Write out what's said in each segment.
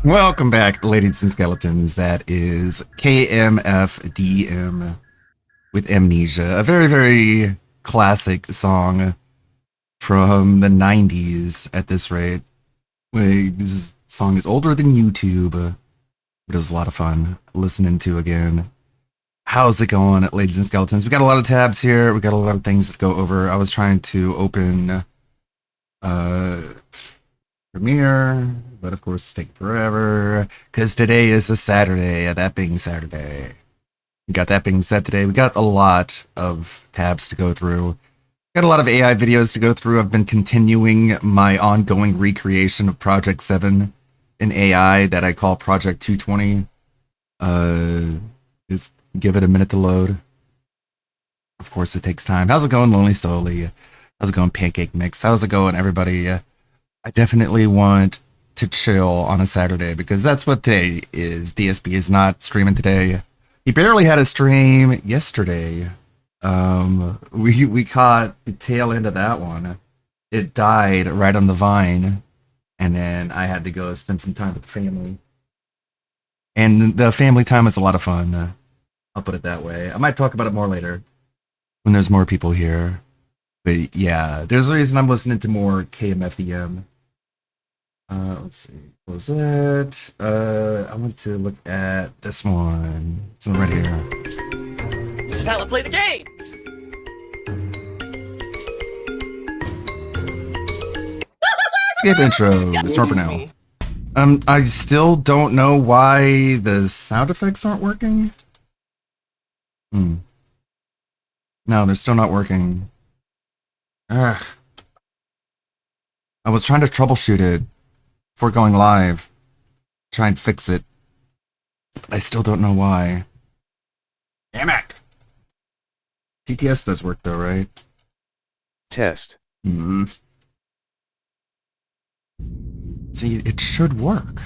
Welcome back, ladies and skeletons. That is KMFDM with Amnesia, a very, very classic song from the 90s at this rate. This song is older than YouTube, but it was a lot of fun listening to again. How's it going, ladies and skeletons? We got a lot of tabs here. We got a lot of things to go over. I was trying to open Premiere, but of course, take forever because today is a Saturday. That being Saturday, we got that being said today. We got a lot of tabs to go through. Got a lot of AI videos to go through. I've been continuing my ongoing recreation of Project 7 in AI that I call Project 220. Just give it a minute to load. Of course, it takes time. How's it going, Lonely Solely? How's it going, Pancake Mix? How's it going, everybody? I definitely want to chill on a Saturday because that's what today is. DSP is not streaming today. He barely had a stream yesterday. We caught the tail end of that one. It died right on the vine, and then I had to go spend some time with the family. And the family time is a lot of fun. I'll put it that way. I might talk about it more later when there's more people here. But yeah, there's a reason I'm listening to more KMFDM. Let's see. What was that? I want to look at this one. This one right here. This is how to play the game. Escape intro. Start for now. I still don't know why the sound effects aren't working. No, they're still not working. Ugh. I was trying to troubleshoot it before going live. Try and fix it. But I still don't know why. Damn it! TTS does work though, right? Test. See, it should work.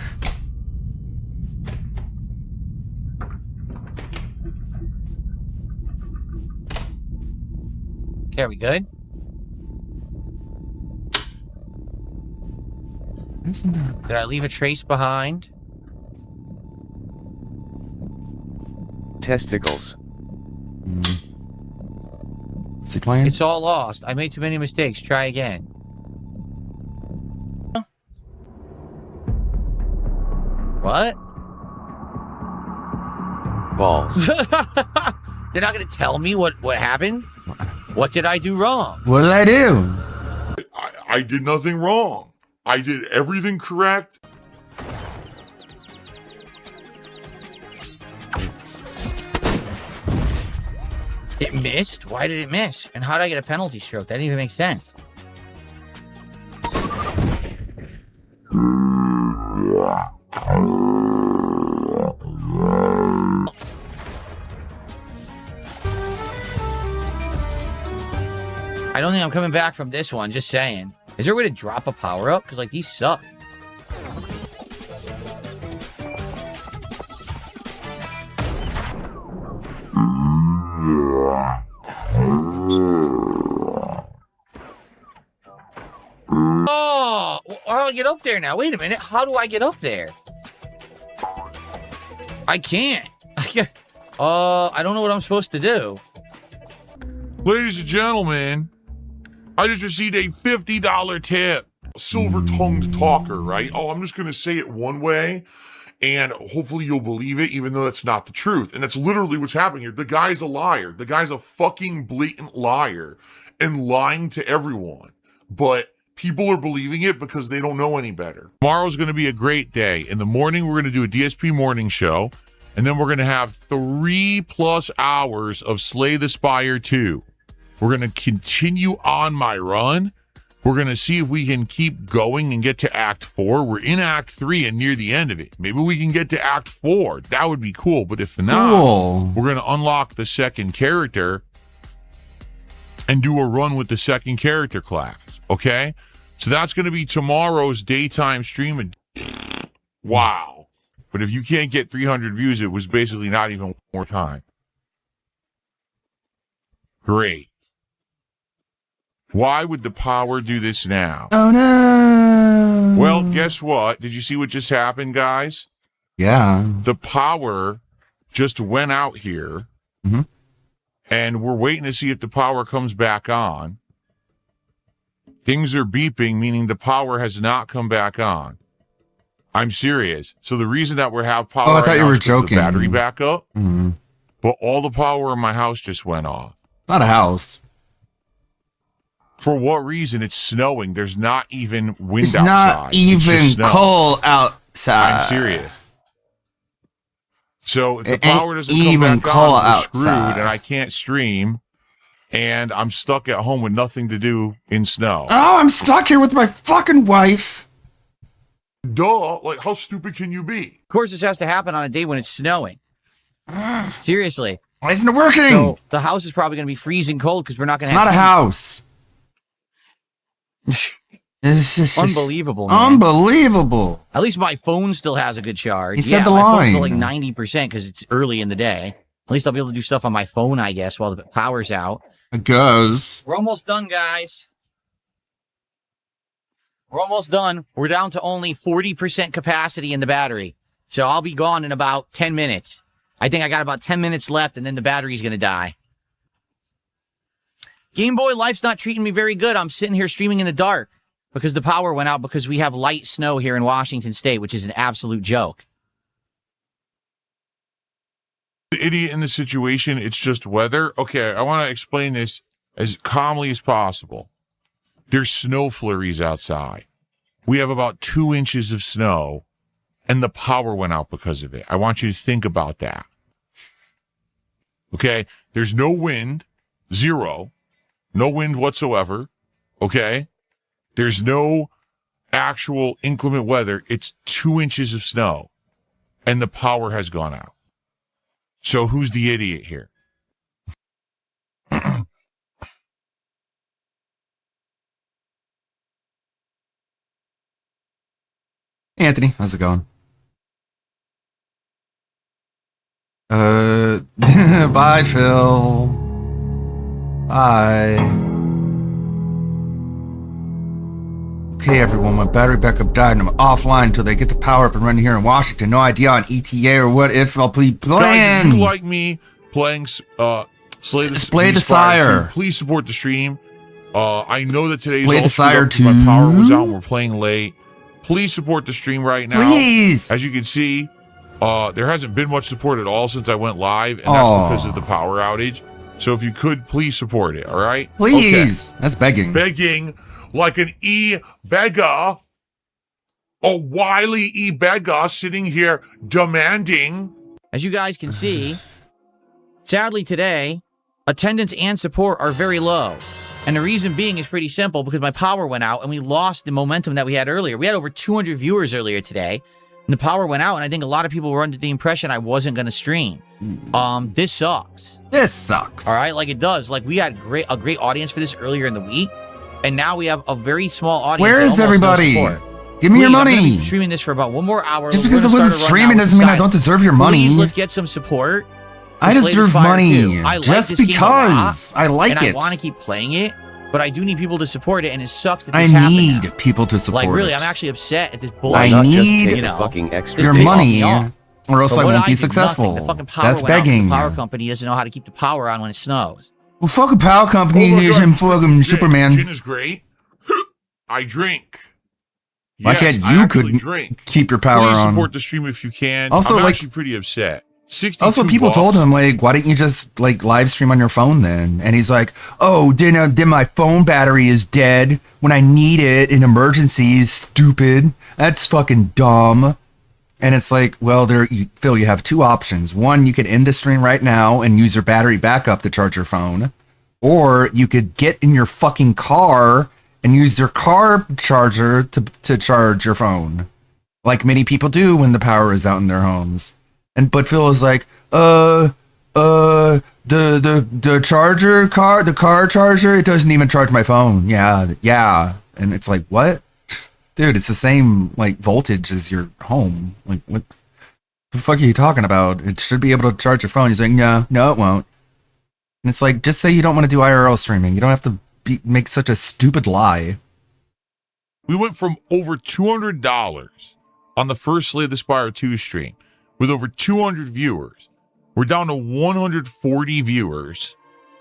Okay, are we good? Isn't there... Did I leave a trace behind? Testicles. Is he playing? It's all lost. I made too many mistakes. Try again. What? Balls. They're not going to tell me what happened? What did I do wrong? What did I do? I did nothing wrong. I did everything correct. It missed? Why did it miss? And how did I get a penalty stroke? That didn't even make sense. I don't think I'm coming back from this one, just saying. Is there a way to drop a power-up? Because, like, these suck. Oh! How do I get up there now? Wait a minute. How do I get up there? I can't. I don't know what I'm supposed to do. Ladies and gentlemen, I just received a $50 tip. Silver-tongued talker, right? Oh, I'm just going to say it one way, and hopefully you'll believe it, even though that's not the truth. And that's literally what's happening here. The guy's a liar. The guy's a fucking blatant liar and lying to everyone. But people are believing it because they don't know any better. Tomorrow's going to be a great day. In the morning, we're going to do a DSP morning show, and then we're going to have 3+ hours of Slay the Spire 2. We're going to continue on my run. We're going to see if we can keep going and get to Act 4. We're in Act 3 and near the end of it. Maybe we can get to Act 4. That would be cool. But if not, we're going to unlock the second character and do a run with the second character class. Okay? So that's going to be tomorrow's daytime stream. Wow. But if you can't get 300 views, it was basically not even more time. Great. Why would the power do this now? Oh no! Well, guess what? Did you see what just happened, guys? Yeah. The power just went out here, Mhm. and we're waiting to see if the power comes back on. Things are beeping, meaning the power has not come back on. I'm serious. So the reason that we have power Oh, I right thought you now were is 'cause the joking. battery backup, Mhm. but all the power in my house just went off. Not a house. For what reason? It's snowing. There's not even wind It's outside. not It's just even snow. cold outside. I'm serious. So if the It ain't power doesn't even come back cold on, we're screwed, outside. and I can't stream, and I'm stuck at home with nothing to do in snow. Oh, I'm stuck here with my fucking wife. Duh! Like, how stupid can you be? Of course, this has to happen on a day when it's snowing. Seriously. Why isn't it working? So the house is probably going to be freezing cold because we're not going It's to have not a heat. house. It's just Unbelievable, man. unbelievable. At least my phone still has a good charge. He said the my phone's still like line. 90% because it's early in the day. At least I'll be able to do stuff on my phone, I guess, while the power's out. I guess. We're almost done, guys. We're almost done. We're down to only 40% capacity in the battery. So I'll be gone in about 10 minutes. I think I got about 10 minutes left, and then the battery's going to die. Game Boy, life's not treating me very good. I'm sitting here streaming in the dark because the power went out because we have light snow here in Washington State, which is an absolute joke. The idiot in the situation, it's just weather. Okay, I want to explain this as calmly as possible. There's snow flurries outside. We have about 2 inches of snow, and the power went out because of it. I want you to think about that. Okay? There's no wind, zero. No wind whatsoever. Okay? There's no actual inclement weather. It's 2 inches of snow, and the power has gone out. So who's the idiot here? Anthony, how's it going? Bye, Phil. Bye. Okay, everyone, my battery backup died and I'm offline until they get the power up and running here in Washington. No idea on ETA or what if I'll be Guys, playing. if you like me playing Slay the Slay the Spire Sire. 2, please support the stream. I know that today's Slay the all screwed Sire up because my 2. power was out and we're playing late. Please support the stream right now. Please. As you can see, there hasn't been much support at all since I went live, and that's Aw. because of the power outage. So if you could, please support it, all right? Please. That's begging. Okay. Begging like an e-beggar, a wily e-beggar sitting here demanding. As you guys can see, sadly today, attendance and support are very low. And the reason being is pretty simple because my power went out and we lost the momentum that we had earlier. We had over 200 viewers earlier today and the power went out and I think a lot of people were under the impression I wasn't going to stream. This sucks. This sucks. All right, like it does. Like we had a great audience for this earlier in the week and now we have a very small audience. Where and is almost no everybody? support. Give me your Please, I'm gonna money. be streaming this for about 1 more hour. Just We're because I gonna wasn't start a streaming rundown doesn't mean I with don't the deserve your money. Please, let's get some support. I for Slay the deserve Spire money 2. I like just this game a lot, because I like and it. I want to keep playing it, but I do need people to support it, and it sucks that I this happened need now. people to support Like, really, it. I'm actually upset at this I bullshit. Not just need take you the know, fucking extra your This pisses money, me off. or else But I what won't be did successful. nothing. The fucking power That's went out. begging. The power company doesn't know how to keep the power on when it snows. Well, fucking power company Oh my isn't God, fucking gin. Superman. Gin is great. I drink. Why Yes, can't I you actually could drink. keep your power Please on? support the stream if you can. Also, I'm like- actually pretty upset. 62 Also, people bucks. told him, like, why didn't you just, like, live stream on your phone then? And he's like, oh, then my phone battery is dead when I need it in emergencies. Stupid. That's fucking dumb. And it's like, well, Phil, you have two options. One, you could end the stream right now and use your battery backup to charge your phone. Or you could get in your fucking car and use your car charger to charge your phone. Like many people do when the power is out in their homes. But Phil is like, the car charger, it doesn't even charge my phone. Yeah. And it's like, what? Dude, it's the same like voltage as your home. Like, what the fuck are you talking about? It should be able to charge your phone. He's like, no, it won't. And it's like, just say you don't want to do IRL streaming. You don't have to make such a stupid lie. We went from over $200 on the first Slay the Spire 2 stream with over 200 viewers. We're down to 140 viewers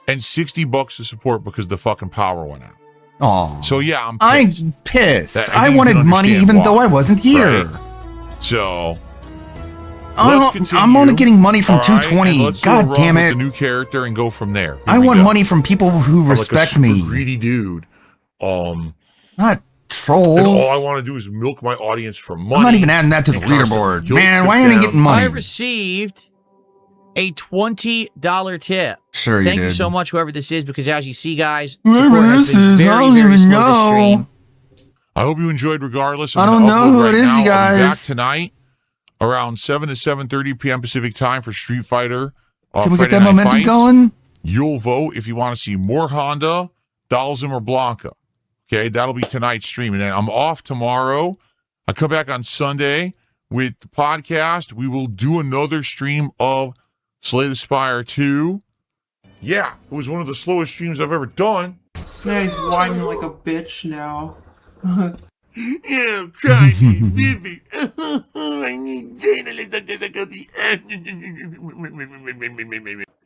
and $60 to support because the fucking power went out. Oh, So yeah, I'm pissed. I'm pissed. That- I think you wanted can money understand even why, though I wasn't here. right? So I'm continue. only getting money from all right? And 220. let's do a God run damn with it. the new character and go from there. Here I we want go. money from people who I'm respect like a super me, greedy dude. not trolls. And all I want to do is milk my audience for money. I'm not even adding that to the and constantly leaderboard. guilt Man, trip why ain't I them. getting I money? received a $20 tip. Sure you Thank did. you so much, whoever this is, because as you see, guys, Whoever support has this been is, I very, don't very even slow this know. stream. I hope you enjoyed regardless. I I'm don't gonna know upload who right it is, now. you I'll be back guys. tonight around 7 to 7:30 p.m. Pacific time for Street Fighter. Can we get Friday that Night momentum Fights. going? You'll vote if you want to see more Honda, Dalzim, or Blanca. Okay, that'll be tonight's stream. And then I'm off tomorrow. I come back on Sunday with the podcast. We will do another stream of Slay the Spire 2. Yeah, it was one of the slowest streams I've ever done. Yeah, he's whining like a bitch now. Yeah, I'm trying to be Vivi. I need journalism difficulty.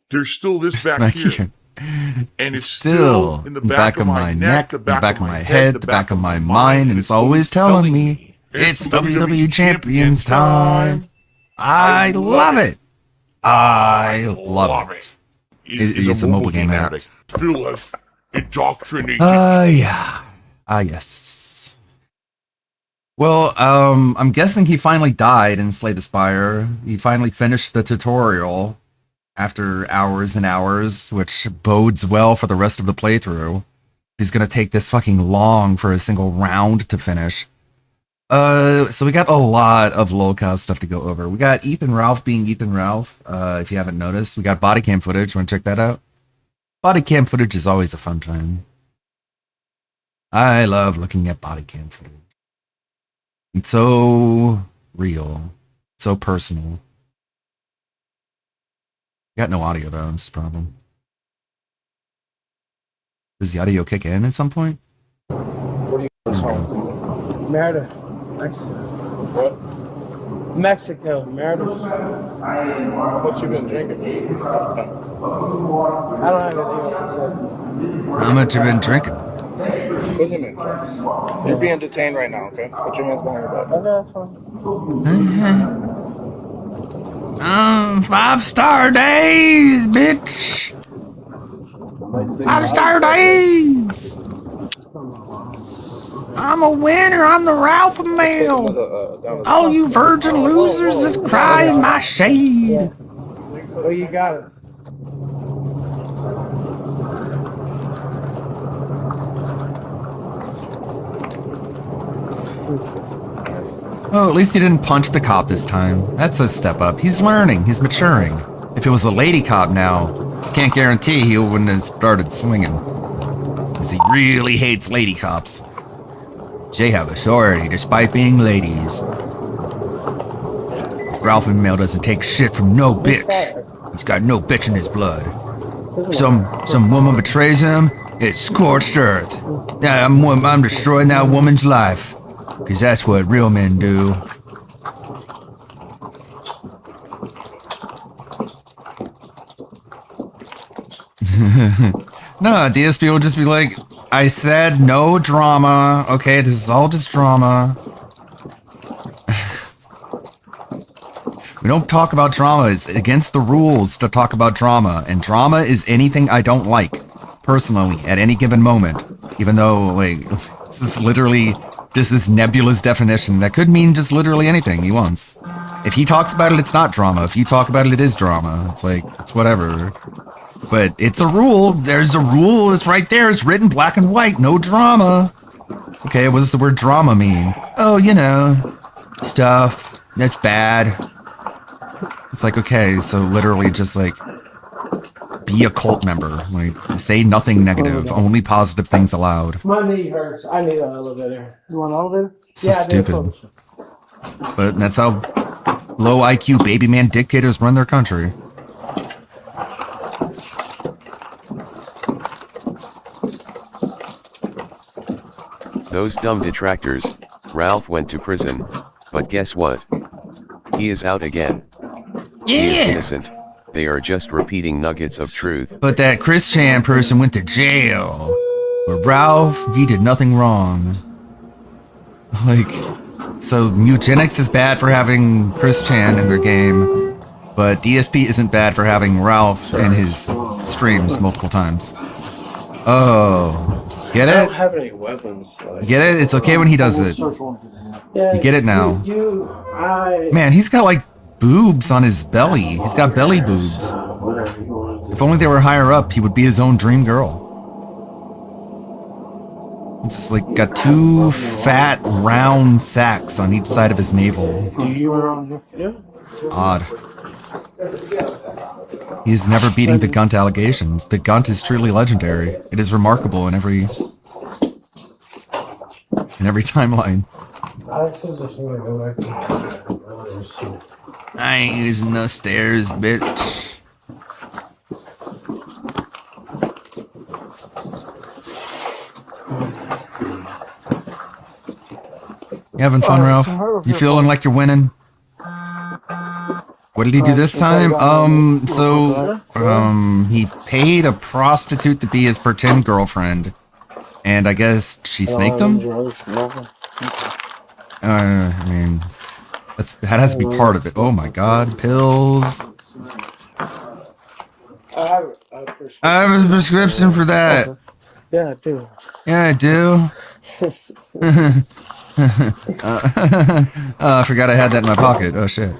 There's still this back here. And it's still in the back of my neck, the back of my head, the back of my mind, and it's always telling me it's WWE Champions time. I love it. I love it. It's a mobile game addict. Feel us indoctrinated. Yeah. Yes. Well, I'm guessing he finally died in Slay the Spire. He finally finished the tutorial after hours and hours, which bodes well for the rest of the playthrough. He's gonna take this fucking long for a single round to finish. So we got a lot of lolcow stuff to go over. We got Ethan Ralph being Ethan Ralph. If you haven't noticed, we got body cam footage. Want to check that out? Body cam footage is always a fun time. I love looking at body cam footage. It's so real, so personal. Got no audio though, that's the problem. Does the audio kick in at some point? Merida, Mexico. What? Mexico, Merida. How much you been drinking? I don't have anything else to How much you been drinking? Put him in cuffs. You're being detained right now, okay? Put your hands behind your back. say. Okay, that's fine. 5-star days, bitch. 5-star days. I'm a winner. I'm the Ralph male. All you virgin losers just cry in my shade. Oh, you got it. Oh, at least he didn't punch the cop this time. That's a step up. He's learning. He's maturing. If it was a lady cop now, can't guarantee he wouldn't have started swinging. Because he really hates lady cops. They have authority despite being ladies. Ralphie Mail doesn't take shit from no bitch. He's got no bitch in his blood. Some woman betrays him, it's scorched earth. Yeah, I'm destroying that woman's life. Because that's what real men do. No, DSP will just be like, I said no drama. Okay, this is all just drama. We don't talk about drama. It's against the rules to talk about drama. And drama is anything I don't like, personally, at any given moment. Even though, like, this is literally just this nebulous definition that could mean just literally anything he wants. If he talks about it, it's not drama. If you talk about it, it is drama. It's like, it's whatever. But it's a rule. There's a rule. It's right there. It's written black and white. No drama. Okay, what does the word drama mean? Oh, you know, stuff. That's bad. It's like, okay, so literally just like be a cult member. Like, say nothing negative, only positive things allowed. My knee hurts. I need an elevator. You want an elevator? So stupid. But that's how low IQ baby man dictators run their country. Those dumb detractors, Ralph went to prison, but guess what? He is out again. He is innocent, they are just repeating nuggets of truth. But that Chris Chan person went to jail. But Ralph, he did nothing wrong. Like, so Mutagenics is bad for having Chris Chan in their game, but DSP isn't bad for having Ralph in his streams multiple times. Oh, get I don't it? have any weapons. Like, Get it? It's okay when he does it. Yeah, You get it now. I. Man, he's got like boobs on his belly. He's got belly boobs. Whatever you want to do. If only they were higher up, he would be his own dream girl. Just like got two fat, round sacks on each side of his navel. You were on here? Yeah. It's odd. He's never beating the Gunt allegations. The Gunt is truly legendary. It is remarkable in every timeline. I actually just want to go back to I ain't using no stairs, bitch. You having fun, Ralph? You feeling like you're winning? What did he do this time? He paid a prostitute to be his pretend girlfriend. And I guess she snaked him? I mean, that has to be part of it. Oh my god, pills. I I have a prescription for that. Yeah, I do. Yeah, I do. I forgot I had that in my pocket. Oh shit.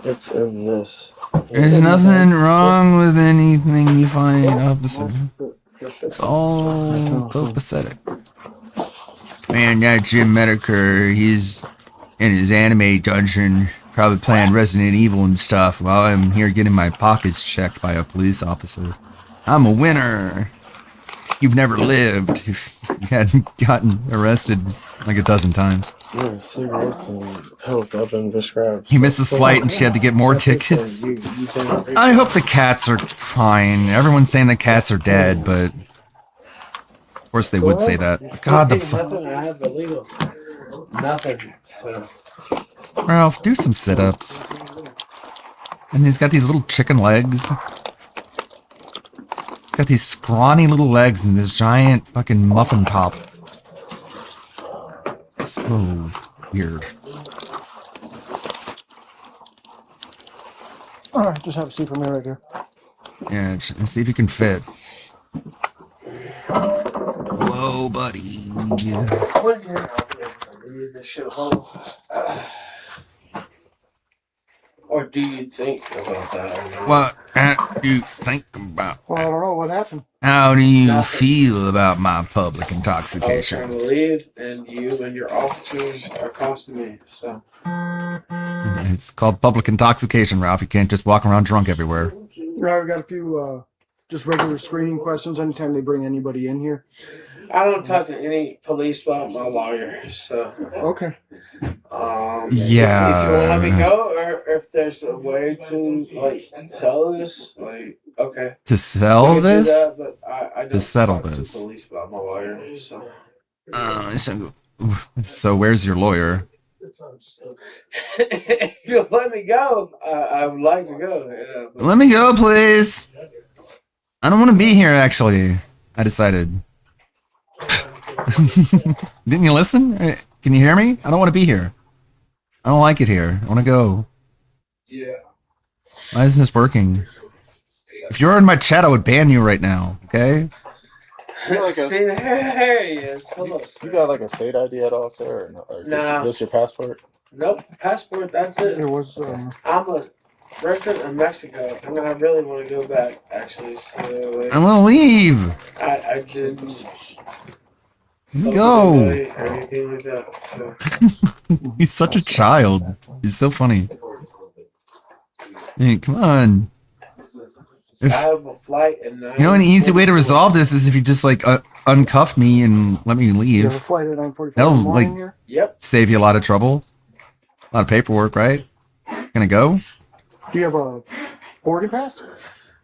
It's in this. There's nothing wrong with anything you find, officer. It's all copacetic. Man, that Jim Medicare, he's in his anime dungeon, probably playing Resident Evil and stuff, while I'm here getting my pockets checked by a police officer. I'm a winner. You've never lived if you hadn't gotten arrested like a dozen times. Yeah, cigarettes and pills have been prescribed. He missed his flight and she had to get more tickets. I hope the cats are fine. Everyone's saying the cats are dead, but of course they would say that. God, the Nothing I have illegal. Nothing. So. Ralph, do some sit-ups. And he's got these little chicken legs. He's got these scrawny little legs and this giant fucking muffin top. So weird. Alright, just have a seat for me right here. Yeah, see if you can fit. Whoa, buddy. What year? This shit whole. Or do you think about that? What do you think about? Well, I don't know what happened. How do you Nothing. feel about my public I was trying intoxication? to leave, and you and your officers are accosting me. So. It's called public intoxication, Ralph. You can't just walk around drunk everywhere. Yeah, we got a few just regular screening questions anytime they bring anybody in here. I don't talk to any police about my lawyer, so. Okay. If you want to let me Yeah. go, or if there's a way to like sell this, like okay. To sell we can do this? that, but I don't settle talk this. To police about my lawyer, so. So where's your lawyer? If you'll let me go, I would like to go. Yeah, but Let me go, please. I don't want to be here, actually. I decided. Didn't you listen? Can you hear me? I don't want to be here. I don't like it here. I want to go. yeah. Why isn't this working? If you were in my chat, I would ban you right now, okay? Like a- See, there he is. Hello, You sir. got like a state ID at all, sir? Or no? Or Nah. Just your passport? Nope, passport. That's it. There was I'm a resident of Mexico, and I really want to go back. Actually, so like, I want to leave. I didn't. Let me go. Or anything like that. So. He's such a child. He's so funny. Hey, come on. I have a flight at 9. You know, an easy way to resolve this is if you just like uncuff me and let me you have a leave. flight at 9:45 That'll, in the morning like- here. Yep. Save you a lot of trouble. A lot of paperwork, right? Gonna go? Do you have a boarding pass?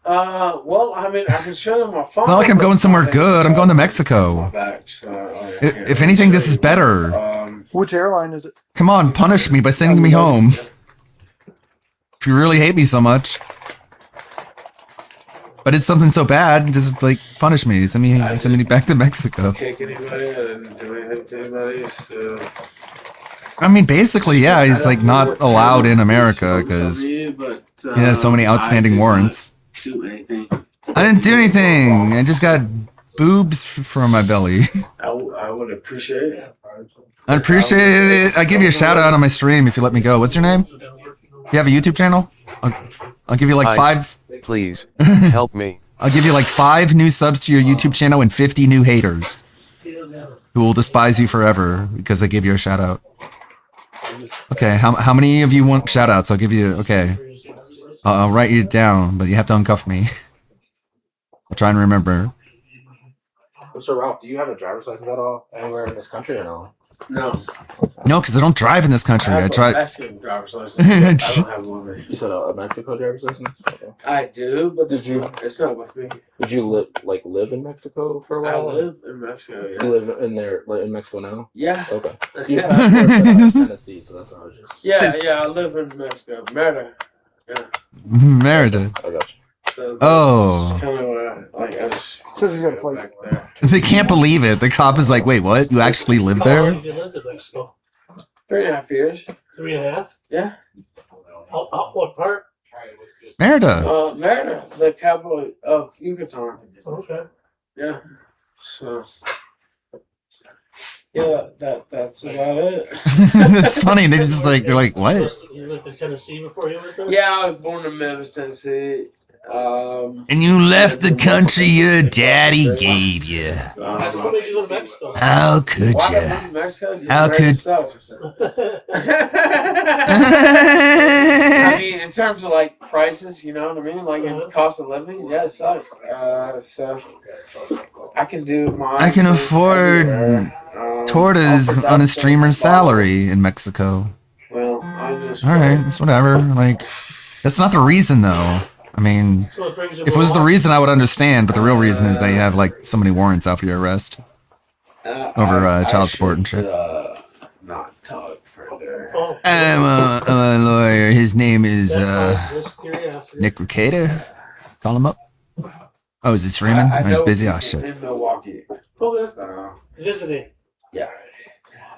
Well, I mean, I can show them my phone. It's not like I'm going somewhere good. I'm going to My Mexico. back, so If anything, this is better. Which airline is it? Come on, punish me by sending me home. If you really hate me so much. But it's something so bad, just like punish me. Send me back to Mexico. Kick anybody? I didn't do anything to anybody. So I mean, basically, yeah, he's like not allowed in America because he has so many outstanding warrants. Do anything? I didn't do anything. I just got boobs from my belly. I would appreciate it. I appreciate it. I give you a shout out on my stream if you let me go. What's your name? You have a YouTube channel? I'll give you like Ice. 5. Please, help me. I'll give you like 5 new subs to your YouTube channel and 50 new haters who will despise you forever because I give you a shout out. Okay, how many of you want shout outs? I'll give you. Okay, I'll write you down, but you have to uncuff me. I'll try and remember. So Ralph, do you have a driver's license at all anywhere in this country or no? No. No, because I don't drive in this country. I have try. a Mexican driver's license. I don't have one. You said a Mexico driver's license? Okay. I do, but Did you- it's not with me. Did you live in Mexico for a I while? live in Mexico. You Yeah. live in there, like, in Mexico now? Yeah. Okay. You have Tennessee, so that's what I was just. Yeah. I live in Mexico. Merida. Yeah. Merida. I got you. So that's Oh. kind of like I was So she's got a flight. back there. They can't believe it. The cop is like, "Wait, what? You actually live How long there?" have you lived in Mexico? 3.5 years. 3.5? Yeah. What part? Merida. Merida, the capital of Yucatan. Okay. Yeah. So. Yeah, that's about it. It's funny. They're just like, they're like, "What?" You lived in Tennessee before you lived there? Yeah, I was born in Memphis, Tennessee. And you left the country your daddy gave you. What made you go to Mexico? How could Why did I you? move to Mexico? Just How America could- sucks. I mean, in terms of like prices, you know what I mean? Like in cost of living, yeah, it sucks. So I can do my. I can afford tortas on a streamer's salary in Mexico. Well, I just. All right, it's whatever. Like, that's not the reason, though. I mean, So it brings you if it was the more reason, I would understand. But the real reason is they have like so many warrants out for your arrest over child support and shit. Not talk further. Oh, I'm a lawyer. His name is that's fine. Just curiosity. Nick Ricada. Call him up. Oh, is he streaming? I Oh, he's know busy. Oh people shit. in Milwaukee. Okay. So, Visiting. yeah.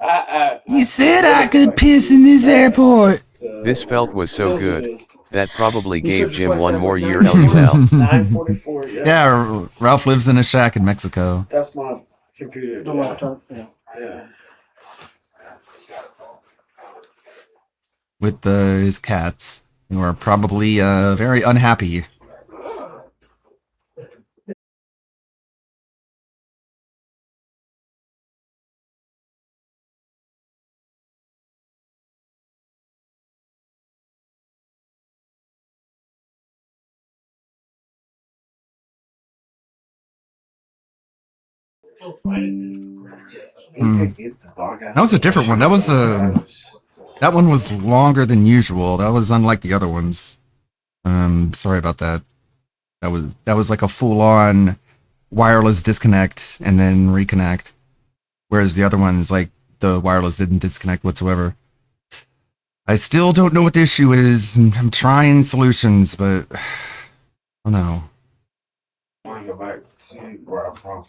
I You said I could piss in this airport. This felt was so good. That probably gave said Jim flight one time more was year 9? LUL. 944. Yeah. Yeah, Ralph lives in a shack in Mexico. That's my computer. The laptop. Yeah. Yeah. With his cats, who are probably very unhappy. Oh, fine. That was a different one. That one was longer than usual. That was unlike the other ones. Sorry about that. That was like a full-on wireless disconnect and then reconnect. Whereas the other ones, like the wireless didn't disconnect whatsoever. I still don't know what the issue is. I'm trying solutions, but I don't know. I want to go back to where I'm from.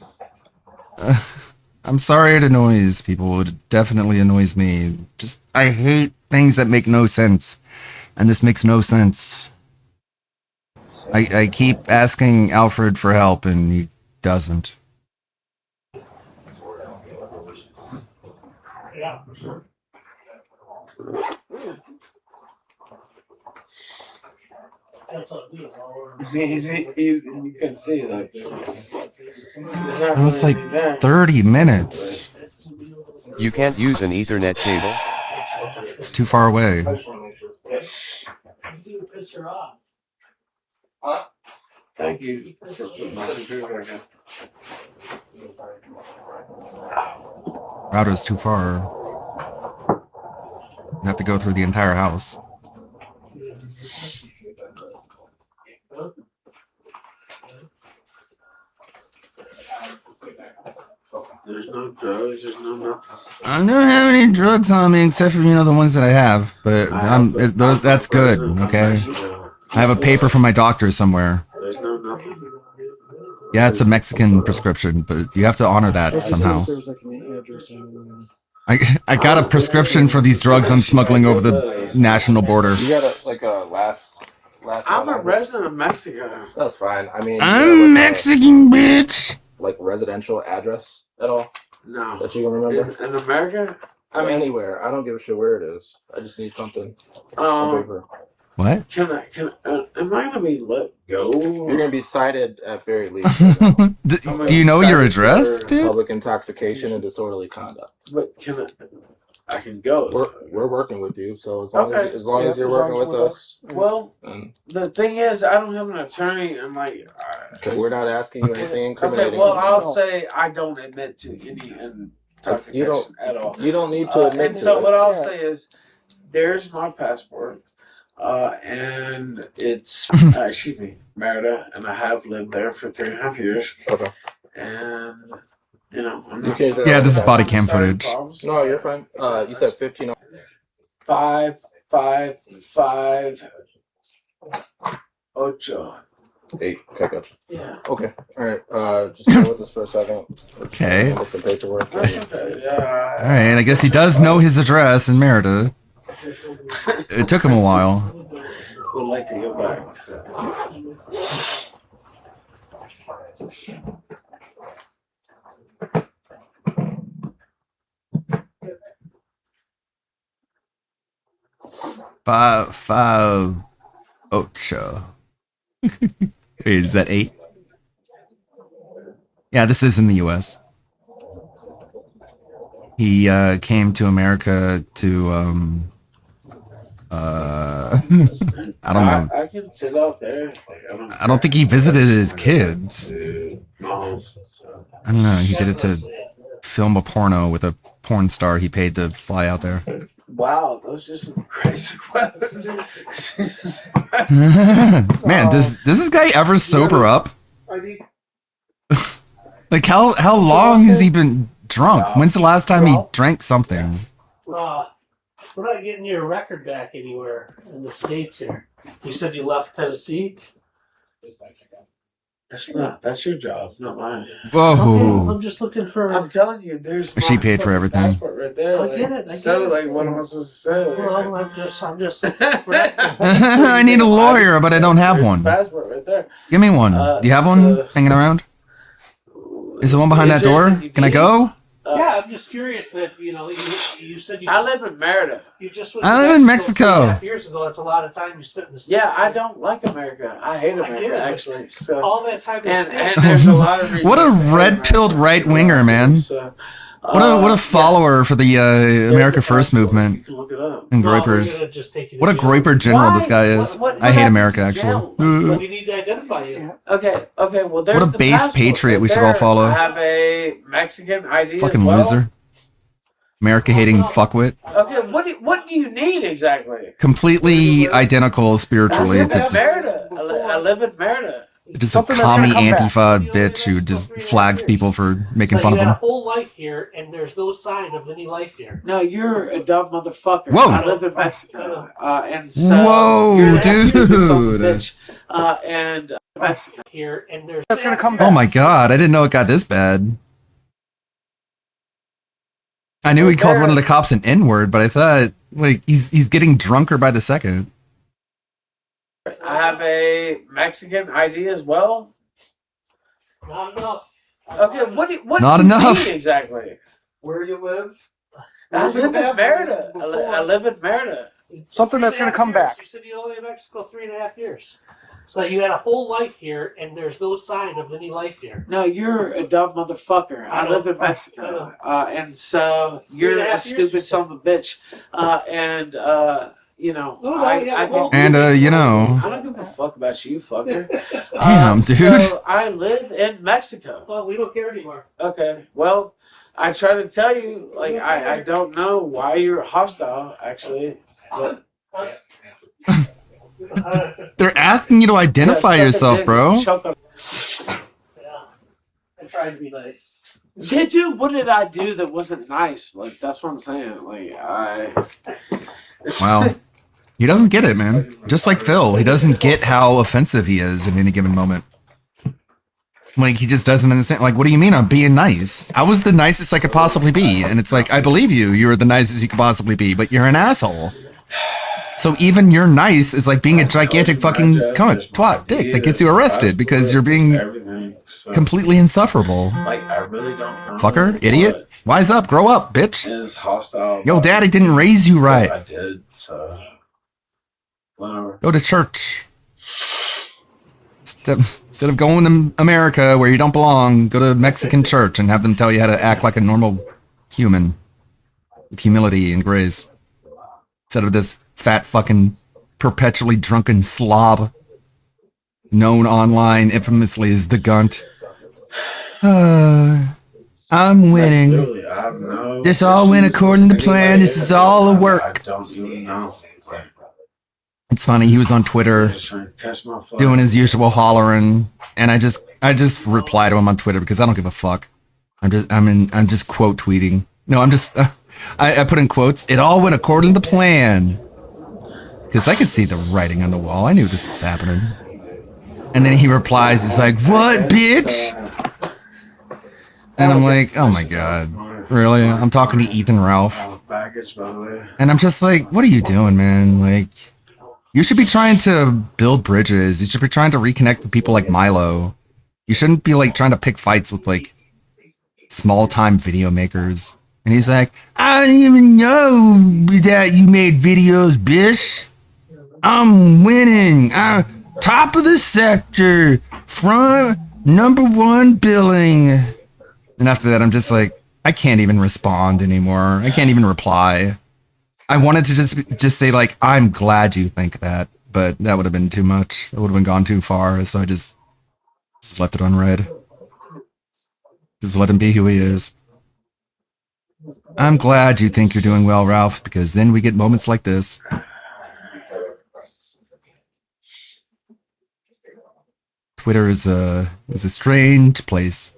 I'm sorry it annoys people. It definitely annoys me. I hate things that make no sense. And this makes no sense. I keep asking Alfred for help and he doesn't. Yeah, for sure. That's all it is. All over. You can see that. It was like 30 minutes. You can't use an Ethernet cable? It's too far away. You piss her off. Thank you. for putting my computer back in. Router's too far. You have to go through the entire house. I don't have any drugs on me except for the ones that I have, but that's good. Okay, I have a paper from my doctor somewhere. There's no nothing. Yeah, it's a Mexican prescription, but you have to honor that Let's just see somehow. if there's like an address on I got a prescription for these drugs I'm smuggling over the national border. You got a last I'm one a on resident of Mexico. That's fine. I mean, I'm Mexican, bitch. like residential address at all No. that you can remember? In America? I mean, Anywhere. I don't give a shit where it is. I just need something on paper. What? am I gonna be let go? You're gonna be cited at very least. Do you know your address, dude? Public intoxication and disorderly conduct. But I can go. We're working with you, so as long Okay. as you're as working long as with with us, Well, and the thing is, I don't have an attorney, and like, okay, we're not asking you anything okay, incriminating. well, I'll say I don't admit to any intoxication You don't- at all. You don't need to admit And to so it. what I'll Yeah. say is, there's my passport, and it's excuse me, Merida, and I have lived there for 3.5 years. Okay. And I'm You not. can't say Yeah, that this is all the body time. cam footage. No, you're fine. You said 15. 5, 5, 5, 8. 8. Okay, gotcha. Yeah. Okay. All right. Just bear with us for a second. Okay. Get some paperwork. That's okay. Yeah. All right, I guess he does know his address in Merida. It took him a while. Would like to go back. So. Five, ocho. Wait, is that 8? Yeah, this is in the U.S. He came to America to I don't know. I can sit out there. I don't think he visited his kids. No. So. I don't know. He did it to film a porno with a porn star he paid to fly out there. Wow, those are some crazy weapons. Man, does this guy ever sober up? Like how long has he been drunk? When's the last time he drank something? We're not getting your record back anywhere in the States here. You said you left Tennessee? That's your job, not mine. Whoa. Okay, I'm just looking for. I'm telling you, there's She my paid for fucking everything. passport right there. I like, get it, I so, get it. like, what am I supposed to say? Well, I'm just. I need a lawyer, but I don't have There's one. the passport right there. Give me one. Do you have one hanging around? Is the one behind that door? Can I go? Yeah, I'm just curious that you said you. I live in Merida. You just went I to live in Mexico Mexico. 3.5 years ago. That's a lot of time you spent in the States. Yeah, I don't like America. I hate I get America, it. actually. So. All that time in the And States. there's a lot of reasons. What a to hate red-pilled America. right-winger, man. So, What a follower for the America First You movement can look it up. and Well, we're groypers. gonna just take you to What a jail. groyper general this guy is. What I hate happened America, to actually. jail? We need to identify you. Okay, well, there's What a the base passport patriot right we should all there. follow. I have a Mexican ID. Fucking as well. loser. America-hating fuckwit. Okay, what do you need exactly? Completely identical spiritually. I live But in just, Merida. I live in Merida. just a Something that's gonna commie come back. Antifa bitch who just flags people for making So fun you of had a him. whole life here, and there's no sign of any life here. No, you're a dumb motherfucker. Whoa. I live in Mexico, and so Whoa, you're that stupid son of a dude. bitch, and Mexico. Here, and there's. That's gonna come back. Oh my god, I didn't know it got this bad. I knew he called one of the cops an N-word, but I thought, like, he's getting drunker by the second. I have a Mexican ID as well. Not enough. Okay, what Not do you enough. need exactly? Where you live? I live in Merida. I live in Merida. Something that's gonna 3.5 come years. back. You said you only in Mexico 3.5 years. So you had a whole life here, and there's no sign of any life here. No, you're a dumb motherfucker. I live in I Mexico, know. and so you're 3.5 a years, stupid you son of a bitch. And you know, No, I yeah, don't. And, you know. I don't give a fuck about you, fucker. Damn, dude. So I live in Mexico. Well, we don't care anymore. Okay, well, I try to tell you, like, I don't know why you're hostile, actually. But They're asking you to identify yeah, suck a yourself, dick, bro. choke up. Yeah. I'm trying to be nice. Yeah, dude, what did I do that wasn't nice? Like, that's what I'm saying. Like, Well, he doesn't get it, man. Just like Phil, he doesn't get how offensive he is in any given moment. Like, he just doesn't understand. Like, what do you mean I'm being nice? I was the nicest I could possibly be. And it's like, I believe you. You were the nicest you could possibly be, but you're an asshole. So even you're nice is like being a gigantic fucking cunt, twat, dick that gets you arrested because you're being completely insufferable. like, I really don't know. Fucker, idiot. Wise up, grow up, bitch. Is hostile. Yo, daddy didn't raise you right. I did, so. Whatever. Go to church. Instead of going to America where you don't belong, go to Mexican church and have them tell you how to act like a normal human with humility and grace. Instead of this fat fucking perpetually drunken slob known online infamously as the Gunt. I'm winning. This all went according to plan. This is all a work. I don't even know. It's funny, he was on Twitter doing his usual hollering, and I just reply to him on Twitter because I don't give a fuck. I'm just quote tweeting. No, I put in quotes. It all went according to plan. Because I could see the writing on the wall. I knew this was happening. And then he replies, he's like, "What, bitch?" And I'm like, oh my god. Really? I'm talking to Ethan Ralph. And I'm just like, what are you doing, man? Like, you should be trying to build bridges. You should be trying to reconnect with people like Milo. You shouldn't be like trying to pick fights with like small time video makers. And he's like, I didn't even know that you made videos, bitch. I'm winning. Top of the sector. Front #1 billing. And after that, I'm just like, I can't even respond anymore. I can't even reply. I wanted to just say like, I'm glad you think that, but that would have been too much. It would have been gone too far. So I just left it unread. Just let him be who he is. I'm glad you think you're doing well, Ralph, because then we get moments like this. Twitter is a strange place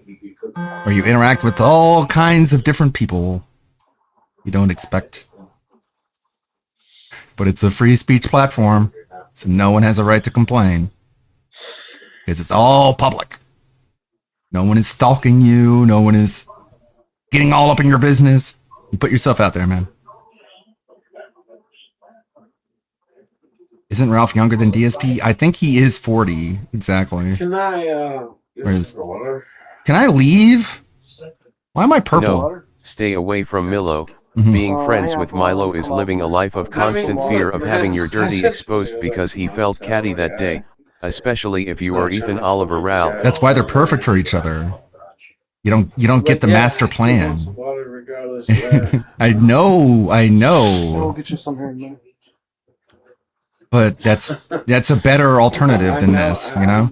where you interact with all kinds of different people you don't expect. But it's a free speech platform, so no one has a right to complain. Because it's all public. No one is stalking you, no one is getting all up in your business. You put yourself out there, man. Isn't Ralph younger than DSP? I think he is 40, exactly. Can I, Can I leave? Why am I purple? No, stay away from Milo. Being friends with Milo is living a life of constant fear of having your dirty exposed because he felt catty that day, especially if you are Ethan Oliver Ralph. That's why they're perfect for each other. You don't get the master plan. I know. We'll get you some here in a minute. But that's a better alternative than this, you know?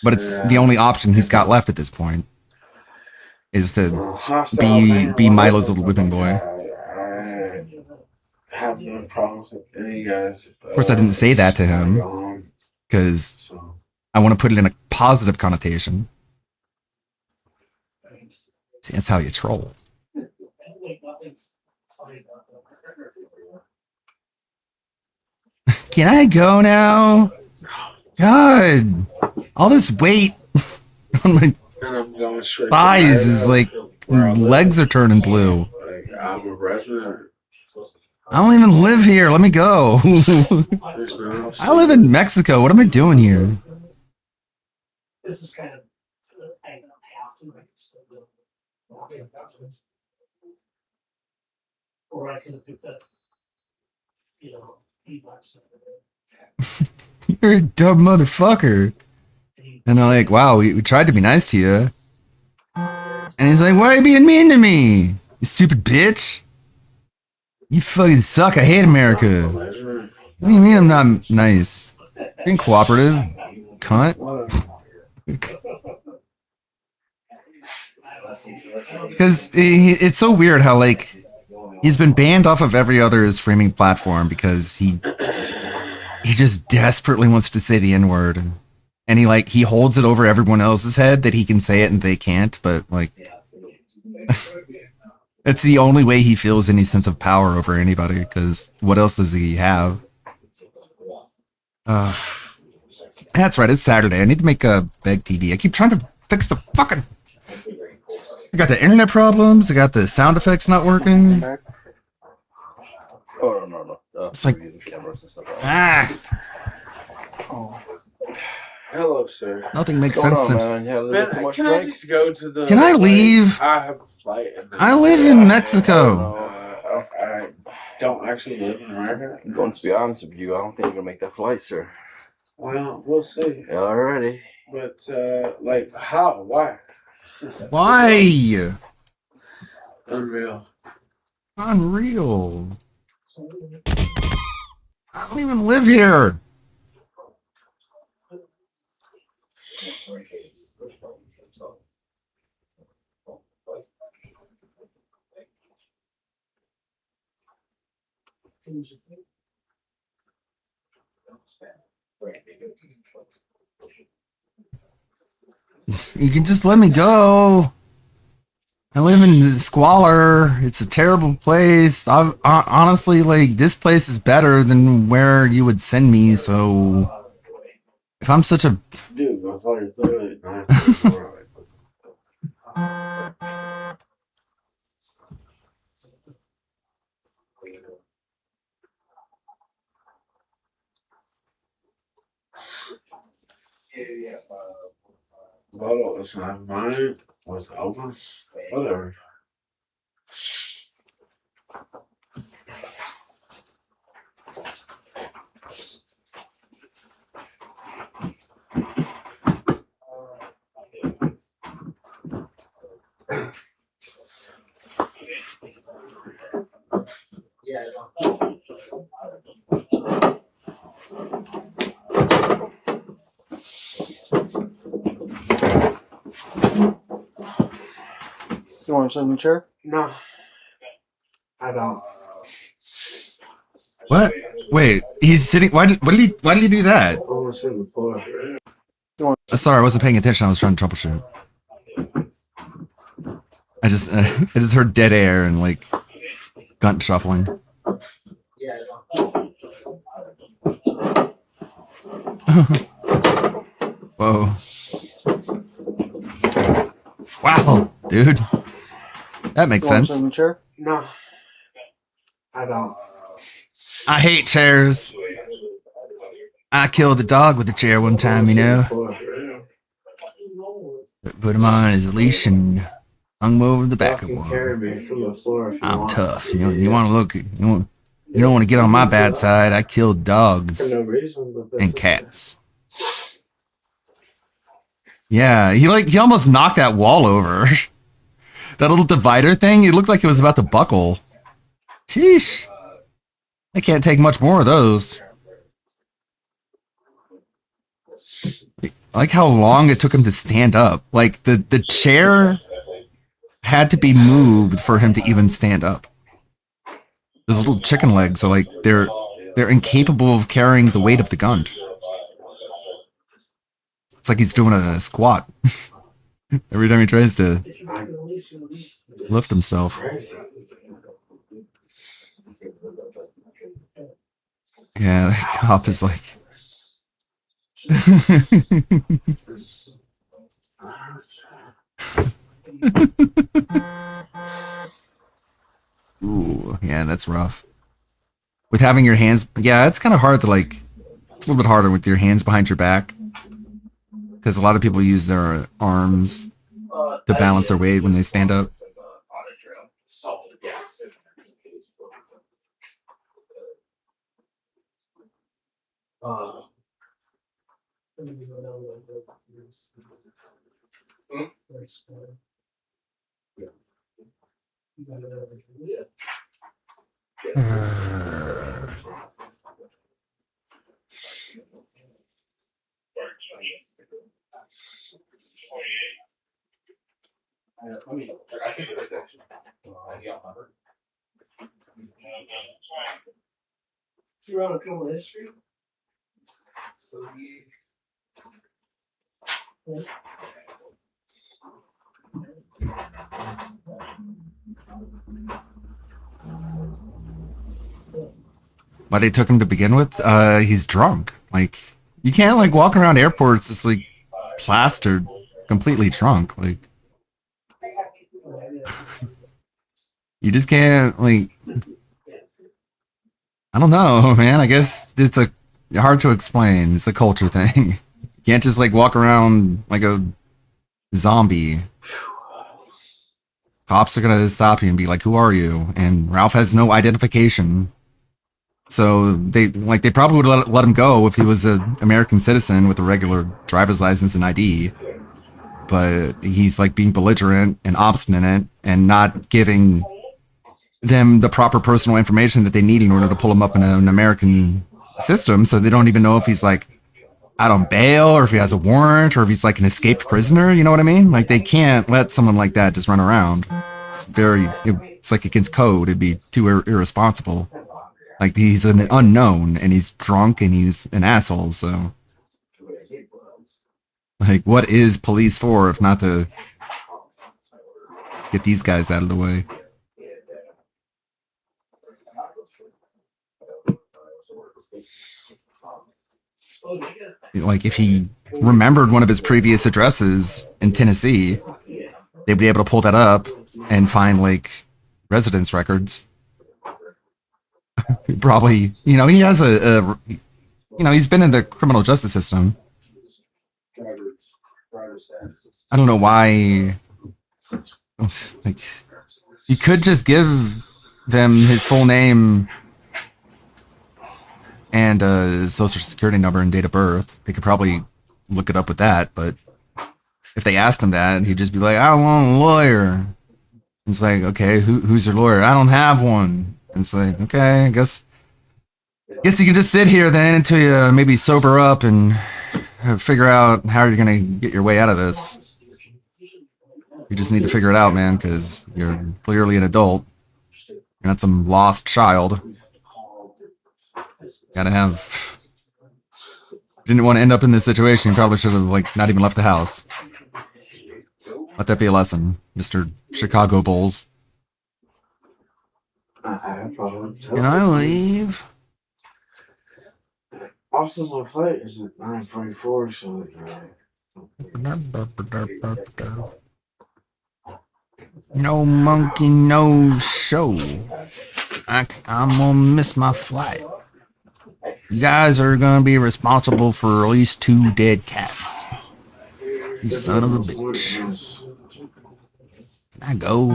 But it's the only option he's got left at this point. Is to be Milo's little whipping boy. I have no problems with any guys. Of course, I didn't say that to him because I want to put it in a positive connotation. See, that's how you troll. Can I go now? God, all this weight on my thighs is like, legs are turning blue. I'm a resident. I don't even live here. Let me go. I live in Mexico. What am I doing here? This is kind of I have to or I could have picked up, e-bucks. You're a dumb motherfucker. And I'm like, wow, we tried to be nice to you. And he's like, why are you being mean to me? You stupid bitch. You fucking suck. I hate America. What do you mean I'm not nice? Being cooperative, cunt. Because it's so weird how, like, he's been banned off of every other streaming platform because he just desperately wants to say the N-word. And he holds it over everyone else's head that he can say it and they can't, but, like, It's the only way he feels any sense of power over anybody, because what else does he have? That's right, it's Saturday. I need to make a big TV. I keep trying to fix the fucking... I got the internet problems, I got the sound effects not working. Oh, no. It's like... Cameras and stuff. Hello, sir. Nothing makes What's sense. going on, man? You had a little bit too Man, much can I drink? just go to the... Can I leave? I have a flight. I live in Mexico. I don't actually live in America. I'm going to be honest with you, I don't think you're gonna make that flight, sir. Well, we'll see. Alrighty. But, like, how? Why? Why? Unreal. Unreal. I don't even live here. You can just let me go. I live in squalor. It's a terrible place. Honestly, like, this place is better than where you would send me. So, if I'm such a... Dude, my flight is literally 9:34. Well, it's not mine. Was open. Whatever. You want to sit in the chair? No. I don't. What? Wait, he's sitting... Why did he do that? I want to sit before. Sorry, I wasn't paying attention. I was trying to troubleshoot. I just heard dead air and, like, gun shuffling. Whoa. Wow, dude. That makes You want to sit sense. in the chair? No. I don't. I hate chairs. I killed a dog with a chair one time, you know. Put him on his leash and hung him over the back of You can carry one. me from the floor if you I'm want. tough. You want to look. You don't want to get on my bad side. I killed dogs For no reason, but that's and cats. Yeah, he almost knocked that wall over. That little divider thing, it looked like it was about to buckle. Sheesh. I can't take much more of those. I like how long it took him to stand up. Like, the chair had to be moved for him to even stand up. Those little chicken legs are like, they're incapable of carrying the weight of the gun. It's like he's doing a squat. Every time he tries to lift himself. Yeah, the cop is like... Ooh, yeah, that's rough. With having your hands... Yeah, it's kind of hard to, like... It's a little bit harder with your hands behind your back. Because a lot of people use their arms to balance their weight when they stand up. You wrote a criminal history? Why they took him to begin with? He's drunk. Like, you can't like walk around airports just like plastered, completely drunk. Like, you just can't like. I don't know, man. I guess it's hard to explain. It's a culture thing. You can't just like walk around like a zombie. Cops are gonna stop you and be like, "Who are you?" And Ralph has no identification. So they probably would let him go if he was an American citizen with a regular driver's license and ID. But he's like being belligerent and obstinate and not giving them the proper personal information that they need in order to pull him up in an American system. So they don't even know if he's like out on bail or if he has a warrant or if he's like an escaped prisoner. You know what I mean? Like they can't let someone like that just run around. It's like against code. It'd be too irresponsible. Like he's an unknown and he's drunk and he's an asshole. So like, what is police for if not to get these guys out of the way? Like if he remembered one of his previous addresses in Tennessee, they'd be able to pull that up and find like residence records. Probably, he has he's been in the criminal justice system. I don't know why. Like, you could just give them his full name and his social security number and date of birth. They could probably look it up with that. But if they asked him that, he'd just be like, "I want a lawyer." It's like, okay, who's your lawyer? I don't have one. And it's like, okay, I guess you can just sit here then until you maybe sober up and figure out how you're gonna get your way out of this. You just need to figure it out, man, because you're clearly an adult. You're not some lost child. Gotta have. Didn't want to end up in this situation. You probably should have like not even left the house. Let that be a lesson, Mr. Chicago Bulls. Can I leave? Also, my flight is at 9:44, so No monkey, no show. I'm gonna miss my flight. You guys are gonna be responsible for at least 2 dead cats. You son of a bitch. Can I go?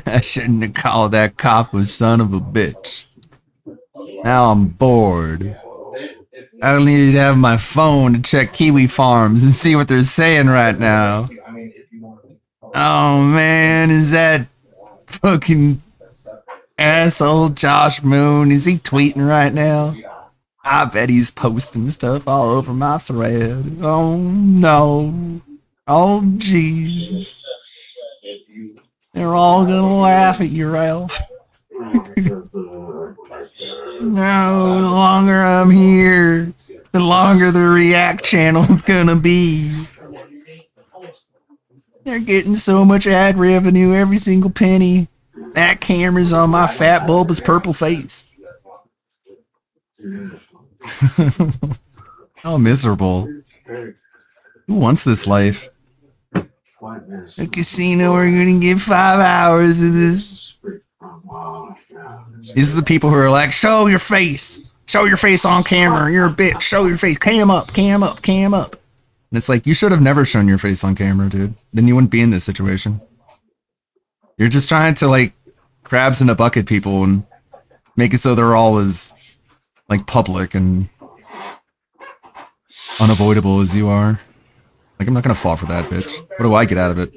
I shouldn't have called that cop a son of a bitch. Now I'm bored. I don't need to have my phone to check Kiwi Farms and see what they're saying right now. Oh man, is that fucking asshole Josh Moon? Is he tweeting right now? I bet he's posting stuff all over my thread. Oh no. Oh jeez. They're all gonna laugh at you, Ralph. No, the longer I'm here, the longer the React channel's gonna be. They're getting so much ad revenue, every single penny. That camera's on my fat bulbous purple face. How miserable. Who wants this life? A casino, we're gonna get 5 hours of this. These are the people who are like, show your face. Show your face on camera. You're a bitch. Show your face. Cam up, cam up, cam up. And it's like, you should have never shown your face on camera, dude. Then you wouldn't be in this situation. You're just trying to, like, crabs in a bucket people and make it so they're all as, like, public and unavoidable as you are. Like, I'm not gonna fall for that, bitch. What do I get out of it?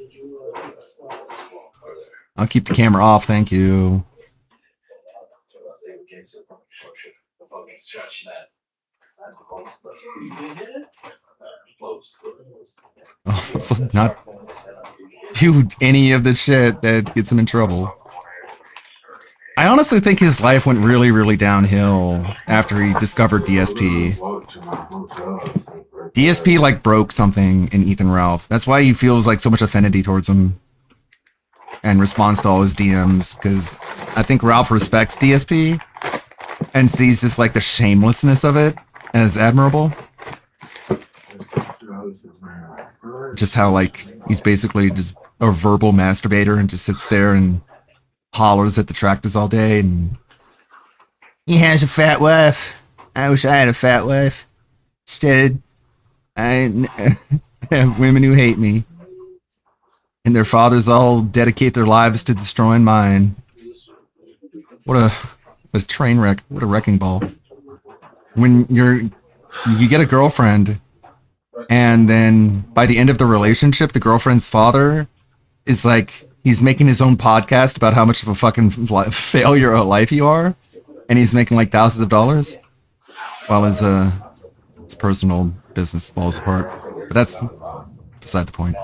I'll keep the camera off, thank you. Oh, so not do any of the shit that gets him in trouble. I honestly think his life went really, really downhill after he discovered DSP. DSP like broke something in Ethan Ralph. That's why he feels like so much affinity towards him and responds to all his DMs, because I think Ralph respects DSP and sees just like the shamelessness of it as admirable. Just how like he's basically just a verbal masturbator and just sits there and hollers at the tractors all day, and he has a fat wife. I wish I had a fat wife. Instead, I have women who hate me, and their fathers all dedicate their lives to destroying mine. What a train wreck! What a wrecking ball! When you get a girlfriend, and then by the end of the relationship, the girlfriend's father is like, he's making his own podcast about how much of a fucking failure of life you are, and he's making like thousands of dollars while his personal business falls apart. But that's beside the point.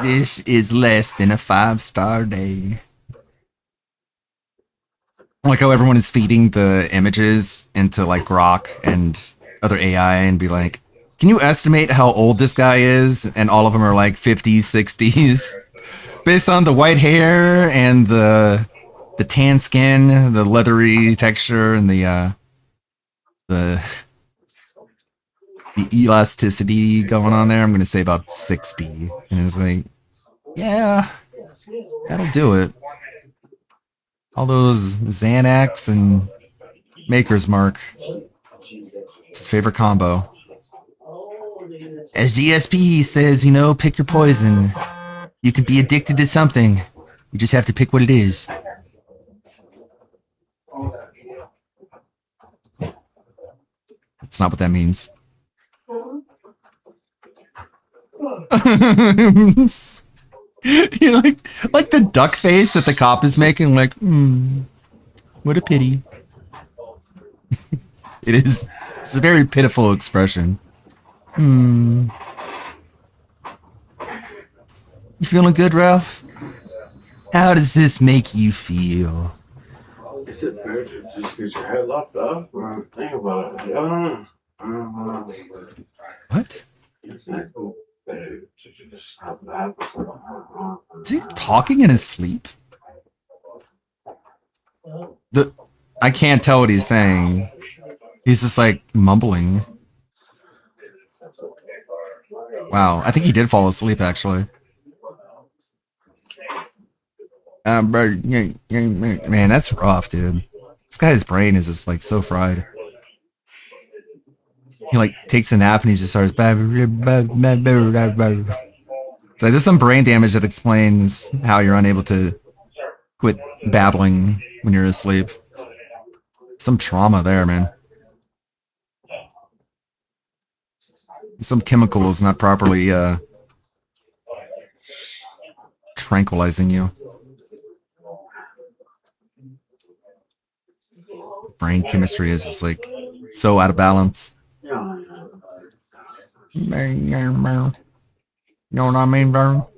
This is less than a 5-star day. I like how everyone is feeding the images into like Grok and other AI and be like, can you estimate how old this guy is? And all of them are like 50s, 60s. Based on the white hair and the tan skin, the leathery texture, and the elasticity going on there, I'm gonna say about 60. And it's like, yeah, that'll do it. All those Xanax and Maker's Mark. It's his favorite combo. As DSP says, you know, pick your poison. You could be addicted to something. You just have to pick what it is. That's not what that means. You like the duck face that the cop is making, like, what a pity. It is. It's a very pitiful expression. You feeling good, Ralph? How does this make you feel? Is it better to just get your head locked up or think about it? I don't know. What? Is he talking in his sleep? I can't tell what he's saying. He's just like mumbling. Wow, I think he did fall asleep actually. Man, that's rough, dude. This guy's brain is just like so fried. He like takes a nap and he just starts. So there's some brain damage that explains how you're unable to quit babbling when you're asleep. Some trauma there, man. Some chemicals not properly tranquilizing you. Brain chemistry is just like so out of balance. You know what I mean, bro?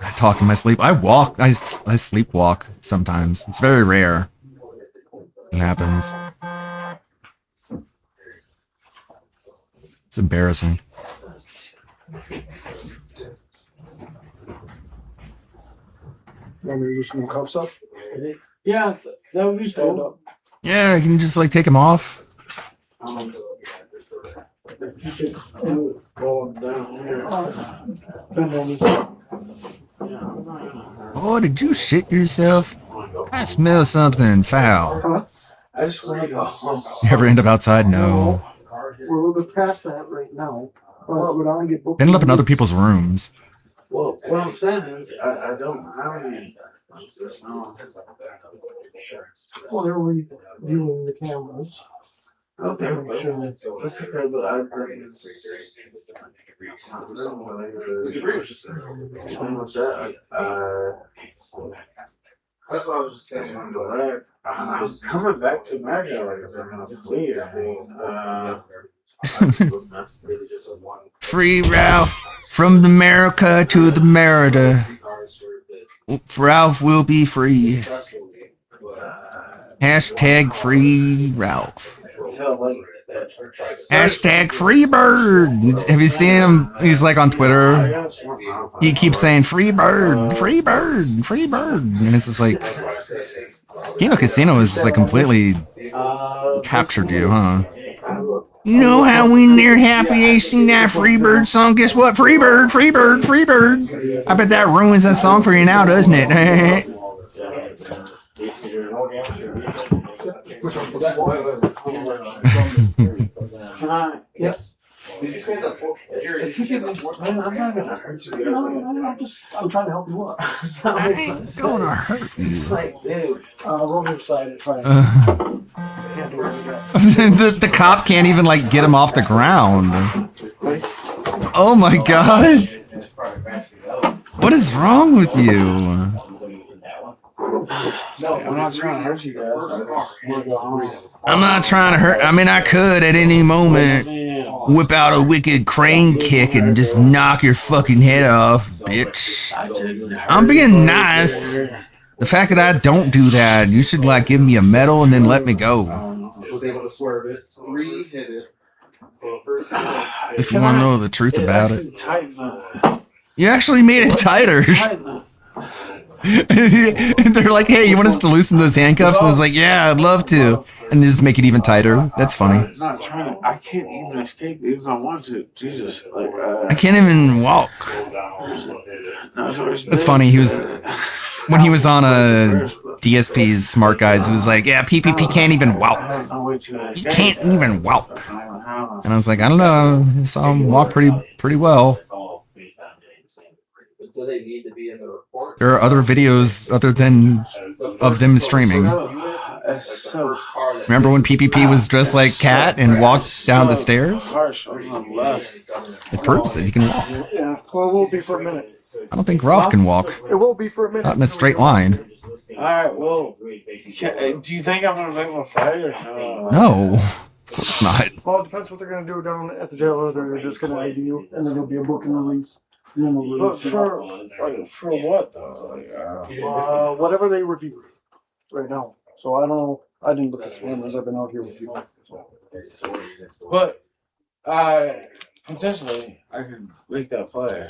I talk in my sleep. I walk. I sleepwalk sometimes. It's very rare. It happens. It's embarrassing. Want me to do some cuffs up? Yeah, that would be Stand cool. up. Yeah, can you just like take them off? If you should go down here. Bend on this. Oh, did you shit yourself? I smell something foul. Huh? I just want to go home. You ever end up outside? No. We're a little bit past that right now. But go down and get booked. Ended up in other people's rooms. Well, what I'm saying is, I don't have any. Well, they're reviewing the cameras. Okay, that's okay, but I agree. That's what I was just saying. I'm coming back to America right this week. Free Ralph from America to the Merida. Ralph will be free. Hashtag free Ralph. Hashtag free bird. Have you seen him? He's like on Twitter. He keeps saying free bird, free bird, free bird. And it's just like, Kino Casino is just like completely captured you, huh? You know how when they're happy they sing that Freebird song? Guess what? Freebird, Freebird, Freebird. I bet that ruins that song for you now, doesn't it? Can I? Yes. Did you say that? If you can just, man, I'm not gonna hurt you. No, I'm trying to help you up. I ain't gonna hurt you. It's like, dude. Roll your side and try. Can't do it again. the cop can't even like get him off the ground. Oh my god. What is wrong with you? No, I'm not trying to hurt you guys. I just want to go home. I'm not trying to hurt. I mean, I could at any moment whip out a wicked crane kick and just knock your fucking head off, bitch. I'm being nice. The fact that I don't do that, you should like give me a medal and then let me go. Was able to swerve it. 3 hit it. If you want to know the truth about it. Tighten up. You actually made it tighter. Tighten up. And they're like, hey, you want us to loosen those handcuffs? And it's like, yeah, I'd love to. And just make it even tighter. That's funny. I'm not trying to. I can't even escape even if I want to. Jesus. Like, I can't even walk. That's funny. He was when he was on DSP's Smart Guides. He was like, yeah, PPP can't even walk. He can't even walk. And I was like, I don't know. I saw him walk pretty well. Do they need to be in the report? There are other videos other than of them streaming. So Remember when PPP was dressed like Cat and walked down the stairs? harsh on the left. It proves that he can walk. Yeah, well, it will be for a minute. I don't think Ralph can walk. It will be for a minute. Not in a straight line. Alright, well, do you think I'm gonna make my fight or no? No, of course not. Well, it depends what they're going to do down at the jail. Whether they're just going to ID you, and then there'll be a book and release. And then we'll But release for what though? Like, whatever they review right now. So I don't know. I didn't look at the cameras. I've been out here with you. So. but potentially I could make that fire.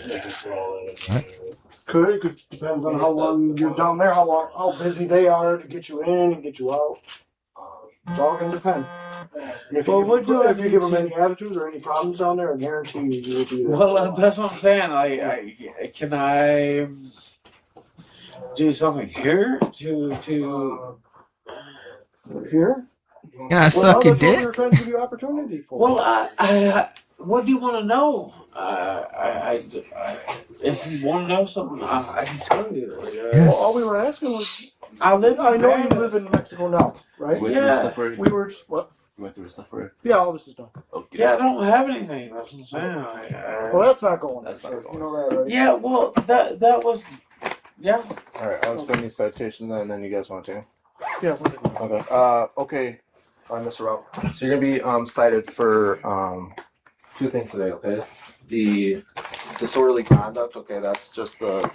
Could depends on how long you're down there, how busy they are to get you in and get you out. It's all gonna depend. And if you give them any attitudes or any problems down there, I guarantee you will be there. Well, that's what I'm saying. Like, can I do something here to Here? Yeah, I suck your that's what we were dick. trying to give you opportunity for. Well, I what do you want to know? If you want to know something, I can tell you. Well, all we were asking was, I live. I know you live in Mexico now, right? Yeah. We were just what? You went through stuff for it? Yeah, all this is done. Okay. Yeah, I don't have anything. That's what I'm saying. Well, that's not going. That's not going. You know that, right? Yeah. Well, that was. Yeah. Alright, I'll explain these citations and then you guys want to. Yeah. Okay. Okay. Mr. Ralph. So you're gonna be cited for 2 things today, okay? The disorderly conduct, okay, that's just the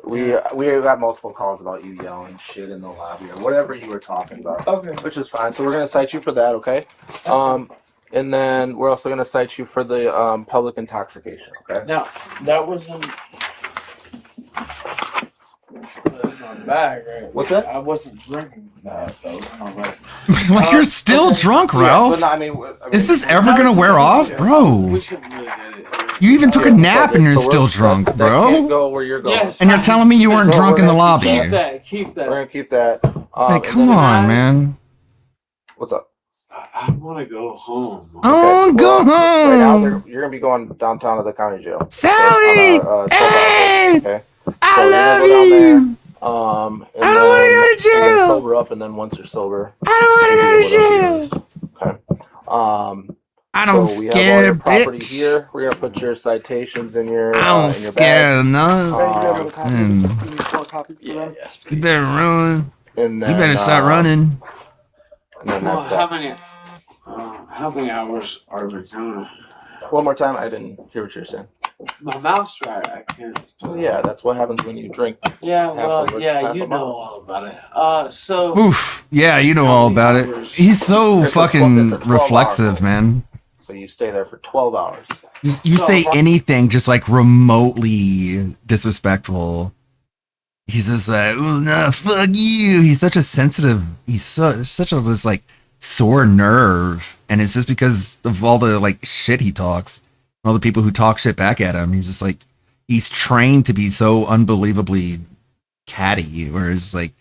we got multiple calls about you yelling shit in the lobby or whatever you were talking about. Okay. Which is fine. So we're gonna cite you for that, okay? And then we're also gonna cite you for the public intoxication, okay? Now that was in my bag, right? What's that? I wasn't drinking that. That was in my bag. Like you're still drunk, Ralph. But no, Is this ever gonna wear off, bro? We shouldn't really get it. You even took a nap and you're So still drunk, that can't bro. go where you're going. Yes. And you're telling me you weren't So drunk we're in the gonna lobby. Keep that. Keep We're that. gonna keep that. Hey, and come then- on, man. What's up? I want to go home. Oh, go Right now, home. you're gonna be going downtown to the county jail. Sally! On a, Hey! okay. I So you're love gonna go down there. you. And I don't wanna then go to you can jail. sober up, and then once you're sober, I don't want to go to jail. okay. I don't So we have all your scare, property bitch. here. We're gonna put your citations in your. I don't in your scare bag. no. Hey, you have a copy? Mm. You need 4 copies for them? You better run. And then, You better start running. And then Well, that's how many hours are we doing? One more time. I didn't hear what you're saying. My mouth's dry. I can't. Well, yeah, that's what happens when you drink. Yeah, Half well, of it, yeah, half you a know mouth. all about it. So Oof. Yeah, you know all about it. He's so It's a fucking 12 reflexive, hour. man. So you stay there for 12 hours. You say anything just like remotely disrespectful. He's just like, oh no, fuck you. He's such a sensitive, he's such a this like sore nerve. And it's just because of all the like shit he talks. All the people who talk shit back at him. He's just like, he's trained to be so unbelievably catty, where it's like,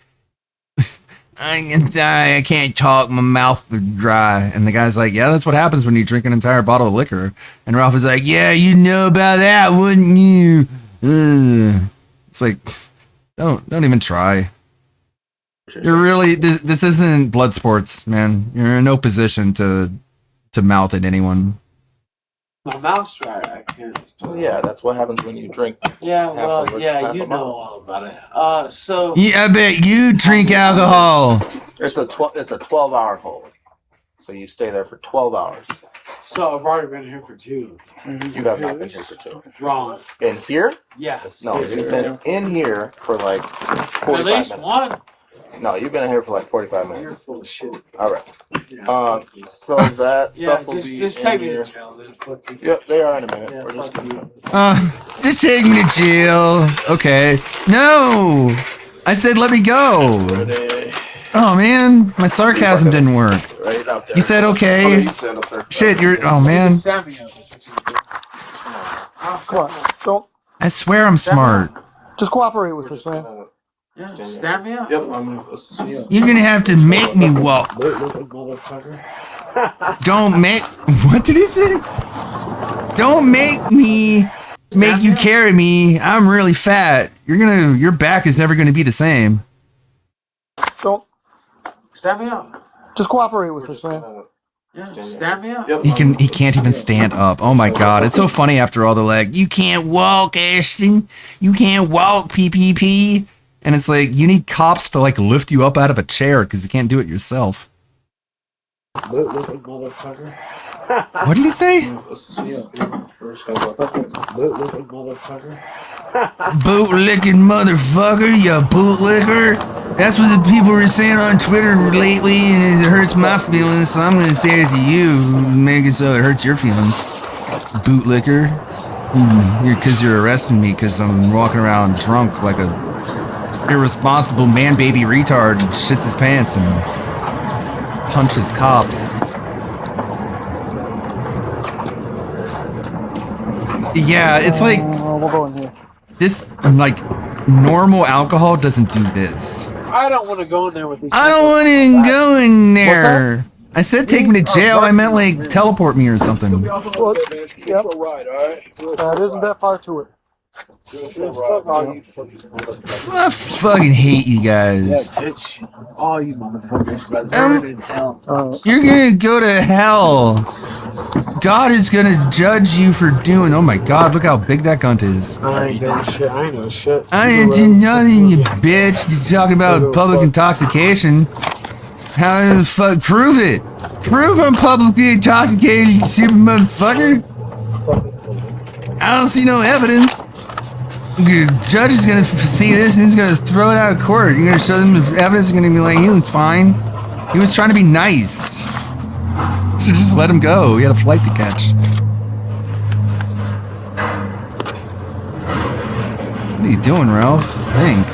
I'm gonna die, I can't talk, my mouth is dry. And the guy's like, yeah, that's what happens when you drink an entire bottle of liquor. And Ralph is like, yeah, you know about that, wouldn't you? Ugh. It's like, don't even try. You're really, this isn't blood sports, man. You're in no position to mouth at anyone. my mouth's dry. I can't. Well, yeah, that's what happens when you drink. Yeah, Half well, of it, yeah, half you a know mouth. all about it. So Yeah, I bet you drink alcohol. It's a 12-hour hold. So you stay there for 12 hours. so I've already been here for 2. You have not been here for 2. Wrong. In here? Yes. No, you've been in here for like 45 At least minutes. one. No, you've been in here for like 45 You're minutes. full of shit. All right. Yeah, fuck you. So that Yeah, stuff will be just in take me here. to jail then. Fuck you. Yep, they are in a minute. Yeah, We're just fuck you. Just take me to jail. Okay. No. I said let me go. Oh man, my sarcasm didn't work. right out there. You said okay. Oh, you said up there. Shit, you're. Oh man. Stand me up. Is what you do. Come on. Don't. I swear I'm smart. Just cooperate with us, man. Yeah, stand me up. Yep, I'm gonna see you. You're gonna have to make me walk. Motherfucker. Don't make. What did he say? Don't make me make you carry me. I'm really fat. Your back is never gonna be the same. Don't. Stand me up. Just cooperate with us, man. Yeah, stand me up. Yep, He can't even stand up. Oh my god, it's so funny after all the leg. You can't walk, Ashton. You can't walk, PPP. And it's like you need cops to like lift you up out of a chair because you can't do it yourself. Motherfucker. What did he say? Motherfucker. Bootlicking motherfucker, you bootlicker. That's what the people were saying on Twitter lately, and it hurts my feelings, so I'm gonna say it to you, make it so it hurts your feelings. Bootlicker. Because you're arresting me because I'm walking around drunk like a irresponsible man-baby retard and shits his pants and punches cops. Yeah, it's like We'll go in here. this, like, normal alcohol doesn't do this. I don't want to go in there with these. I don't want to go in there. I said take me to jail. I meant like teleport me or something. Well, yep. It isn't that far to it. I fucking hate you guys. Bitch. All you motherfuckers, brother. Um, In hell. You're gonna go to hell. God is gonna judge you for doing. Oh my God! Look how big that cunt is. I ain't done shit. I ain't no shit. I ain't do nothing, you bitch. You're talking about public intoxication. How the fuck? Prove it. Prove I'm publicly intoxicated, you stupid motherfucker. I don't see no evidence. The judge is gonna see this and he's gonna throw it out of court. You're gonna show them the evidence. You're gonna be like, he looks fine. He was trying to be nice. So just let him go. He had a flight to catch. What are you doing, Ralph? Think.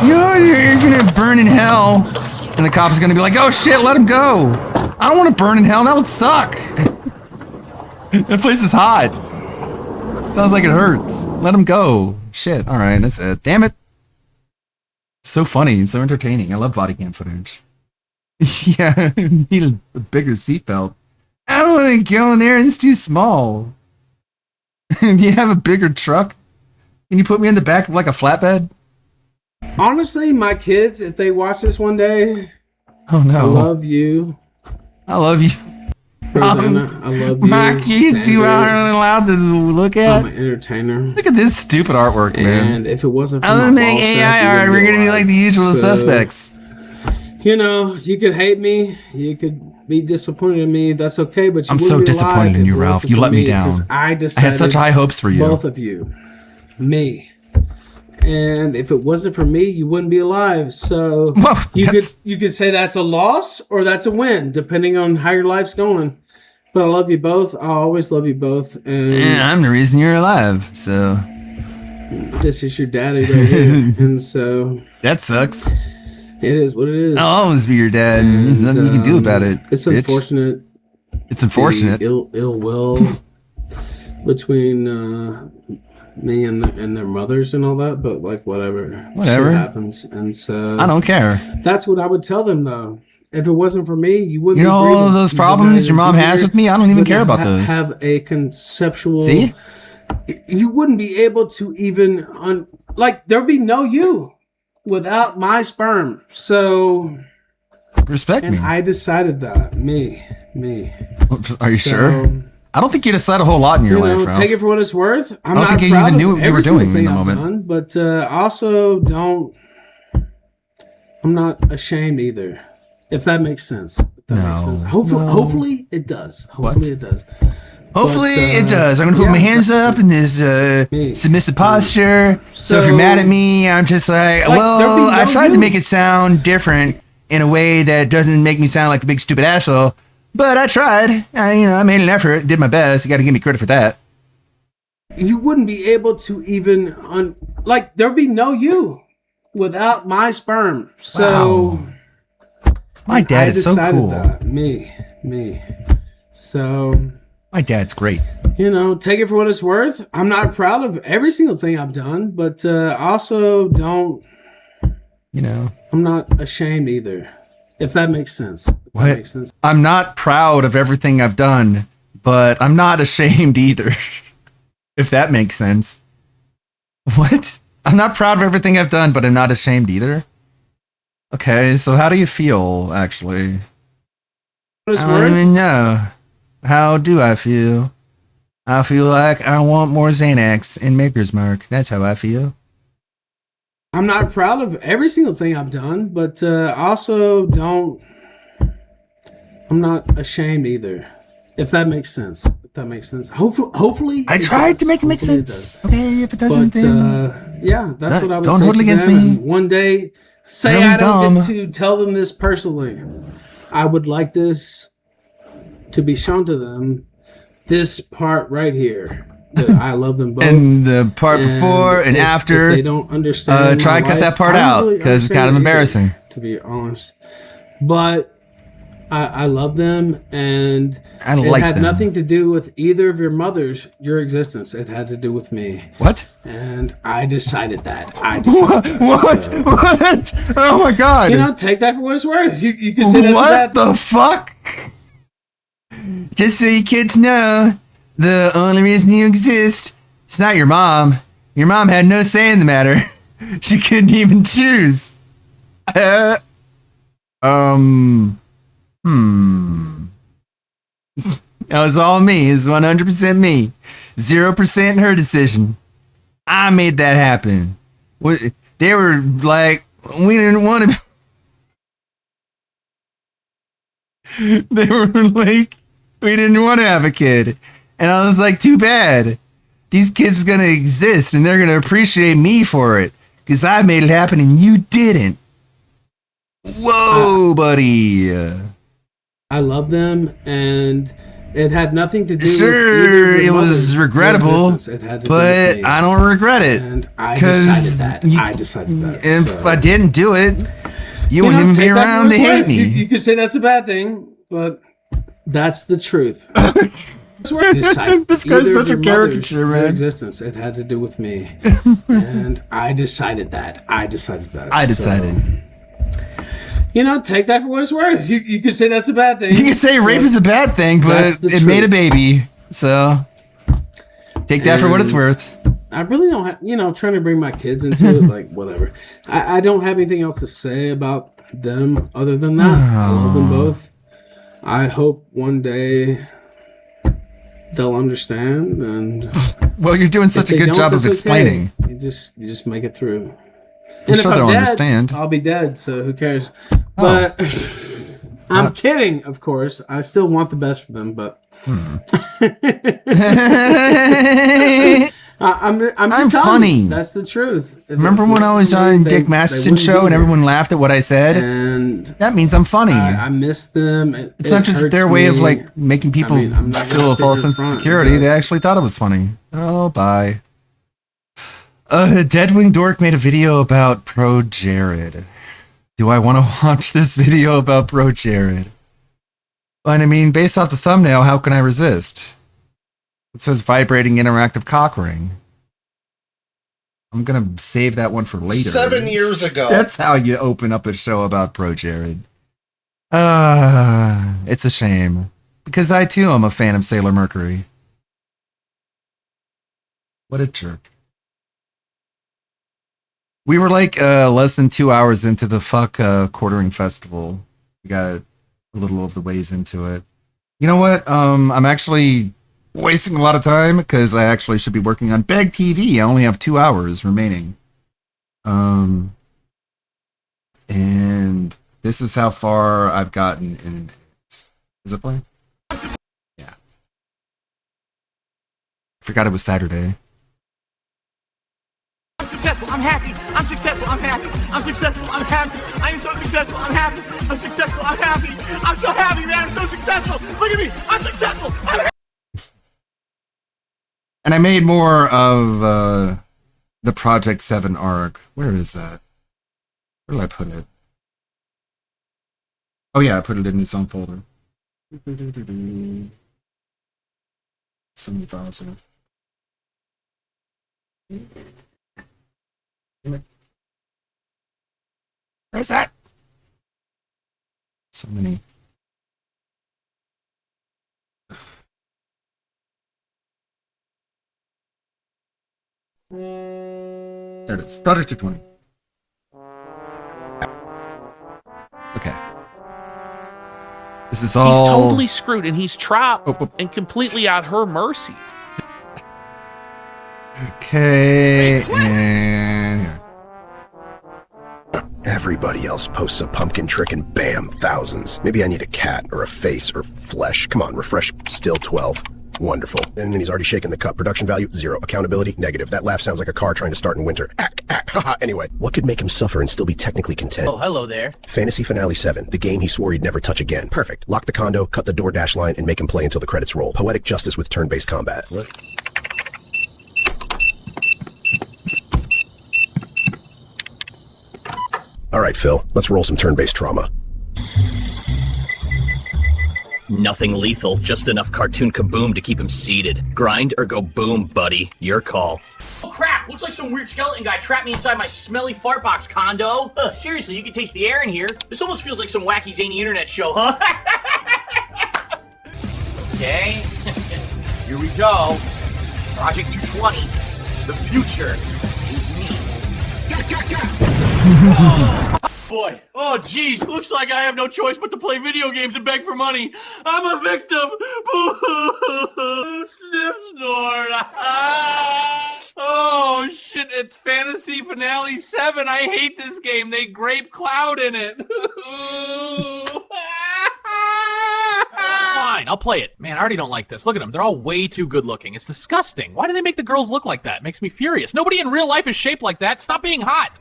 You're gonna burn in hell. And the cop is gonna be like, oh shit, let him go. I don't want to burn in hell. That would suck. That place is hot. Sounds like it hurts. Let him go. Shit. All right, that's it. Damn it. So funny. So entertaining. I love body cam footage. Yeah, I need a bigger seatbelt. I don't want to go in there. It's too small. Do you have a bigger truck? Can you put me in the back of like a flatbed? Honestly, my kids, if they watch this one day, Oh no. I love you. I love you. Rosanna, I love you. My kids you Xander, aren't allowed to look I'm at. an entertainer. Look at this stupid artwork, man. And if it wasn't for I'm my gonna make ball sack, AI you art. wouldn't We're gonna be alive. like the usual So, suspects. You know, you could hate me, you could be disappointed in me. That's okay, but you I'm wouldn't so be disappointed alive in if you, it Ralph. wasn't You for let me because down. I I decided had such high hopes for you. both of you, me. And if it wasn't for me, you wouldn't be alive. So Whoa, you that's- could say that's a loss or that's a win, depending on how your life's going. But I love you both. I always love you both. And Yeah, I'm the reason you're alive. So this is your daddy right here. And so that sucks. it is what it is. I'll always be your dad. And, There's nothing you can do about it. It's bitch. unfortunate. It's unfortunate. The ill will between me and their mothers and all that, but like whatever. Whatever. Shit happens. And so I don't care. that's what I would tell them though. If it wasn't for me, you wouldn't You know be breathing. all of those You problems wouldn't your mom be has here. with me? I don't even Wouldn't care about those. Have a conceptual. See? You wouldn't be able to even like there'd be no you without my sperm. So Respect me. and I decided that me. Are you So, sure? I don't think you decide a whole lot in your You know, life, Ralph. take it for what it's worth. I'm I don't not think you proud even of knew what you every were single doing in thing the I've moment. done, but also don't. I'm not ashamed either, if that makes sense. If that makes No. sense. Hopefully it does. Hopefully it does. Hopefully But, it does. I'm gonna put yeah, my hands up in this Me. submissive posture. So if you're So- mad at me, I'm just like, Like, well, there'll be no I tried to you. make it sound different in a way that doesn't make me sound like a big stupid asshole. But I tried. I made an effort, did my best. You got to give me credit for that. You wouldn't be able to even like there'd be no you without my sperm. So My dad I is so decided cool. that. Me. So. My dad's great. You know, take it for what it's worth. I'm not proud of every single thing I've done, but also don't. You know. I'm not ashamed either, if that makes sense. If What? that makes sense. I'm not proud of everything I've done, but I'm not ashamed either. If that makes sense. What? I'm not proud of everything I've done, but I'm not ashamed either. Okay, so how do you feel, actually? What it's I don't worth. even know. How do I feel? I feel like I want more Xanax in Maker's Mark. That's how I feel. I'm not proud of every single thing I've done, but also don't. I'm not ashamed either, if that makes sense. If that makes sense. Hopefully. I it tried does. to make it make Hopefully it sense. does. Okay, if it doesn't, But then yeah, that's what I would don't say hold to it against them. me. And one day, say Really I don't dumb. get to tell them this personally. I would like this to be shown to them. This part right here, that I love them both. and the part before and if after, they don't understand. try my and cut life, that part I don't out, really 'cause it's kind of understand it either, embarrassing. to be honest. But I love them, and I it like had them. nothing to do with either of your mothers, your existence. It had to do with me. What? And I decided that. I decided What? that, What? so. Oh my god. You know, take that for what it's worth. You can say that's What that. the fuck? Just so you kids know, the only reason you exist, it's not your mom. Your mom had no say in the matter. She couldn't even choose. That was all me. It's 100% me. 0% her decision. I made that happen. They were like, we didn't want to. They were like, we didn't want to have a kid. And I was like, too bad. These kids are going to exist and they're going to appreciate me for it. Because I made it happen and you didn't. Whoa, buddy. I love them, and it had nothing to do with Sure, either of your it was mothers, your regrettable, existence. It had to do with but me. I don't regret it. And I 'cause decided that. you- I decided that. If so. I didn't do it, you know, wouldn't even be take that for around what to it's hate worth. me. You could say that's a bad thing, but that's the truth. Decided This guy's either such of a your caricature, mothers, your man. existence. It had to do with me, and I decided that. I decided that. I So, decided. you know, take that for what it's worth. You could say that's a bad thing. You can say rape but is a bad thing, that's but the it made a truth. baby. So take that for what it's And worth. I really don't have, trying to bring my kids into it, like, whatever. I don't have anything else to say about them other than that. I love them both. I hope one day they'll understand. And Well, you're doing such a good job of explaining. Okay. You just make it through. I'm sure they'll dead, understand. I'll be dead, so who cares? But I'm kidding, of course. I still want the best for them, but I'm just funny. You, that's the truth. Remember when I was on Dick Masterson's show and everyone laughed at what I said? And that means I'm funny. I miss them. It's not just their way of like making people feel a false sense of security. They actually thought it was funny. Oh, bye. Deadwing Dork made a video about Pro Jared. Do I want to watch this video about Pro Jared? But I mean, based off the thumbnail, how can I resist? It says vibrating interactive cock ring. I'm gonna save that one for later. 7 years ago. That's how you open up a show about Pro Jared. It's a shame. Because I too am a fan of Sailor Mercury. What a jerk. We were like less than 2 hours into the quartering festival. We got a little of the ways into it. You know what? I'm actually wasting a lot of time because I actually should be working on Beg TV. I only have 2 hours remaining. And this is how far I've gotten in it. Is it playing? Yeah. I forgot it was Saturday. I'm successful, I'm happy, I'm successful, I'm happy, I'm successful, I'm happy, I am so successful, I'm happy, I'm successful, I'm happy, I'm so happy, man, I'm so successful, look at me, I'm successful, I'm happy. And I made more of the Project 7 arc. Where is that? Where did I put it? Oh yeah, I put it in its own folder. So many files in it. Where's that? So many. There it is. Project 220. Okay. This is all. He's totally screwed, and he's trapped and completely at her mercy. Okay, and here. Everybody else posts a pumpkin trick and bam, thousands. Maybe I need a cat or a face or flesh. Come on, refresh, still 12. Wonderful. And then he's already shaken the cup. Production value, 0. Accountability, negative. That laugh sounds like a car trying to start in winter. Haha. Anyway, what could make him suffer and still be technically content? Oh, hello there. Fantasy Finale 7, the game he swore he'd never touch again. Perfect. Lock the condo, cut the DoorDash line, and make him play until the credits roll. Poetic justice with turn-based combat. What? All right, Phil, let's roll some turn-based trauma. Nothing lethal, just enough cartoon kaboom to keep him seated. Grind or go boom, buddy. Your call. Oh crap! Looks like some weird skeleton guy trapped me inside my smelly fart box condo. Seriously, you can taste the air in here. This almost feels like some wacky zany internet show, huh? Okay, here we go. Project 220. The future is me. Oh, boy. Oh, geez. Looks like I have no choice but to play video games and beg for money. I'm a victim. Sniff snort. Oh, shit. It's Fantasy Finale 7. I hate this game. They grape cloud in it. Fine, I'll play it. Man, I already don't like this. Look at them. They're all way too good looking. It's disgusting. Why do they make the girls look like that? It makes me furious. Nobody in real life is shaped like that. Stop being hot.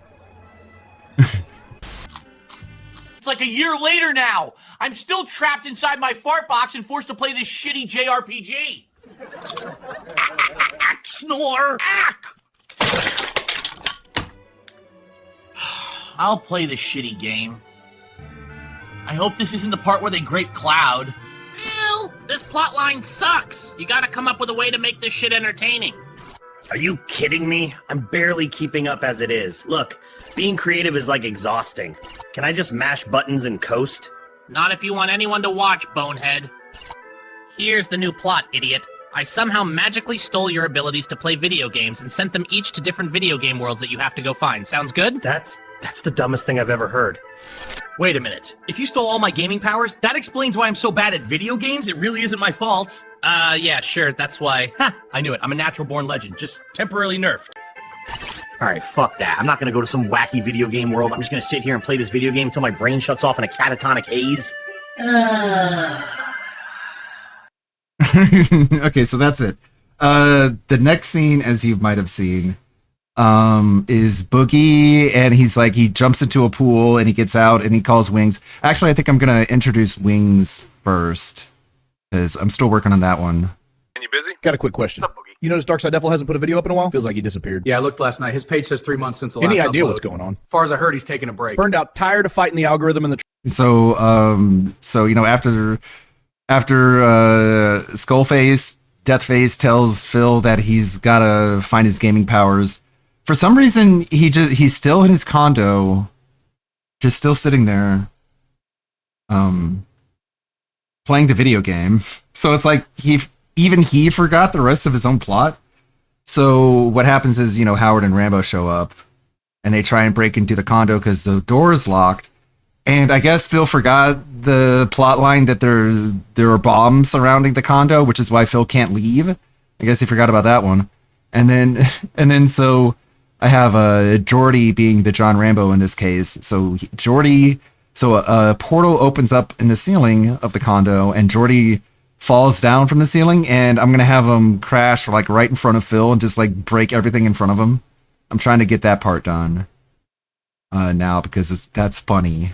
It's like a year later now. I'm still trapped inside my fart box and forced to play this shitty JRPG. Snore. I'll play the shitty game. I hope this isn't the part where they grape Cloud. Phil, this plotline sucks. You gotta come up with a way to make this shit entertaining. Are you kidding me? I'm barely keeping up as it is. Look, being creative is like exhausting. Can I just mash buttons and coast? Not if you want anyone to watch, bonehead. Here's the new plot, idiot. I somehow magically stole your abilities to play video games and sent them each to different video game worlds that you have to go find. Sounds good? That's That's the dumbest thing I've ever heard. Wait a minute. If you stole all my gaming powers, that explains why I'm so bad at video games. It really isn't my fault. Yeah, sure. That's why. Ha! I knew it. I'm a natural-born legend, just temporarily nerfed. Alright, fuck that. I'm not gonna go to some wacky video game world. I'm just gonna sit here and play this video game until my brain shuts off in a catatonic haze. Okay, so that's it. The next scene, as you might have seen, is Boogie, and he jumps into a pool and he gets out and he calls Wings. Actually, I think I'm gonna introduce Wings first because I'm still working on that one. You busy? Got a quick question. What's up, Boogie? You notice Darkside Devil hasn't put a video up in a while? Feels like he disappeared. Yeah, I looked last night. His page says 3 months since the last Any idea upload. what's going on? As far as I heard, he's taking a break. Burned out, tired of fighting the algorithm and the. So after Skullface, Deathface tells Phil that he's gotta find his gaming powers. For some reason, he's still in his condo, just still sitting there, playing the video game. So it's like he forgot the rest of his own plot. So what happens is, Howard and Rambo show up, and they try and break into the condo because the door is locked. And I guess Phil forgot the plot line that there are bombs surrounding the condo, which is why Phil can't leave. I guess he forgot about that one. And then so I have Jordy being the John Rambo in this case. So a portal opens up in the ceiling of the condo, and Jordy falls down from the ceiling, and I'm gonna have him crash right in front of Phil and just break everything in front of him. I'm trying to get that part done now because that's funny.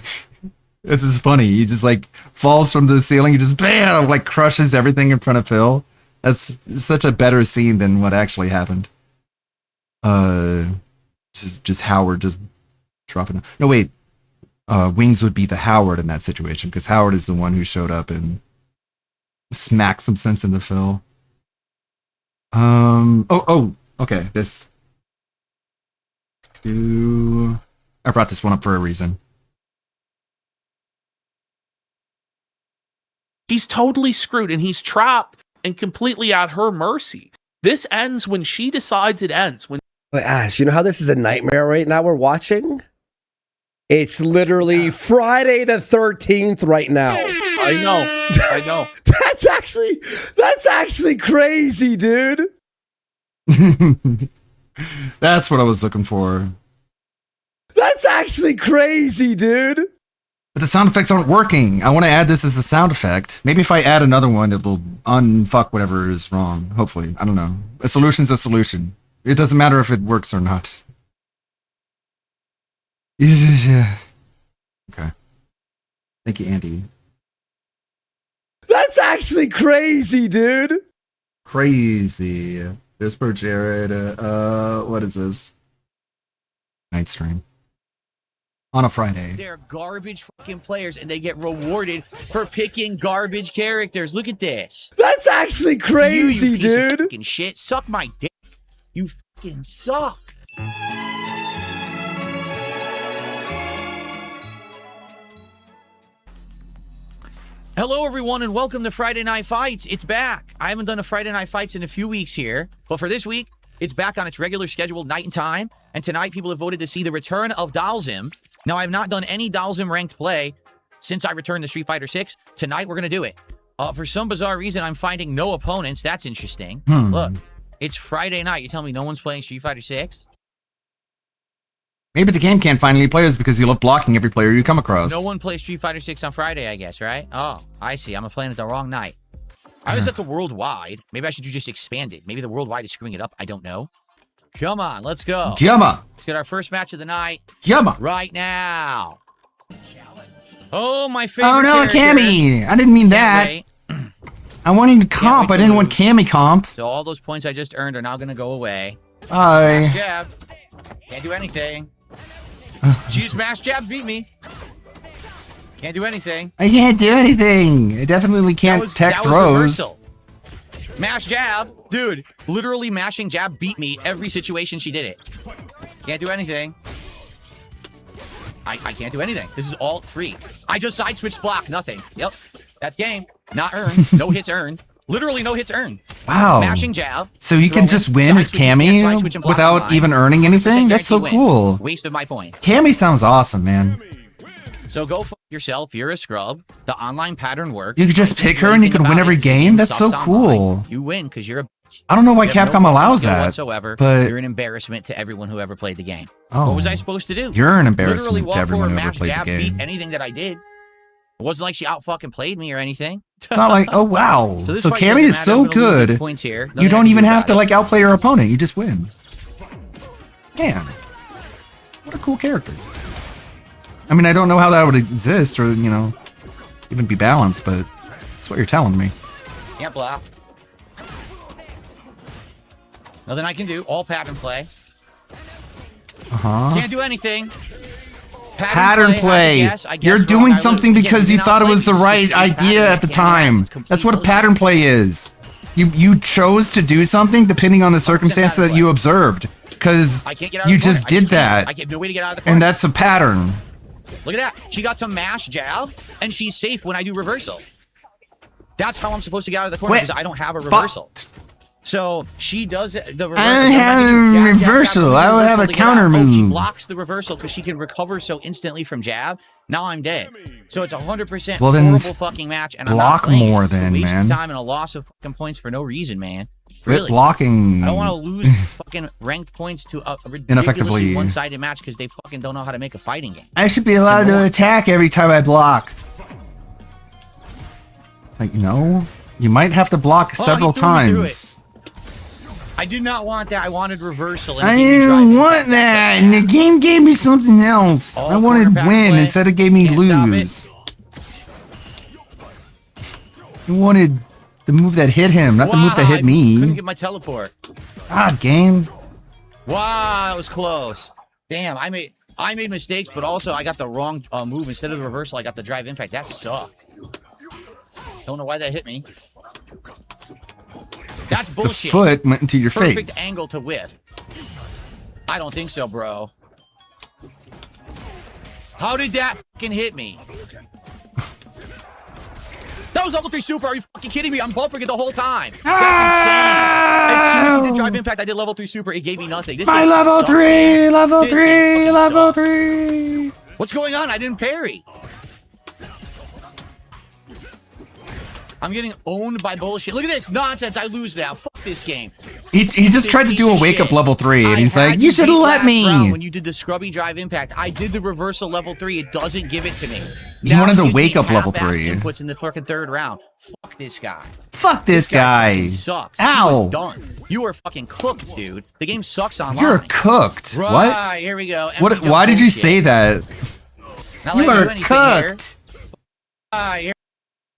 This is funny. He just falls from the ceiling, he just bam, crushes everything in front of Phil. That's such a better scene than what actually happened. Just Howard just dropping. No, wait. Wings would be the Howard in that situation because Howard is the one who showed up and smacked some sense into Phil. Okay. I brought this one up for a reason. He's totally screwed and he's trapped and completely at her mercy. This ends when she decides it ends. But Ash, you know how this is a nightmare right now we're watching? It's literally Friday the 13th right now. I know. That's actually crazy, dude. That's what I was looking for. That's actually crazy, dude. But the sound effects aren't working. I want to add this as a sound effect. Maybe if I add another one, it will unfuck whatever is wrong. Hopefully. I don't know. A solution's a solution. It doesn't matter if it works or not. Okay. Thank you, Andy. That's actually crazy, dude. Crazy. There's for Jared. What is this? Night stream. On a Friday. They're garbage fucking players and they get rewarded for picking garbage characters. Look at this. That's actually crazy, you piece dude. Of fucking shit. Suck my dick. You fucking suck. Hello, everyone, and welcome to Friday Night Fights. It's back. I haven't done a Friday Night Fights in a few weeks here, but for this week, it's back on its regular scheduled night and time. And tonight, people have voted to see the return of Dalzim. Now, I've not done any Dalzim ranked play since I returned to Street Fighter 6. Tonight, we're going to do it. For some bizarre reason, I'm finding no opponents. That's interesting. Look, it's Friday night. You tell me no one's playing Street Fighter 6? Maybe the game can't find any players because you love blocking every player you come across. No one plays Street Fighter 6 on Friday, I guess, right? Oh, I see. I'm playing it the wrong night. I was at the worldwide. Maybe I should just expand it. Maybe the worldwide is screwing it up. I don't know. Come on, let's go. Yama. Let's get our first match of the night. Yama. Right now. Oh, my favorite. Oh no, Cammy! I didn't mean that. I wanted comp. I didn't want Cammy comp. So all those points I just earned are now gonna go away. Bye. Smash jab. Can't do anything. She smash jab beat me. Can't do anything. I can't do anything. I definitely can't tech throws. Mash jab. Dude, literally mashing jab beat me every situation she did it. Can't do anything. I can't do anything. This is all free. I just side switch block. Nothing. Yep. That's game. Not earned. No hits earned. Literally no hits earned. Wow. Mashing jab. So you can just win as Cammy without even earning anything? That's so cool. Waste of my points. Cammy sounds awesome, man. So go fuck yourself. You're a scrub. The online pattern works. You could just pick her and you can win every game? That's so cool. You win because you're a bitch. I don't know why You have Capcom no allows skill that, whatsoever. but- You're an embarrassment to everyone who ever played the game. Oh. What was I supposed to do? You're an Literally embarrassment walk to everyone who forward, ever mash, played the jab, beat game. anything that I did. It wasn't like she out fucking played me or anything. It's not like, oh wow. this So fight Cammy doesn't is matter. so I'm gonna lose good. points here. Nothing You I don't can even do have about to it. like outplay your opponent. You just win. Man, what a cool character. I mean, I don't know how that would exist or, you know, even be balanced, but that's what you're telling me. Can't block. Nothing I can do. All pattern play. Uh-huh. Can't do anything. Pattern play. You're doing something because you thought it was the right idea at the time. That's what a pattern play is. You chose to do something depending on the circumstance that you observed. Because you just did that. I have no way to get out of the corner. And that's a pattern. Look at that. She got to mash jab, and she's safe when I do reversal. That's how I'm supposed to get out of the corner Wait, because I don't have a reversal. So she does it. The reversal. I don't have a reversal. I don't have a counter She move. blocks the reversal because she can recover so instantly from jab. Now I'm dead. So it's 100% Well, then horrible fucking match, and block I'm not playing. more It's a then, waste man. of time and a loss of fucking points for no reason, man. Quit Really. blocking. I don't want to lose fucking ranked points to a ridiculously Ineffectively. one-sided match because they fucking don't know how to make a fighting game. I should be allowed to attack every time I block. Like, no. You might have to block Oh, several he threw me through times. I did not want that. I wanted reversal. And I it gave me didn't driving. want that, and the game gave me something else. I wanted win instead of gave me lose. I wanted the move that hit him, not the move that hit Couldn't me. get my teleport. God, game. Wow, that was close. Damn, I made mistakes, but also I got the wrong move. Instead of the reversal, I got the drive impact. That sucked. Don't know why that hit me. That's The bullshit. foot went into your Perfect face. angle to whiff. I don't think so, bro. How did that fucking hit me? That was level 3 super. Are you fucking kidding me? I'm buffering it the whole time. That's insane. As soon as I did drive impact, I did level 3 super. It gave me nothing. This My game level sucks, 3, man. level This game 3, fucking level sucks. 3. What's going on? I didn't parry. I'm getting owned by bullshit. Look at this nonsense. I lose now. Fuck this game. He just tried to do a wake up level 3, and he's like, you should have let me. When you did the scrubby drive impact, I did the reversal level 3. It doesn't give it to me. He wanted to gives wake me up level half-assed 3. Inputs in the fucking third round. Fuck this guy. Fuck this guy. fucking sucks. He Ow. was done. You are fucking cooked, dude. The game sucks online. You're cooked. Right, here we go. What? Empty Why jump did you bullshit. say that? Not You letting are do anything here. cooked. Here.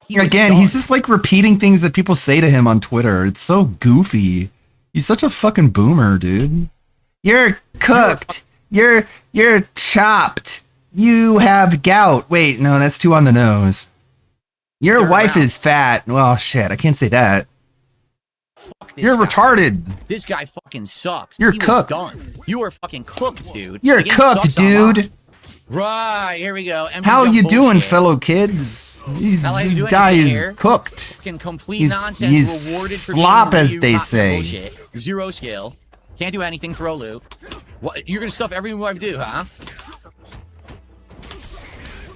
He was Again, done. he's just like repeating things that people say to him on Twitter. It's so goofy. He's such a fucking boomer, dude. You're cooked. You're chopped. You have gout. Wait, no, that's too on the nose. Your Third wife round. is fat. Well, shit, I can't say that. Fuck this You're guy. retarded. This guy fucking sucks. You're He was cooked. done. You are fucking cooked, dude. You're The game cooked, sucks online. dude. Right, here we go. Empty How jump you doing, bullshit. fellow kids? Not letting This you do guy anything is here. cooked. Fucking complete He's- nonsense. he's Rewarded for slop, being as you, they not say. Bullshit. Zero skill. Can't do anything. Throw loop. What? You're gonna stuff every move I do, huh?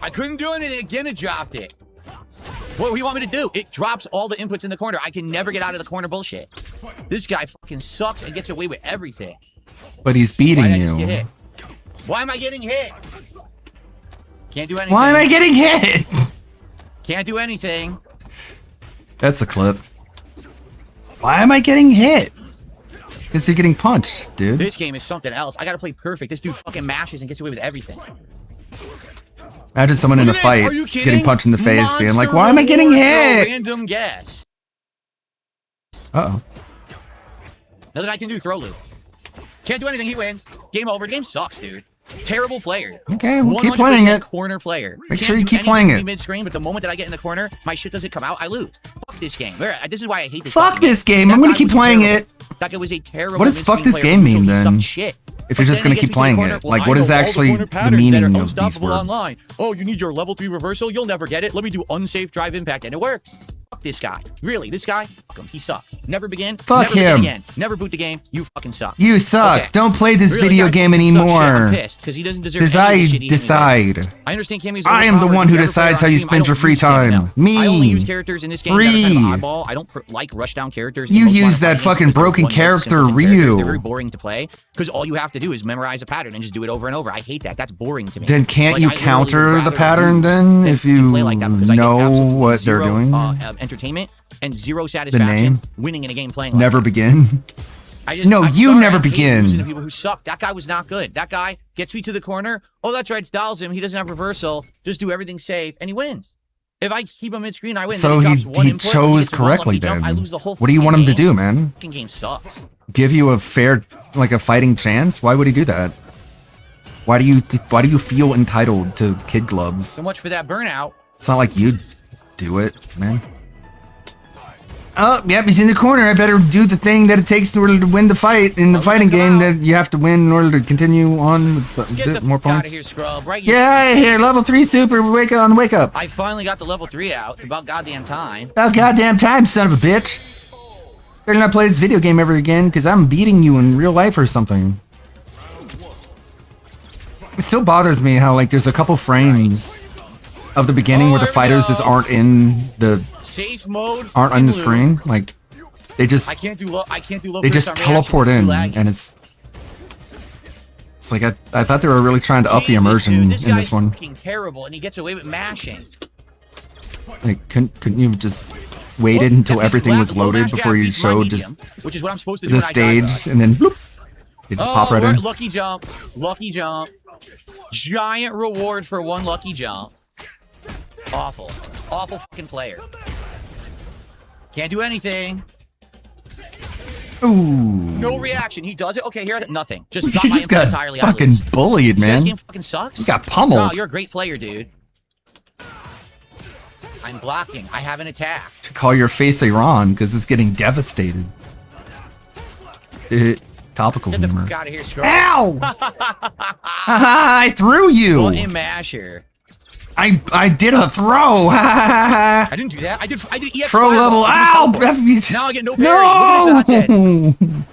I couldn't do anything. Again, it dropped it. What do you want me to do? It drops all the inputs in the corner. I can never get out of the corner bullshit. This guy fucking sucks and gets away with everything. But he's Why beating did I just get you. hit? Why am I getting hit? Can't do anything. Why am I getting hit? Can't do anything. That's a clip. Why am I getting hit? Because you're getting punched, dude. This game is something else. I gotta play perfect. This dude fucking mashes and gets away with everything. Imagine someone in a Look at this. fight Are you kidding? getting punched in the face, being like, Monster why am I getting reward for a hit? Random guess. Uh-oh. Nothing I can do. Throw loop. Can't do anything. He wins. Game over. Game sucks, dude. Terrible player. Okay, we'll keep playing 100% it. Corner player. Make Can't sure you do keep anything playing to me it. Mid-screen, but the moment that I get in the corner, my shit doesn't come out. I lose. Fuck this game. This is why I hate this. Fuck fucking this game. I'm That gonna guy keep was playing terrible. it. That guy was a terrible. What does fuck mid-screen this player game who mean, he then? sucked shit. If you're But just then gonna he keep gets me to playing corner, it. well, Like, I what know is all the actually corner the patterns that meaning are of these unstoppable words? online. Oh, you need your level 3 reversal. You'll never get it. Let me do unsafe drive impact, and it works. fuck this guy. Really, this guy, fuck him. He sucks. Never begin. Fuck never begin him. Again. Never boot the game. You fucking suck. You suck. Okay. Don't play this Really, video guys, game he sucks shit. anymore. I'm pissed because he doesn't deserve Because any of I the shit he decide. I understand Cammy's I am the overpowered. one who You never play decides on how you team. I spend don't your free use Cammy now. time. Me. I only use characters in this game that are kind of Free. oddball. I don't like rush down characters. You in most use modern that games fucking because they're broken one-note character, simpleton characters. They're very Ryu. boring to play because all you have to do is memorize a pattern and just do it over and over. I hate that. That's boring to me. Then can't Like, you I literally would counter the rather pattern lose then than if you play like that because I get know absolutely what they're zero, doing? Entertainment and zero name? satisfaction winning in a game playing like Never that. begin. I just, No, I'm you sorry, never I hate begin. losing to people who suck. That guy was not good. That guy gets me to the corner. Oh, that's right. It dials him. He doesn't have reversal. Just do everything safe, and he wins. If I keep him mid-screen, I win. So then he, drops one he input, he chose gets one lucky correctly jump, I then. lose the whole What do you want him to do, man? fucking game sucks. Give you a fair, like a fighting chance? Why would he do that? Why do you feel entitled to kid gloves? So much for that burnout. It's not like you do it, man. Oh, yep, he's in the corner. I better do the thing that it takes in order to win the fight in the fighting game that you have to win in order to continue on with Get the more fuck out points. of here, scrub. Right? Yeah, here, level 3 super, wake up. I finally got the level 3 out. It's about goddamn time. About goddamn time, son of a bitch. Better not play this video game ever again, because I'm beating you in real life or something. It still bothers me how, like, there's a couple frames of the beginning where the fighters just aren't in the Safe mode. aren't on the screen. Like, they just I can't do low. they just teleport in, and it's like I thought they were really trying to up the immersion in this one. Fucking terrible, and he gets away with mashing. Like, couldn't you have just waited until everything was loaded before you showed just which is what I'm supposed to do the when I die, stage, and then bloop, they just pop right in? Lucky jump. Giant reward for one lucky jump. Awful fucking player. Can't do anything. Ooh. No reaction. He does it. Okay, here, nothing. Just You just got entirely. fucking bullied, You say man. This game fucking sucks. You got pummeled. No, you're a great player, dude. I'm blocking. I have an attack. To call your face Iran because it's getting devastated. Topical Get the humor. fuck out of here, scrub. Ow! I threw you. Button masher. I did a throw. I didn't do that. I did EX Throw fireball. level. I Ow! did now I get no parry. Look at this, No! that's it.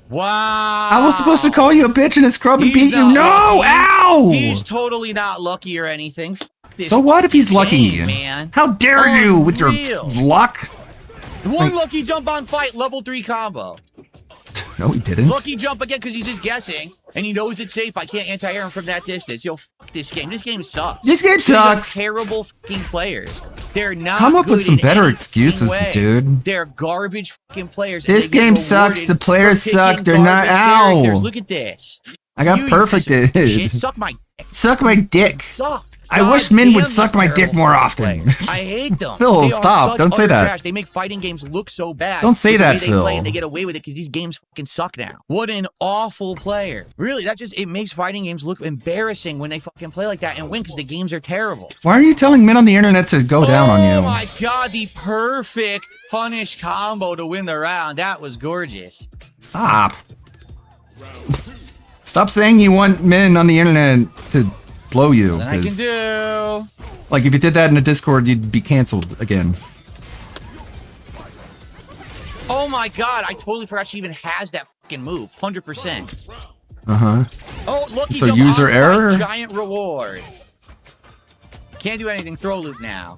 Wow. I was supposed to call you a bitch and scrub and beat you. No! lucky. Ow! He's totally not lucky or anything. F this So what if he's lucky? game, man. How dare you with your Unreal. luck? One lucky jump on fight, level 3 combo. No, he didn't. Lucky jump again because he's just guessing, and he knows it's safe. I can't anti-air him from that distance. Yo, fuck this game. This game sucks. This game These are sucks. terrible fucking players. They're not. Come up with good some in better any excuses, fucking way. dude. They're garbage fucking players. and This they get game sucks. rewarded The players for suck. picking They're not. garbage characters. Ow! Look at this. I got You perfect. piece of shit. Suck my dick. Suck my dick. Suck. I wish men would Goddamn, suck these my dick terrible more fucking often. players. I hate them. Phil, They are stop. such Don't say utter that. trash. They make fighting games look so bad. Don't say with the that, way they Phil. play, and they get away with it because these games fucking suck now. What an awful player. Really, it makes fighting games look embarrassing when they fucking play like that and win because the games are terrible. Why are you telling men on the internet to go down on Oh you? my god, the perfect punish combo to win the round. That was gorgeous. Stop. Stop saying you want men on the internet to blow you. Then I can 'cause, do. like, if you did that in a Discord, you'd be canceled again. Oh my god, I totally forgot she even has that fucking move. 100%. Uh-huh. Oh, lucky So jump user on error? fight, giant reward. Can't do anything. Throw loop now.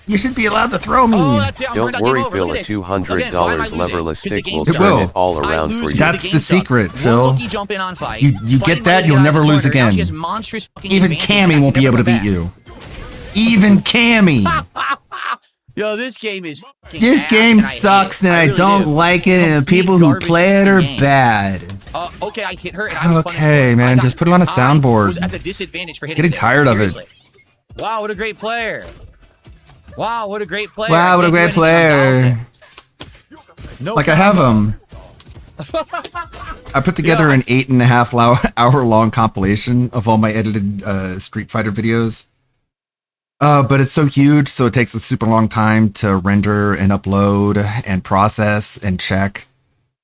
You should be allowed to throw me. Oh, that's it. I'm Don't worried. worry, Look Phil, at a this. $200 Again, why am I leverless losing? 'Cause the stick game will sucks. spread it all around I for lose you. 'cause That's the game the sucks. secret, One Phil. lucky jump in on fight. You Fighting get that, ready you'll out never of the lose corner. Now again. she has monstrous fucking Even advantage. Cammy I won't can be able never to come beat you. Even Cammy. back. Yo, this game is fucking This ass, game and I hate sucks it. and I really don't do. like it, and the Complete people who garbage play it are game. bad. Okay, I hit her and I was punished for Okay, it. man, I just put it on a I soundboard. was at the disadvantage for hitting Getting there. tired of it. Seriously. Wow, what a great player. Wow, what a great player. Wow, what a great player. No Like I have them. I put together an 8.5 hour long compilation of all my edited Street Fighter videos. But it's so huge, so it takes a super long time to render and upload and process and check.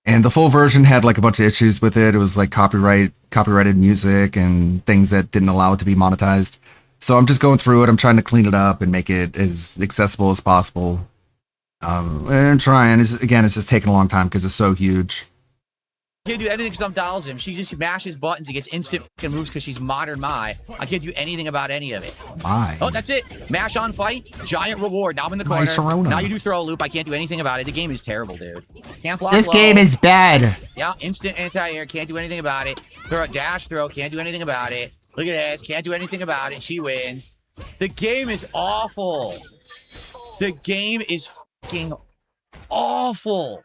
And the full version had like a bunch of issues with it. It was like copyrighted music and things that didn't allow it to be monetized. So I'm just going through it. I'm trying to clean it up and make it as accessible as possible. I'm trying. It's just taking a long time because it's so huge. Can't do anything because I'm Dalsim. She just mashes buttons and gets instant fucking moves because she's modern Mai. I can't do anything about any of it. Why? Oh, that's it. Mash on fight. Giant reward. Now I'm in the corner. Sharona. Now you do throw a loop. I can't do anything about it. The game is terrible, dude. Can't block This low. game is bad. Yeah, instant anti-air. Can't do anything about it. Throw a dash throw. Can't do anything about it. Look at this. Can't do anything about it. She wins. The game is awful. The game is fucking awful.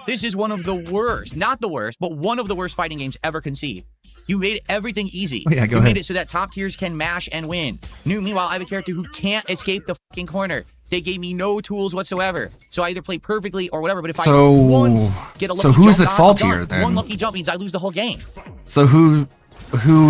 This is one of the worst, not the worst, but one of the worst fighting games ever conceived. You made everything easy. Oh, yeah, go you ahead. made it so that top tiers can mash and win. Meanwhile, I have a character who can't escape the fucking corner. They gave me no tools whatsoever. So I either play perfectly or whatever, but if I once get a lucky who's jump at on, fault I'm here, done. then? One lucky jump means I lose the whole game. So who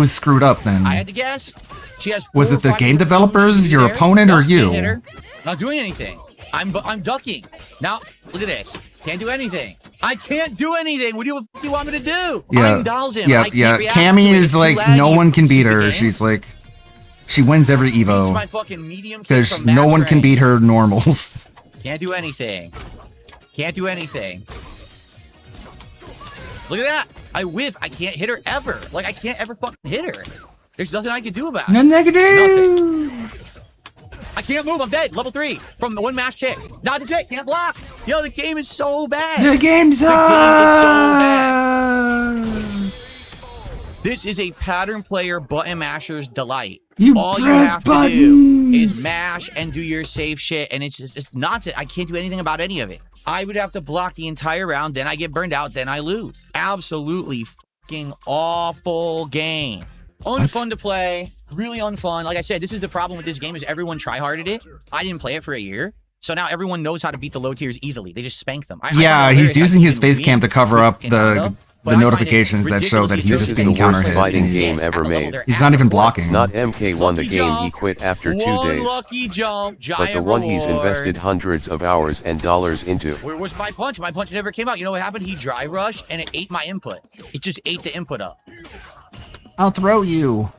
screwed up then? I had to guess. She has Was 4 it the or 5 game different developers, moves your there. opponent, or Nope, can't hit you? her. Not doing anything. I'm ducking. Now, look at this. Can't do anything. I can't do anything. What do you want me to do? Yeah, I'm Dalsim. yeah, I can't yeah. react to Cammy it. is It's too like laggy. no one can beat Stupid her. game. She's like, she wins every Beats my Evo fucking medium kick because from no match one can range. beat her normals. Can't do anything. Can't do anything. Look at that. I whiff. I can't hit her ever. Like, I can't ever fucking hit her. There's nothing I can do about it. No negative. Nothing. I can't move. I'm dead. Level 3 from the one mash kick. Not the can't block. Yo, the game is so bad. The game's The game is so bad. This is a pattern player button masher's delight. You All you press have to do is buttons. mash and do your safe shit, and it's just it's nonsense. I can't do anything about any of it. I would have to block the entire round, then I get burned out, then I lose. Absolutely fucking awful game. Unfun to play, really unfun. Like I said, this is the problem with this game is everyone tryharded it. I didn't play it for a year. So now everyone knows how to beat the low tiers easily. They just spank them. Yeah, he's using his face cam to cover up the notifications that show that he's This just is being the worst counter hit. fighting game ever made. He's not even blocking. Not MK won the game, he quit after 2 days. Lucky jump, But giant the one he's reward. invested hundreds of hours and dollars into. Where was my punch? My punch never came out. You know what happened? He dry rushed and it ate my input. It just ate the input up. I'll throw you.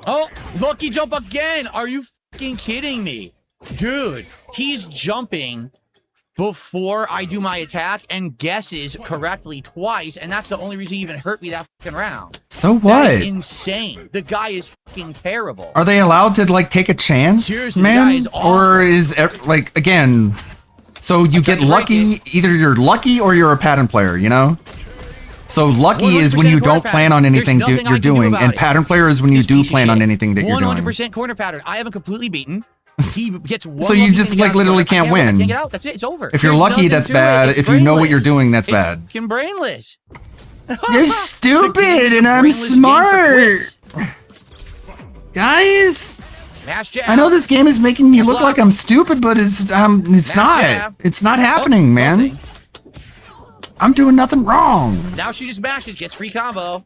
Oh, lucky jump again. Are you fucking kidding me? Dude, he's jumping before I do my attack and guesses correctly twice, and that's the only reason he even hurt me that fucking round. So That what? is insane. The guy is fucking terrible. Are they allowed to like take a chance, Seriously, the guy man? is awful. Or is like again? So you get lucky. Either you're lucky or you're a pattern player. You know. So lucky is when you 100% don't corner plan on pattern. anything There's nothing I you're can do doing, about and it. pattern player is when you do plan on anything that you're doing. 100% corner pattern. I haven't completely beaten. He gets one. So you lucky just thing to like get out of the literally corner. I can't win. Can't get out. That's it. It's over. If you're There's lucky, nothing that's to it. bad. It's If you know what brainless. you're doing, that's It's bad. fucking brainless. You're stupid, and I'm brainless game for smart. Guys, Mash jab. I know this game is making me look like I'm stupid, but it's not. jab. It's not happening, man. I'm doing nothing wrong. Now she just mashes, gets free combo.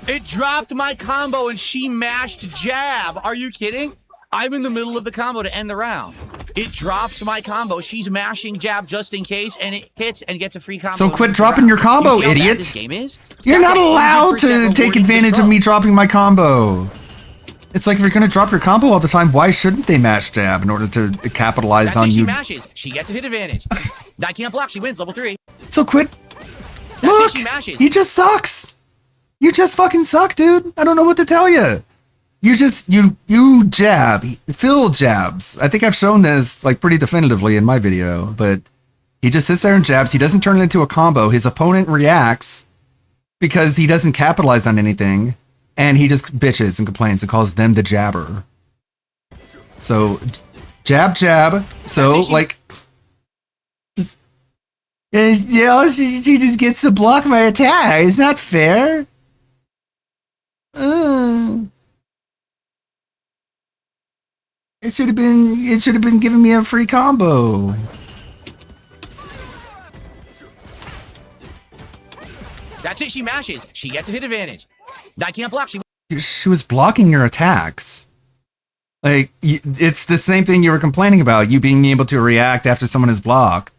It dropped my combo and she mashed jab. Are you kidding? I'm in the middle of the combo to end the round. It drops my combo. She's mashing jab just in case, and it hits and gets a free combo. So and quit wins the dropping round. your combo, You see how bad idiot. This game is? You're That's not a allowed 100% to take rewarding advantage of control. me dropping my combo. It's like if you're gonna drop your combo all the time, why shouldn't they mash jab in order to capitalize That's on it. She you? mashes. She gets a hit advantage. I can't block. She wins level 3. So quit. That's Look, it. She mashes. he just sucks. You just fucking suck, dude. I don't know what to tell you. You just you jab. Phil jabs. I think I've shown this like pretty definitively in my video, but he just sits there and jabs. He doesn't turn it into a combo. His opponent reacts because he doesn't capitalize on anything, and he just bitches and complains and calls them the jabber. So jab. So like yeah, she just gets to block my attack. It's not fair. It should have been giving me a free combo. That's it. She mashes. She gets a hit advantage. I can't block. She was blocking your attacks. Like it's the same thing you were complaining about, you being able to react after someone is blocked.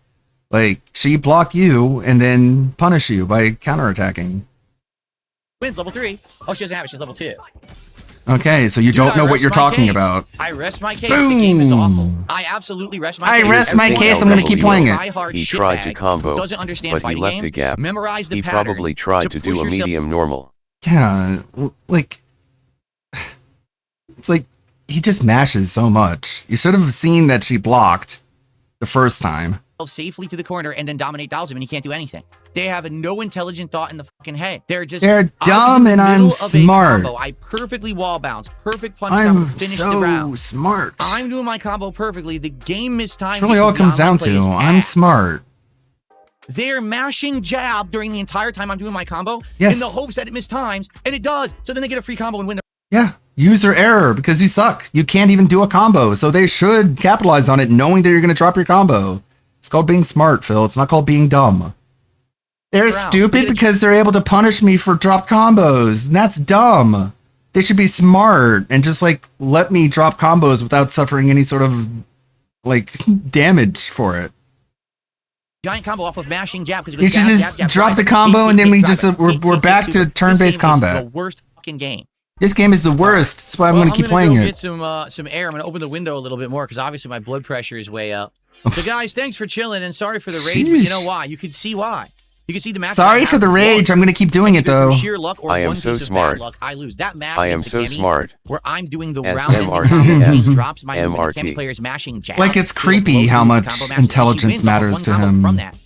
Like she blocked you and then punish you by counterattacking. Wins level 3. Oh, she doesn't have it. She's level 2. Okay, so you Dude, don't I know what rest you're my talking case. about. I rest my case. The game is awful. Boom. I absolutely rest my I case. rest my case. I'm gonna keep playing it. He tried to combo, doesn't understand but he fighting left games. a gap. Memorize the He pattern probably tried to do push a yourself- medium normal. Yeah, like it's like he just mashes so much. You should have seen that she blocked the first time. Safely to the corner and then dominate Dalsim, and he can't do anything. They have no intelligent thought in the fucking head. They're They're I was dumb in the and I'm middle of a smart. combo. I perfectly wall bounce, perfect punch I'm cover, finish the so round. smart. I'm doing my combo perfectly. The game missed time. That's really all it comes down to. I'm smart. They're mashing jab during the entire time I'm doing my combo Yes. in the hopes that it missed times, and it does. So then they get a free combo and win. Yeah, user error because you suck. You can't even do a combo. So they should capitalize on it knowing that you're going to drop your combo. It's called being smart, Phil. It's not called being dumb. They're stupid because they're able to punish me for drop combos. And that's dumb. They should be smart and just like let me drop combos without suffering any sort of like damage for it. Giant combo off of mashing jab because You should just drop the combo and then we just we're back to turn-based combat. The worst fucking game. This game is the worst. That's why I'm going to keep playing go it. Get some air. I'm going to open the window a little bit more because obviously my blood pressure is way up. So guys, thanks for chilling and sorry for the rage, but you know why? You could see why. You can see the match. Sorry for the rage. I'm going to keep doing it though. Sheer luck or I am one so piece of smart. bad luck, I lose. That match I am against so Kami, smart. where I'm doing the S round MRT, S drops my MRT. Kami players mashing jab. Like it's to a creepy blow how through much combo match. She intelligence wins off of matters one to combo him. From that.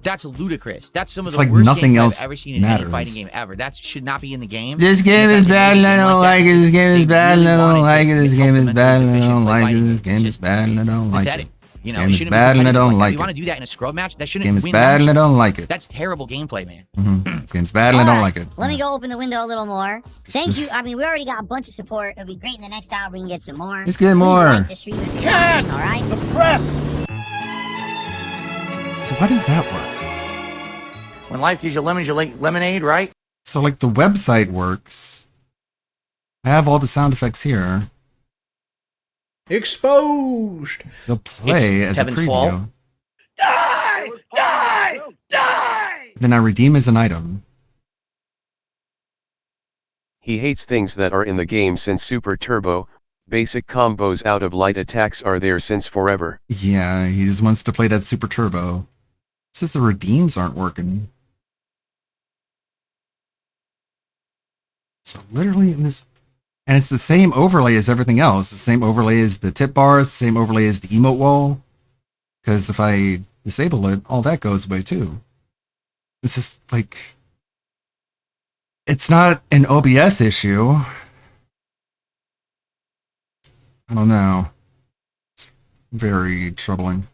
That's ludicrous. That's some of It's the like worst nothing games else I've ever seen in matters. any fighting game ever. That should not be in the game. This game is bad and I don't like it. This game is bad and I don't like it. This game is bad and I don't like it. This game is bad and I don't like it. You This know, game it is shouldn't bad be and I don't competitive like that. You want it. to do that in a scrub match? That This shouldn't game is win bad and I matches. don't like it. That's terrible gameplay, man. This game's bad and I don't like it. Let me go open the window a little more. Thank you. I mean, we already got a bunch of support. It'll be great in the next hour. We can get some more. Let's get Please more. like the stream if you're watching, all right? The press. So why does that work? When life gives you lemons, you like lemonade, right? So like the website works. I have all the sound effects here. Exposed. They'll play It's as Kevin's a preview. fault. Die! Die! Die! Then I redeem as an item. He hates things that are in the game since Super Turbo. Basic combos out of light attacks are there since forever. Yeah, he just wants to play that Super Turbo. It says the redeems aren't working. So literally in this, and it's the same overlay as everything else. The same overlay as the tip bar, the same overlay as the emote wall. Because if I disable it, all that goes away too. It's just like, it's not an OBS issue. I don't know. It's very troubling.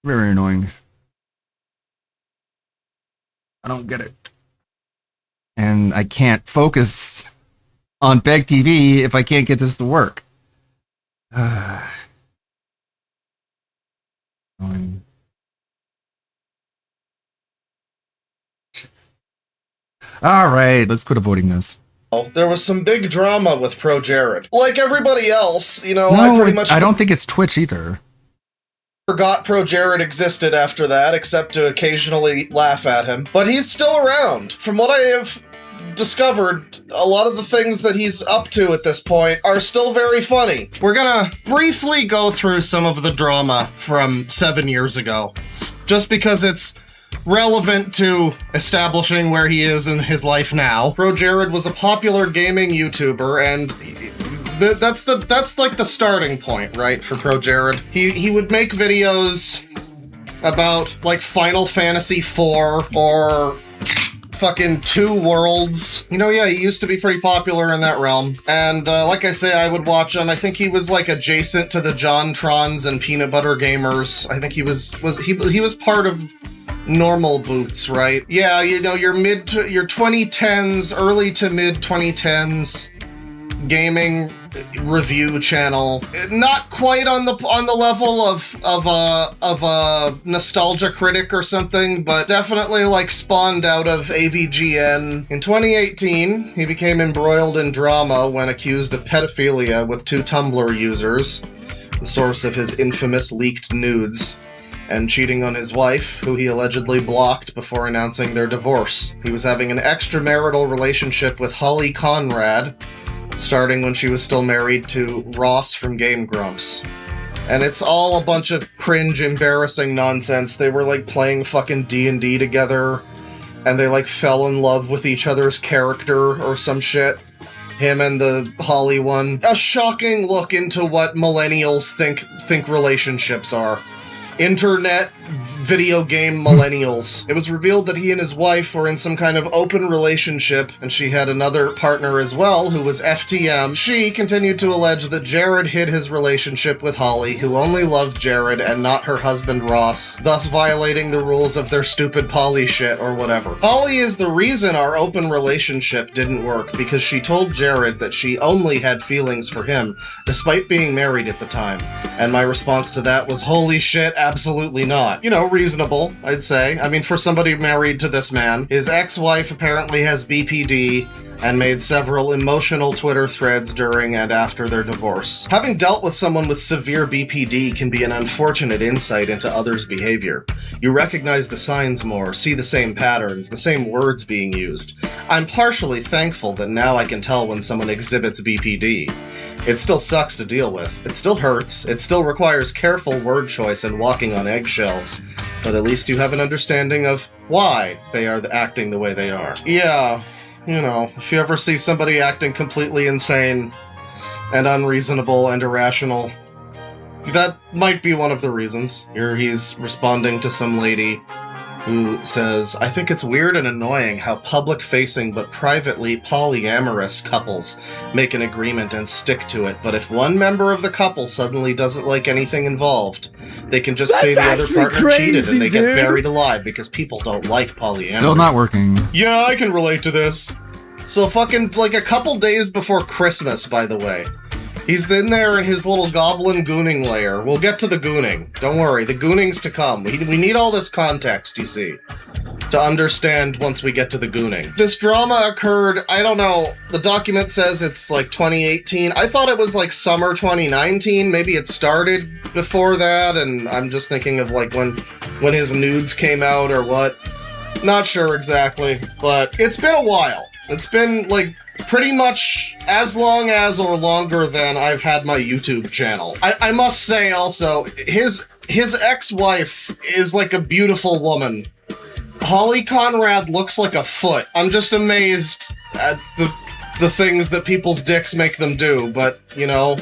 Very annoying. I don't get it. And I can't focus on Beg TV if I can't get this to work. Annoying. All right, let's quit avoiding this. There was some big drama with Pro Jared. Like everybody else, you know, No, I pretty much I don't think it's Twitch either. forgot Pro Jared existed after that, except to occasionally laugh at him. But he's still around. From what I have discovered, a lot of the things that he's up to at this point are still very funny. We're gonna briefly go through some of the drama from 7 years ago, just because it's relevant to establishing where he is in his life now. Pro Jared was a popular gaming YouTuber, and that's like the starting point, right, for Pro Jared. He would make videos about like Final Fantasy IV or fucking Two Worlds. You know, yeah, he used to be pretty popular in that realm. And like I say, I would watch him. I think he was like adjacent to the Jontrons and Peanut Butter Gamers. I think he was part of Normal Boots, right? Yeah, you know, your 2010s, early to mid 2010s gaming review channel. Not quite on the level of a nostalgia critic or something, but definitely like spawned out of AVGN. In 2018, he became embroiled in drama when accused of pedophilia with 2 Tumblr users, the source of his infamous leaked nudes, and cheating on his wife, who he allegedly blocked before announcing their divorce. He was having an extramarital relationship with Holly Conrad, starting when she was still married to Ross from Game Grumps. And it's all a bunch of cringe, embarrassing nonsense. They were like playing fucking D&D together, and they like fell in love with each other's character or some shit. Him and the Holly one. A shocking look into what millennials think relationships are. Internet video game millennials. It was revealed that he and his wife were in some kind of open relationship, and she had another partner as well, who was FTM. She continued to allege that Jared hid his relationship with Holly, who only loved Jared and not her husband Ross, thus violating the rules of their stupid poly shit or whatever. Holly is the reason our open relationship didn't work, because she told Jared that she only had feelings for him, despite being married at the time. And my response to that was, holy shit, absolutely not. You know, reasonable, I'd say. I mean, for somebody married to this man. His ex-wife apparently has BPD and made several emotional Twitter threads during and after their divorce. Having dealt with someone with severe BPD can be an unfortunate insight into others' behavior. You recognize the signs more, see the same patterns, the same words being used. I'm partially thankful that now I can tell when someone exhibits BPD. It still sucks to deal with. It still hurts. It still requires careful word choice and walking on eggshells. But at least you have an understanding of why they are acting the way they are. Yeah, you know, if you ever see somebody acting completely insane and unreasonable and irrational, that might be one of the reasons. Here he's responding to some lady who says, I think it's weird and annoying how public-facing but privately polyamorous couples make an agreement and stick to it, but if one member of the couple suddenly doesn't like anything involved, they can just say the other partner cheated and they get buried alive because people don't like polyamory. Still not working. Yeah, I can relate to this. So fucking, like a couple days before Christmas, by the way. He's in there in his little goblin gooning lair. We'll get to the gooning. Don't worry, the gooning's to come. We need all this context, you see, to understand once we get to the gooning. This drama occurred, I don't know, the document says it's like 2018. I thought it was like summer 2019. Maybe it started before that, and I'm just thinking of like when his nudes came out or what. Not sure exactly, but it's been a while. It's been like pretty much as long as or longer than I've had my YouTube channel. I must say also, his ex-wife is like a beautiful woman. Holly Conrad looks like a foot. I'm just amazed at the things that people's dicks make them do, but, you know,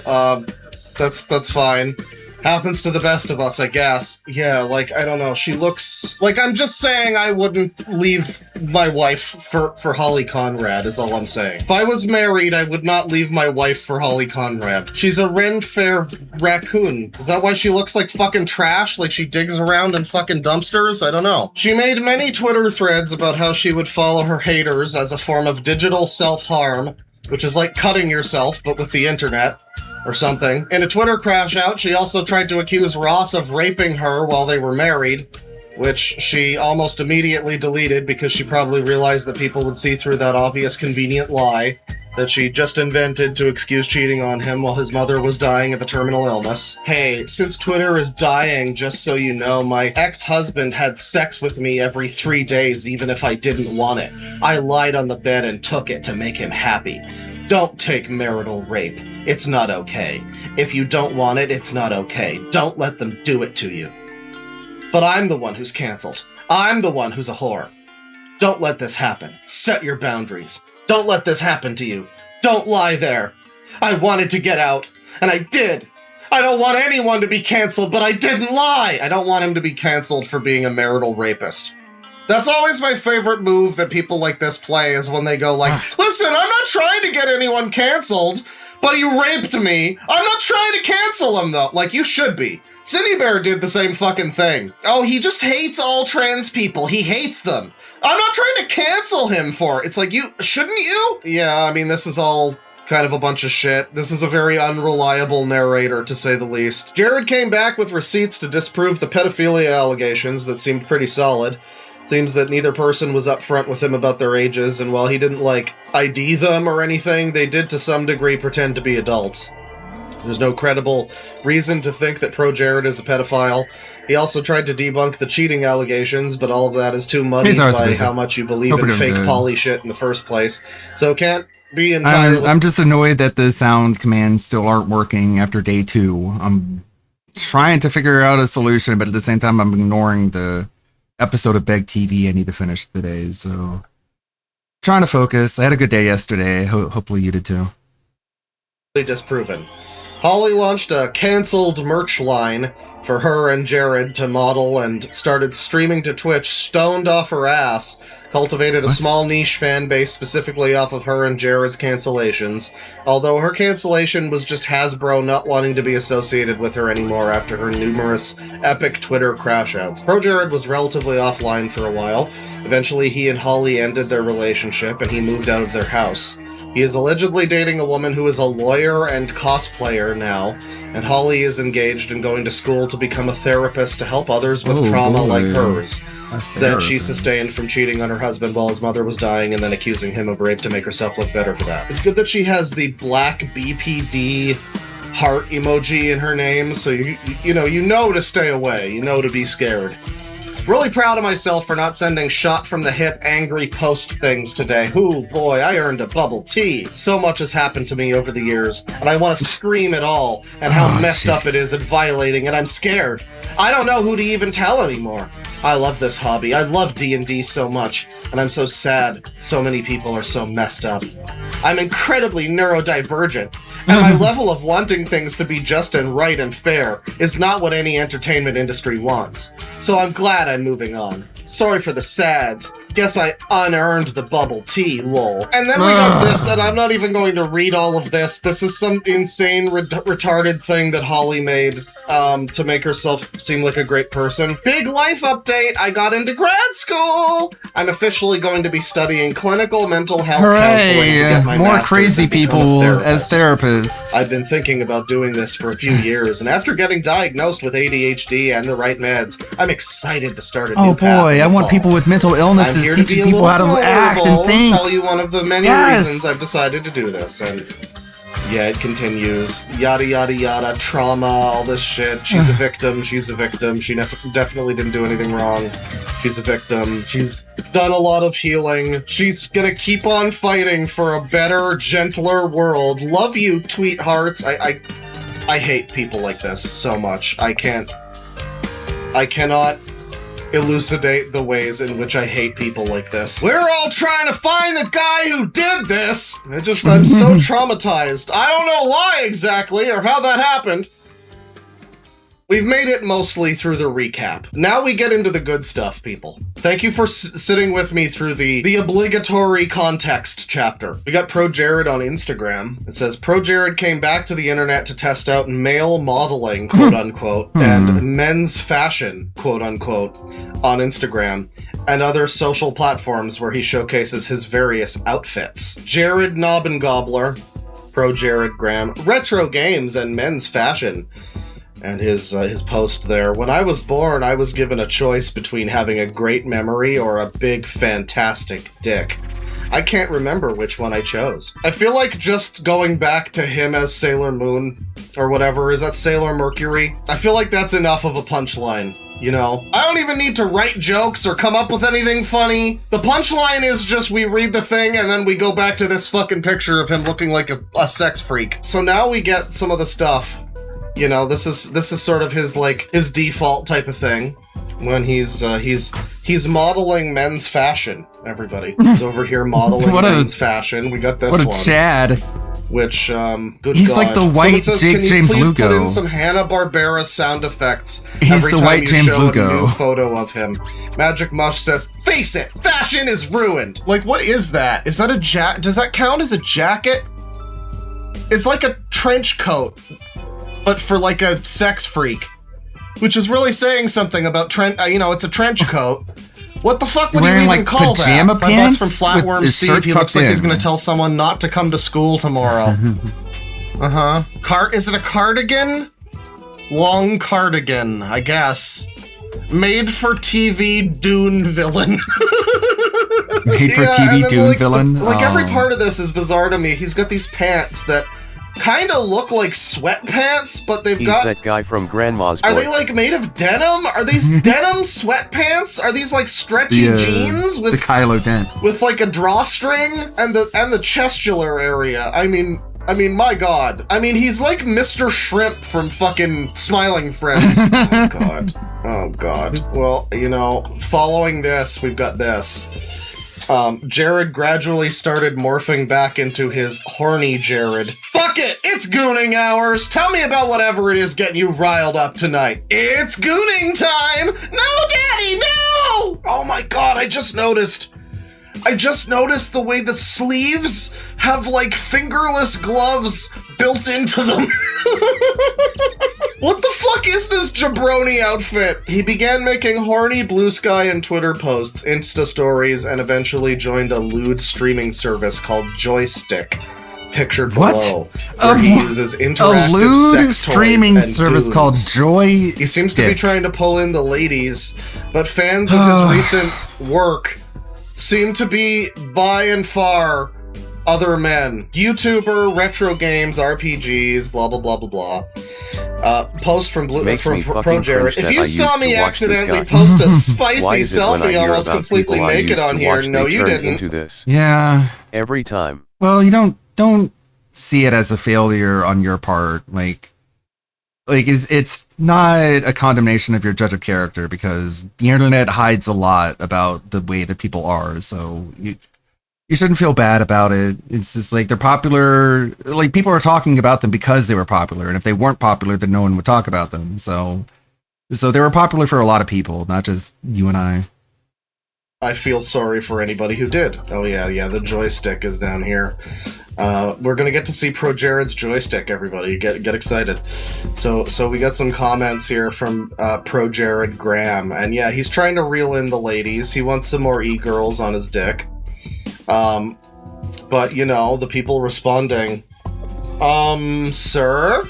that's fine. Happens to the best of us, I guess. Yeah, like, I don't know, she looks... Like, I'm just saying I wouldn't leave my wife for Holly Conrad, is all I'm saying. If I was married, I would not leave my wife for Holly Conrad. She's a Ren Fair raccoon. Is that why she looks like fucking trash? Like she digs around in fucking dumpsters? I don't know. She made many Twitter threads about how she would follow her haters as a form of digital self-harm, which is like cutting yourself, but with the internet. Or something. In a Twitter crash out, she also tried to accuse Ross of raping her while they were married, which she almost immediately deleted because she probably realized that people would see through that obvious convenient lie that she just invented to excuse cheating on him while his mother was dying of a terminal illness. Hey, since Twitter is dying, just so you know, my ex-husband had sex with me every 3 days even if I didn't want it. I lied on the bed and took it to make him happy. Don't take marital rape. It's not okay. If you don't want it, it's not okay. Don't let them do it to you. But I'm the one who's canceled. I'm the one who's a whore. Don't let this happen. Set your boundaries. Don't let this happen to you. Don't lie there. I wanted to get out, and I did. I don't want anyone to be canceled, but I didn't lie. I don't want him to be canceled for being a marital rapist. That's always my favorite move that people like this play, is when they go like, listen, I'm not trying to get anyone canceled, but he raped me. I'm not trying to cancel him, though. Like, you should be. City Bear did the same fucking thing. Oh, he just hates all trans people. He hates them. I'm not trying to cancel him for it. It's like, shouldn't you? Yeah, I mean, this is all kind of a bunch of shit. This is a very unreliable narrator, to say the least. Jared came back with receipts to disprove the pedophilia allegations that seemed pretty solid. Seems that neither person was upfront with him about their ages, and while he didn't, like, ID them or anything, they did to some degree pretend to be adults. There's no credible reason to think that Pro Jared is a pedophile. He also tried to debunk the cheating allegations, but all of that is too muddy by how much you believe in fake poly shit in the first place. So can't be entirely. I'm just annoyed that the sound commands still aren't working after day 2. I'm trying to figure out a solution, but at the same time, I'm ignoring the episode of Beg TV I need to finish today. So, trying to focus. I had a good day yesterday. Hopefully, you did too. Disproven. Holly launched a canceled merch line for her and Jared to model and started streaming to Twitch stoned off her ass, cultivated a small niche fan base specifically off of her and Jared's cancellations, although her cancellation was just Hasbro not wanting to be associated with her anymore after her numerous epic Twitter crash-outs. Pro Jared was relatively offline for a while. Eventually he and Holly ended their relationship and he moved out of their house. He is allegedly dating a woman who is a lawyer and cosplayer now, and Holly is engaged and going to school to become a therapist to help others with trauma like hers that she sustained from cheating on her husband while his mother was dying and then accusing him of rape to make herself look better for that. It's good that she has the black BPD heart emoji in her name, so you know to stay away, you know to be scared. Really proud of myself for not sending shot from the hip angry post things today. Ooh, boy, I earned a bubble tea. So much has happened to me over the years, and I want to scream it all, and how messed up it is and violating, and I'm scared. I don't know who to even tell anymore. I love this hobby. I love D&D so much, and I'm so sad so many people are so messed up. I'm incredibly neurodivergent, and my level of wanting things to be just and right and fair is not what any entertainment industry wants. So I'm glad I'm moving on. Sorry for the sads. Guess I unearned the bubble tea, lol. And then we got this, and I'm not even going to read all of this. This is some insane, retarded thing that Holly made to make herself seem like a great person. Big life update! I got into grad school! I'm officially going to be studying clinical mental health counseling to get my more master's crazy and become people a as therapists. I've been thinking about doing this for a few years, and after getting diagnosed with ADHD and the right meds, I'm excited to start a new path. Boy, I want people with mental illnesses I'm here to teaching be a people how to little act and vulnerable, think. Tell you one of the many reasons I've decided to do this, and yeah, it continues. Yada yada yada, trauma, all this shit. She's a victim. She's a victim. She definitely didn't do anything wrong. She's a victim. She's done a lot of healing. She's gonna keep on fighting for a better, gentler world. Love you, tweet hearts. I hate people like this so much. I cannot elucidate the ways in which I hate people like this. We're all trying to find the guy who did this! I'm so traumatized. I don't know why exactly or how that happened. We've made it mostly through the recap. Now we get into the good stuff, people. Thank you for sitting with me through the obligatory context chapter. We got Pro Jared on Instagram. It says, Pro Jared came back to the internet to test out male modeling, quote unquote, and men's fashion, quote unquote, on Instagram and other social platforms where he showcases his various outfits. Jared Knobbengobbler, Pro Jared Graham, retro games and men's fashion. And his post there. When I was born, I was given a choice between having a great memory or a big, fantastic dick. I can't remember which one I chose. I feel like just going back to him as Sailor Moon, or whatever, is that Sailor Mercury? I feel like that's enough of a punchline, you know? I don't even need to write jokes or come up with anything funny. The punchline is just we read the thing and then we go back to this fucking picture of him looking like a sex freak. So now we get some of the stuff. You know, this is sort of his default type of thing when he's modeling men's fashion. Everybody, he's over here modeling men's fashion. We got this one. What a Chad! Which good he's God. like the white Says, James please Lugo. Put in some Hanna-Barbera sound effects. He's every the time white you James show Lugo. a new photo of him. Magic Mush says, "Face it, fashion is ruined." Like, what is that? Is that a Does that count as a jacket? It's like a trench coat, but for like a sex freak, which is really saying something about it's a trench coat. What the fuck would you even like call pajama that? pants My butt's from Flatworm with his Steve. shirt He looks tucked like he's in. gonna tell someone not to come to school tomorrow. Is it a cardigan? Long cardigan, I guess. Made for TV Dune villain. Made for TV Dune villain? Every part of this is bizarre to me. He's got these pants that kind of look like sweatpants, but they've He's got... that guy from Grandma's Are Boy. they like made of denim? Are these denim sweatpants? Are these like stretchy jeans the Kylo Dent. with like a drawstring and the chestular area? I mean, my God. I mean, he's like Mr. Shrimp from fucking Smiling Friends. Oh God. Oh God. Well, you know, following this, we've got this. Jared gradually started morphing back into his horny Jared. Fuck it! It's gooning hours! Tell me about whatever it is getting you riled up tonight. It's gooning time! No, Daddy, no! Oh my God, I just noticed the way the sleeves have like fingerless gloves built into them. What the fuck is this jabroni outfit? He began making horny Blue Sky and Twitter posts, Insta stories, and eventually joined a lewd streaming service called Joystick, pictured below, where he uses interactive a lewd sex streaming toys and service goons. called Joystick. He seems to be trying to pull in the ladies, but fans of his recent work seem to be by and far other men. YouTuber, retro games, RPGs, blah blah blah blah blah. Post from Pro Jared. If you saw me accidentally post a spicy selfie almost completely naked on here, no you didn't. Into this. Yeah. Every time. Well, you don't see it as a failure on your part. Like it's not a condemnation of your judge of character, because the internet hides a lot about the way that people are. So you shouldn't feel bad about it. It's just like they're popular. Like people are talking about them because they were popular, and if they weren't popular, then no one would talk about them. So they were popular for a lot of people, not just you and I. I feel sorry for anybody who did. Oh yeah, the joystick is down here. We're gonna get to see Pro Jared's joystick, everybody. Get excited. So we got some comments here from Pro Jared Graham, and yeah, he's trying to reel in the ladies. He wants some more e-girls on his dick. But you know, the people responding, sir?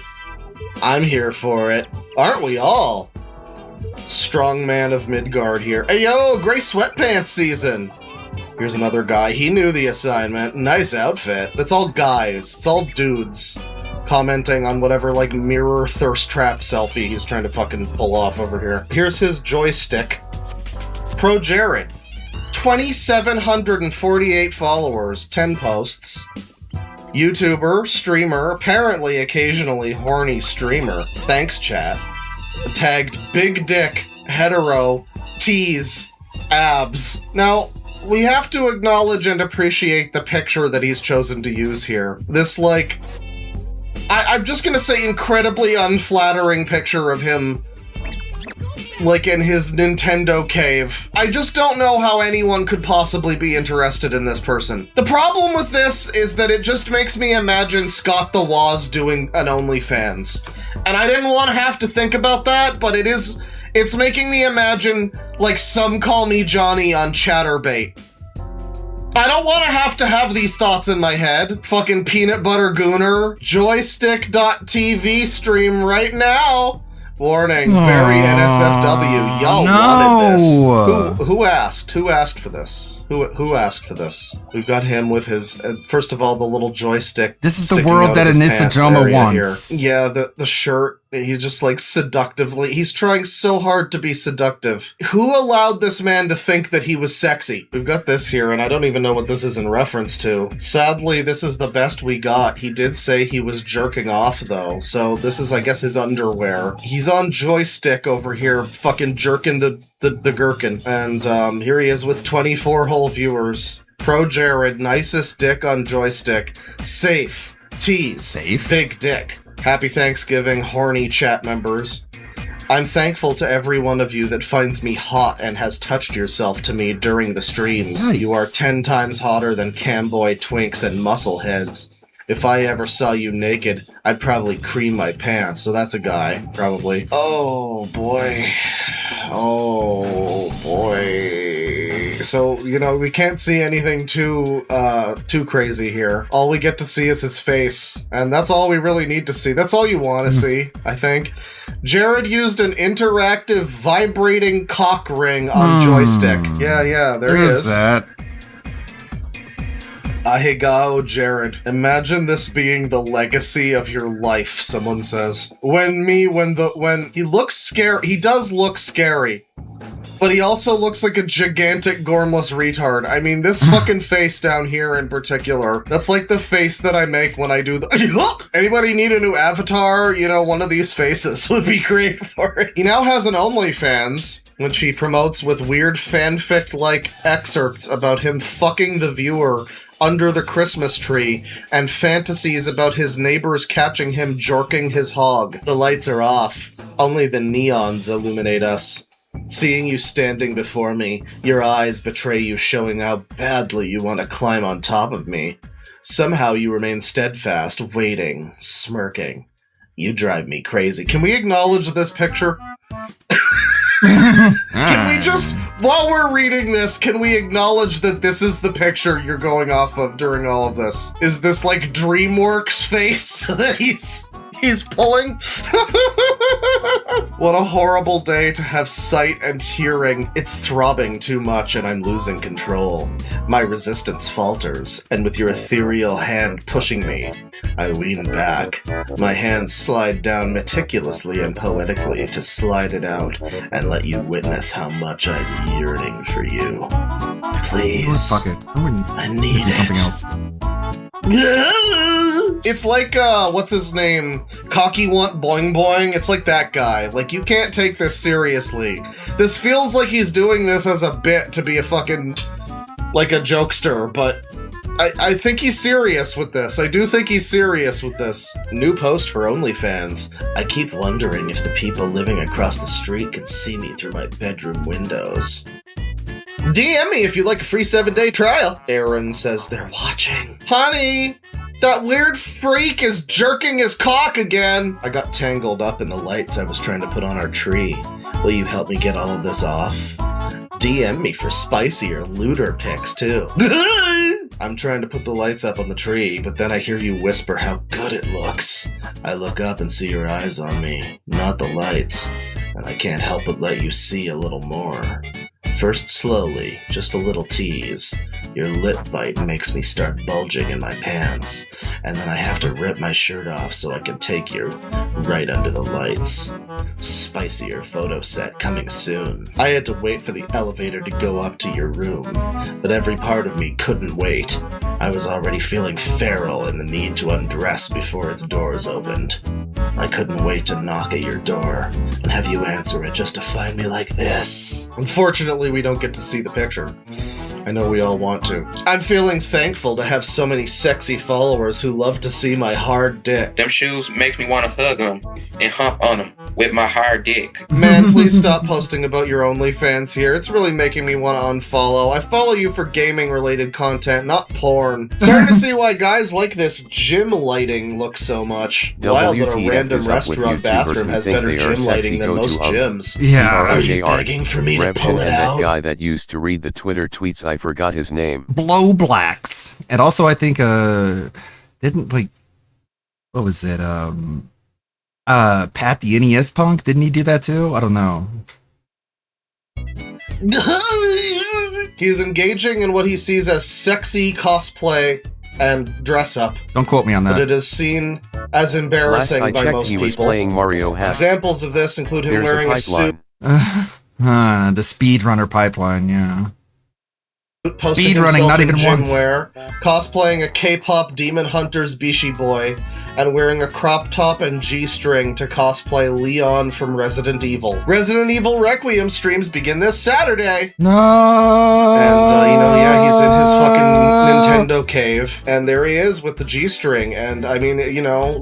I'm here for it. Aren't we all? Strong man of Midgard here. Hey yo, gray sweatpants season! Here's another guy. He knew the assignment. Nice outfit. It's all guys. It's all dudes commenting on whatever, like, mirror thirst trap selfie he's trying to fucking pull off over here. Here's his joystick. Pro Jared. 2,748 followers, 10 posts. YouTuber, streamer, apparently occasionally horny streamer. Thanks, chat. Tagged big dick, hetero, tease, abs. Now, we have to acknowledge and appreciate the picture that he's chosen to use here. This, like, I'm just gonna say incredibly unflattering picture of him, like, in his Nintendo cave. I just don't know how anyone could possibly be interested in this person. The problem with this is that it just makes me imagine Scott the Woz doing an OnlyFans. And I didn't want to have to think about that, but it's making me imagine, like, Some Call Me Johnny on Chatterbait. I don't want to have these thoughts in my head. Fucking peanut butter gooner. Joystick.tv stream right now. Warning, very NSFW. Y'all wanted this. Who asked? Who asked for this? Who asked for this? We've got him with his, first of all, the little joystick. This is the world that Anissa Joma wants. Here. Yeah, the shirt. He just, like, seductively. He's trying so hard to be seductive. Who allowed this man to think that he was sexy? We've got this here, and I don't even know what this is in reference to. Sadly, this is the best we got. He did say he was jerking off, though. So this is, I guess, his underwear. He's on joystick over here, fucking jerking the gherkin. And here he is with 24 whole viewers. Pro Jared, nicest dick on joystick. Safe. Tease. Safe. Big dick. Happy Thanksgiving, horny chat members. I'm thankful to every one of you that finds me hot and has touched yourself to me during the streams. Nice. You are 10 times hotter than camboy twinks and muscleheads. If I ever saw you naked, I'd probably cream my pants. So that's a guy, probably. Oh, boy. Oh, boy. So, you know, we can't see anything too crazy here. All we get to see is his face, and that's all we really need to see. That's all you want to see, I think. Jared used an interactive vibrating cock ring on joystick. Yeah, there he is. That. Ahegao Jared. Imagine this being the legacy of your life, someone says. When he looks scary, he does look scary. But he also looks like a gigantic gormless retard. I mean, this fucking face down here in particular, that's like the face that I make when I do the Anybody need a new avatar? You know, one of these faces would be great for it. He now has an OnlyFans, which he promotes with weird fanfic-like excerpts about him fucking the viewer under the Christmas tree, and fantasies about his neighbors catching him jorking his hog. The lights are off. Only the neons illuminate us. Seeing you standing before me, your eyes betray you, showing how badly you want to climb on top of me. Somehow you remain steadfast, waiting, smirking. You drive me crazy. Can we acknowledge this picture? Can we just, while we're reading this, can we acknowledge that this is the picture you're going off of during all of this? Is this like DreamWorks face that he's pulling? What a horrible day to have sight and hearing. It's throbbing too much and I'm losing control. My resistance falters, and with your ethereal hand pushing me, I lean back. My hands slide down meticulously and poetically to slide it out and let you witness how much I'm yearning for you. Please. Fuck it. I need do something else. It's like, what's his name? Cocky Want Boing Boing? It's like that guy. Like, you can't take this seriously. This feels like he's doing this as a bit to be a fucking, like a jokester, but I think he's serious with this. I do think he's serious with this. New post for OnlyFans. I keep wondering if the people living across the street can see me through my bedroom windows. DM me if you'd like a free 7-day trial. Aaron says they're watching. Honey, that weird freak is jerking his cock again. I got tangled up in the lights I was trying to put on our tree. Will you help me get all of this off? DM me for spicier, looter pics too. I'm trying to put the lights up on the tree, but then I hear you whisper how good it looks. I look up and see your eyes on me, not the lights, and I can't help but let you see a little more. First slowly, just a little tease. Your lip bite makes me start bulging in my pants, and then I have to rip my shirt off so I can take you right under the lights. Spicier photo set coming soon. I had to wait for the elevator to go up to your room, but every part of me couldn't wait. I was already feeling feral in the need to undress before its doors opened. I couldn't wait to knock at your door and have you answer it just to find me like this. Unfortunately, we don't get to see the picture. I know we all want to. I'm feeling thankful to have so many sexy followers who love to see my hard dick. Them shoes makes me want to hug them and hump on them with my hard dick. Man, please stop posting about your OnlyFans here. It's really making me want to unfollow. I follow you for gaming-related content, not porn. Starting to see why guys like this gym lighting look so much. Wild that a random restaurant bathroom has better gym lighting than most gyms. Yeah. Are you begging for me to pull it and out? that guy that used to read the Twitter tweets, I forgot his name. Blow Blacks. And also I think didn't like what was it? Pat the NES Punk, didn't he do that too? I don't know. He's engaging in what he sees as sexy cosplay and dress up. Don't quote me on that. But it is seen as embarrassing Last I by checked, most he people. was playing Mario Hats. Examples of this include him There's wearing a suit. The speedrunner pipeline, yeah. Posting Speedrunning, himself not in even gym once. wear, cosplaying a K-pop Demon Hunter's Bishi Boy, and wearing a crop top and G-string to cosplay Leon from Resident Evil. Resident Evil Requiem streams begin this Saturday. No. And, he's in his fucking Nintendo cave, and there he is with the G-string, and I mean,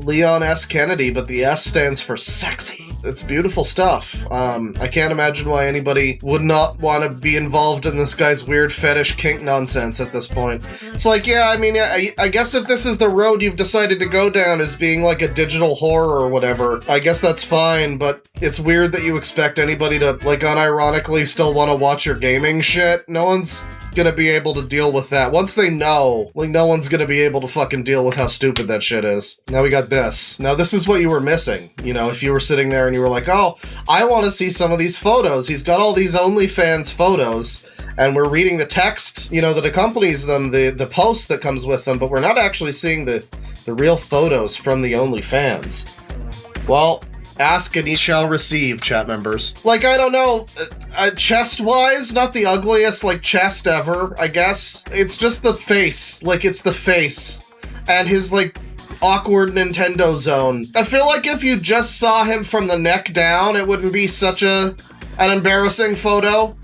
Leon S. Kennedy, but the S stands for sexy. It's beautiful stuff. I can't imagine why anybody would not want to be involved in this guy's weird fetish kink nonsense at this point. It's like, I guess if this is the road you've decided to go down as being like a digital horror or whatever, I guess that's fine, but it's weird that you expect anybody to, like, unironically still want to watch your gaming shit. No one's gonna be able to deal with that. Once they know, like, no one's gonna be able to fucking deal with how stupid that shit is. Now we got this. Now this is what you were missing. If you were sitting there and you were like, oh, I want to see some of these photos. He's got all these OnlyFans photos, and we're reading the text, you know, that accompanies them, the post that comes with them, but we're not actually seeing the real photos from the OnlyFans. Well, ask and ye shall receive, chat members. Like, I don't know, chest-wise, not the ugliest, like, chest ever, I guess. It's just the face. Like, it's the face. And his, like, awkward Nintendo zone. I feel like if you just saw him from the neck down, it wouldn't be such an embarrassing photo.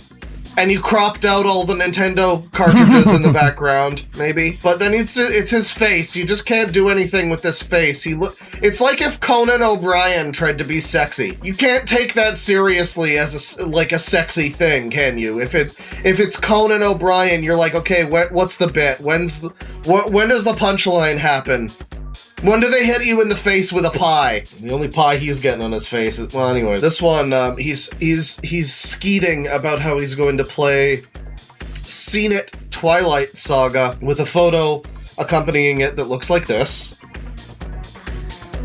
And you cropped out all the Nintendo cartridges in the background, maybe. But then it's his face. You just can't do anything with this face. It's like if Conan O'Brien tried to be sexy. You can't take that seriously as a sexy thing, can you? If it's Conan O'Brien, you're like, okay, what's the bit? When does the punchline happen? When do they hit you in the face with a pie? The only pie he's getting on his face is, well, anyways. This one, he's skeeting about how he's going to play Seen It Twilight Saga with a photo accompanying it that looks like this.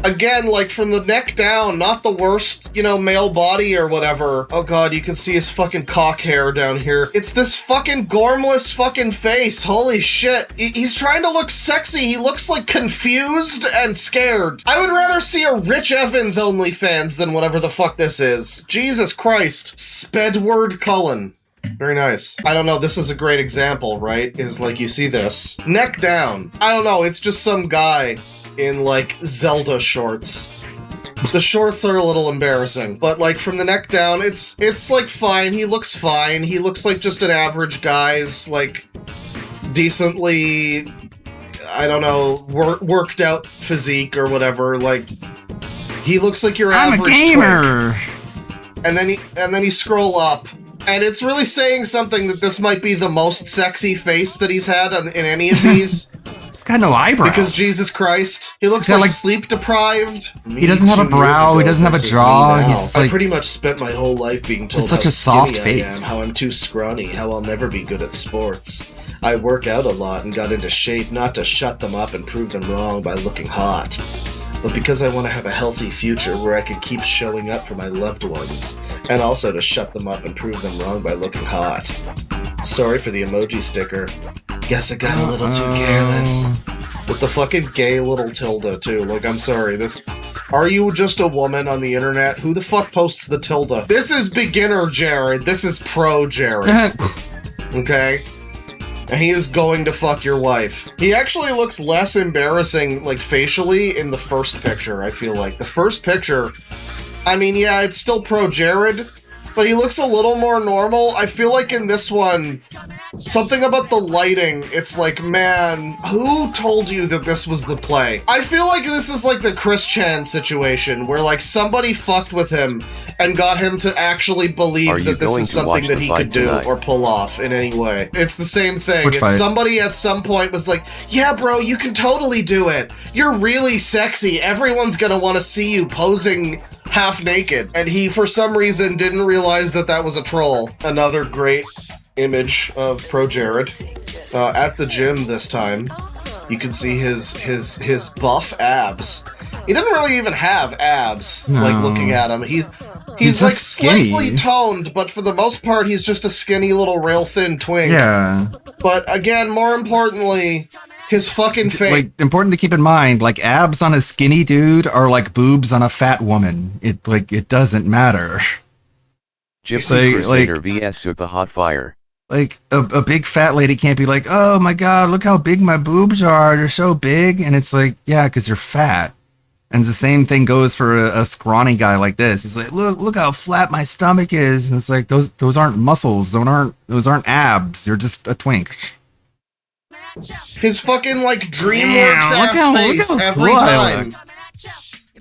Again, like from the neck down, not the worst, you know, male body or whatever. Oh god, you can see his fucking cock hair down here. It's this fucking gormless fucking face. Holy shit. He's trying to look sexy. He looks like confused and scared. I would rather see a Rich Evans OnlyFans than whatever the fuck this is. Jesus Christ. Spedward Cullen. Very nice. I don't know, this is a great example, right? Is like, you see this. Neck down. I don't know, it's just some guy in like Zelda shorts. The shorts are a little embarrassing, but like from the neck down, it's like fine. He looks fine. He looks like just an average guy's like decently, I don't know, worked out physique or whatever. Like he looks like your average I'm a gamer. twink. And then you scroll up, and it's really saying something that this might be the most sexy face that he's had in any of these. Got no eyebrows. Because Jesus Christ, he looks like sleep deprived. He doesn't have a brow. He doesn't have a jaw. He's just like, I pretty much spent my whole life being told such how a soft skinny face. I am, how I'm too scrawny, how I'll never be good at sports. I work out a lot and got into shape not to shut them up and prove them wrong by looking hot, but because I want to have a healthy future where I can keep showing up for my loved ones, and also to shut them up and prove them wrong by looking hot. Sorry for the emoji sticker. Guess I got a little too careless. With the fucking gay little tilde, too. Like, I'm sorry, are you just a woman on the internet? Who the fuck posts the tilde? This is beginner Jared. This is pro Jared. Okay? And he is going to fuck your wife. He actually looks less embarrassing, like, facially in the first picture, I feel like. The first picture, I mean, yeah, it's still pro Jared, but he looks a little more normal. I feel like in this one, something about the lighting, it's like, man, who told you that this was the play? I feel like this is like the Chris Chan situation, where like somebody fucked with him and got him to actually believe that this is something that he could do or pull off in any way. It's the same thing. Somebody at some point was like, yeah, bro, you can totally do it. You're really sexy. Everyone's gonna want to see you posing half naked. And he, for some reason, didn't realize that that was a troll. Another great image of Pro Jared at the gym this time. You can see his buff abs. He doesn't really even have abs. No. Like looking at him, he's like just skinny. slightly toned, but for the most part, he's just a skinny little rail thin twink. Yeah. But again, more importantly, his fucking face. Like, important to keep in mind, like abs on a skinny dude are like boobs on a fat woman. It doesn't matter. Gypsy Crusader vs Super Hot Fire. Like, a big fat lady can't be like, oh my god, look how big my boobs are, they're so big. And it's like, yeah, because you're fat. And the same thing goes for a scrawny guy like this. He's like, look how flat my stomach is. And it's like, those aren't muscles, those aren't abs, you're just a twink. His fucking, like, DreamWorks ass face every time.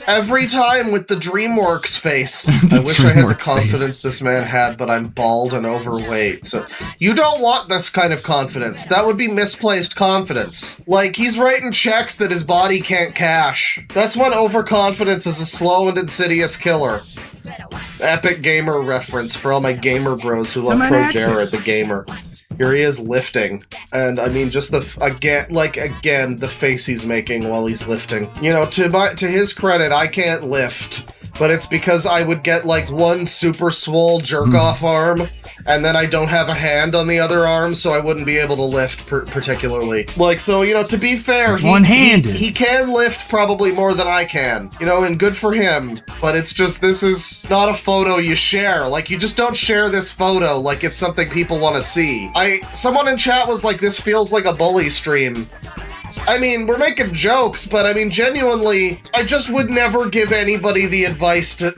Every time with the DreamWorks face. I wish I had the confidence this man had, but I'm bald and overweight. So you don't want this kind of confidence. That would be misplaced confidence. Like, he's writing checks that his body can't cash. That's when overconfidence is a slow and insidious killer. Epic gamer reference for all my gamer bros who love Pro Jared, the gamer. Here he is lifting, and I mean, just the face he's making while he's lifting. You know, to his credit, I can't lift, but it's because I would get like one super swole jerk off arm and then I don't have a hand on the other arm, so I wouldn't be able to lift particularly. Like, so, you know, to be fair, He's one-handed. he can lift probably more than I can, you know, and good for him, but it's just, this is not a photo you share. Like, you just don't share this photo like it's something people want to see. Someone in chat was like, this feels like a bully stream. I mean, we're making jokes, but I mean, genuinely, I just would never give anybody the advice to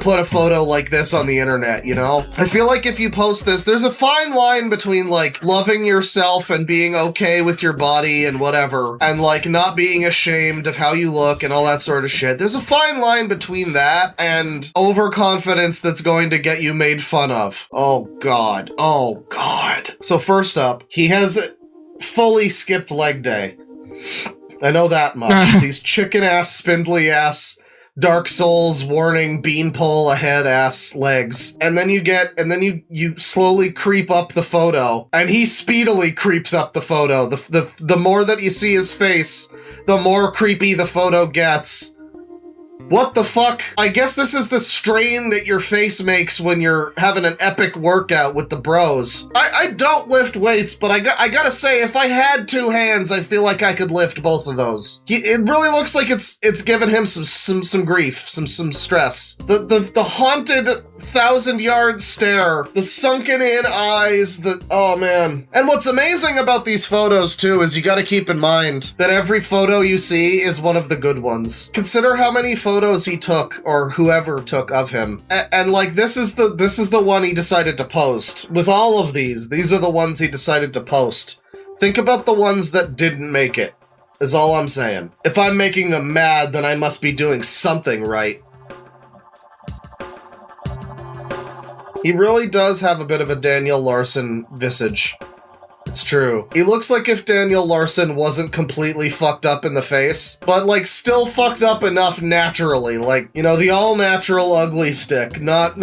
put a photo like this on the internet, you know? I feel like if you post this, there's a fine line between, like, loving yourself and being okay with your body and whatever, and, like, not being ashamed of how you look and all that sort of shit. There's a fine line between that and overconfidence that's going to get you made fun of. Oh, God. Oh, God. So first up, he has fully skipped leg day. I know that much. These chicken-ass, spindly-ass, Dark Souls warning beanpole ahead ass legs. And then you slowly creep up the photo. And he speedily creeps up the photo. The more that you see his face, the more creepy the photo gets. What the fuck? I guess this is the strain that your face makes when you're having an epic workout with the bros. I don't lift weights, but I gotta say, if I had two hands, I feel like I could lift both of those. It really looks like it's given him some grief, some stress. The haunted 1,000-yard stare, the sunken in eyes, oh man. And what's amazing about these photos too is you gotta keep in mind that every photo you see is one of the good ones. Consider how many photos he took, or whoever took of him. And like, this is the one he decided to post. With all of these are the ones he decided to post. Think about the ones that didn't make it, is all I'm saying. If I'm making them mad, then I must be doing something right. He really does have a bit of a Daniel Larson visage. It's true. He looks like if Daniel Larson wasn't completely fucked up in the face, but like still fucked up enough naturally, like, you know, the all-natural ugly stick. Not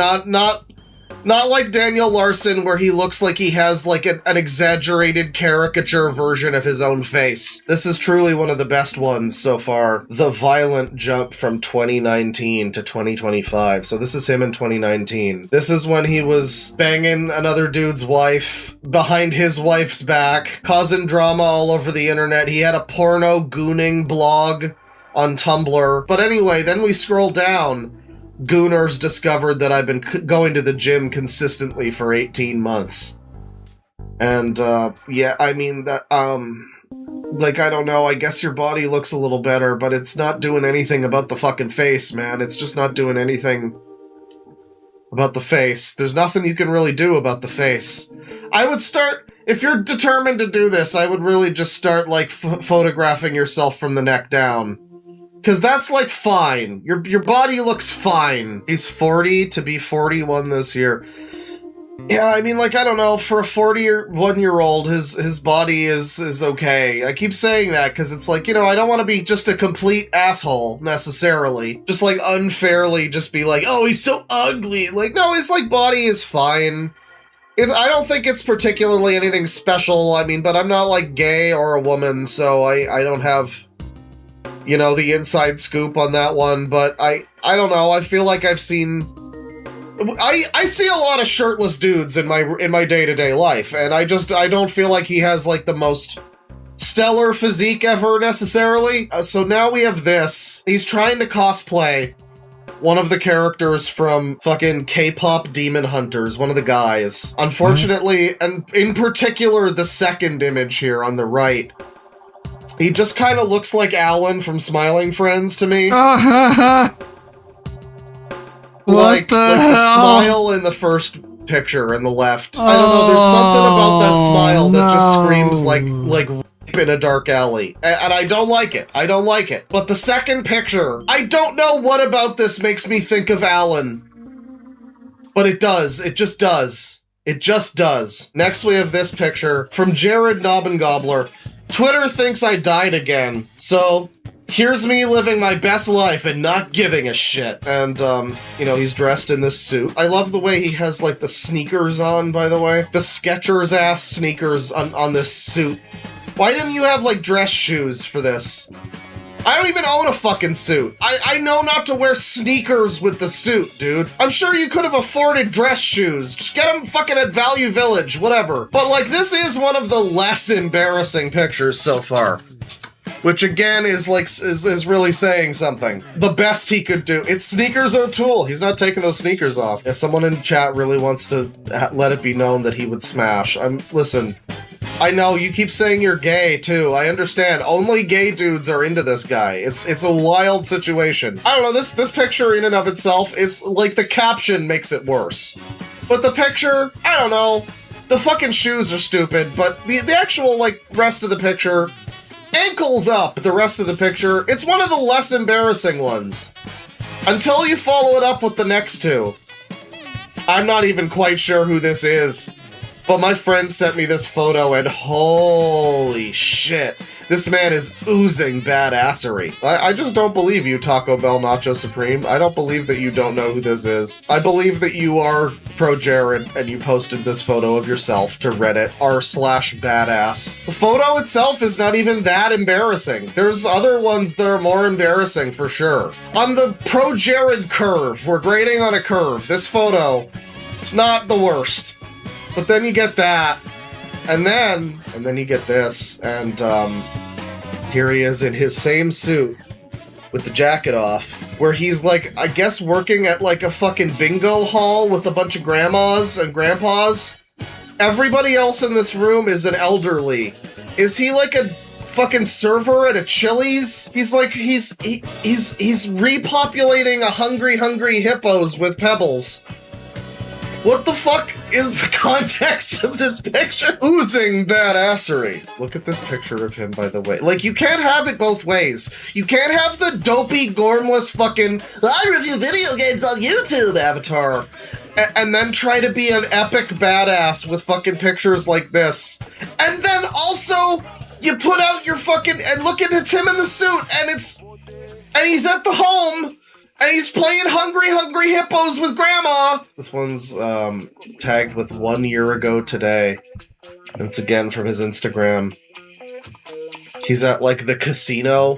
like Daniel Larson where he looks like he has like an exaggerated caricature version of his own face. This is truly one of the best ones so far. The violent jump from 2019 to 2025. So this is him in 2019. This is when he was banging another dude's wife behind his wife's back, causing drama all over the internet. He had a porno gooning blog on Tumblr. But anyway, then we scroll down. Gooners discovered that I've been going to the gym consistently for 18 months. And, yeah, I mean, that, like, I don't know, I guess your body looks a little better, but it's not doing anything about the fucking face, man. It's just not doing anything about the face. There's nothing you can really do about the face. I would start, if you're determined to do this, I would really just start, like, photographing yourself from the neck down. Because that's, like, fine. Your body looks fine. He's 40 to be 41 this year. Yeah, I mean, like, I don't know, for a 41-year-old, his body is okay. I keep saying that because it's like, you know, I don't want to be just a complete asshole, necessarily. Just, like, unfairly just be like, oh, he's so ugly. Like, no, his, like, body is fine. I don't think it's particularly anything special, I mean, but I'm not, like, gay or a woman, so I don't have, you know, the inside scoop on that one, but I don't know, I feel like I've seen... I see a lot of shirtless dudes in my day-to-day life, and I don't feel like he has, like, the most stellar physique ever, necessarily. So now we have this. He's trying to cosplay one of the characters from fucking K-pop Demon Hunters, one of the guys. Unfortunately, and in particular, the second image here on the right, he just kind of looks like Alan from Smiling Friends to me. Like the smile in the first picture in the left. I don't know, there's something about that smile that just screams like rape in a dark alley. And I don't like it. I don't like it. But the second picture, I don't know what about this makes me think of Alan. But it does. It just does. It just does. Next we have this picture from Jared Knobbengobbler. Twitter thinks I died again. So here's me living my best life and not giving a shit. And, you know, he's dressed in this suit. I love the way he has, like, the sneakers on, by the way. The Skechers-ass sneakers on this suit. Why didn't you have, like, dress shoes for this? I don't even own a fucking suit. I know not to wear sneakers with the suit, dude. I'm sure you could have afforded dress shoes. Just get them fucking at Value Village, whatever. But like, this is one of the less embarrassing pictures so far. Which again is like, is really saying something. The best he could do. It's Sneakers O'Toole. He's not taking those sneakers off. If someone in chat really wants to let it be known that he would smash, listen. I know, you keep saying you're gay, too. I understand. Only gay dudes are into this guy. It's a wild situation. I don't know, this picture in and of itself, it's like the caption makes it worse. But the picture, I don't know. The fucking shoes are stupid, but the actual, like, rest of the picture, ankles up, the rest of the picture, it's one of the less embarrassing ones. Until you follow it up with the next two. I'm not even quite sure who this is. But my friend sent me this photo and holy shit, this man is oozing badassery. I just don't believe you, Taco Bell Nacho Supreme. I don't believe that you don't know who this is. I believe that you are pro Jared and you posted this photo of yourself to Reddit r/badass. The photo itself is not even that embarrassing. There's other ones that are more embarrassing for sure. On the pro Jared curve, we're grading on a curve. This photo, not the worst. But then you get that, and then you get this, and here he is in his same suit with the jacket off, where he's like, I guess working at like a fucking bingo hall with a bunch of grandmas and grandpas. Everybody else in this room is an elderly. Is he like a fucking server at a Chili's? He's like, he's repopulating a hungry hippos with pebbles. What the fuck is the context of this picture? Oozing badassery. Look at this picture of him, by the way. Like, you can't have it both ways. You can't have the dopey, gormless fucking, I review video games on YouTube avatar, and then try to be an epic badass with fucking pictures like this. And then also, you put out your fucking, and look at it's him in the suit, and he's at the home, and he's playing Hungry Hippos with Grandma! This one's tagged with 1 year ago today. And it's again from his Instagram. He's at, like, the casino.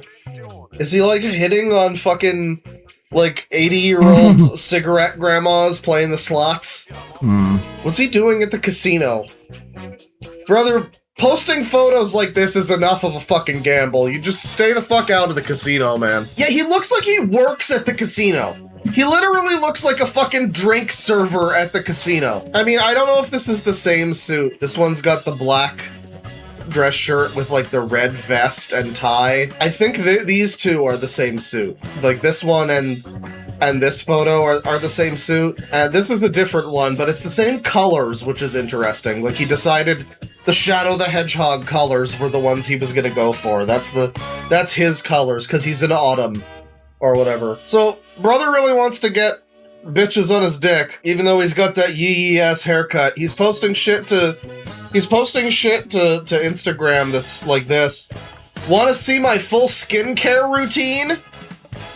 Is he, like, hitting on fucking, like, 80-year-old cigarette grandmas playing the slots? What's he doing at the casino? Brother, posting photos like this is enough of a fucking gamble. You just stay the fuck out of the casino, man. Yeah, he looks like he works at the casino. He literally looks like a fucking drink server at the casino. I mean, I don't know if this is the same suit. This one's got the black dress shirt with like the red vest and tie. I think these two are the same suit. Like this one and this photo are the same suit. And this is a different one, but it's the same colors, which is interesting. Like he decided the Shadow the Hedgehog colors were the ones he was gonna go for. That's his colors, because he's in autumn, or whatever. So, brother really wants to get bitches on his dick, even though he's got that yee-ass haircut. He's posting shit to Instagram that's like this. Wanna see my full skincare routine?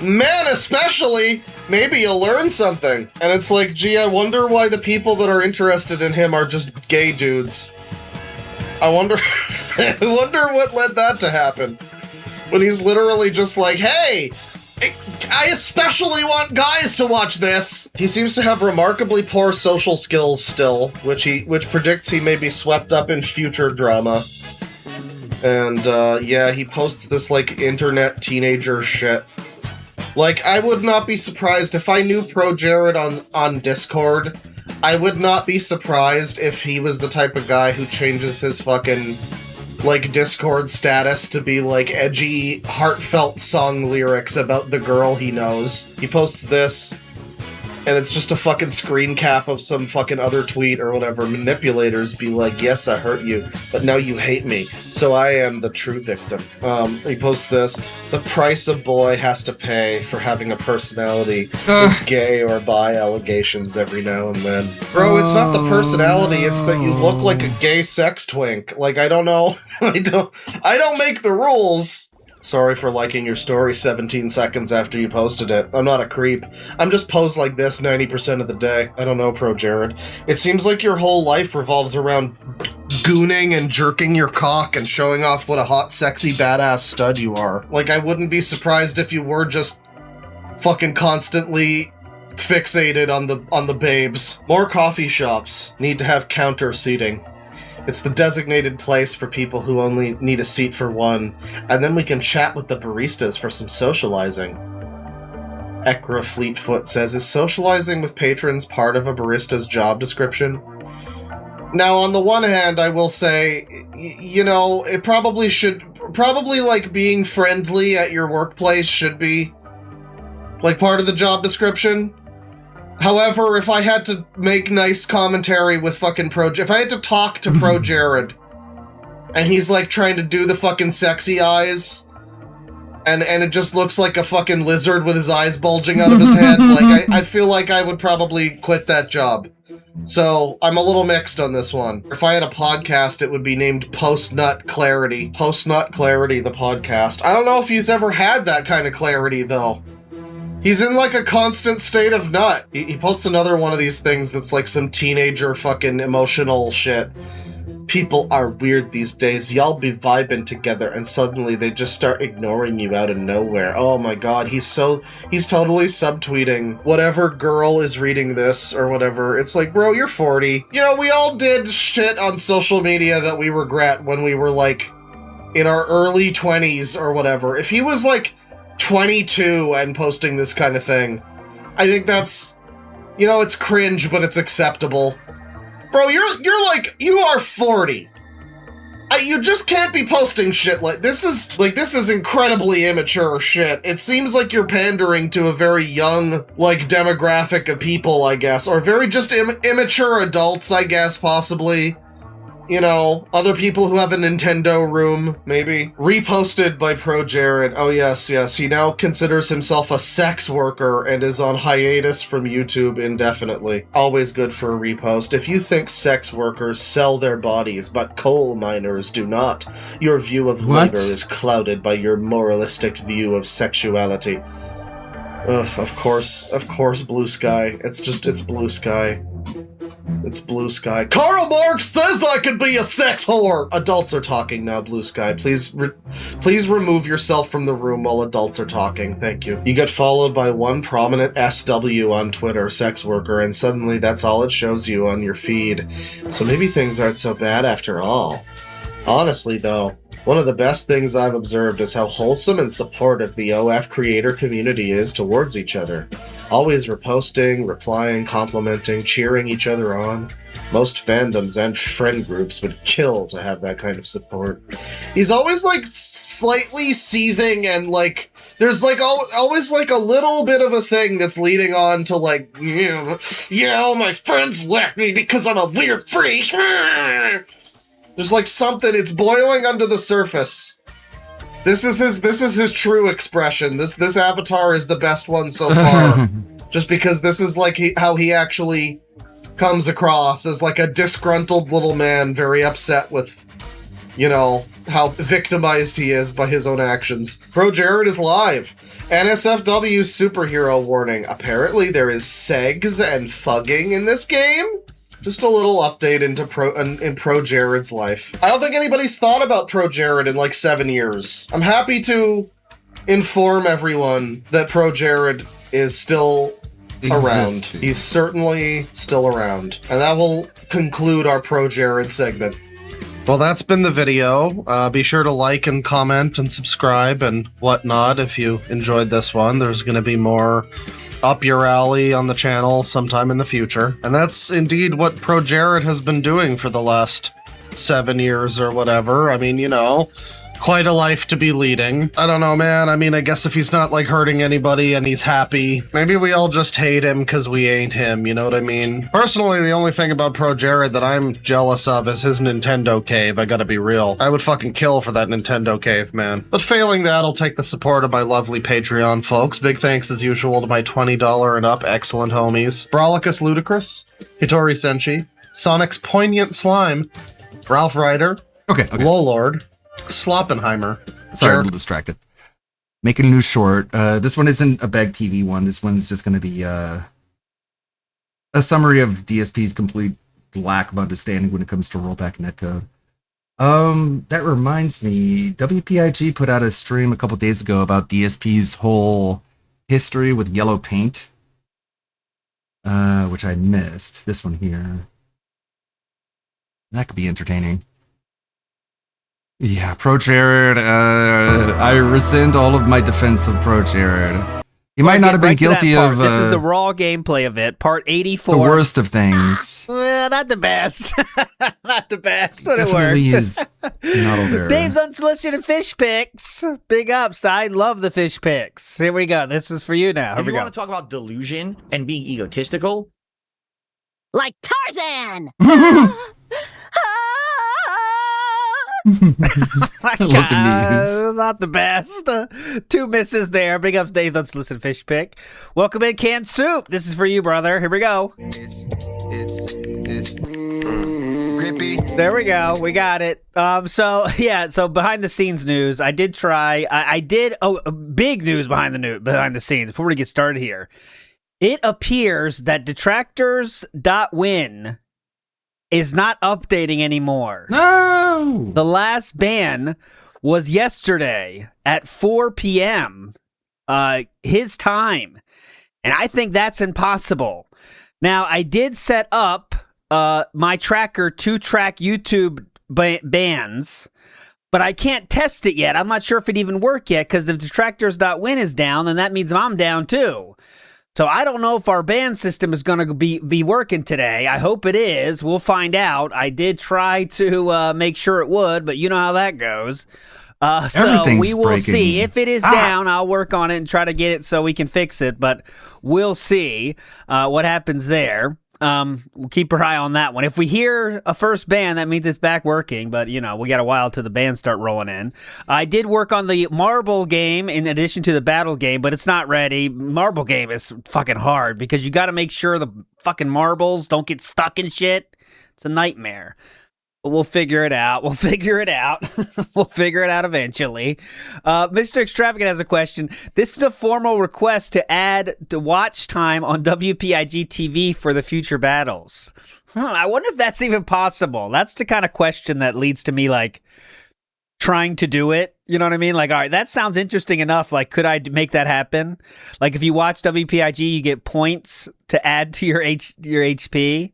Men especially! Maybe you'll learn something. And it's like, gee, I wonder why the people that are interested in him are just gay dudes. I wonder what led that to happen. When he's literally just like, hey, I especially want guys to watch this. He seems to have remarkably poor social skills still, which predicts he may be swept up in future drama. And yeah, he posts this like internet teenager shit. Like, I would not be surprised if I knew Pro Jared on Discord. I would not be surprised if he was the type of guy who changes his fucking, like, Discord status to be, like, edgy, heartfelt song lyrics about the girl he knows. He posts this, and it's just a fucking screen cap of some fucking other tweet or whatever. Manipulators be like, yes, I hurt you, but now you hate me, so I am the true victim. He posts this. The price a boy has to pay for having a personality is gay or bi allegations every now and then. Bro, it's not the personality, it's that you look like a gay sex twink. Like, I don't know. I don't make the rules. Sorry for liking your story 17 seconds after you posted it. I'm not a creep. I'm just posed like this 90% of the day. I don't know, Pro Jared. It seems like your whole life revolves around gooning and jerking your cock and showing off what a hot, sexy, badass stud you are. Like, I wouldn't be surprised if you were just fucking constantly fixated on the babes. More coffee shops need to have counter seating. It's the designated place for people who only need a seat for one, and then we can chat with the baristas for some socializing. Ekra Fleetfoot says, is socializing with patrons part of a barista's job description? Now, on the one hand, I will say, you know, it probably like being friendly at your workplace should be like part of the job description. However, if I had to make nice commentary with fucking if I had to talk to Pro Jared, and he's like trying to do the fucking sexy eyes, and it just looks like a fucking lizard with his eyes bulging out of his head, like I feel like I would probably quit that job. So, I'm a little mixed on this one. If I had a podcast, it would be named Post Nut Clarity. Post Nut Clarity, the podcast. I don't know if he's ever had that kind of clarity, though. He's in, like, a constant state of nut. He posts another one of these things that's like some teenager fucking emotional shit. People are weird these days. Y'all be vibing together and suddenly they just start ignoring you out of nowhere. Oh my god, he's totally subtweeting whatever girl is reading this or whatever. It's like, bro, you're 40. You know, we all did shit on social media that we regret when we were like in our early 20s or whatever. If he was like 22 and posting this kind of thing, I think that's, you know, it's cringe, but it's acceptable. Bro, you're like, you are 40. You just can't be posting shit like this. This is incredibly immature shit. It seems like you're pandering to a very young, like, demographic of people, I guess, or very just immature adults, I guess, possibly. You know, other people who have a Nintendo room, maybe. Reposted by Pro Jared. Oh yes, he now considers himself a sex worker and is on hiatus from YouTube indefinitely. Always good for a repost. If you think sex workers sell their bodies, but coal miners do not, your view of labor is clouded by your moralistic view of sexuality. Ugh, of course, Blue Sky. It's Blue Sky. It's Blue Sky. Karl Marx says I could be a sex whore! Adults are talking now, Blue Sky. Please remove yourself from the room while adults are talking. Thank you. You get followed by one prominent SW on Twitter, sex worker, and suddenly that's all it shows you on your feed. So maybe things aren't so bad after all. Honestly, though, one of the best things I've observed is how wholesome and supportive the OF creator community is towards each other. Always reposting, replying, complimenting, cheering each other on. Most fandoms and friend groups would kill to have that kind of support. He's always, like, slightly seething and, like, there's, like, always, like, a little bit of a thing that's leading on to, like, yeah, all my friends left me because I'm a weird freak. There's, like, something, it's boiling under the surface. This is his true expression. This avatar is the best one so far. Just because this is like how he actually comes across as like a disgruntled little man, very upset with, you know, how victimized he is by his own actions. Pro Jared is live. NSFW superhero warning. Apparently there is segs and fugging in this game. Just a little update into Pro Jared's life. I don't think anybody's thought about Pro Jared in like 7 years. I'm happy to inform everyone that Pro Jared is still around. He's certainly still around. And that will conclude our Pro Jared segment. Well, that's been the video. Be sure to like and comment and subscribe and whatnot if you enjoyed this one. There's going to be more up your alley on the channel sometime in the future. And that's indeed what Pro Jared has been doing for the last 7 years or whatever. I mean, you know, quite a life to be leading. I don't know, man. I mean, I guess if he's not, like, hurting anybody and he's happy, maybe we all just hate him because we ain't him, you know what I mean? Personally, the only thing about Pro Jared that I'm jealous of is his Nintendo cave, I gotta be real. I would fucking kill for that Nintendo cave, man. But failing that, I'll take the support of my lovely Patreon folks. Big thanks, as usual, to my $20 and up excellent homies. Brawlicus Ludicrous, Hitori Senshi, Sonic's Poignant Slime, Ralph Ryder, Lowlord, Sloppenheimer. Sorry, I'm a little distracted. Making a new short. This one isn't a Beg TV one. This one's just going to be a summary of DSP's complete lack of understanding when it comes to rollback netcode. That reminds me, WPIG put out a stream a couple days ago about DSP's whole history with yellow paint, which I missed. This one here. That could be entertaining. Yeah, Pro Jared, I rescind all of my defense of Pro Jared. He might not have been guilty of this is the raw gameplay of it, part 84. the worst of things. Well, not the best. Not the best, but Definitely it worked. is not all there. Dave's unsolicited fish pics. Big ups. I love the fish pics. Here we go. This is for you now. Here If we you go. want to talk about delusion and being egotistical, Like Tarzan! Not the best. Two misses there. Big ups, Dave's unsolicited fish pic. Welcome in, Canned Soup. This is for you, brother. Here we go. Grippy. There we go. We got it. So behind the scenes news. I did try. Big news behind the scenes. Before we get started here, it appears that detractors.win is not updating anymore. No! The last ban was yesterday at 4 p.m. His time. And I think that's impossible. Now, I did set up my tracker to track YouTube bans, but I can't test it yet. I'm not sure if it even worked yet, because if detractors.win is down, then that means I'm down too. So I don't know if our ban system is going to be working today. I hope it is. We'll find out. I did try to make sure it would, but you know how that goes. So we will see. If it is down, I'll work on it and try to get it so we can fix it, but we'll see what happens there. We'll keep our eye on that one. If we hear a first ban, that means it's back working, but we got a while till the bans start rolling in. I did work on the marble game in addition to the battle game, but it's not ready. Marble game is fucking hard because you got to make sure the fucking marbles don't get stuck in shit. It's a nightmare. But we'll figure it out. We'll figure it out eventually. Mr. Extravagant has a question. This is a formal request to add the watch time on WPIG TV for the future battles. I wonder if that's even possible. That's the kind of question that leads to me, like, trying to do it. You know what I mean? Like, all right, that sounds interesting enough. Like, could I make that happen? Like, if you watch WPIG, you get points to add to your HP.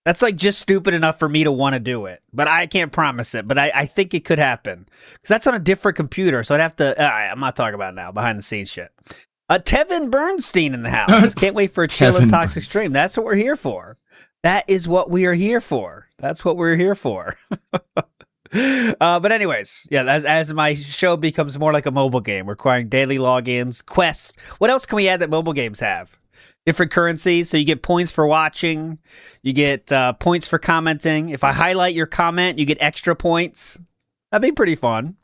That's like just stupid enough for me to want to do it, but I can't promise it. But I think it could happen because that's on a different computer, so I'd have to. I'm not talking about it now. Behind the scenes shit. Tevin Bernstein in the house. Can't wait for a chill and toxic stream. That's what we're here for. That is what we are here for. That's what we're here for. But anyways, yeah. As my show becomes more like a mobile game, requiring daily logins, quests. What else can we add that mobile games have? Different currencies, so you get points for watching, you get points for commenting. If I highlight your comment, you get extra points. That'd be pretty fun.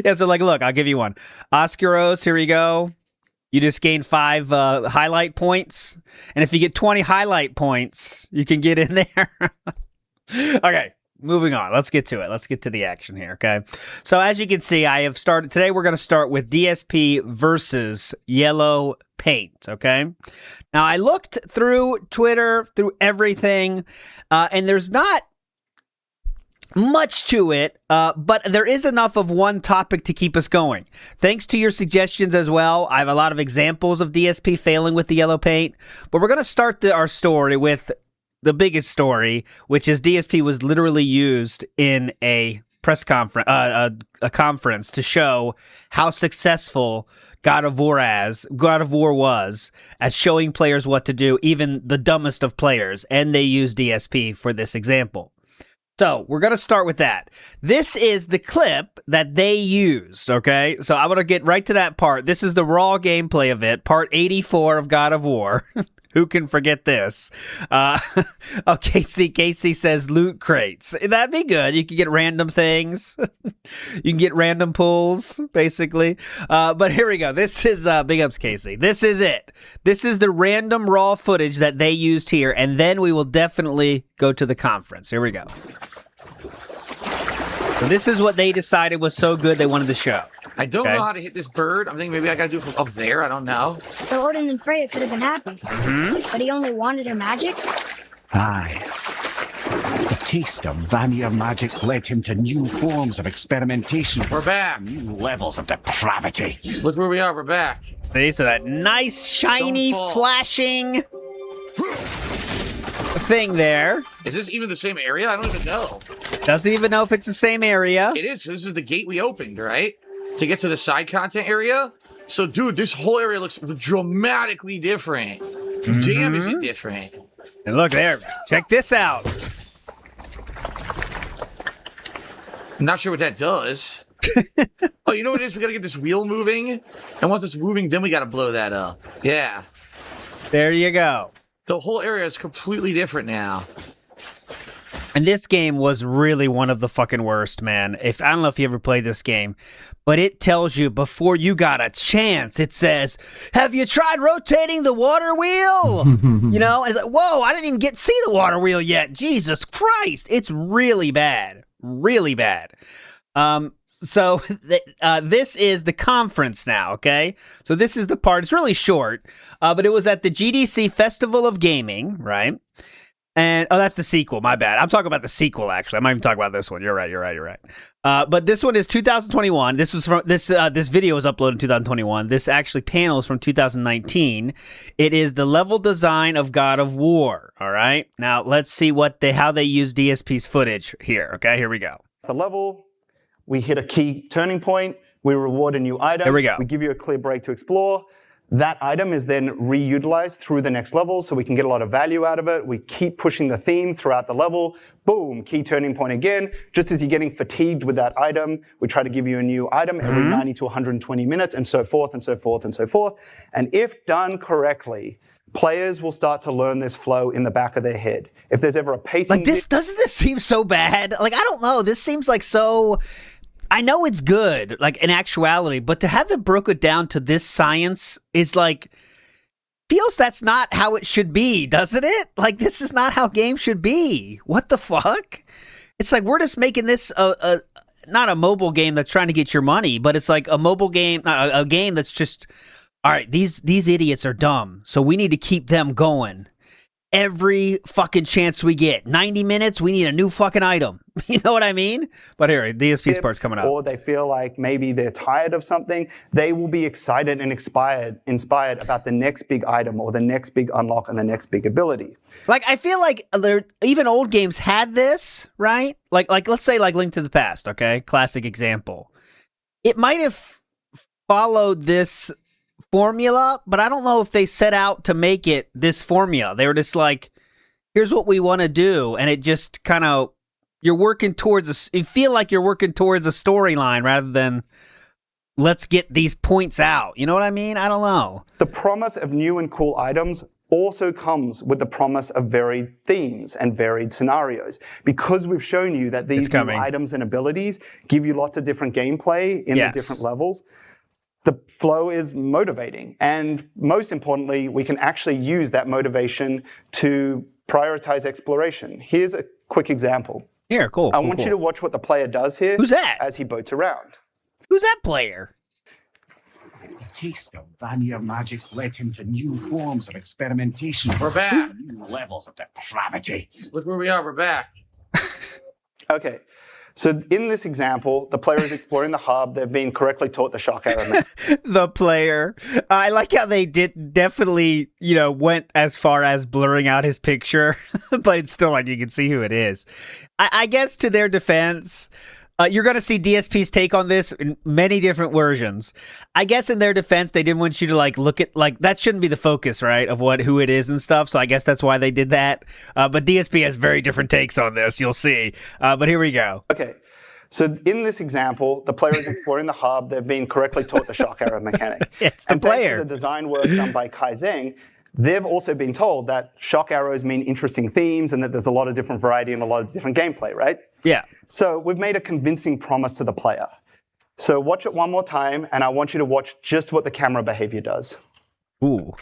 Yeah, so like, look, I'll give you one. Oscaros, here we go. You just gain 5 highlight points, and if you get 20 highlight points, you can get in there. Okay. Moving on. Let's get to it. Let's get to the action here, okay? So as you can see, I have started... Today we're going to start with DSP versus Yellow Paint, okay? Now, I looked through Twitter, through everything, and there's not much to it, but there is enough of one topic to keep us going. Thanks to your suggestions as well. I have a lot of examples of DSP failing with the Yellow Paint, but we're going to start our story with the biggest story, which is DSP was literally used in a press conference, a conference to show how successful God of War was at showing players what to do, even the dumbest of players, and they used DSP for this example. So we're going to start with that. This is the clip that they used, okay? So I'm going to get right to that part. This is the raw gameplay of it, part 84 of God of War. Who can forget this? Casey says loot crates. That'd be good. You can get random things. You can get random pulls, basically. But here we go. This is, big ups, Casey. This is it. This is the random raw footage that they used here, and then we will definitely go to the conference. Here we go. So this is what they decided was so good they wanted to show. I don't know how to hit this bird. I'm thinking maybe I gotta do it from up there. I don't know. So Odin and Freya could have been happy, but he only wanted her magic? Aye. But taste of vanilla magic led him to new forms of experimentation. We're back. New levels of depravity. Look where we are. We're back. See, so that nice, shiny, flashing thing there. Is this even the same area? I don't even know. Doesn't even know if it's the same area. It is. This is the gate we opened, right? To get to the side content area. So, dude, this whole area looks dramatically different. Damn, is it different? And look there. Check this out. I'm not sure what that does. Oh, you know what it is? We gotta get this wheel moving. And once it's moving, then we gotta blow that up. Yeah. There you go. The whole area is completely different now. And this game was really one of the fucking worst, man. I don't know if you ever played this game, but it tells you before you got a chance, it says, have you tried rotating the water wheel? You know, and it's like, whoa, I didn't even see the water wheel yet. Jesus Christ. It's really bad. Really bad. So this is the conference now, okay? So this is the part. It's really short, but it was at the GDC Festival of Gaming, right? And, oh, that's the sequel. My bad. I'm talking about the sequel, actually. I'm not even talking about this one. You're right. But this one is 2021. This was from this video was uploaded in 2021. This actually panel is from 2019. It is the level design of God of War. All right. Now let's see how they use DSP's footage here. Okay, here we go. The level, we hit a key turning point. We reward a new item. Here we go. We give you a clear break to explore. That item is then reutilized through the next level, so we can get a lot of value out of it. We keep pushing the theme throughout the level. Boom, key turning point again. Just as you're getting fatigued with that item, we try to give you a new item every 90 to 120 minutes, and so forth, and so forth, and so forth. And if done correctly, players will start to learn this flow in the back of their head. If there's ever a pacing... Like, doesn't this seem so bad? Like, I don't know. This seems like so... I know it's good, like, in actuality, but to have it broken down to this science is like, feels that's not how it should be, doesn't it? Like, this is not how games should be. What the fuck? It's like, we're just making this not a mobile game that's trying to get your money, but it's like a mobile game, a game that's just, all right, these idiots are dumb, so we need to keep them going. Every fucking chance we get. 90 minutes, we need a new fucking item. You know what I mean? But here, DSP's part's coming up. Or they feel like maybe they're tired of something. They will be excited and inspired about the next big item or the next big unlock and the next big ability. Like, I feel like even old games had this, right? Like let's say like Link to the Past, okay? Classic example. It might have followed this formula, but I don't know if they set out to make it this formula. They were just like, here's what we want to do, and it just kind of, you feel like you're working towards a storyline rather than let's get these points out. You know what I mean? I don't know. The promise of new and cool items also comes with the promise of varied themes and varied scenarios. Because we've shown you that these new items and abilities give you lots of different gameplay in the different levels, the flow is motivating. And most importantly, we can actually use that motivation to prioritize exploration. Here's a quick example. Here, cool. I want you to watch what the player does here. Who's that? As he boats around. Who's that player? The taste of vanilla magic led him to new forms of experimentation. We're back. New levels of depravity. Look where we are. We're back. Okay. So in this example, the player is exploring the hub. They've been correctly taught the shock arrow method. The player. I like how they definitely, went as far as blurring out his picture, but it's still like you can see who it is. I guess to their defense, you're going to see DSP's take on this in many different versions. I guess in their defense, they didn't want you to look at that shouldn't be the focus, right, of who it is and stuff. So I guess that's why they did that. But DSP has very different takes on this. You'll see. But here we go. Okay. So in this example, the player is exploring the hub. They've been correctly taught the shock arrow mechanic. It's the player. Thanks to the design work done by Kai Zheng, they've also been told that shock arrows mean interesting themes and that there's a lot of different variety and a lot of different gameplay, right? Yeah. So we've made a convincing promise to the player. So watch it one more time, and I want you to watch just what the camera behavior does. Ooh.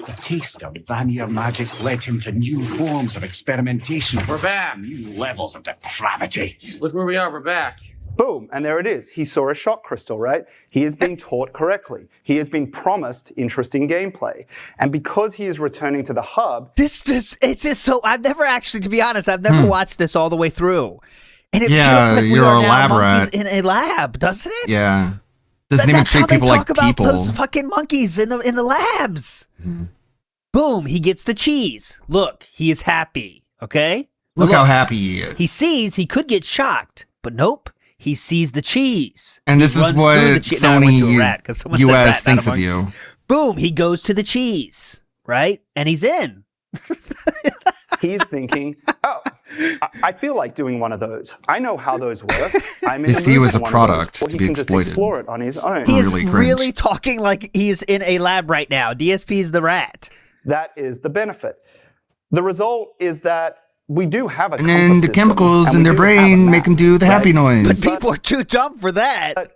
The taste of vanilla magic led him to new forms of experimentation. We're back. New levels of depravity. Look where we are. We're back. Boom, and there it is. He saw a shock crystal, right? He is being taught correctly. He has been promised interesting gameplay. And because he is returning to the hub... it's just so... I've never actually, to be honest, I've never watched this all the way through. And it Yeah, feels like we you're are a now lab monkeys rat. in a lab, doesn't it? Yeah. Doesn't even That's how treat they people talk like about people. those fucking monkeys in the labs. Boom, he gets the cheese. Look, he is happy, okay? Look how happy he is. He sees he could get shocked, but nope. He sees the cheese. And this He is runs what through the cheese. Now I went to a rat 'cause someone said US rat, thinks not of a you. monkey. Boom, he goes to the cheese, right? And he's in. He's thinking, oh, I feel like doing one of those. I know how those work. I'm in They the see you mood as a for one of product those. Or to he be can just exploited. explore it on his own. He is really talking like he's in a lab right now. DSP is the rat. That is the benefit. The result is that we do have a And then compass the system, chemicals and in we their do have a brain map, make them do the happy right? noise. But people are too dumb for that.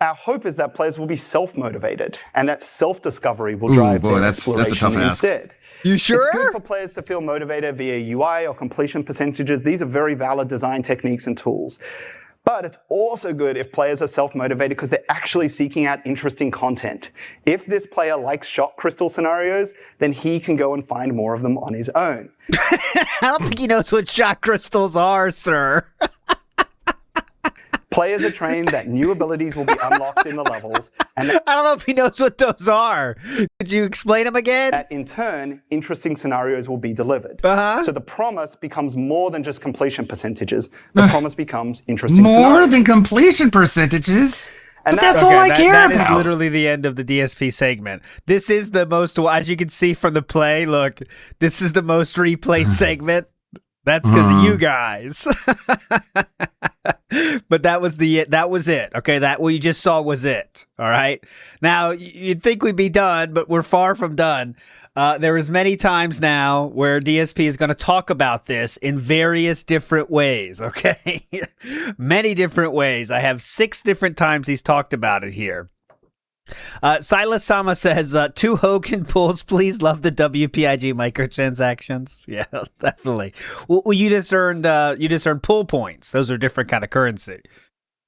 Our hope is that players will be self-motivated, and that self-discovery will Ooh, drive boy, their that's a exploration tough ask. instead. You sure? It's good for players to feel motivated via UI or completion percentages. These are very valid design techniques and tools. But it's also good if players are self-motivated because they're actually seeking out interesting content. If this player likes shock crystal scenarios, then he can go and find more of them on his own. I don't think he knows what shock crystals are, sir. Players are trained that new abilities will be unlocked in the levels, and that, I don't know if he knows what those are. Could you explain them again? that in turn, interesting scenarios will be delivered. Uh-huh. So the promise becomes more than just completion percentages. The promise becomes interesting More scenarios. than completion percentages. And But that's all I care that about. is literally the end of the DSP segment. This is the most, as you can see from the play, look, this is the most replayed segment. That's because of you guys. But that was it. Okay, that what you just saw was it. All right. Now you'd think we'd be done, but we're far from done. There is many times now where DSP is going to talk about this in various different ways. Okay, many different ways. I have 6 different times he's talked about it here. Silas Sama says, 2 Hogan pulls, please. Love the WPIG microtransactions. Yeah, definitely. Well, you just earned pull points. Those are different kind of currency.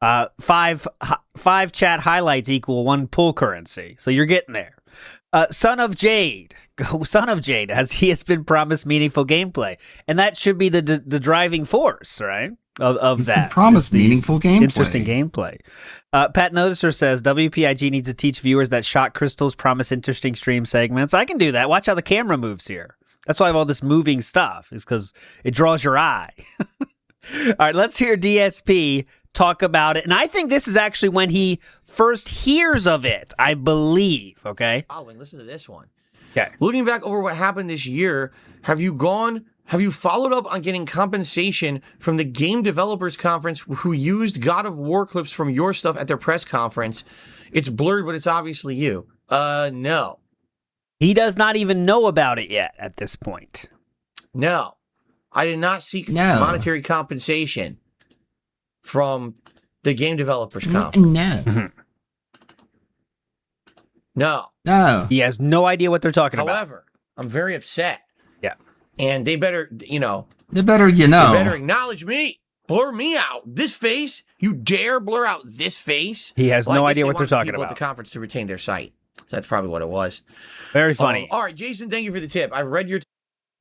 5 chat highlights equal 1 pull currency. So you're getting there. Son of Jade, as he has been promised meaningful gameplay, and that should be the driving force, right? Of He's that. been promised Just the meaningful gameplay. Interesting gameplay. Pat Noticer says WPIG needs to teach viewers that shock crystals promise interesting stream segments. I can do that. Watch how the camera moves here. That's why I have all this moving stuff, is because it draws your eye. All right, let's hear DSP talk about it. And I think this is actually when he first hears of it, I believe. Okay. Following, listen to this one. Okay. Looking back over what happened this year, have you followed up on getting compensation from the Game Developers Conference who used God of War clips from your stuff at their press conference? It's blurred, but it's obviously you. No. He does not even know about it yet at this point. No. I did not seek monetary compensation from the Game Developers Conference. No. No. No. He has no idea what they're talking about. However, I'm very upset. Yeah. And they better, They better, They better acknowledge me. Blur me out. This face. You dare blur out this face? He has Well, no I guess idea they what they're wanted talking people about. At the conference to retain their site. So that's probably what it was. Very funny. All right, Jason, thank you for the tip. I've read your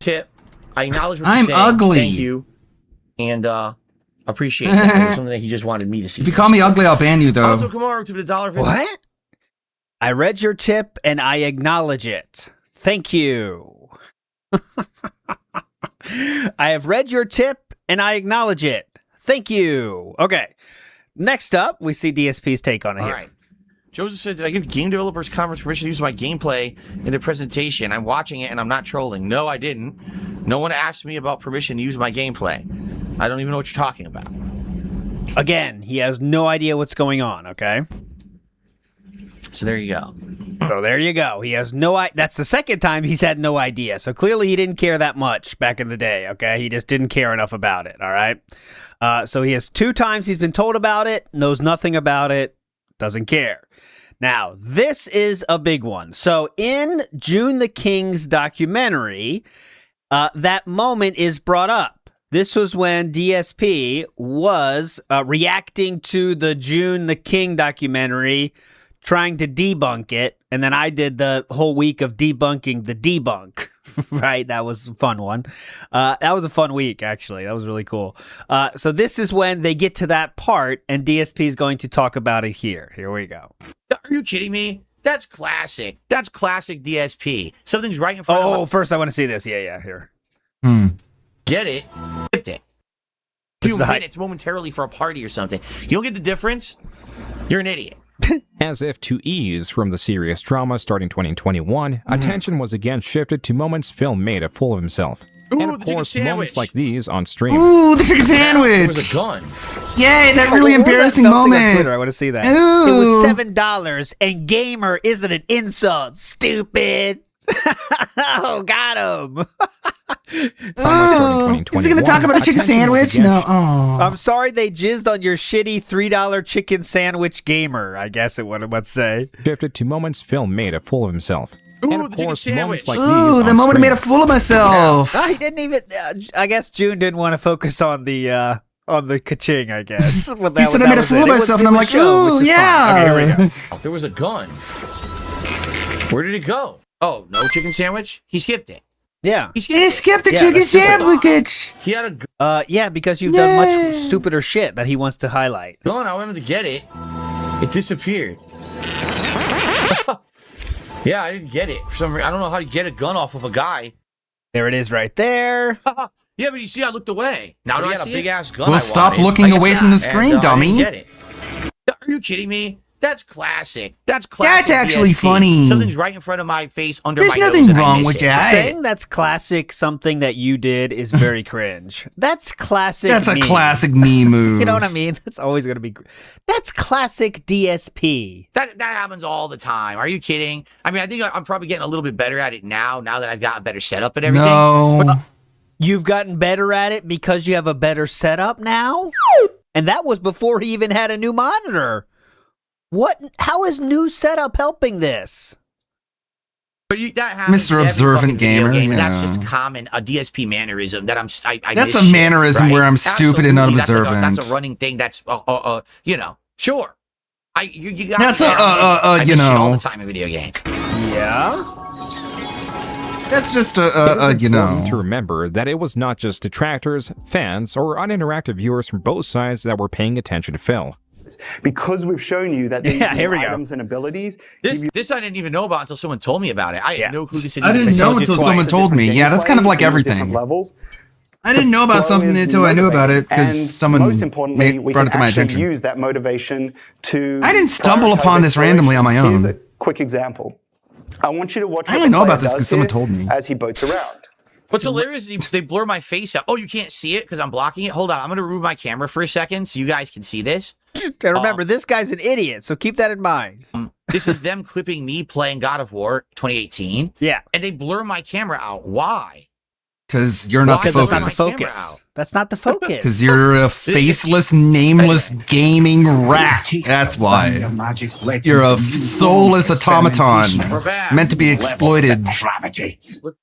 tip. I acknowledge what I'm you're saying. ugly. Thank you. And appreciate that. It was something that he just wanted me to see. If you call me ugly, I'll ban you, though. Also, Kamaru to the $1.50. What? I read your tip and I acknowledge it. Thank you. I have read your tip and I acknowledge it. Thank you. Okay. Next up, we see DSP's take on it All here. right. Joseph said, did I give Game Developers Conference permission to use my gameplay in the presentation? I'm watching it and I'm not trolling. No, I didn't. No one asked me about permission to use my gameplay. I don't even know what you're talking about. Again, he has no idea what's going on, okay? So there you go. So there you go. He has no idea. That's the second time he's had no idea. So clearly he didn't care that much back in the day, okay? He just didn't care enough about it, all right? So he has 2 times he's been told about it, knows nothing about it, doesn't care. Now, this is a big one. So in June the King's documentary, that moment is brought up. This was when DSP was reacting to the June the King documentary, trying to debunk it, and then I did the whole week of debunking the debunk. Right, that was a fun one. That was a fun week, actually. That was really cool. So this is when they get to that part, and DSP is going to talk about it here. Here we go. Are you kidding me? That's classic. That's classic DSP. Something's right in front of Oh, first I want to see this. Yeah, here. Get it? Skipped it. Few minutes momentarily for a party or something. You don't get the difference? You're an idiot. As if to ease from the serious drama starting 2021, attention was again shifted to moments Phil made a fool of himself. And of course, moments like these on stream. Ooh, the chicken sandwich! There was a gun. Yay, that really What was that embarrassing something on moment. Twitter? I want to see that. Ooh. It was $7, and gamer isn't an insult. Stupid. Oh, got him. Oh, is he going to talk about the chicken sandwich? No. Oh. I'm sorry they jizzed on your shitty $3 chicken sandwich, gamer. I guess it would say. Shifted to moments Phil made a fool of himself. And of course, moments like these Ooh, the on moment I stream. made a fool of myself. He didn't even. I guess June didn't want to focus on the ka-ching, I guess. He said I made a fool of myself, and I'm like, ooh, yeah. Okay, here we go. There was a gun. Where did it go? Oh, no chicken sandwich? He skipped it. Yeah. He skipped the Yeah, chicken that's stupid. sandwich. He had a gun. Yeah, because you've done much stupider shit that he wants to highlight. I wanted to get it. It disappeared. Yeah, I didn't get it. For some reason, I don't know how to get a gun off of a guy. There it is right there. Yeah, but you see, I looked away. Now do he I had a see big it? ass gun. Well, I stop wanted. looking I guess away from the not, screen, and, dummy. I didn't get it. Are you kidding me? That's classic. That's classic. That's actually DSP. funny. Something's right in front of my face, under There's my nose, nothing and I wrong miss with it. that. Saying that's classic, something that you did is very cringe. That's classic. That's a me. classic me move. You know what I mean? That's always going to be. That's classic DSP. That happens all the time. Are you kidding? I mean, I think I'm probably getting a little bit better at it now that I've got a better setup and everything. No. You've gotten better at it because you have a better setup now? And that was before he even had a new monitor. What? How is new setup helping this? But that happens Mr. in every Observant fucking video Gamer, game, and yeah. that's just common, a DSP mannerism that I That's miss a shit, mannerism right? where I'm stupid and Absolutely, unobservant. That's a running thing. That's you know, sure. You got That's me there. I you miss shit all know. the time in video games. Yeah. That's just It was you know. important to remember that it was not just detractors, fans, or uninteractive viewers from both sides that were paying attention to Phil. Because we've shown you that these here we go. items and abilities. This I didn't even know about until someone told me about it. I had no clue this. I didn't know until someone told me. Yeah, that's kind of like everything. Levels. I didn't know about Flow something is until I knew about it motivating. because And someone most importantly, we brought can it to my actually attention. use that motivation to. I didn't stumble prioritize upon this randomly on my own. Here's a quick example. I want you to watch. I what only the know about player this does 'cause someone here told me. as he boats around. What's hilarious is they blur my face out. Oh, you can't see it because I'm blocking it? Hold on. I'm going to remove my camera for a second so you guys can see this. And remember, this guy's an idiot, so keep that in mind. This is them clipping me playing God of War 2018. Yeah. And they blur my camera out. Why? Because you're not Why Because blur that's focused. not the my camera focus. out? That's not the focus. Because you're a faceless, nameless gaming rat. That's why. You're a soulless automaton meant to be exploited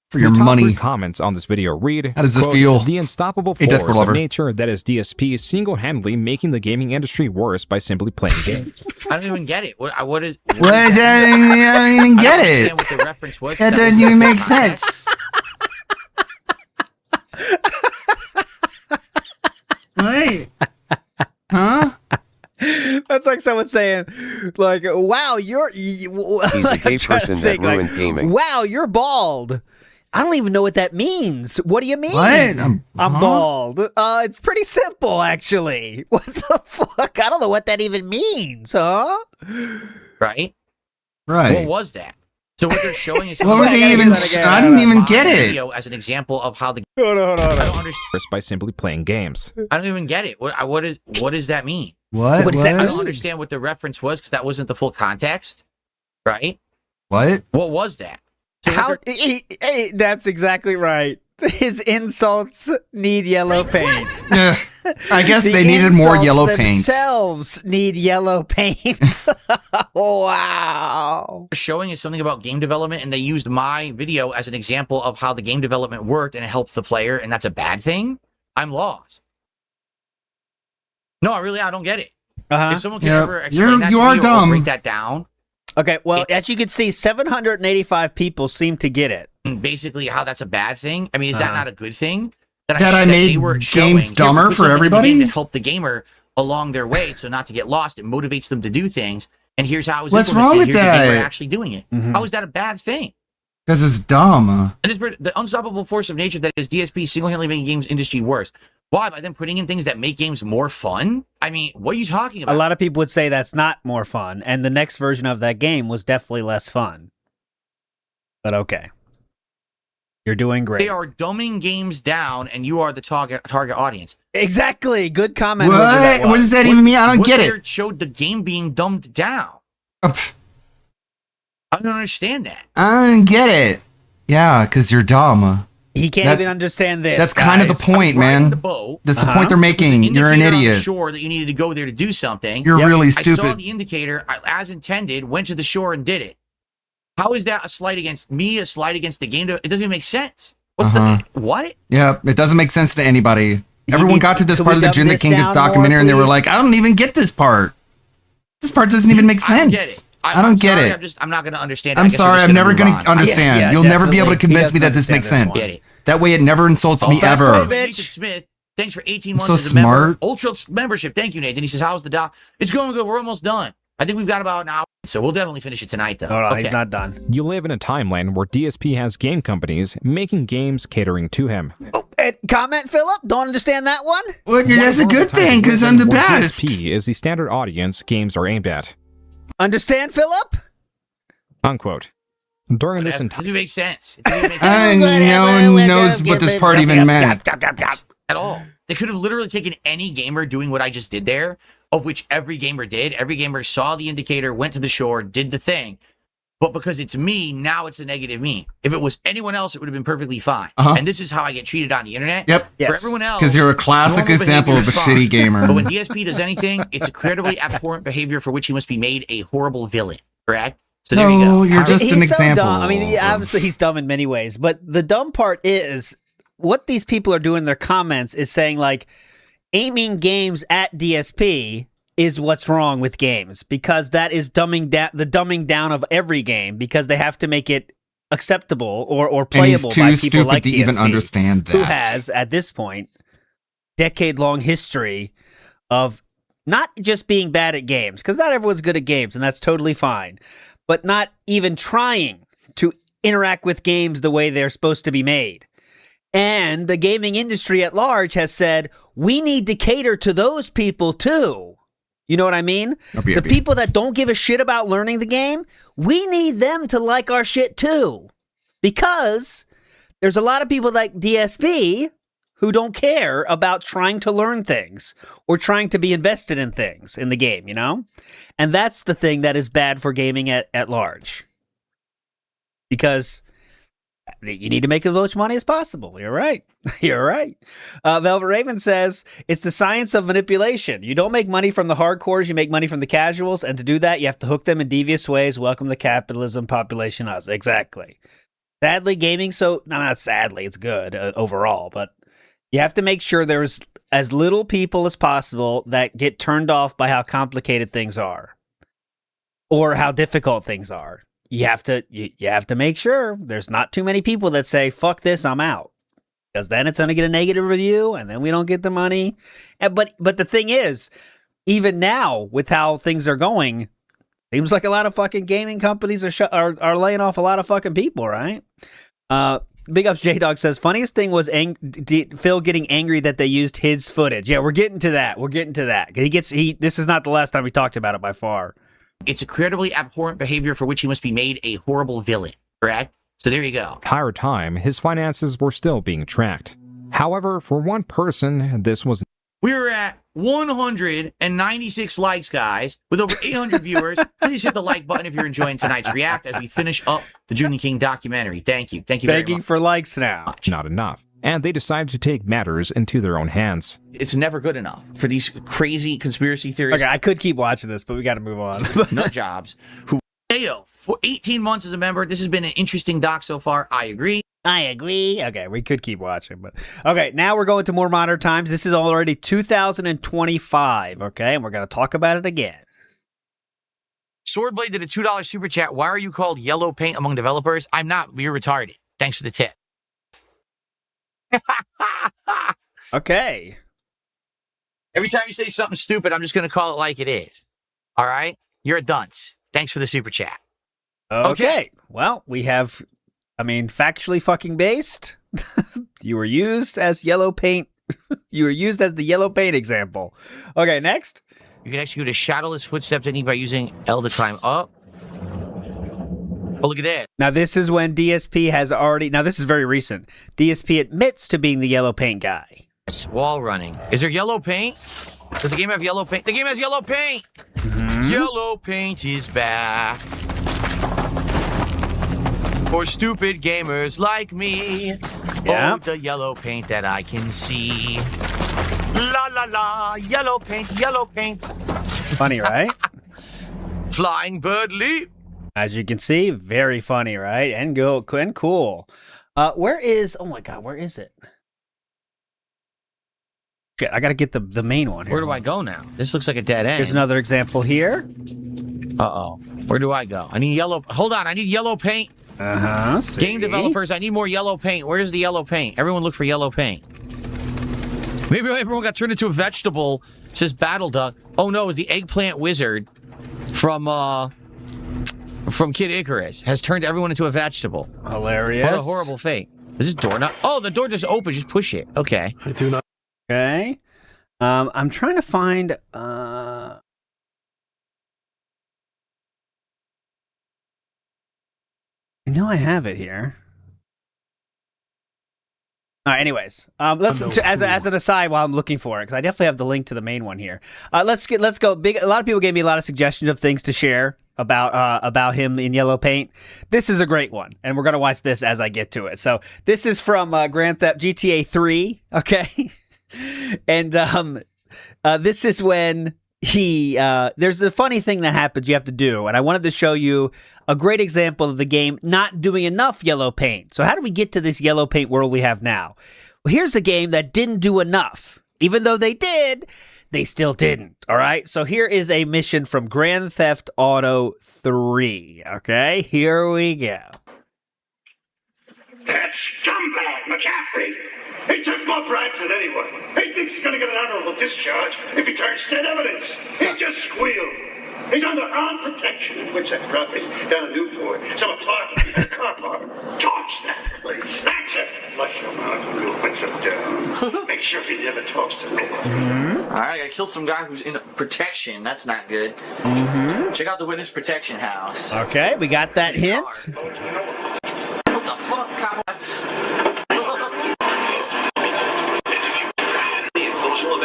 for your top money. 3 comments on this video read, How does it quote, feel? The unstoppable Hey, Death force Lover. of nature that is DSP single-handedly making the gaming industry worse by simply playing games. I don't even get it. What is? Well, I don't even get I don't it. understand what the reference was. That That doesn't was even the make context. sense. What? Huh? That's like someone saying, like, wow, you're... He's a gay person that ruined gaming. Wow, you're bald. I don't even know what that means. What do you mean? What? I'm bald. It's pretty simple, actually. What the fuck? I don't know what that even means, huh? Right? Right. What was that? So what they're showing is What were they even? I didn't even get it. video as an example of how the. Hold on. I don't understand. Worse by simply playing games. I don't even get it. What does that mean? What? What does that I mean? don't understand what the reference was because that wasn't the full context, right? What? What was that? So How? Hey, that's exactly right. His insults need yellow paint. I guess The they needed more insults yellow paint. Themselves need yellow paint. Wow. Showing is something about game development, and they used my video as an example of how the game development worked, and it helped the player, and that's a bad thing. I'm lost. No, I don't get it. Uh-huh. If someone can ever explain that to me or break that down. Okay, well, as you can see, 785 people seem to get it. Basically, how that's a bad thing. I mean, is that not a good thing? That I made games dumber for everybody? To help the gamer along their way, so not to get lost. It motivates them to do things. And here's how it was What's wrong with here's that? The gamer actually doing it. How is that a bad thing? Because it's dumb. And the unstoppable force of nature that is DSP single-handedly making games industry worse. Why? By them putting in things that make games more fun? I mean, what are you talking about? A lot of people would say that's not more fun, and the next version of that game was definitely less fun. But okay. You're doing great. They are dumbing games down, and you are the target audience. Exactly. Good comment. What? What does that even mean? I don't get it. Showed the game being dumbed down. I don't understand that. I don't get it. Yeah, because you're dumb. He can't even understand this. That's kind of the point, man. That's the point they're making. You're an idiot. Shore that you needed to go there to do something. You're really I saw stupid. the indicator as intended, went to the shore and did it. How is that a slight against me, a slight against the game? It doesn't even make sense. What's the what? Yeah, it doesn't make sense to anybody. Everyone got to this part of the June the King documentary and they were like, I don't even get this part. This part doesn't even make sense. I don't get it. I'm not going to understand. I'm sorry, I'm never going to understand. You'll never be able to convince me that this makes sense. That way it never insults me ever. Nathan Smith, thanks for 18 months so as a member. smart. Ultra membership. Thank you, Nathan. He says, how's the doc? It's going good. We're almost done. I think we've got about an hour, so we'll definitely finish it tonight, though. No, he's not done. You live in a timeline where DSP has game companies making games catering to him. Comment, Philip? Don't understand that one? Well, that's a good thing, because I'm the best. DSP is the standard audience games are aimed at. Understand, Philip? Unquote. During this entire... Doesn't make sense. No one knows what this part even meant. At all. They could have literally taken any gamer doing what I just did there, of which every gamer did. Every gamer saw the indicator, went to the shore, did the thing. But because it's me, now it's a negative me. If it was anyone else, it would have been perfectly fine. And this is how I get treated on the internet. Yep. For everyone else, because you're a classic normal example of behavior a is fine. shitty gamer. But when DSP does anything, it's incredibly abhorrent behavior for which he must be made a horrible villain. Correct? So there you go. You're just an example. So dumb. I mean, obviously he's dumb in many ways, but the dumb part is what these people are doing in their comments is saying like aiming games at DSP is what's wrong with games because that is the dumbing down of every game because they have to make it acceptable or playable and he's too by people stupid like to DSP, even understand that. who has at this point decade-long history of not just being bad at games because not everyone's good at games and that's totally fine, but not even trying to interact with games the way they're supposed to be made. And the gaming industry at large has said, we need to cater to those people too. You know what I mean? The people that don't give a shit about learning the game, we need them to like our shit too. Because there's a lot of people like DSP who don't care about trying to learn things or trying to be invested in things in the game, you know? And that's the thing that is bad for gaming at large. Because you need to make as much money as possible. You're right. You're right. Velvet Raven says, it's the science of manipulation. You don't make money from the hardcores, you make money from the casuals, and to do that, you have to hook them in devious ways. Welcome to capitalism, population us. Exactly. Sadly, gaming, not sadly, it's good overall, but you have to make sure there's as little people as possible that get turned off by how complicated things are or how difficult things are. You have to make sure there's not too many people that say, fuck this, I'm out. Because then it's going to get a negative review and then we don't get the money. But the thing is, even now with how things are going, seems like a lot of fucking gaming companies are laying off a lot of fucking people, right? Big Ups J-Dog says, funniest thing was Phil getting angry that they used his footage. Yeah, we're getting to that. This is not the last time we talked about it by far. It's incredibly abhorrent behavior for which he must be made a horrible villain, correct? So there you go. Entire time, his finances were still being tracked. However, for one person, this was... We were at 196 likes, guys, with over 800 viewers. Please hit the like button if you're enjoying tonight's react as we finish up the June King documentary. Thank you. Thank you very much. Begging for likes now. Not enough. And they decided to take matters into their own hands. It's never good enough for these crazy conspiracy theories. Okay, I could keep watching this, but we got to move on. Nut jobs. Who, for 18 months as a member, this has been an interesting doc so far. I agree. I agree. Okay, we could keep watching, but okay, now we're going to more modern times. This is already 2025, okay, and we're going to talk about it again. Swordblade did a $2 super chat. Why are you called Yellow Paint among developers? I'm not. You're retarded. Thanks for the tip. Okay. Every time you say something stupid, I'm just going to call it like it is. All right? You're a dunce. Thanks for the super chat. Okay. Well, we have, factually fucking based. You were used as yellow paint. You were used as the yellow paint example. Okay, next. You can execute a shadowless footstep technique by using L to climb up. Oh, look at that. Now, this is when DSP has already... Now, this is very recent. DSP admits to being the yellow paint guy. It's wall running. Is there yellow paint? Does the game have yellow paint? The game has yellow paint! Yellow paint is back. For stupid gamers like me. Yeah. Oh, the yellow paint that I can see. La la la, yellow paint, yellow paint. Funny, right? Flying bird leap. As you can see, very funny, right? And cool. Where is... Oh my god, where is it? Shit, I gotta get the main one here. Where do I go now? This looks like a dead end. Here's another example here. Uh-oh. Where do I go? I need yellow... Hold on, I need yellow paint. Game developers, I need more yellow paint. Where's the yellow paint? Everyone look for yellow paint. Maybe everyone got turned into a vegetable. It says Battle Duck. Oh no, it's the eggplant wizard from Kid Icarus has turned everyone into a vegetable. Hilarious. What a horrible fate. Is this door not... Oh, the door just opened. Just push it. Okay. I do not... Okay. I'm trying to find... I know I have it here. All right, anyways, let's as an aside while I'm looking for it, because I definitely have the link to the main one here. Let's go. A lot of people gave me a lot of suggestions of things to share about him in yellow paint. This is a great one, and we're gonna watch this as I get to it. So this is from Grand Theft GTA 3, okay, and this is when there's a funny thing that happens you have to do, and I wanted to show you a great example of the game not doing enough yellow paint. So how do we get to this yellow paint world we have now? Well, here's a game that didn't do enough. Even though they did, they still didn't, all right? So here is a mission from Grand Theft Auto 3, okay? Here we go. That scumbag, McCaffrey! He took more bribes than anyone. He thinks he's gonna get an honorable discharge if he turns dead evidence. He just squealed. He's under armed protection in which that property down in Newport. Some apartment in a car park. Torch that place. That's it. Flush him out real winds him down. Make sure he never talks to me. All right, I gotta kill some guy who's in protection. That's not good. Check out the witness protection house. Okay, we got that hint. What the fuck, cowboy?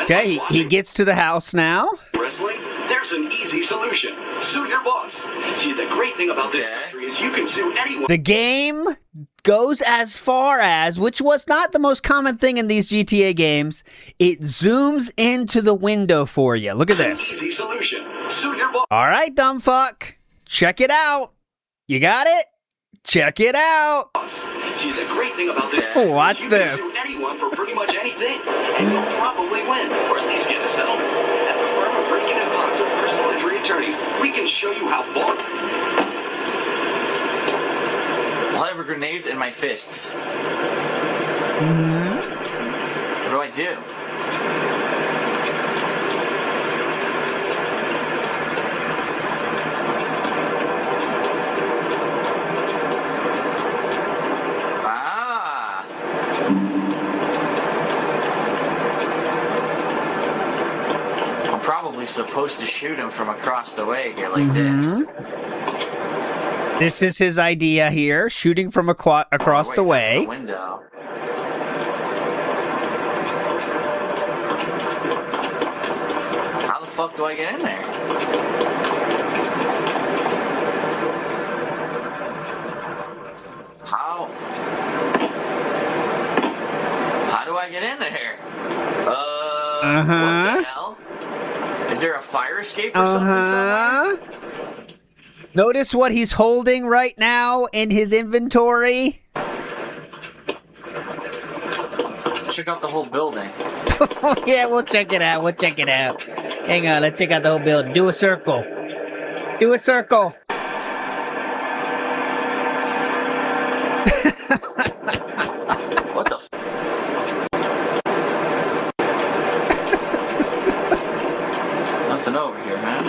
Okay, he gets to the house now. Wrestling? There's an easy solution. Sue your boss. See, the great thing about this country is you can sue anyone. The game goes as far as, which was not the most common thing in these GTA games, it zooms into the window for you. Look at this. Easy solution. Sue your boss. All right, dumb fuck. Check it out. You got it? Check it out. See, the great thing about this Watch is you this. can sue anyone for pretty much anything, and you'll probably win, or at least get a settlement. At the firm of Breaking and Potts of Personal Injury Attorneys, we can show you how far. I'll have grenades in my fists. What do I do? Probably supposed to shoot him from across the way here like this. This is his idea here, shooting from across the way. The window. How the fuck do I get in there? How do I get in there? What the hell? Is there a fire escape or something somewhere? Notice what he's holding right now in his inventory. check out the whole building. Yeah, we'll check it out. We'll check it out. Hang on, let's check out the whole building. Do a circle. Do a circle. What the? Nothing over here, man.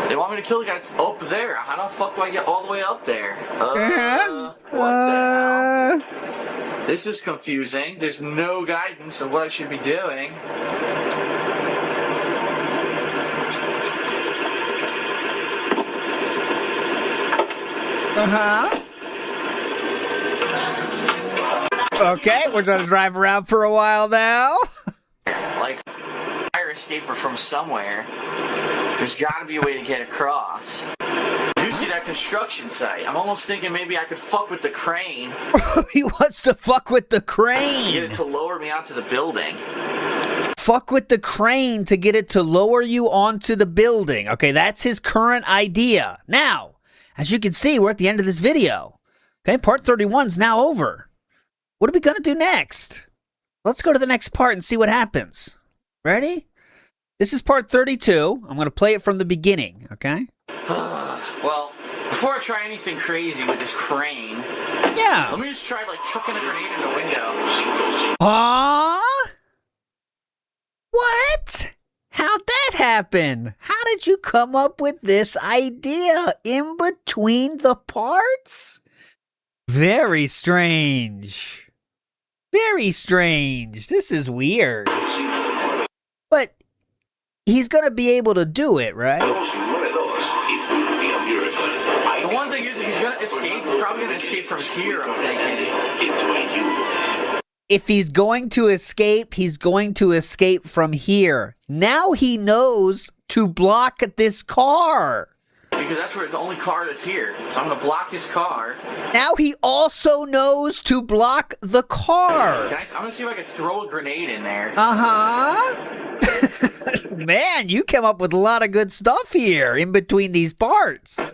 They want me to kill the guy that's up there. How the fuck do I get all the way up there? What the hell? This is confusing. There's no guidance of what I should be doing. Okay, we're gonna drive around for a while now. Like, fire escaper from somewhere. There's gotta be a way to get across. You see that construction site? I'm almost thinking maybe I could fuck with the crane. He wants to fuck with the crane. Get it to lower me onto the building. Fuck with the crane to get it to lower you onto the building. Okay, that's his current idea. Now, as you can see, we're at the end of this video. Okay, part 31's now over. What are we gonna do next? Let's go to the next part and see what happens. Ready? This is part 32. I'm gonna play it from the beginning, okay? Well, before I try anything crazy with this crane, yeah, let me just try like chucking a grenade in the window. Huh? What? How'd that happen? How did you come up with this idea in between the parts? Very strange. Very strange. This is weird. But he's gonna be able to do it, right? The one thing is, if he's gonna escape, he's probably gonna escape from here, I'm thinking. If he's going to escape, he's going to escape from here. Now he knows to block this car. Because that's where the only car that's here. So I'm gonna block his car. Now he also knows to block the car. I'm gonna see if I can throw a grenade in there. Man, you came up with a lot of good stuff here in between these parts.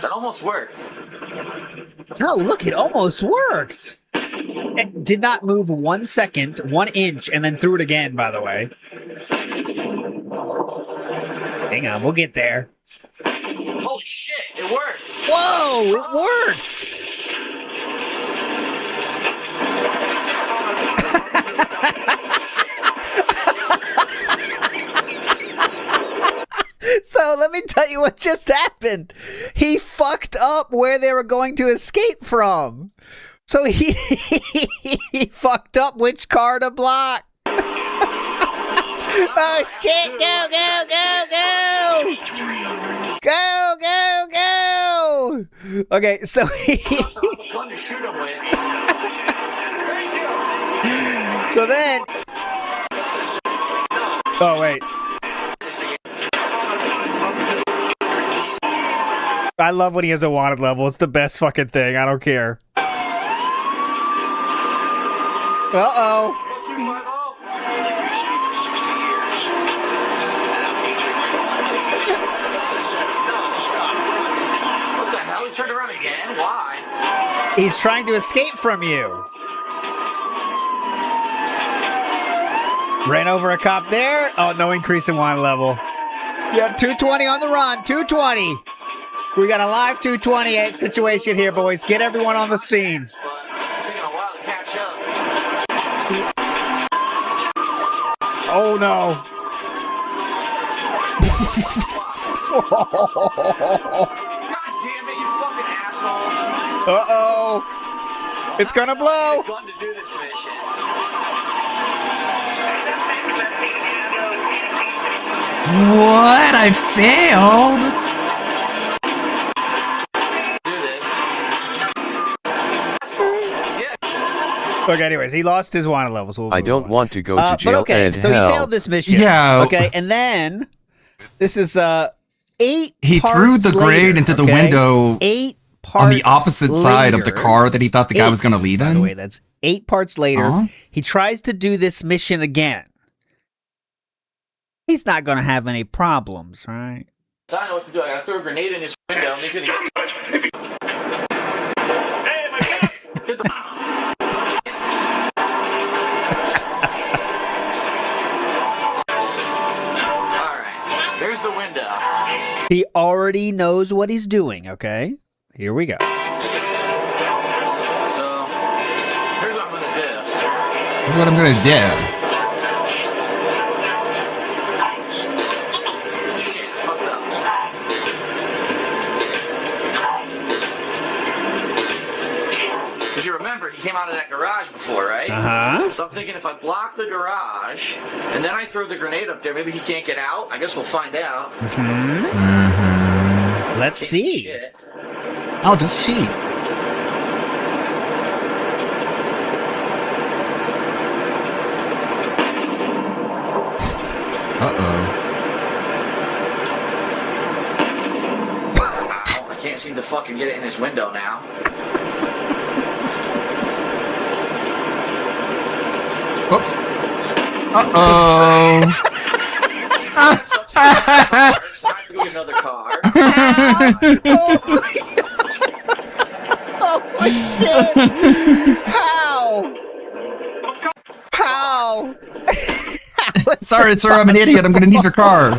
That almost worked. No, look, it almost worked. It did not move 1 second, 1 inch, and then threw it again, by the way. Hang on, we'll get there. Holy shit, it worked! Whoa, it works! So let me tell you what just happened. He fucked up where they were going to escape from. So he fucked up which car to block. Oh shit, go, go, go, go! Go, go, go! Okay, so so then... Oh, wait. I love when he has a wanted level. It's the best fucking thing. I don't care. Uh-oh. What the hell? He turned around again? Why? He's trying to escape from you. Ran over a cop there. Oh, no increase in wanted level. Yeah, 220 on the run. 220. We got a live 228 situation here, boys. Get everyone on the scene. Oh no. Uh-oh. It's gonna blow. What? I failed? Look, anyways, he lost his wanted levels. So I don't want to go to jail but okay, and so hell. he failed this mission. Yeah. Okay, and then this is 8 He threw the grade into the window 8 parts on the opposite side of the car that he thought the guy was going to leave By in. the way, that's 8 parts later. He tries to do this mission again. He's not going to have any problems, right? So I don't know what to do. I gotta throw a grenade in his window. And he's gonna get the... Alright, there's the window. He already knows what he's doing, okay? Here we go. So, here's what I'm gonna do. Here's what I'm gonna do. Because you remember, he came out of that garage before, right? Uh-huh. So I'm thinking if I block the garage, and then I throw the grenade up there, maybe he can't get out? I guess we'll find out. Let's see. Shit. I'll just cheat. I can't seem to fucking get it in his window now. Whoops. Uh-oh. I have to go get another car. Oh my shit! How? How? Sorry, sir, I'm an idiot. I'm gonna need your car.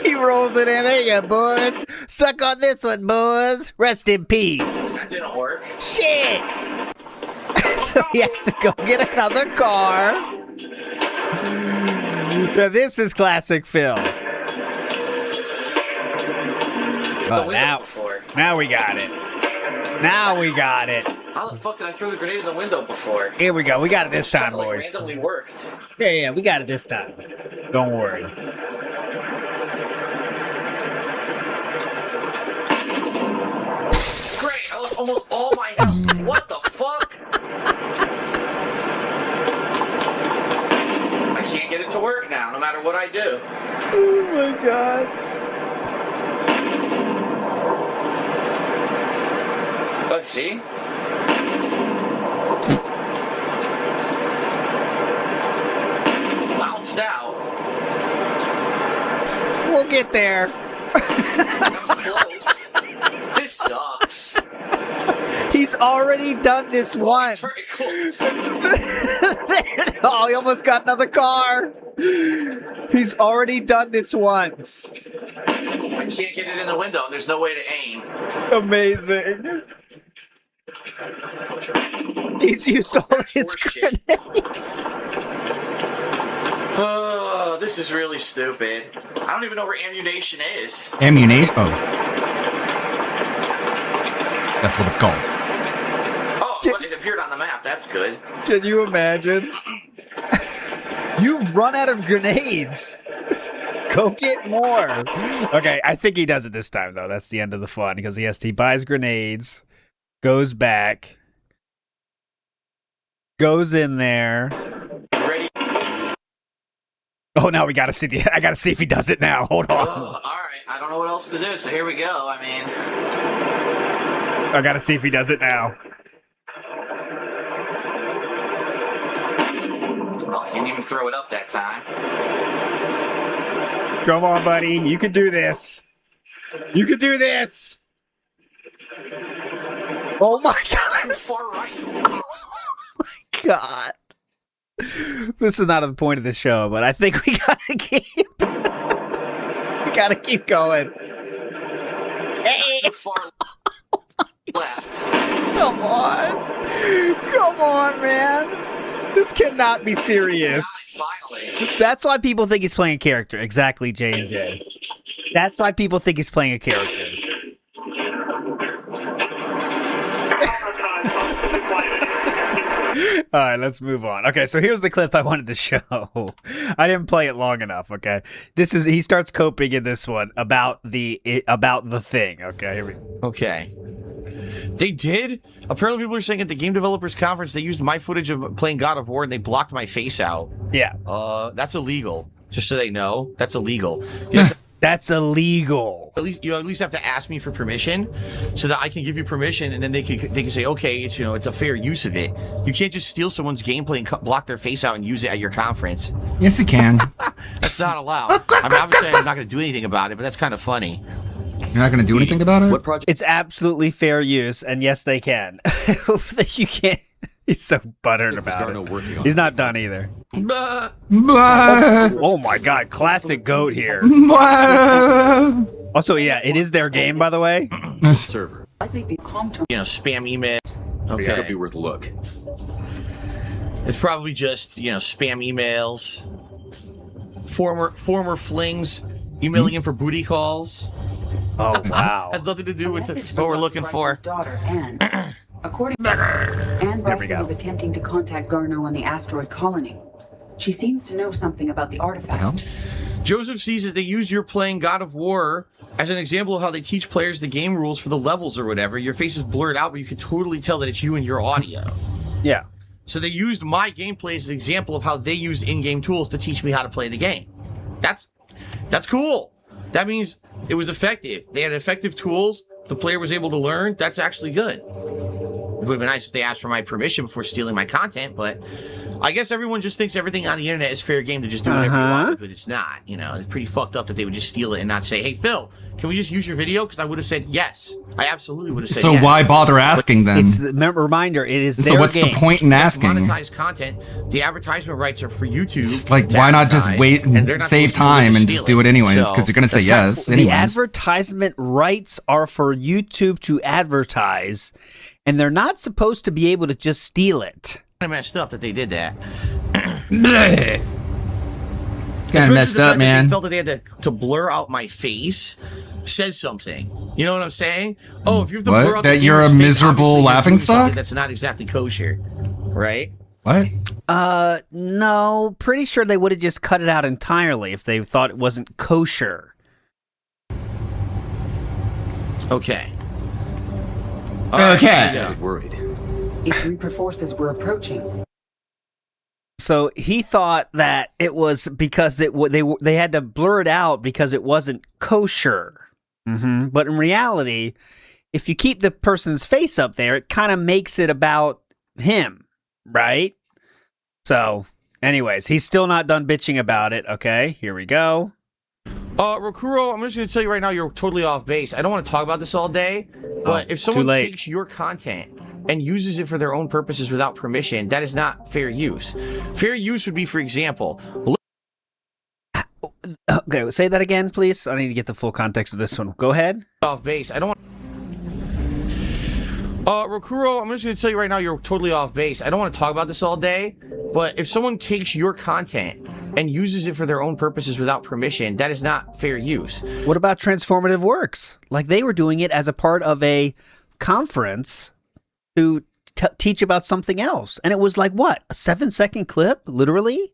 He rolls it in. There you go, boys. Suck on this one, boys. Rest in peace. That didn't work. Shit! So he has to go get another car. Now this is classic Phil. Oh, now we got it. Now we got it. How the fuck did I throw the grenade in the window before? Here we go. We got it this time, boys. Randomly worked. Yeah, we got it this time. Don't worry. Great, I lost almost all my health. What the fuck? I can't get it to work now, no matter what I do. Oh my god. Look, see? Bounced out. We'll get there. That was close. This sucks. He's already done this once. Oh, he almost got another car. He's already done this once. I can't get it in the window, and there's no way to aim. Amazing. He's used all his grenades. Oh, this is really stupid. I don't even know where ammunition is. Ammunition? Oh. That's what it's called. Oh, but it appeared on the map. That's good. Can you imagine? You've run out of grenades. Go get more. Okay, I think he does it this time, though. That's the end of the fun, because he buys grenades, goes back, goes in there. Ready? Oh, now we gotta see I gotta see if he does it now. Hold on. All right, I don't know what else to do, so here we go. I mean, I gotta see if he does it now. oh, he didn't even throw it up that time. Come on, buddy. You can do this. You can do this. Oh my god. Far right. Oh my god. This is not the point of the show, but I think we gotta keep going. Hey. Far left. Come on. Come on, man. This cannot be serious. Finally. That's why people think he's playing a character. Exactly, J&J. That's why people think he's playing a character. All right, let's move on. Okay, so here's the clip I wanted to show. I didn't play it long enough, okay? He starts coping in this one about the thing, okay? Here we go. Okay. They did? Apparently people are saying at the Game Developers Conference they used my footage of playing God of War and they blocked my face out. Yeah. That's illegal. Just so they know, that's illegal. That's illegal. You at least have to ask me for permission, so that I can give you permission, and then they can say, okay, it's it's a fair use of it. You can't just steal someone's gameplay and block their face out and use it at your conference. Yes, you can. That's not allowed. I mean, obviously, I'm not going to do anything about it, but that's kind of funny. You're not going to do anything about it? It's absolutely fair use, and yes, they can. You can't. He's so buttered about it. He's not done either. Oh my god, classic goat here. Also, yeah, it is their game, by the way. Server. Spam emails. Okay. It could be worth a look. It's probably just, spam emails. Former flings emailing in for booty calls. Oh, wow. Has nothing to do with what we're looking for. Daughter, Anne. According to Anne Bryson was attempting to contact Garneau on the asteroid colony. She seems to know something about the artifact. Joseph sees as they use your playing God of War as an example of how they teach players the game rules for the levels or whatever. Your face is blurred out, but you can totally tell that it's you and your audio. Yeah. So they used my gameplay as an example of how they used in-game tools to teach me how to play the game. That's cool. That means it was effective. They had effective tools. The player was able to learn. That's actually good. It would have been nice if they asked for my permission before stealing my content, but I guess everyone just thinks everything on the internet is fair game to just do whatever you want with it. It's not. It's pretty fucked up that they would just steal it and not say, hey, Phil, can we just use your video? Because I would have said yes. I absolutely would have said So yes. why bother asking then? It's the reminder, it is their So what's game. the point in asking? Monetized content. The advertisement rights are for YouTube. It's like, why not just wait and save time and just do it anyways? Because you're going to say yes The anyways. advertisement rights are for YouTube to advertise, and they're not supposed to be able to just steal it. I messed up that they did that. Kind of messed up, man. They felt that they had to blur out my face. Says something. You know what I'm saying? Oh, if you have to blur out That the you're a viewer's face, miserable obviously you're laughing doing something stock? That's not exactly kosher, right? What? No, pretty sure they would have just cut it out entirely if they thought it wasn't kosher. Okay. Okay. Worried. If Reaper forces were approaching. So he thought that it was because they had to blur it out because it wasn't kosher. But in reality, if you keep the person's face up there, it kind of makes it about him, right? So, anyways, he's still not done bitching about it. Okay, here we go. Rokuro, I'm just going to tell you right now, you're totally off base. I don't want to talk about this all day, but if someone takes your content and uses it for their own purposes without permission, that is not fair use. Fair use would be, for example... Okay, say that again, please. I need to get the full context of this one. Go ahead. Off base. I don't want... Rokuro, I'm just going to tell you right now, you're totally off base. I don't want to talk about this all day, but if someone takes your content and uses it for their own purposes without permission, that is not fair use. What about transformative works? Like they were doing it as a part of a conference to teach about something else. And it was like, what, a 7-second clip, literally?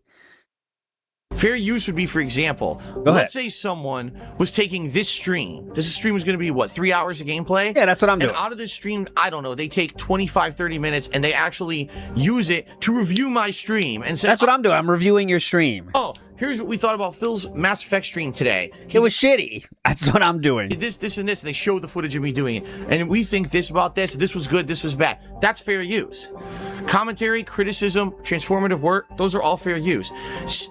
Fair use would be, for example, let's say someone was taking this stream. This stream was going to be, what, 3 hours of gameplay? Yeah, that's what I'm doing. And out of this stream, I don't know, they take 25, 30 minutes and they actually use it to review my stream. And say, That's what I'm doing. I'm reviewing your stream. Oh, here's what we thought about Phil's Mass Effect stream today. It was shitty. That's what I'm doing. This, and this. And they show the footage of me doing it. And we think this about this. This was good. This was bad. That's fair use. Commentary, criticism, transformative work, those are all fair use.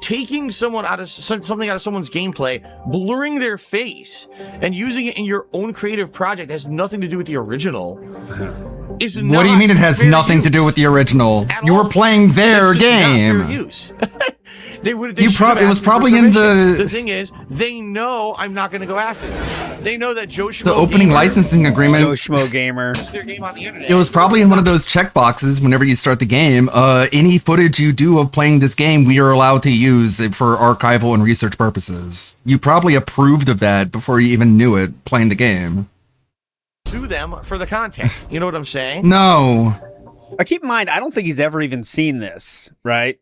Taking someone out of something out of someone's gameplay, blurring their face, and using it in your own creative project has nothing to do with the original. Is What do you mean it has nothing to do with the original? You were playing their game. Fair use. It was probably in The thing is, they know I'm not going to go after them. They know that Joe Schmo The opening Gamer licensing agreement. Joe Schmo Gamer. is their game on the internet. It was probably in one of those checkboxes whenever you start the game. Any footage you do of playing this game, we are allowed to use it for archival and research purposes. You probably approved of that before you even knew it playing the game. Sue them for the content. You know what I'm saying? No. Keep in mind, I don't think he's ever even seen this, right?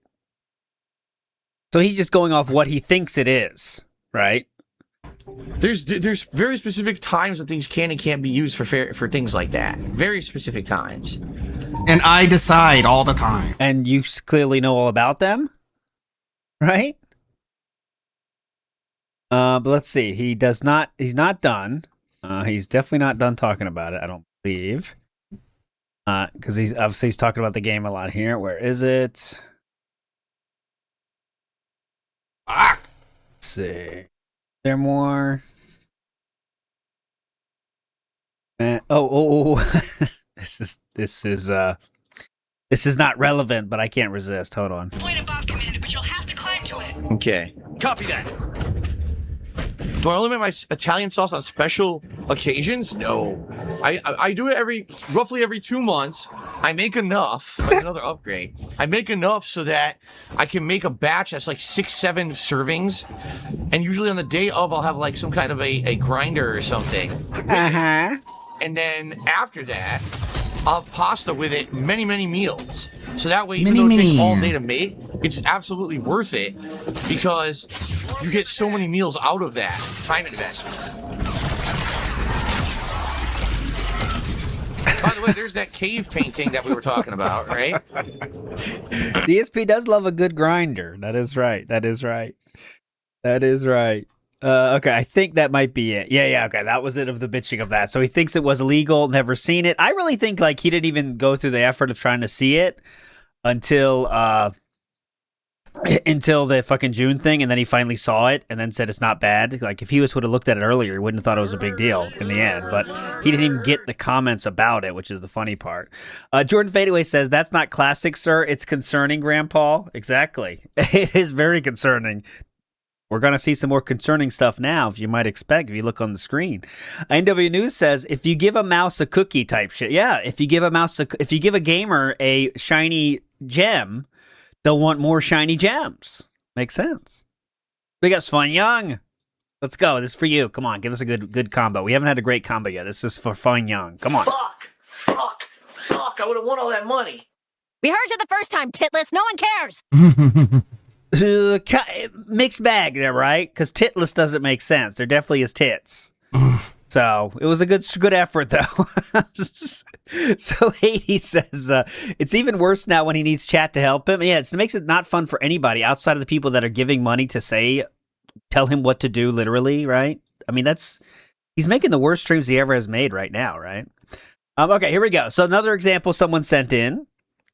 So he's just going off what he thinks it is, right? There's very specific times that things can and can't be used for things like that. Very specific times. And I decide all the time. And you clearly know all about them, right? But let's see. He's not done. He's definitely not done talking about it, I don't believe. Because he's talking about the game a lot here. Where is it? Let's see. There more. This is not relevant, but I can't resist. Hold on. Point above, Commander, but you'll have to climb to it. Okay. Copy that. Do I only make my Italian sauce on special occasions? No. I do it roughly every 2 months. I make enough. That's another upgrade. I make enough so that I can make a batch that's like 6-7 servings. And usually on the day of, I'll have like some kind of a grinder or something. Uh-huh. And then after that, I'll have pasta with it many, many meals. So that way, even though it takes all day to make, it's absolutely worth it because you get so many meals out of that time investment. By the way, there's that cave painting that we were talking about, right? DSP does love a good grinder. That is right. Okay, I think that might be it. Yeah, okay, that was it of the bitching of that. So he thinks it was illegal, never seen it. I really think, like, he didn't even go through the effort of trying to see it until the fucking June thing, and then he finally saw it and then said it's not bad. Like, if he would have looked at it earlier, he wouldn't have thought it was a big deal in the end. But he didn't even get the comments about it, which is the funny part. Jordan Fadeaway says, that's not classic, sir. It's concerning, Grandpa. Exactly. It is very concerning. We're going to see some more concerning stuff now, if you might expect, if you look on the screen. NW News says, if you give a mouse a cookie type shit. Yeah, if you give a gamer a shiny gem, they'll want more shiny gems. Makes sense. We got Swan Young. Let's go. This is for you. Come on, give us a good combo. We haven't had a great combo yet. This is for Fun Young. Come on. Fuck. I would have won all that money. We heard you the first time, Titless. No one cares. Mixed bag there, right? Because titless doesn't make sense. There definitely is tits. So it was a good effort, though. So Haiti says it's even worse now when he needs chat to help him. Yeah, it makes it not fun for anybody outside of the people that are giving money to tell him what to do, literally, right? I mean, he's making the worst streams he ever has made right now, right? Okay, here we go. So another example someone sent in,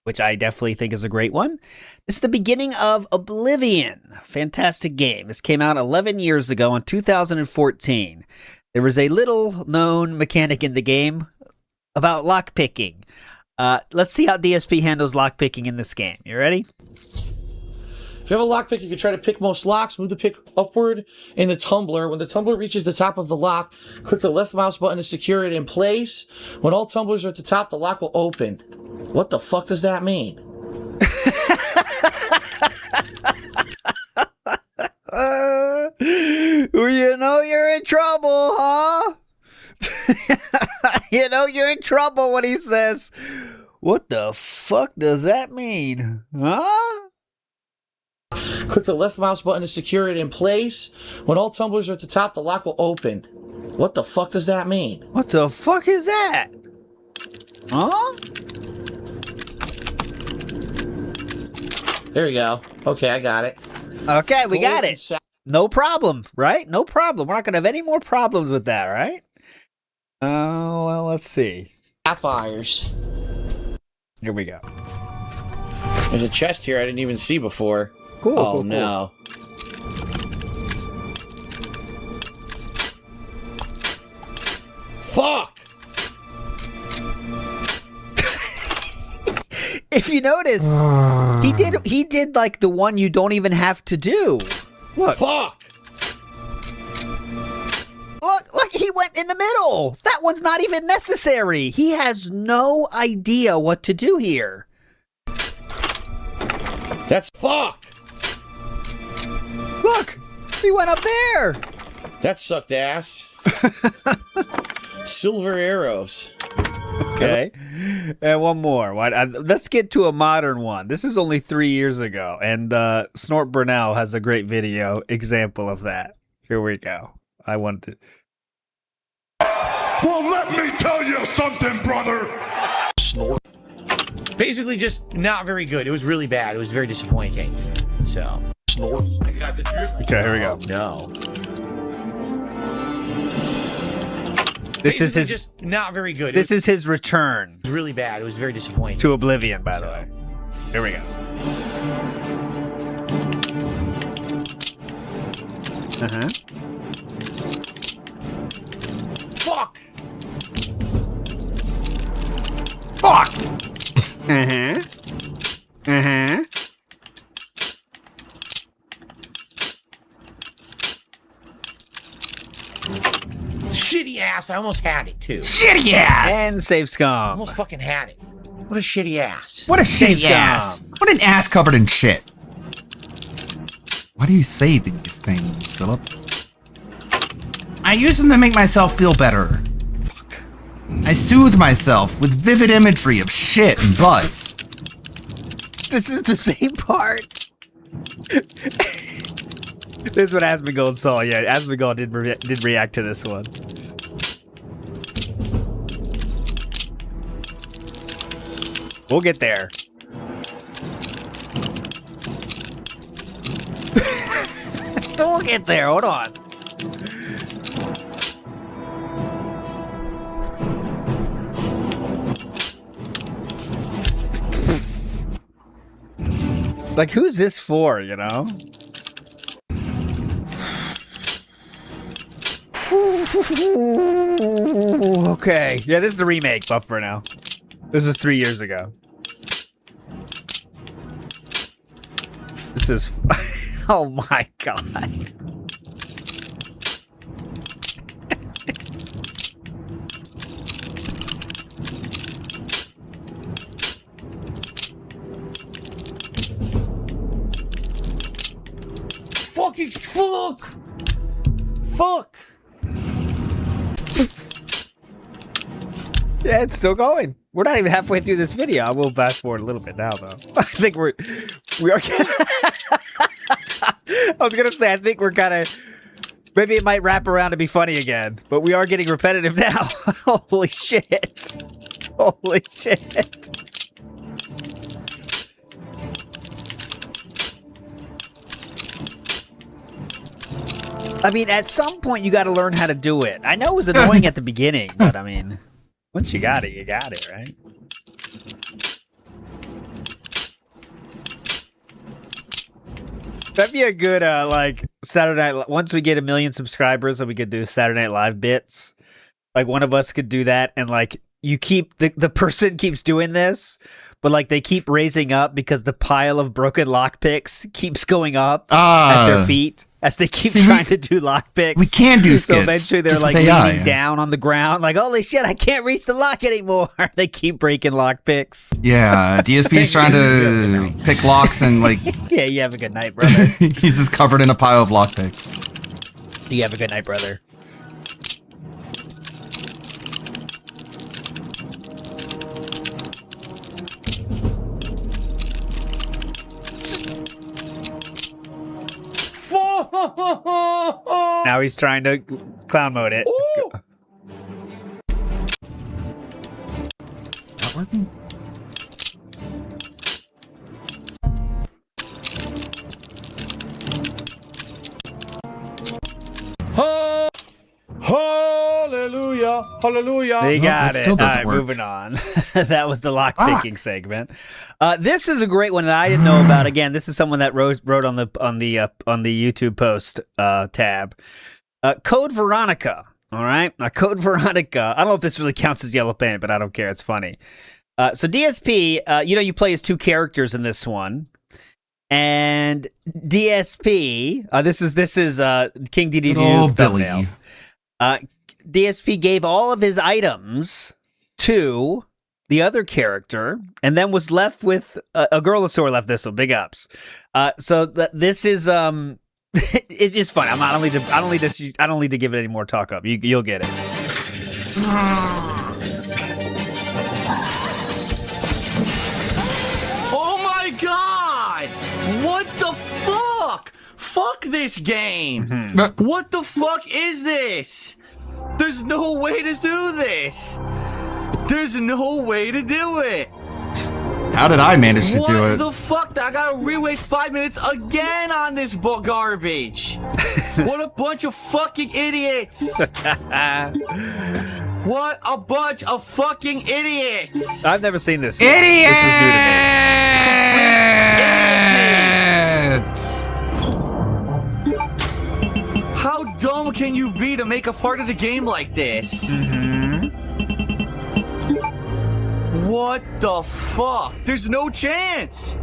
which I definitely think is a great one. This is the beginning of Oblivion. Fantastic game. This came out 11 years ago in 2014. There was a little-known mechanic in the game about lockpicking. Let's see how DSP handles lockpicking in this game. You ready? If you have a lockpick, you can try to pick most locks. Move the pick upward in the tumbler. When the tumbler reaches the top of the lock, click the left mouse button to secure it in place. When all tumblers are at the top, the lock will open. What the fuck does that mean? You know you're in trouble, huh? You know you're in trouble when he says, what the fuck does that mean? Huh? Click the left mouse button to secure it in place. When all tumblers are at the top, the lock will open. What the fuck does that mean? What the fuck is that? Huh? There you go. Okay, I got it. Okay, we got it. No problem, right? No problem. We're not going to have any more problems with that, right? Oh, well, let's see. Sapphires. Here we go. There's a chest here I didn't even see before. Cool. Oh, cool, no. Fuck! If you notice, he did like the one you don't even have to do. Look. Fuck! Look, he went in the middle. That one's not even necessary. He has no idea what to do here. That's fuck! Look, he went up there. That sucked ass. Silver arrows. Okay. And one more. Let's get to a modern one. This is only 3 years ago, and Snort Burnell has a great video example of that. Here we go. I wanted to... Well, let me tell you something, brother. Snort. Basically just not very good. It was really bad. It was very disappointing. So. Snort. I got the truth. Okay, here we go. No. This is his just not very good. This is his return. It was really bad. It was very disappointing. To Oblivion, by the way. Here we go. Uh-huh. Fuck! Fuck! Uh-huh. Uh-huh. Shitty ass. I almost had it, too. Shitty ass! And save scum. Almost fucking had it. What a shitty ass. What a Save shitty ass! scum. What an ass covered in shit! Why do you say these things, Philip? I use them to make myself feel better. Fuck. I soothe myself with vivid imagery of shit and butts. This is the same part. This is what Asmongold saw. Yeah, Asmongold did react to this one. We'll get there. We'll get there. Hold on. Like, who's this for, you know? Okay. Yeah, this is the remake, Buffer now. This was 3 years ago. This is... Oh my god. Fucking fuck! Fuck! Yeah, it's still going. We're not even halfway through this video. I will fast forward a little bit now, though. I think we are. I was gonna say, I think we're kind of. Maybe it might wrap around to be funny again, but we are getting repetitive now. Holy shit! Holy shit! I mean, at some point you got to learn how to do it. I know it was annoying at the beginning, but I mean, once you got it, right? That'd be a good, like, Saturday Night... Once we get 1 million subscribers, then we could do Saturday Night Live bits. Like, one of us could do that, and, like, you keep... The person keeps doing this, but, like, they keep raising up because the pile of broken lockpicks keeps going up at their feet as they keep trying to do lockpicks. We can do skits. So eventually they're, just like, with AI. leaning down on the ground, like, holy shit, I can't reach the lock anymore. They keep breaking lockpicks. Yeah, DSP's trying to pick locks and, like... Yeah, you have a good night, brother. He's just covered in a pile of lockpicks. You have a good night, brother. Now he's trying to clown mode it. Not working? Hallelujah! Hallelujah! They got it. Still doesn't All right, work. moving on. That was the lock picking segment. This is a great one that I didn't know about. Again, this is someone that wrote on the YouTube post tab. Code Veronica. All right, now Code Veronica. I don't know if this really counts as yellow paint, but I don't care. It's funny. So DSP, you play as two characters in this one. And DSP, this is King DDD. Oh, Billy. DSP gave all of his items to the other character, and then was left with a Girlosaur left this one. Big ups. So this is it's just fun. I don't need to give it any more talk up. You'll get it. Oh my god! What the fuck? Fuck this game! What the fuck is this? There's no way to do this! There's no way to do it! How did I manage to do What it? the fuck? I gotta re-waste 5 minutes again on this garbage! What a bunch of fucking idiots! What a bunch of fucking idiots! I've never seen this one. Idiots! This is new to me. to make a part of the game like this. What the fuck? There's no chance.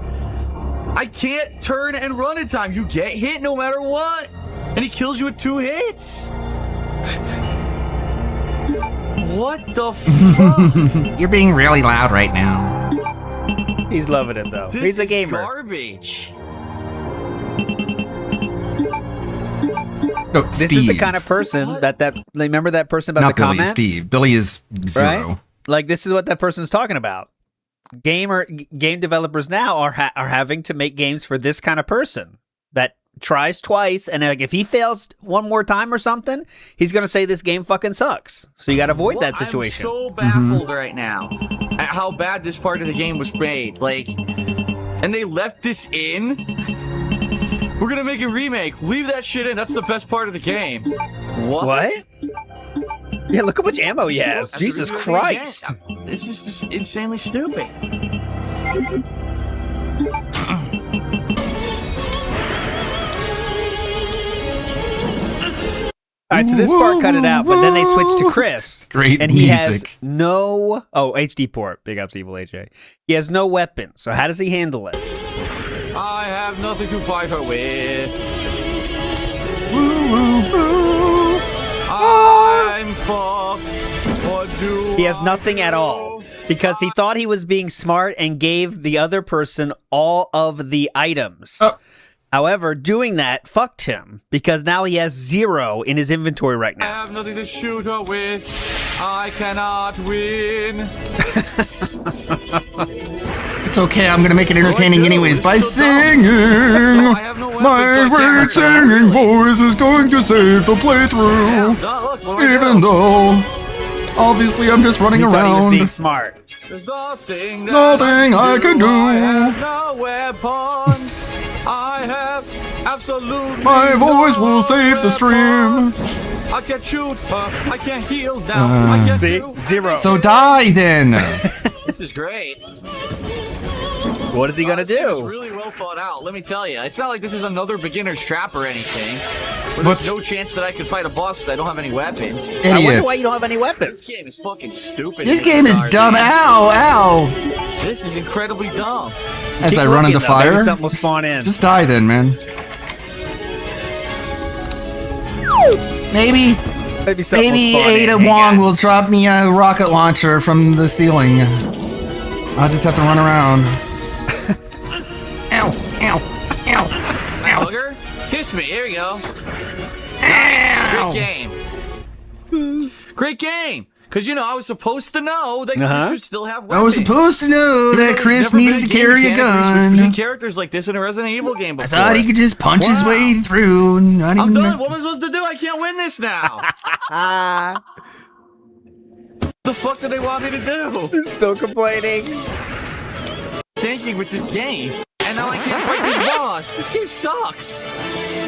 I can't turn and run in time. You get hit no matter what. And he kills you with 2 hits. What the fuck? You're being really loud right now. He's loving it though. This He's a is gamer. Garbage. No, This is the kind of person that remember that person about Not the Billy, comment? Steve. Billy is 0. Right? Like this is what that person's talking about. Game developers now are having to make games for this kind of person that tries twice, and like if he fails one more time or something, he's gonna say this game fucking sucks. So you gotta avoid that situation. I'm so baffled right now at how bad this part of the game was made. Like, and they left this in. We're gonna make a remake. Leave that shit in. That's the best part of the game. What? Yeah, look how much ammo he has. Jesus Christ. This is just insanely stupid. All right, so this part cut it out, but then they switched to Chris. Great and he music. has no... Oh, HD port. Big ups, Evil AJ. He has no weapon, so how does he handle it? I have nothing to fight her with. I'm fucked. What do He has nothing at all because he thought he was being smart and gave the other person all of the items. However, doing that fucked him because now he has 0 in his inventory right I now. have nothing to shoot her with. I cannot win. It's okay, I'm gonna make it entertaining anyways by singing. My weird singing voice is going to save the playthrough. Even though, obviously, I'm just running He thought he was around. being smart. There's nothing I can do. I have no weapons. I have absolutely My voice no will save the stream. I can't shoot her. I can't heal now. I can't do 0. So die then. This is great. What is he gonna It's do? really well thought out. Let me tell you, it's not like this is another beginner's trap or anything. Where there's no chance that I could fight a boss because I don't have any weapons. I wonder why you don't have any weapons. This game is fucking stupid. This in game is regard, dumb. man. Ow, ow. This is incredibly dumb. As Keep I run looking, into though. fire, Maybe something will spawn in. just die then, man. Maybe something will spawn in. Ada Hang Wong on. will drop me a rocket launcher from the ceiling. I'll just have to run around. Ow, ow, ow, ow. Bugger, kiss me. Here you go. Nice. Great game. Great game. Because, you know, I was supposed to know that Chris should still have weapons. I was supposed to know that Chris needed to carry a gun. Characters like this in a Resident Evil game before. I thought he could just punch his way through. Not I'm even done. What am I supposed to do? I can't win this now. The fuck do they want me to do? He's still complaining. Thinking with this game. And now I can't fight this boss. This game sucks.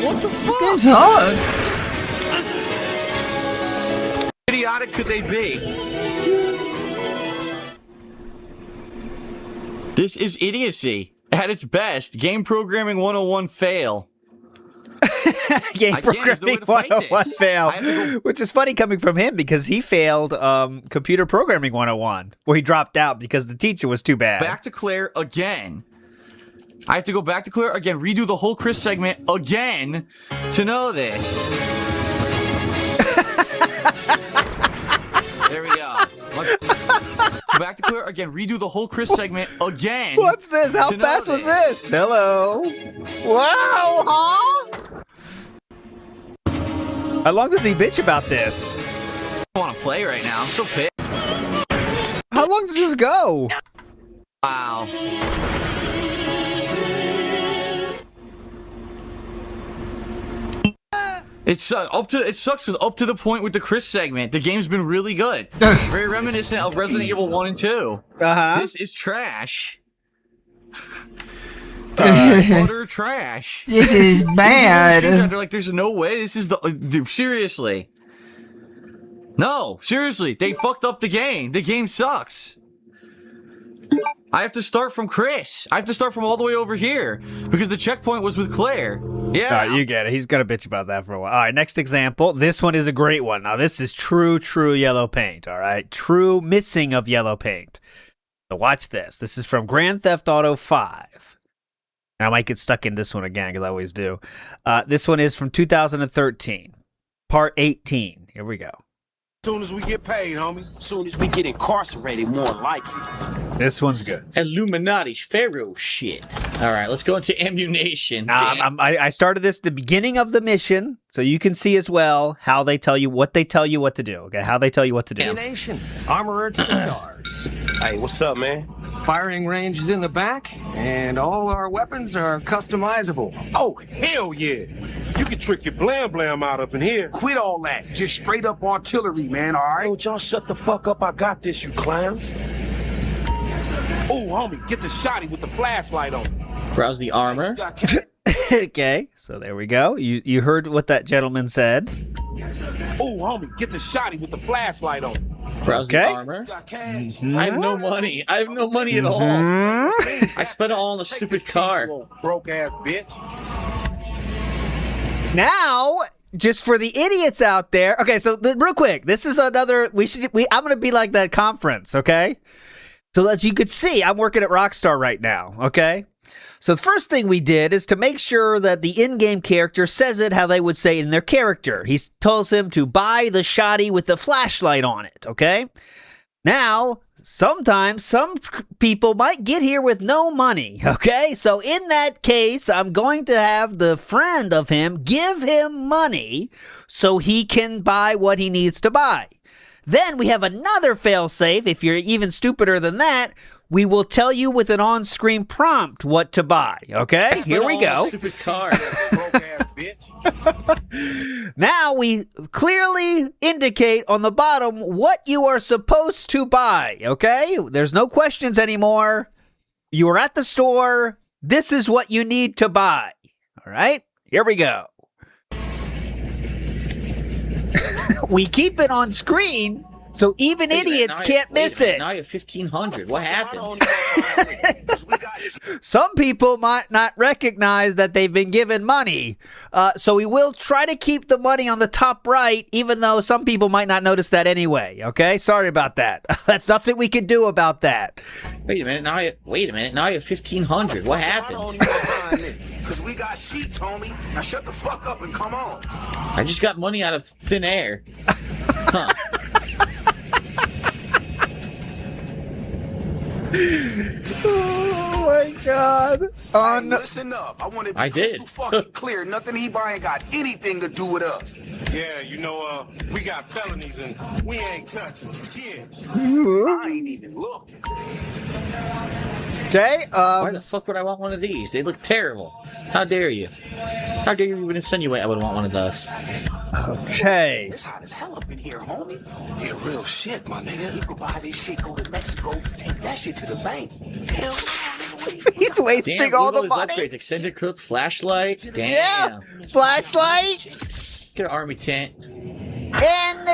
What the fuck? This game sucks. Idiotic could they be? This is idiocy. At its best, game programming 101 fail. Game I can't. There's no way programming to fight 101 this. fail. I have to go- Which is funny coming from him because he failed computer programming 101 where he dropped out because the teacher was too bad. Back to Claire again. I have to go back to Claire again, redo the whole Chris segment again to know this. There we go. Let's go back to Claire again, redo the whole Chris segment again. What's this? How to know fast was this? Hello. Wow, huh? How long does he bitch about this? I don't want to play right now. I'm so pissed. How long does this go? Wow. It sucks because up to the point with the Chris segment, the game's been really good. Very reminiscent of Resident Evil 1 and 2. This is trash. Utter trash. This is bad. They're like, there's no way. This is seriously. No, seriously. They fucked up the game. The game sucks. I have to start from Chris. I have to start from all the way over here because the checkpoint was with Claire. Yeah. You get it. He's going to bitch about that for a while. All right, next example. This one is a great one. Now, this is true yellow paint, all right? True missing of yellow paint. So watch this. This is from Grand Theft Auto 5. And I might get stuck in this one again, because I always do. This one is from 2013, part 18. Here we go. Soon as we get paid, homie. Soon as we get incarcerated, more likely. This one's good. Illuminati Pharaoh shit. All right, let's go into Ammunition. I started this at the beginning of the mission, so you can see as well how they tell you what to do. Okay, how they tell you what to do. Nation, armorer to the stars. Hey, what's up, man? Firing range is in the back, and all our weapons are customizable. Oh, hell yeah. You can trick your blam blam out up in here. Quit all that. Just straight up artillery, man, all right? Yo, y'all shut the fuck up. I got this, you clowns. Oh, homie, get the shotty with the flashlight on. Browse the armor. Okay, so there we go. You heard what that gentleman said. Oh, homie, get the shotty with the flashlight on. Browse the armor. I have no money. I have no money at all. I spent it all on the stupid car. Broke ass bitch. Now, just for the idiots out there. Okay, so real quick, this is another. I'm gonna be like that conference. Okay, so as you could see, I'm working at Rockstar right now. Okay. So the first thing we did is to make sure that the in-game character says it how they would say it in their character. He tells him to buy the shotty with the flashlight on it, okay? Now, sometimes some people might get here with no money, okay? So in that case, I'm going to have the friend of him give him money so he can buy what he needs to buy. Then we have another failsafe, if you're even stupider than that. We will tell you with an on-screen prompt what to buy, okay? Here we go. Stupid car. Now we clearly indicate on the bottom what you are supposed to buy, okay? There's no questions anymore. You are at the store. This is what you need to buy, all right? Here we go. We keep it on screen so even idiots can't miss it. Now you have 1,500. What happened? Some people might not recognize that they've been given money. So we will try to keep the money on the top right, even though some people might not notice that anyway. Okay? Sorry about that. That's nothing we can do about that. Wait a minute. Now you have 1,500. What happened? Because we got sheets, homie. Now shut the fuck up and come on. I just got money out of thin air. Huh. Oh my God! Hey, listen up. I want to be crystal fucking clear. Nothing he buying got anything to do with us. Yeah, you know, we got felonies and we ain't touching kids. I ain't even looking. Okay. Why the fuck would I want one of these? They look terrible. How dare you? How dare you even insinuate I would want one of those? Okay. It's hot as hell up in here, homie. Yeah, real shit, my nigga. You can buy this shit, go to Mexico, take that shit to the bank. Hell no. He's wasting Damn, all the those money. Upgrades. Extended clip, flashlight. Damn. Yeah, flashlight. Get an army tent. And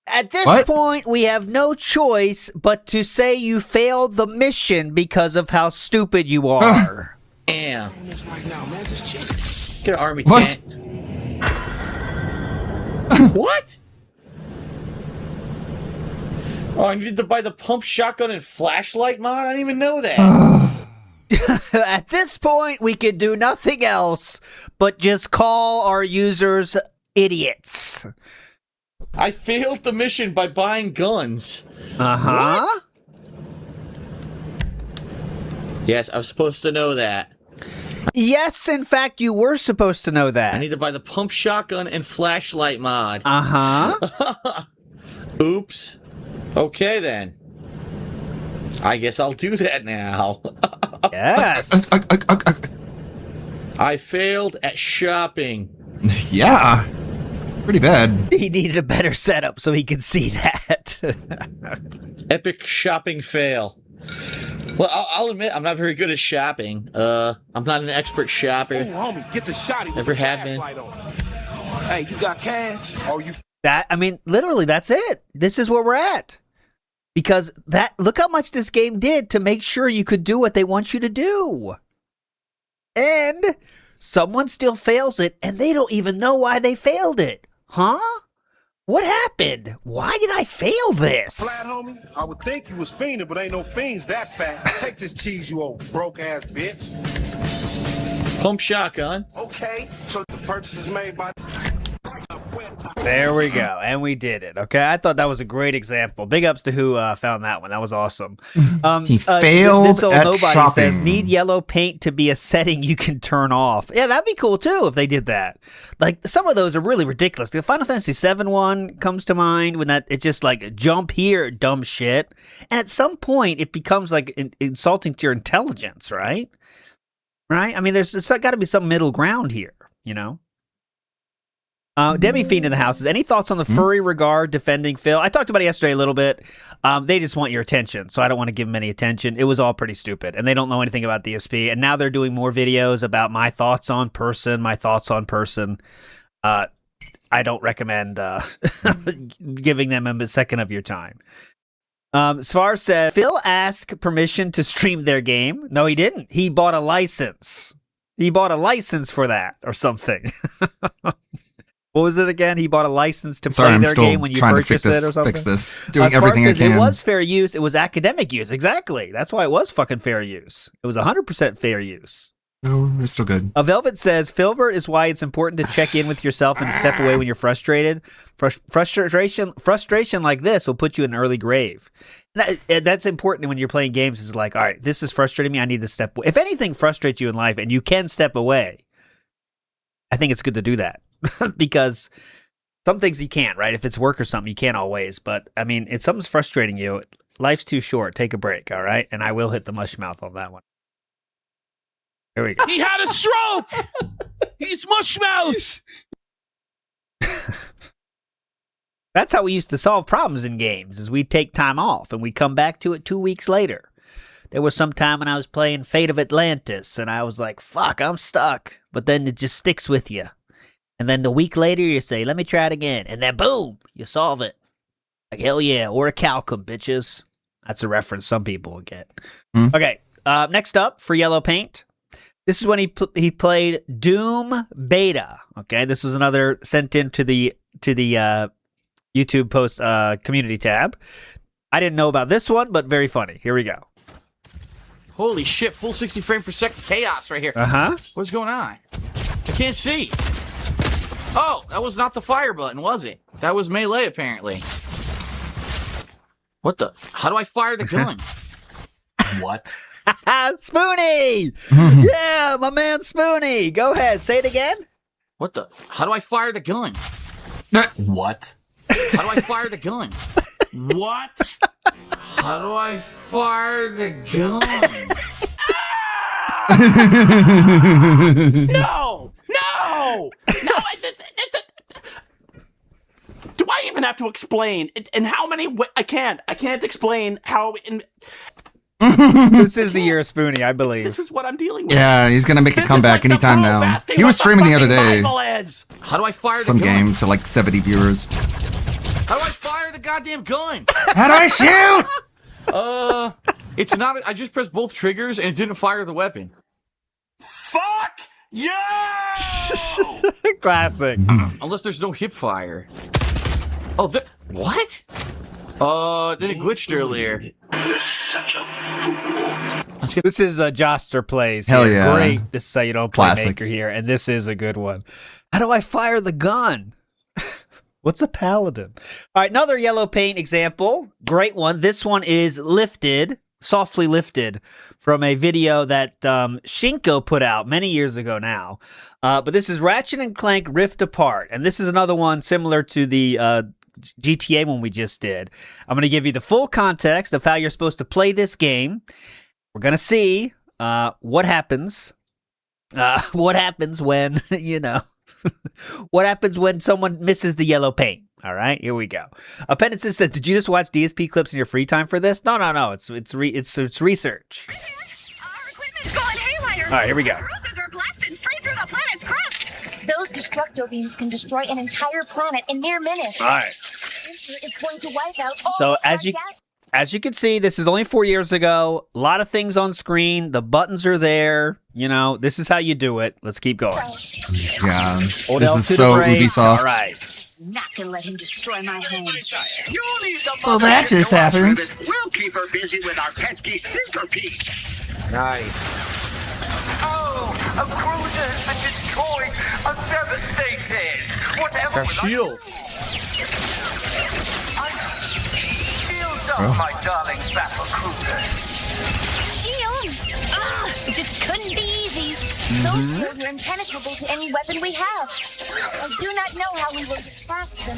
at this point, we have no choice but to say you failed the mission because of how stupid you are. Damn. Get an army tent. What? Oh, I needed to buy the pump shotgun and flashlight mod? I didn't even know that. At this point, we can do nothing else but just call our users idiots. I failed the mission by buying guns. Uh-huh. What? Yes, I was supposed to know that. Yes, in fact, you were supposed to know that. I need to buy the pump shotgun and flashlight mod. Uh-huh. Oops. Okay, then. I guess I'll do that now. Yes. I failed at shopping. Yeah. Pretty bad. He needed a better setup so he could see that. Epic shopping fail. Well, I'll admit I'm not very good at shopping. I'm not an expert shopper. Oh, homie, get the shotty. Never have been. Hey, you got cash? Oh, you. Literally, that's it. This is where we're at. Because look how much this game did to make sure you could do what they want you to do. And someone still fails it, and they don't even know why they failed it. Huh? What happened? Why did I fail this? Flat, homie, I would think you was fiending, but ain't no fiends that fat. Take this cheese, you old broke-ass bitch. Pump shotgun. Okay, so the purchase is made by... There we go, and we did it. Okay, I thought that was a great example. Big ups to who found that one. That was awesome. He failed this old at nobody shopping. says need yellow paint to be a setting you can turn off. Yeah, that'd be cool too if they did that. Like some of those are really ridiculous. The Final Fantasy VII one comes to mind when that it's just like jump here, dumb shit, and at some point it becomes like insulting to your intelligence, right? Right? I mean, there's got to be some middle ground here, you know. Debbie Fiend in the house says, any thoughts on the furry regard defending Phil? I talked about it yesterday a little bit. They just want your attention, so I don't want to give them any attention. It was all pretty stupid, and they don't know anything about DSP. And now they're doing more videos about my thoughts on person. I don't recommend giving them a second of your time. Svar said, Phil asked permission to stream their game. No, he didn't. He bought a license. He bought a license for that or something. What was it again? He bought a license to play their game when you purchased it or something? Fix this. Doing everything I can. It was fair use. It was academic use. Exactly. That's why it was fucking fair use. It was 100% fair use. No, it's still good. Velvet says, Filbert is why it's important to check in with yourself and step away when you're frustrated. Frustration like this will put you in an early grave. That's important when you're playing games. Is like, all right, this is frustrating me. I need to step away. If anything frustrates you in life and you can step away, I think it's good to do that. Because some things you can't, right? If it's work or something, you can't always. But, I mean, if something's frustrating you, life's too short. Take a break, all right? And I will hit the mush mouth on that one. Here we go. He had a stroke! He's mush mouth! That's how we used to solve problems in games, is we'd take time off, and we'd come back to it 2 weeks later. There was some time when I was playing Fate of Atlantis, and I was like, fuck, I'm stuck. But then it just sticks with you. And then the week later, you say, let me try it again. And then, boom, you solve it. Like, hell yeah, or a Calcum, bitches. That's a reference some people will get. Okay, next up for Yellow Paint. This is when he played Doom Beta. Okay, this was another sent in to the YouTube post community tab. I didn't know about this one, but very funny. Here we go. Holy shit, full 60 frame per second chaos right here. Uh-huh. What's going on? I can't see. Oh, that was not the fire button, was it? That was melee, apparently. What the? How do I fire the gun? What? Spoonie! Yeah, my man Spoonie! Go ahead, say it again. What the? How do I fire the gun? What? How do I fire the gun? What? How do I fire the gun? No! No! No! Do I even have to explain? And how many? I can't explain how. This is the year of Spoonie, I believe. This is what I'm dealing with. Yeah, he's gonna make a comeback anytime now. He was streaming the other day. How do I fire some the gun? game to like 70 viewers. How do I fire the goddamn gun? How do I shoot? It's not. I just pressed both triggers and it didn't fire the weapon. Fuck you! Classic. Unless there's no hip fire. Oh, what? Then it glitched earlier. You're such a fool. This is Joster Plays. Hell here. yeah. Great. This is how you don't play Classic. Maker here, and this is a good one. How do I fire the gun? What's a paladin? All right, another Yellow Paint example. Great one. This one is softly lifted from a video that Shinko put out many years ago now. But this is Ratchet & Clank Rift Apart, and this is another one similar to the GTA one we just did. I'm going to give you the full context of how you're supposed to play this game. We're going to see what happens. What happens when, what happens when someone misses the yellow paint. All right, here we go. Appendicitis said, "Did you just watch DSP clips in your free time for this?" No. It's research. All right, here we go. Those destructo beams can destroy an entire planet in mere minutes. All right. Is going to wipe out all So the as you, gas. as you can see, this is only 4 years ago. A lot of things on screen. The buttons are there. You know, this is how you do it. Let's keep going. Yeah, Old this L is to the so break. Ubisoft. All right. Not gonna let him destroy my home. So that just happened. We'll keep her busy with our pesky sneaker peek. Nice. Oh, a cruiser has been destroyed. I'm devastated. Whatever. Our shield. Shields up, my darlings, battle cruisers. Shields? It just couldn't be easy. Those shields are impenetrable to any weapon we have. I do not know how we will dispatch them.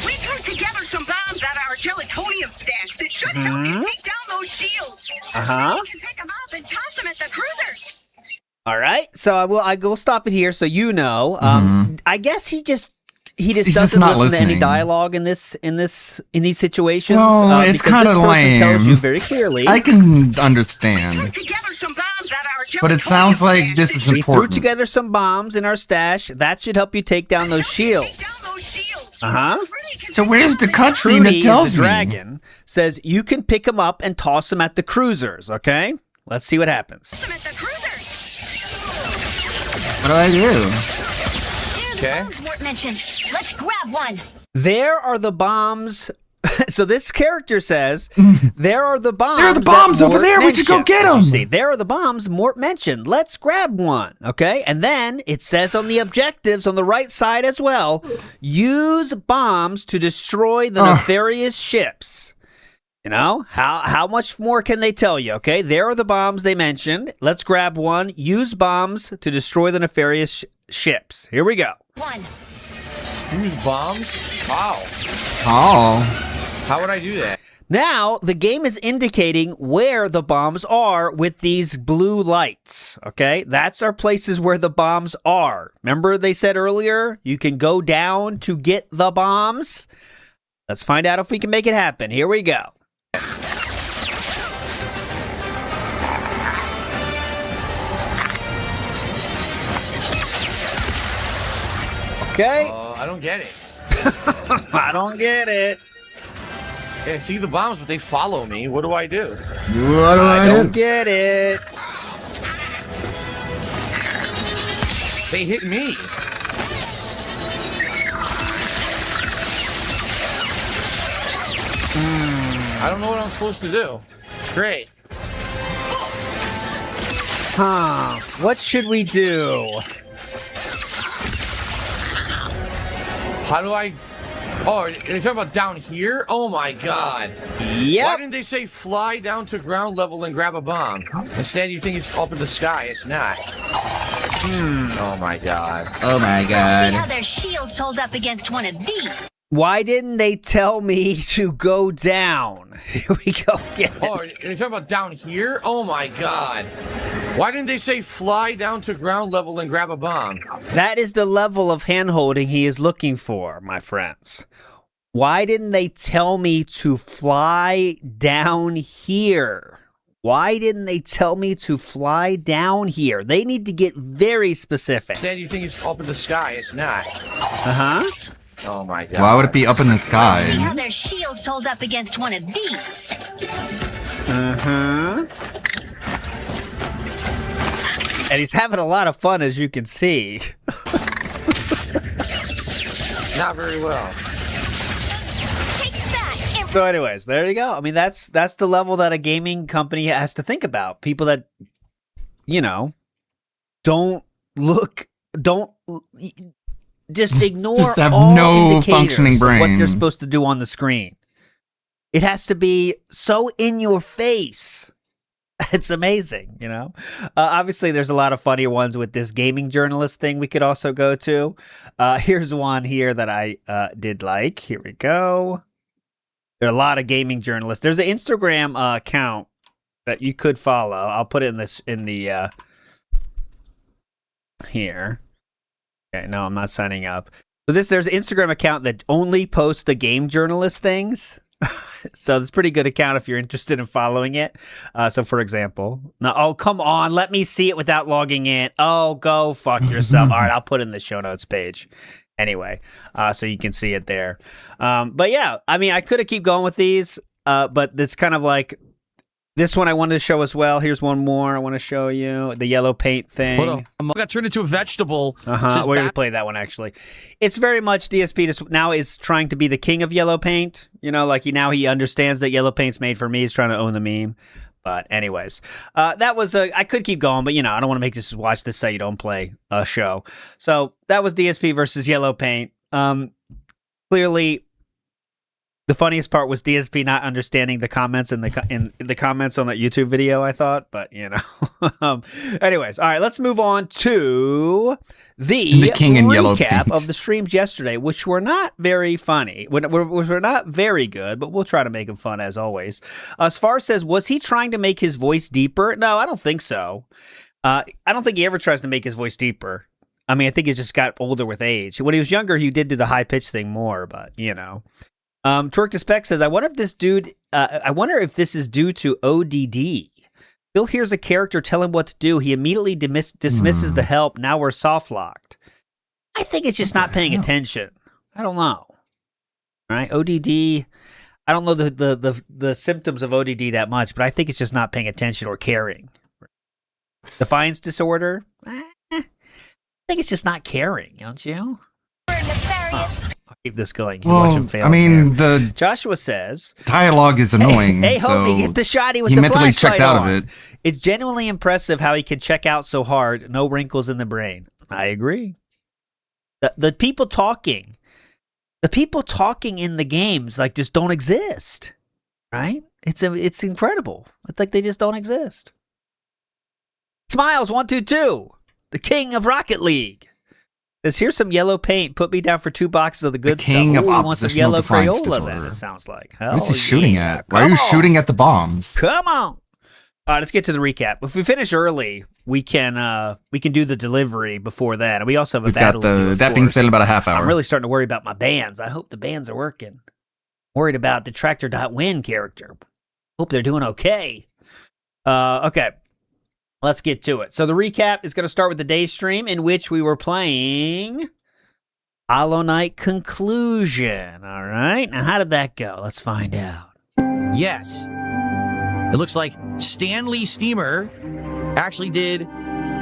We threw together some bombs at our gelatonium stash that should help you take down those shields. Uh-huh. We can take them up and toss them at the cruisers. All right. So I will stop it here so you know. I guess he just He's doesn't just not listen to any listening. dialogue in these situations. Well, it's because kind this of person lame. tells you very clearly. I can understand, Together some bombs at our but it sounds like this is We threw important. together some bombs in our stash. That should help you take down those shields. Uh-huh. So where's the cutscene Trudy that tells is the me? dragon says you can pick them up and toss them at the cruisers, okay? Let's see what happens. What do I do? Okay. Mort mentioned. Let's grab one. There are the bombs. So this character says, there are the bombs. There are the that bombs over Mort there. We should go mentioned." get You 'em. See, there are the bombs Mort mentioned. Let's grab one. Okay. And then it says on the objectives on the right side as well, use bombs to destroy the nefarious ships. You know, how much more can they tell you? Okay. There are the bombs they mentioned. Let's grab one. Use bombs to destroy the nefarious ships. Here we go. One. Use bombs? Wow. Oh. How would I do that? Now, the game is indicating where the bombs are with these blue lights, okay? That's our places where the bombs are. Remember they said earlier, you can go down to get the bombs? Let's find out if we can make it happen. Here we go. Okay. I don't get it. I don't get it. Yeah, I see the bombs, but they follow me. What do I do? What do I don't do? get it. They hit me. I don't know what I'm supposed to do. Great. Huh. What should we do? How do I... Oh, you're talking about down here? Oh my god. Yep. Why didn't they say fly down to ground level and grab a bomb? Instead, you think it's up in the sky. It's not. Oh my god. Oh my See how god. their shields hold up against one of these. Why didn't they tell me to go down? Here we go again. Oh, you're talking about down here? Oh my god. Why didn't they say fly down to ground level and grab a bomb? That is the level of handholding he is looking for, my friends. Why didn't they tell me to fly down here? Why didn't they tell me to fly down here? They need to get very specific. Instead, you think it's up in the sky. It's not. Uh-huh. Oh my god. Why would it be up in the See how sky? their shields hold up against one of these. Uh-huh. And he's having a lot of fun, as you can see. Not very well. So anyways, there you go. I mean, that's the level that a gaming company has to think about. People that, you know, just ignore Just have all no indicators functioning of what brain. they're supposed to do on the screen. It has to be so in your face. It's amazing, you know? Obviously, there's a lot of funny ones with this gaming journalist thing we could also go to. Here's one here that I did like. Here we go. There are a lot of gaming journalists. There's an Instagram account that you could follow. I'll put it in the here. Okay, no, I'm not signing up. So there's an Instagram account that only posts the game journalist things. So it's a pretty good account if you're interested in following it. So for example, now, oh, come on, let me see it without logging in. Oh, go fuck yourself. All right, I'll put it in the show notes page. Anyway, so you can see it there. But yeah, I mean, I could have keep going with these, but it's kind of like this one I wanted to show as well. Here's one more I want to show you. The yellow paint thing. Hold on. I got turned into a vegetable. We're going to play that one, actually. It's very much DSP now is trying to be the king of yellow paint. You know, like he understands that yellow paint's made for me. He's trying to own the meme. But anyways, that was I could keep going, but I don't want to make this watch this say you don't play a show. So that was DSP versus Yellow Paint. Clearly, the funniest part was DSP not understanding the comments in the comments on that YouTube video. I thought, but anyways, all right, let's move on to the King in Yellow recap Paint of the streams yesterday, which were not very funny. Were not very good, but we'll try to make them fun as always. Sfar says, was he trying to make his voice deeper? No, I don't think so. I don't think he ever tries to make his voice deeper. I mean, I think he's just got older with age. When he was younger, he did do the high pitch thing more, but Twerk to Spec says, I wonder if this is due to ODD. Phil hears a character tell him what to do. He immediately dismisses the help. Now we're soft locked. I think it's just not paying attention. I don't know. All right, ODD. I don't know the symptoms of ODD that much, but I think it's just not paying attention or caring. Defiance disorder. I think it's just not caring, don't you? I'll keep this going. Watch him fail there. Joshua says dialogue is annoying. Hey, so Hobie, get the shotty with he the mentally flashlight checked out on. of it. It's genuinely impressive how he can check out so hard. No wrinkles in the brain. I agree. The people talking in the games just don't exist, right? It's incredible. It's like they just don't exist. Smiles 122, the king of Rocket League. Says, here's some yellow paint. Put me down for 2 boxes of the good king stuff. of Ooh, want some yellow defiance Crayola disorder. then, it sounds like. What is he Hell shooting yeah. at? Why are you shooting at the bombs? Come on. All right, let's get to the recap. If we finish early, we can do the delivery before that. And we also have a We've battle. got that being said in about a half hour. I'm really starting to worry about my bands. I hope the bands are working. Worried about Detractor.win character. Hope they're doing okay. Okay. Let's get to it. So the recap is going to start with the day stream in which we were playing Hollow Knight Conclusion. All right. Now, how did that go? Let's find out. Yes. It looks like Stanley Steamer actually did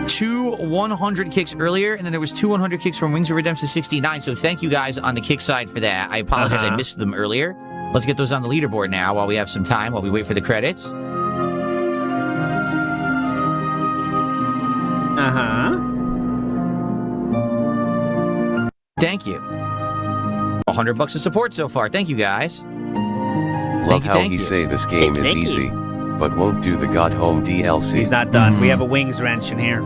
2 100 kicks earlier, and then there was 2 100 kicks from Wings of Redemption 69. So thank you guys on the kick side for that. I apologize. I missed them earlier. Let's get those on the leaderboard now while we have some time, while we wait for the credits. Thank you. $100 of support so far. Thank you, guys. Love how he say this game is easy, but won't do the God Home DLC. He's not done. We have a wings mention here.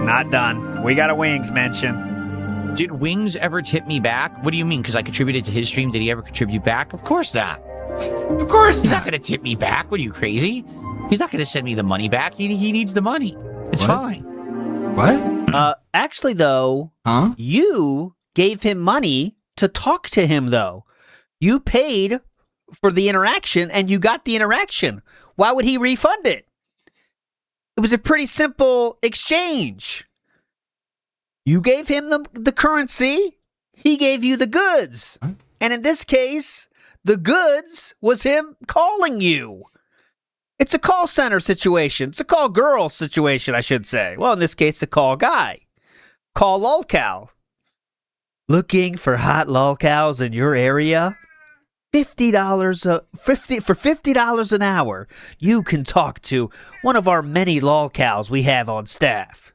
Not done. We got a wings mention. Did Wings ever tip me back? What do you mean? Because I contributed to his stream. Did he ever contribute back? Of course not. Of course He's not going to tip me back. What are you, crazy? He's not going to send me the money back. He needs the money. It's fine. What? Actually, though, you gave him money to talk to him, though. You paid for the interaction, and you got the interaction. Why would he refund it? It was a pretty simple exchange. You gave him the currency. He gave you the goods. And in this case, the goods was him calling you. It's a call center situation. It's a call girl situation, I should say. Well, in this case, a call guy. Call lolcow. Looking for hot lolcows in your area? $50 an hour, you can talk to one of our many lolcows we have on staff.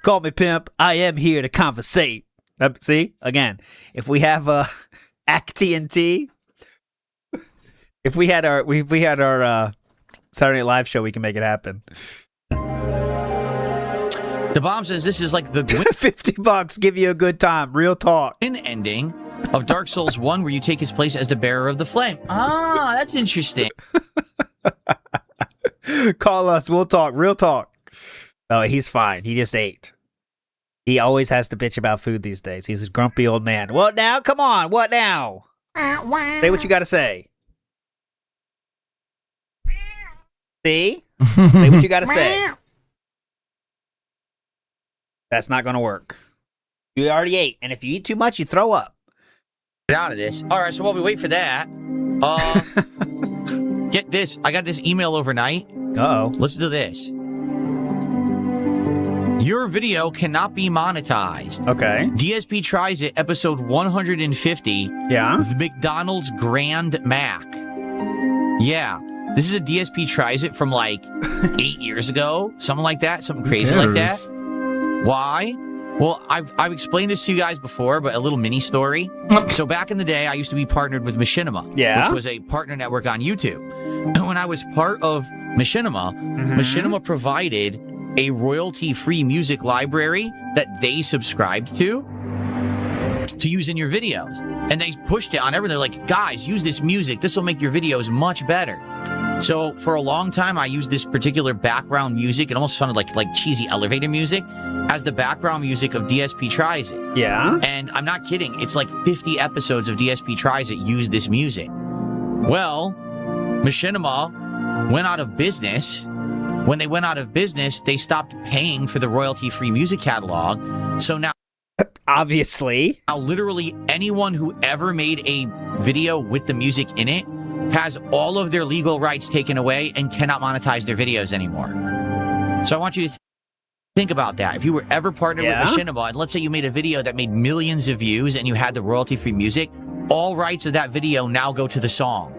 Call me pimp. I am here to conversate. See, again, if we have ACT&T, if we had our Saturday Night Live show, we can make it happen. The bomb says this is like the $50 give you a good time. Real talk. Ending of Dark Souls 1 where you take his place as the bearer of the flame. Ah, that's interesting. Call us. We'll talk. Real talk. Oh, he's fine. He just ate. He always has to bitch about food these days. He's a grumpy old man. What now? Come on. What now? Say what you got to say. See? Say what you got to say. That's not going to work. You already ate, and if you eat too much, you throw up. Get out of this. All right, so while we wait for that, get this. I got this email overnight. Uh-oh. Listen to this. Your video cannot be monetized. Okay. DSP tries it, episode 150. Yeah. The McDonald's Grand Mac. Yeah. This is a DSP tries it from like 8 years ago. Something like that. Something crazy like that. Why? Well, I've explained this to you guys before, but a little mini story. So back in the day, I used to be partnered with Machinima, which was a partner network on YouTube. And when I was part of Machinima, Machinima provided a royalty-free music library that they subscribed to use in your videos. And they pushed it on everything. They're like, guys, use this music. This will make your videos much better. So for a long time, I used this particular background music. It almost sounded like cheesy elevator music as the background music of DSP Tries It. Yeah. And I'm not kidding. It's like 50 episodes of DSP Tries It used this music. Well, Machinima went out of business. When they went out of business, they stopped paying for the royalty-free music catalog. So now, obviously, now literally anyone who ever made a video with the music in it has all of their legal rights taken away and cannot monetize their videos anymore. So I want you to think about that. If you were ever partnered with Machinima, and let's say you made a video that made millions of views and you had the royalty-free music, all rights of that video now go to the song.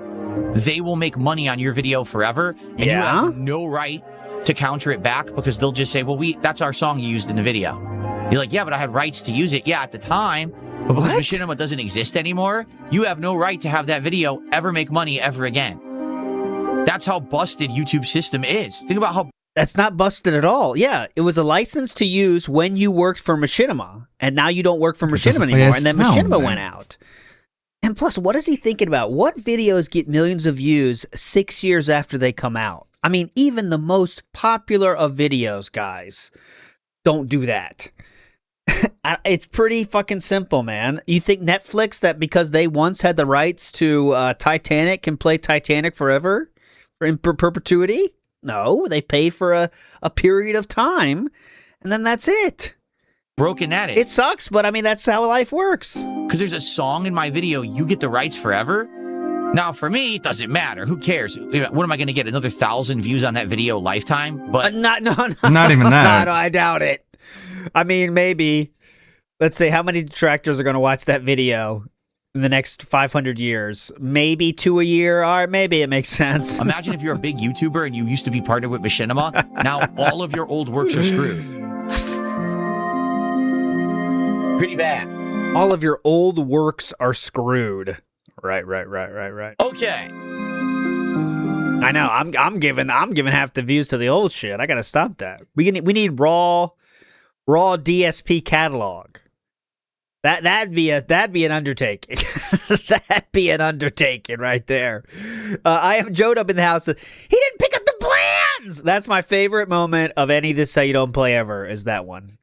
They will make money on your video forever, and you have no right to counter it back because they'll just say, well, that's our song you used in the video. You're like, yeah, but I had rights to use it. Yeah, at the time, but because Machinima doesn't exist anymore, you have no right to have that video ever make money ever again. That's how busted YouTube's system is. Think about how... That's not busted at all. Yeah, it was a license to use when you worked for Machinima, and now you don't work for Machinima anymore, and then Machinima went out. And plus, what is he thinking about? What videos get millions of views 6 years after they come out? I mean, even the most popular of videos, guys, don't do that. It's pretty fucking simple, man. You think Netflix, that because they once had the rights to Titanic, can play Titanic forever? In perpetuity? No, they pay for a period of time, and then that's it. Broken that is. It sucks, but I mean, that's how life works. Because there's a song in my video, you get the rights forever. Now, for me, it doesn't matter. Who cares? What am I going to get? Another 1,000 views on that video lifetime? But not even that. No, I doubt it. I mean, maybe. Let's say how many detractors are going to watch that video in the next 500 years? Maybe 2 a year. Or maybe it makes sense. Imagine if you're a big YouTuber and you used to be partnered with Machinima. Now all of your old works are screwed. Pretty bad. All of your old works are screwed. Right. Okay. I know. I'm giving half the views to the old shit. I gotta stop that. We need raw DSP catalog. That'd be an undertaking. That'd be an undertaking right there. I have Jode up in the house. He didn't pick up the plans. That's my favorite moment of any This Is How You Don't Play ever. Is that one?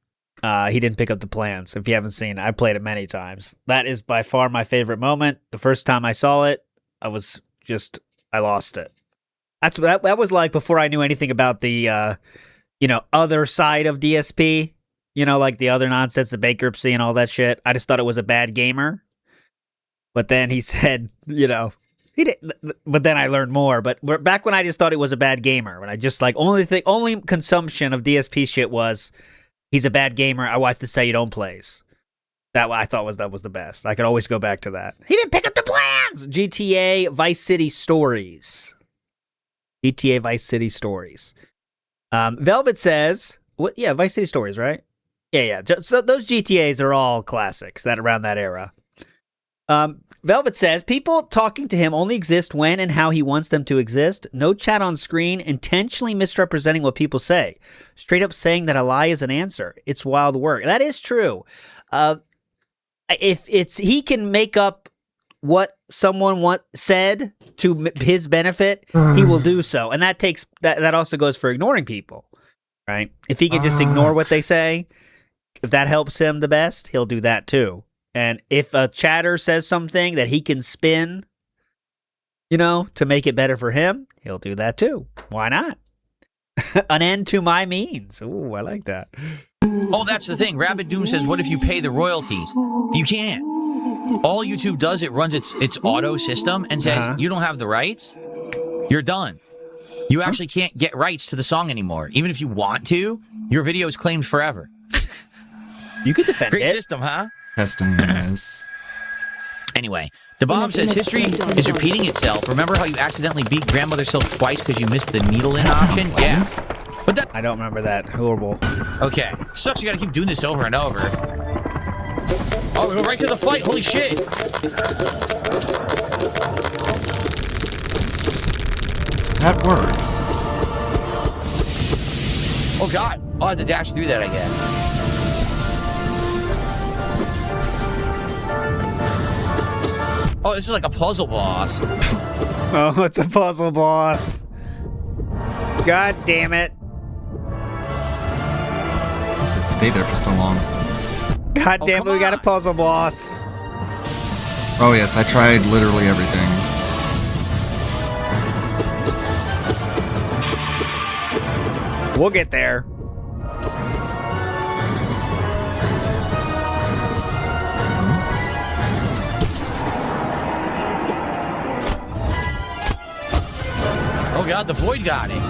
He didn't pick up the plans. If you haven't seen it, I played it many times. That is by far my favorite moment. The first time I saw it, I lost it. That was like before I knew anything about the, other side of DSP. Like the other nonsense, the bankruptcy and all that shit. I just thought it was a bad gamer. But then he said, he didn't. But then I learned more. But back when I just thought it was a bad gamer, when I just only consumption of DSP shit was, he's a bad gamer. I watched This Is How You Don't Plays. That I thought that was the best. I could always go back to that. He didn't pick up the plans. GTA Vice City Stories. GTA Vice City Stories. Velvet says, "What? Yeah, Vice City Stories, right? Yeah. So those GTAs are all classics that around that era." Velvet says, people talking to him only exist when and how he wants them to exist. No chat on screen, intentionally misrepresenting what people say. Straight up saying that a lie is an answer. It's wild work. That is true. If he can make up what someone said to his benefit, he will do so. And that also goes for ignoring people, right? If he can just ignore what they say, if that helps him the best, he'll do that too. And if a chatter says something that he can spin, to make it better for him, he'll do that too. Why not? An end to my means. Ooh, I like that. Oh, that's the thing. Rabbit Doom says, what if you pay the royalties? You can't. All YouTube does, it runs its auto system and says, you don't have the rights, you're done. You actually can't get rights to the song anymore. Even if you want to, your video is claimed forever. You could defend Great it. system, huh? Testing is. Anyway, the bomb says history is repeating itself. Remember how you accidentally beat Grandmother Silk twice because you missed the needle-in option? Yes. But that I don't remember that. Horrible. Okay. Sucks you gotta keep doing this over and over. Oh, we go right to the fight. Holy shit. So that works. Oh, God. Oh, I had to dash through that, I guess. Oh, this is like a puzzle boss. Oh, it's a puzzle boss. God damn it. It stayed there for so long. God damn it, we got a puzzle boss. Oh yes, I tried literally everything. We'll get there. Oh, God, the Void got it.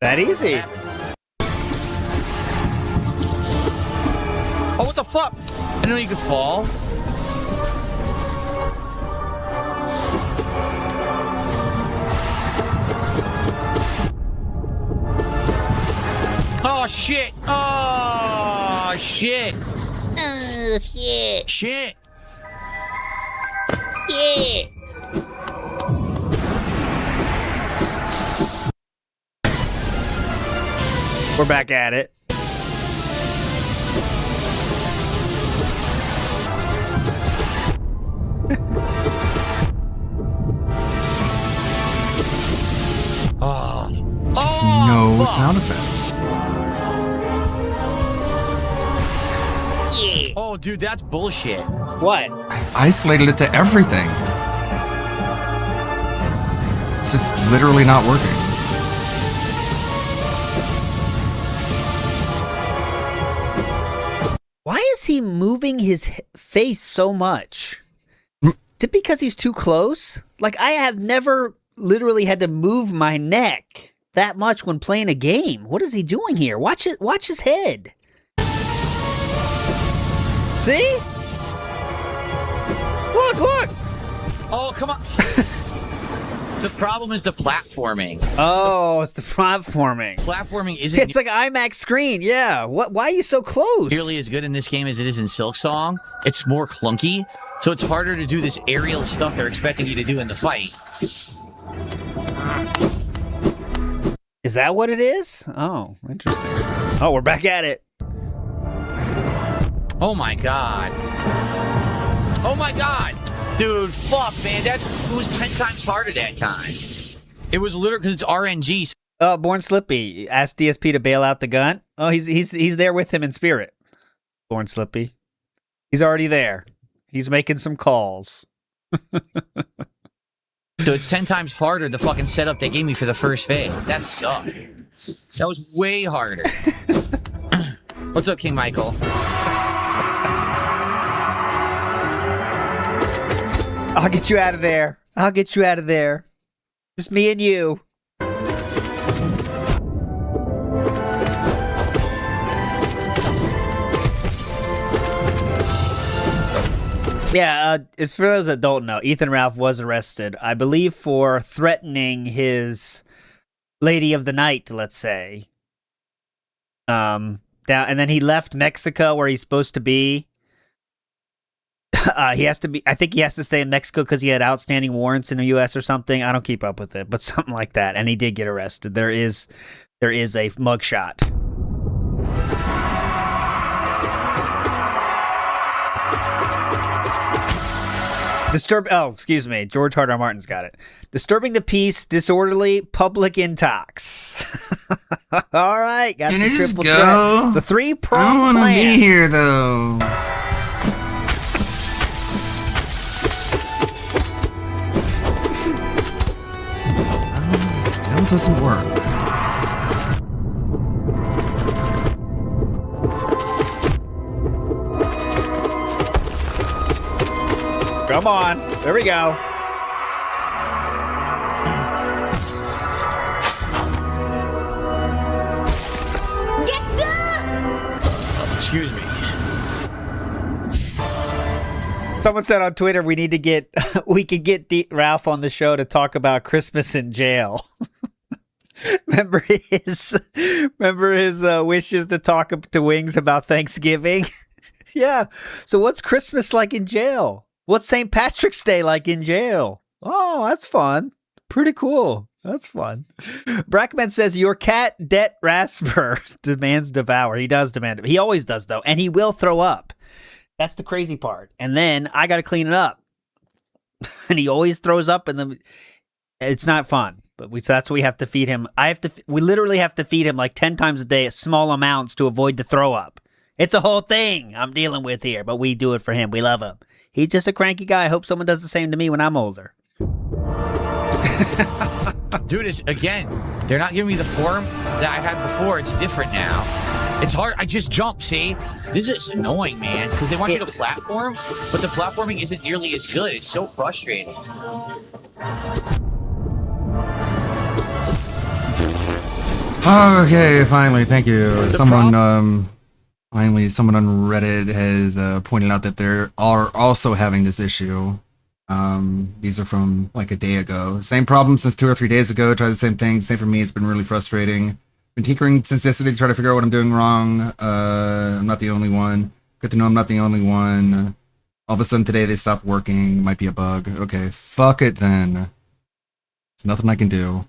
That easy. Oh, what the fuck? I didn't know you could fall. Oh, shit. Oh, shit. Oh, shit. Shit. Shit. We're back at it. Just no sound effects. Oh, dude, that's bullshit. What? I've isolated it to everything. It's just literally not working. Why is he moving his face so much? Is it because he's too close? Like, I have never literally had to move my neck that much when playing a game. What is he doing here? Watch it. Watch his head. See? Look! Oh, come on. The problem is the platforming. Oh, it's the platforming. Platforming isn't... It's like an IMAX screen, yeah. Why are you so close? Nearly as good in this game as it is in Silksong. It's more clunky, so it's harder to do this aerial stuff they're expecting you to do in the fight. Is that what it is? Oh, interesting. Oh, we're back at it. Oh my god. Oh my god. Dude, fuck, man. It was 10 times harder that time. It was literally because it's RNG. Born Slippy asked DSP to bail out the gun. Oh, he's there with him in spirit. Born Slippy. He's already there. He's making some calls. So it's 10 times harder the fucking setup they gave me for the first phase. That sucked. That was way harder. What's up, King Michael? I'll get you out of there. I'll get you out of there. Just me and you. Yeah, it's for those that don't know, Ethan Ralph was arrested, I believe, for threatening his lady of the night, let's say. And then he left Mexico, where he's supposed to be. I think he has to stay in Mexico because he had outstanding warrants in the U.S. or something. I don't keep up with it, but something like that. And he did get arrested. There is a mugshot. Excuse me. George R. Martin's got it. Disturbing the peace, disorderly, public intox. All right. Got Can the I just triple go? threat. It's a 3-pronged I don't want to plan. be here, though. Still doesn't work. Come on. There we go. Excuse me. Someone said on Twitter we need to get we could get Ralph on the show to talk about Christmas in jail. remember his wishes to talk to Wings about Thanksgiving? Yeah. So what's Christmas like in jail? What's St. Patrick's Day like in jail? Oh, that's fun. Pretty cool. That's fun. Brackman says your cat Det Rasper demands devour. He does demand it. He always does though, and he will throw up. That's the crazy part. And then I got to clean it up. And he always throws up, and then it's not fun. But that's what we have to feed him. We literally have to feed him like 10 times a day, small amounts to avoid the throw up. It's a whole thing I'm dealing with here, but we do it for him. We love him. He's just a cranky guy. I hope someone does the same to me when I'm older. Dude, it's again, they're not giving me the form that I had before. It's different now. It's hard. I just jump, see? This is annoying, man, because they want you to platform, but the platforming isn't nearly as good. It's so frustrating. Okay, finally, thank you. Someone on Reddit has pointed out that they are also having this issue. These are from like a day ago. Same problem since 2 or 3 days ago. Tried the same thing. Same for me. It's been really frustrating. Been tinkering since yesterday to try to figure out what I'm doing wrong. I'm not the only one. Good to know I'm not the only one. All of a sudden today they stopped working. Might be a bug. Okay, fuck it then. There's nothing I can do.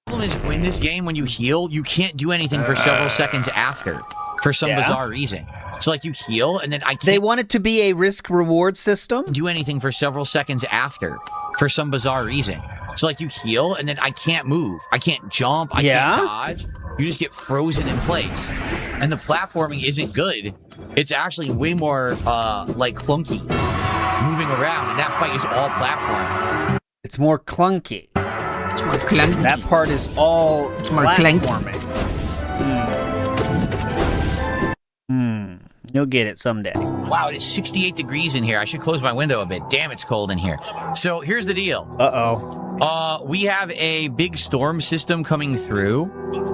The problem is, in this game, when you heal, you can't do anything for several seconds after, for some bizarre reason. So, like, you heal, and then I can't... They want it to be a risk-reward system? Do anything for several seconds after, for some bizarre reason. So, like, you heal, and then I can't move. I can't jump. I can't dodge. You just get frozen in place. And the platforming isn't good. It's actually way more, like, clunky. Moving around, and that fight is all platforming. It's more clunky. It's more clunky. That part is all platforming. You'll get it someday. Wow, it is 68 degrees in here. I should close my window a bit. Damn, it's cold in here. So here's the deal. We have a big storm system coming through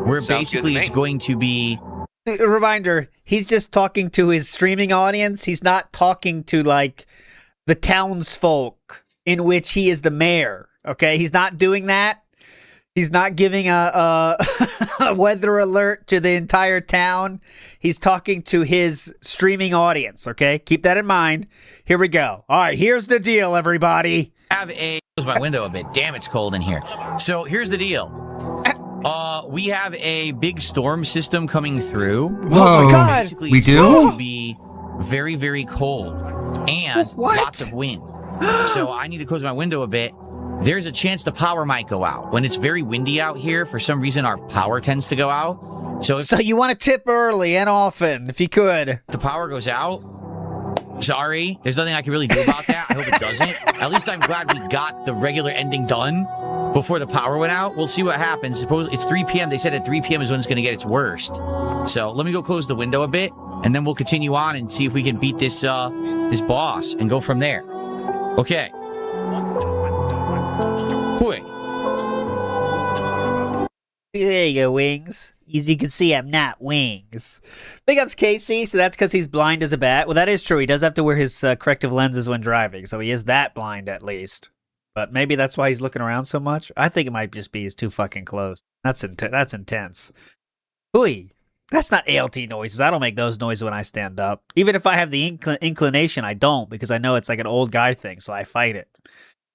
where basically it's going to be... A reminder, he's just talking to his streaming audience. He's not talking to, like, the townsfolk in which he is the mayor. Okay? He's not doing that. He's not giving a weather alert to the entire town. He's talking to his streaming audience, okay? Keep that in mind. Here we go. All right, here's the deal, everybody. Close my window a bit. Damn, it's cold in here. So here's the deal. We have a big storm system coming through. Whoa, oh my God. Basically, we it's do? going to be very, very cold and lots of wind. So I need to close my window a bit. There's a chance the power might go out. When it's very windy out here, for some reason, our power tends to go out. So you want to tip early and often, if you could. If the power goes out, sorry. There's nothing I can really do about that. I hope it doesn't. At least I'm glad we got the regular ending done before the power went out. We'll see what happens. Suppose it's 3 p.m. They said at 3 p.m. is when it's going to get its worst. So let me go close the window a bit, and then we'll continue on and see if we can beat this this boss and go from there. Okay. There you go, Wings. As you can see, I'm not Wings. Big ups, Casey. So that's because he's blind as a bat. Well, that is true. He does have to wear his corrective lenses when driving, so he is that blind at least. But maybe that's why he's looking around so much. I think it might just be he's too fucking close. That's intense. Hooey. That's not ALT noises. I don't make those noises when I stand up. Even if I have the inclination, I don't, because I know it's like an old guy thing, so I fight it.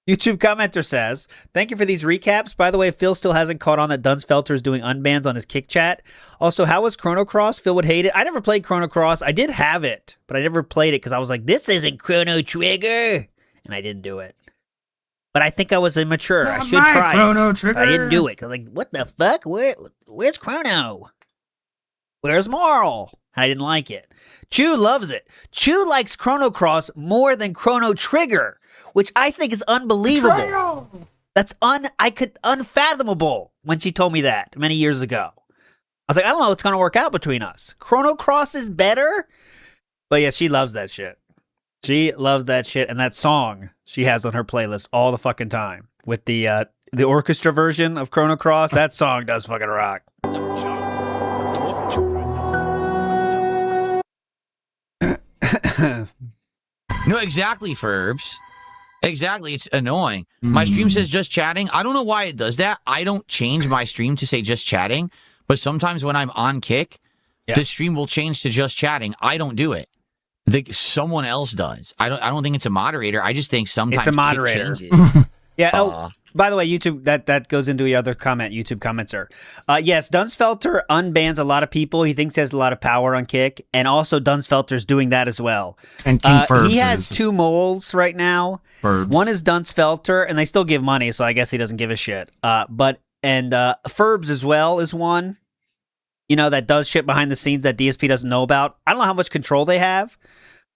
YouTube commenter says, thank you for these recaps. By the way, Phil still hasn't caught on that Dunsfelter is doing unbans on his kick chat. Also, how was Chrono Cross? Phil would hate it. I never played Chrono Cross. I did have it, but I never played it because I was like, this isn't Chrono Trigger. And I didn't do it. But I think I was immature. I should try Chrono it. Trigger. I didn't do it. Cause like, what the fuck? Where's Chrono? Where's Marl? I didn't like it. Chew loves it. Chew likes Chrono Cross more than Chrono Trigger, which I think is unbelievable. That's unfathomable when she told me that many years ago. I was like, I don't know what's going to work out between us. Chrono Cross is better? But yeah, she loves that shit. She loves that shit, and that song she has on her playlist all the fucking time with the orchestra version of Chrono Cross. That song does fucking rock. No, exactly, Ferbs. Exactly, it's annoying. My stream says just chatting. I don't know why it does that. I don't change my stream to say just chatting, but sometimes when I'm on Kick, the stream will change to just chatting. I don't do it. Someone else does. I don't think it's a moderator. I just think sometimes it's a moderator. Kick changes. Yeah. Oh, by the way, YouTube, that goes into the other comment. YouTube commenter. Yes, Dunsfelter unbans a lot of people. He thinks he has a lot of power on Kick, and also Dunsfelter's doing that as well. And King Ferbs he has 2 moles right now. Ferbs. One is Dunsfelter, and they still give money, so I guess he doesn't give a shit. But Ferbs as well is one. You know, that does shit behind the scenes that DSP doesn't know about. I don't know how much control they have,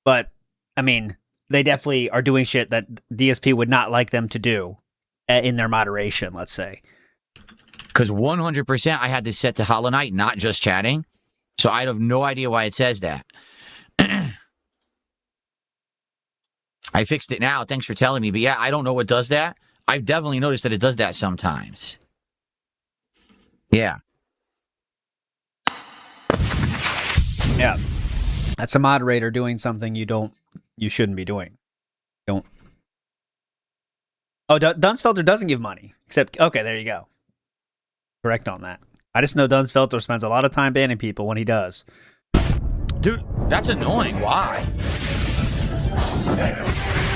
but I mean, they definitely are doing shit that DSP would not like them to do in their moderation, let's say. Because 100% I had this set to Hollow Knight, not just chatting. So I have no idea why it says that. I fixed it now. Thanks for telling me. But yeah, I don't know what does that. I've definitely noticed that it does that sometimes. Yeah. Yeah. That's a moderator doing something you shouldn't be doing. Don't. Oh, Dunsfelter doesn't give money. Except, okay, there you go. Correct on that. I just know Dunsfelter spends a lot of time banning people when he does. Dude, that's annoying. Why?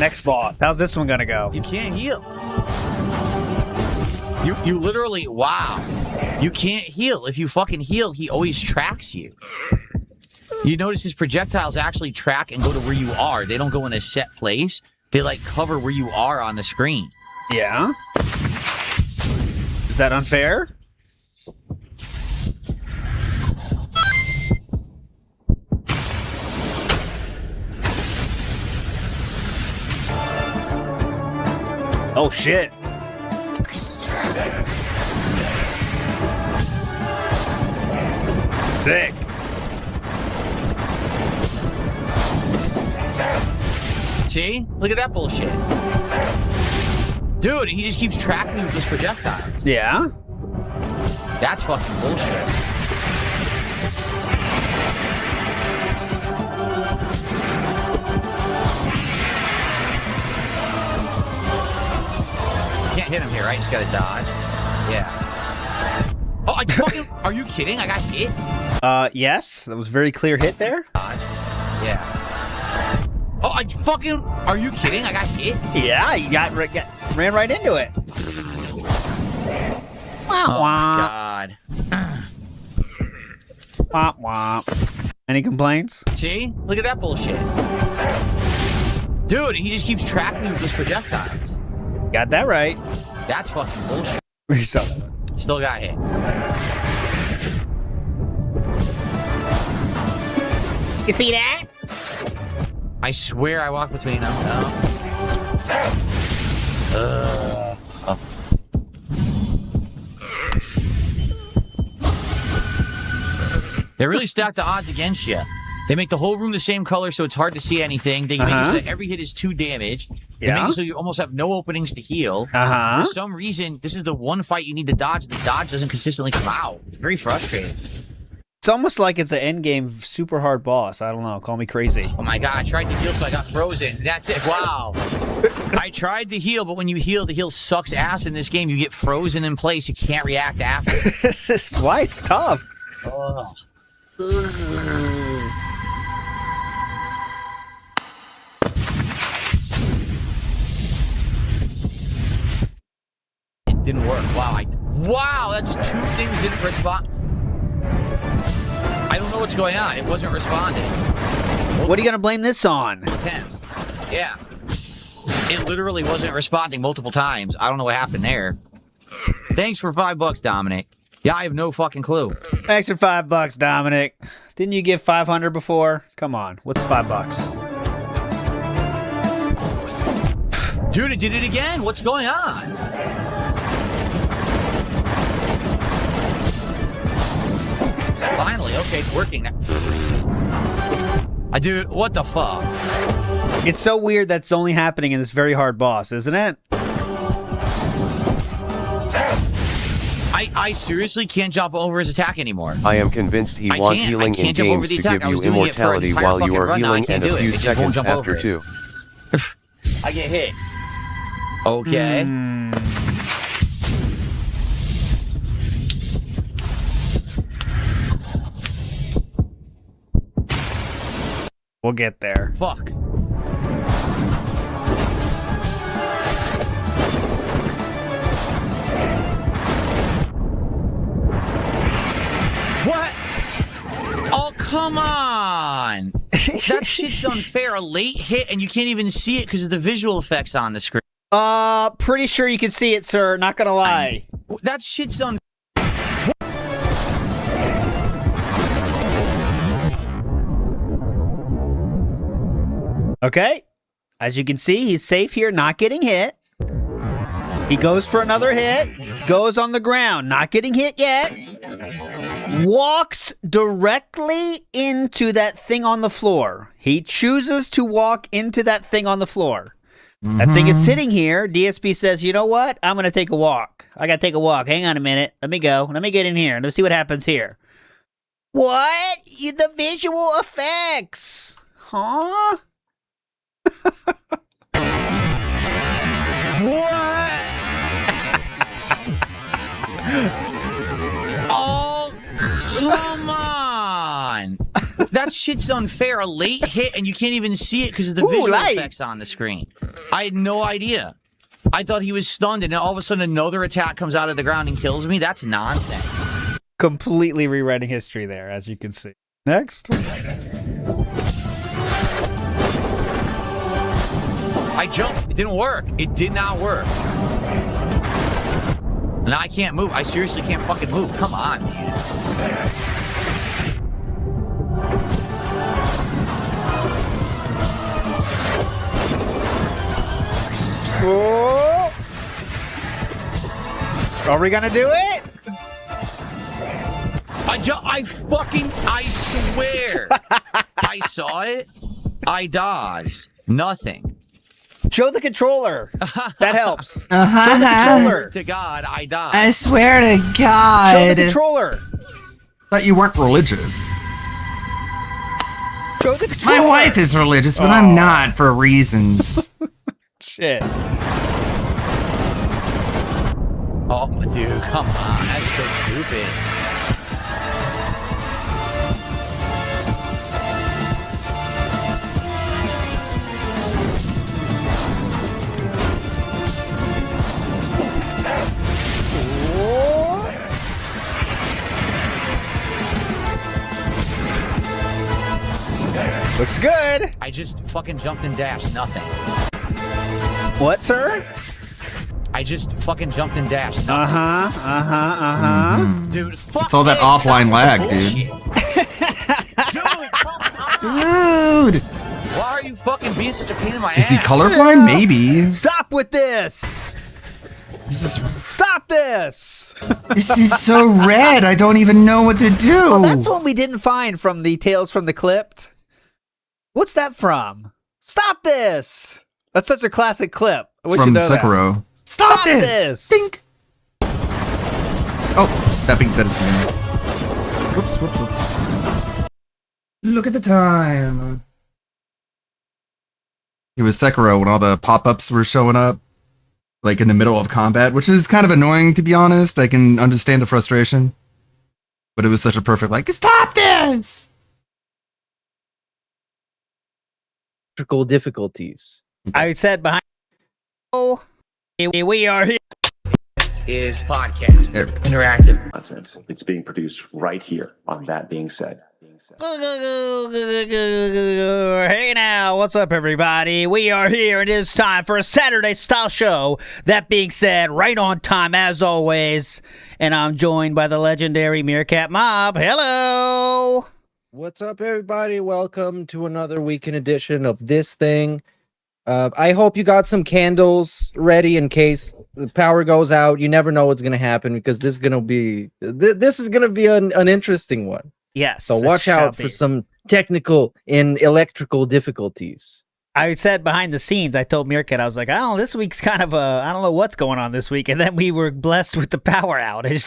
Next boss. How's this one gonna go? You can't heal. You literally, wow. You can't heal. If you fucking heal, he always tracks you. You notice his projectiles actually track and go to where you are. They don't go in a set place. They like cover where you are on the screen. Yeah? Is that unfair? Oh shit. Sick. See? Look at that bullshit. Dude, he just keeps tracking me with his projectiles. Yeah? That's fucking bullshit. Can't hit him here, right? Just gotta dodge. Yeah. Oh, I fucking... Are you kidding? I got hit? Yes. That was a very clear hit there. Dodge. Yeah. Oh, I fucking... Are you kidding? I got hit? Yeah, you ran right into it. Oh, my God. Womp womp. Any complaints? See? Look at that bullshit. Dude, he just keeps tracking me with his projectiles. Got that right. That's fucking bullshit. Still got hit. You see that? I swear I walked between them. No. Oh. They really stack the odds against you. They make the whole room the same color so it's hard to see anything. They make it so that every hit is 2 damage. They make it so you almost have no openings to heal. For some reason, this is the one fight you need to dodge. The dodge doesn't consistently come out. It's very frustrating. It's almost like it's an endgame super hard boss. I don't know. Call me crazy. Oh my God, I tried to heal so I got frozen. That's it. Wow. I tried to heal, but when you heal, the heal sucks ass in this game. You get frozen in place. You can't react after. That's why it's tough. Oh. It didn't work. Wow, that's 2 things didn't respond. I don't know what's going on. It wasn't responding. What are you going to blame this on? Yeah. It literally wasn't responding multiple times. I don't know what happened there. Thanks for $5, Dominic. Yeah, I have no fucking clue. Thanks for $5, Dominic. Didn't you give 500 before? Come on. What's $5? Dude, it did it again. What's going on? Finally, okay, it's working now. Dude, what the fuck? It's so weird that's only happening in this very hard boss, isn't it? I seriously can't jump over his attack anymore. I am convinced he wants healing in games to give you immortality while you are healing and a few seconds after too. I get hit. Okay. We'll get there. Fuck. What? Oh, come on. That shit's unfair. A late hit and you can't even see it because of the visual effects on the screen. Pretty sure you can see it, sir. Not gonna lie. That shit's unfair. Okay. As you can see, he's safe here, not getting hit. He goes for another hit. Goes on the ground, not getting hit yet. Walks directly into that thing on the floor. He chooses to walk into that thing on the floor. That thing is sitting here. DSP says, you know what? I'm going to take a walk. I got to take a walk. Hang on a minute. Let me go. Let me get in here. Let's see what happens here. What? The visual effects. Huh? What? Oh, come on. That shit's unfair. A late hit and you can't even see it because of the visual effects on the screen. I had no idea. I thought he was stunned and then all of a sudden another attack comes out of the ground and kills me. That's nonsense. Completely rewriting history there, as you can see. Next. I jumped. It didn't work. It did not work. Now I can't move. I seriously can't fucking move. Come on. Oh. Are we gonna do it? I swear. I saw it. I dodged. Nothing. Show the controller. That helps. Show the controller. To God, I died. I swear to God. Show the controller. Thought you weren't religious. Show the controller. My wife is religious, but I'm not for reasons. Shit. Oh, dude, come on. That's so stupid. Looks good. I just fucking jumped and dashed. Nothing. What, sir? I just fucking jumped and dashed. Dude, fuck It's all that this. offline Stop lag, the dude. bullshit. Dude! Why are you fucking being such a pain in my Is ass? he colorblind? Maybe. Stop with this. Stop this. This is so red. I don't even know what to do. Oh, that's one we didn't find from the Tales from the Clipped. What's that from? Stop this. That's such a classic clip. I It's wish you from know that. Sekiro. Stop this! Think. Oh, that being said, it's me. Whoops. Look at the time. It was Sekiro when all the pop-ups were showing up, like in the middle of combat, which is kind of annoying, to be honest. I can understand the frustration. But it was such a perfect, like, stop this! Difficulties. I said behind. Oh, we are here. Is podcast interactive content. It's being produced right here on That Being Said. Hey now, what's up, everybody? We are here, and it is time for a Saturday style show. That being said, right on time as always, and I'm joined by the legendary Meerkat Mob. Hello. What's up, everybody? Welcome to another weekend edition of This Thing. I hope you got some candles ready in case the power goes out. You never know what's going to happen because this is going to be an interesting one. Yes. So watch out for some technical and electrical difficulties. I said behind the scenes, I told Meerkat, I was like, I don't know, this week's kind of I don't know what's going on this week. And then we were blessed with the power outage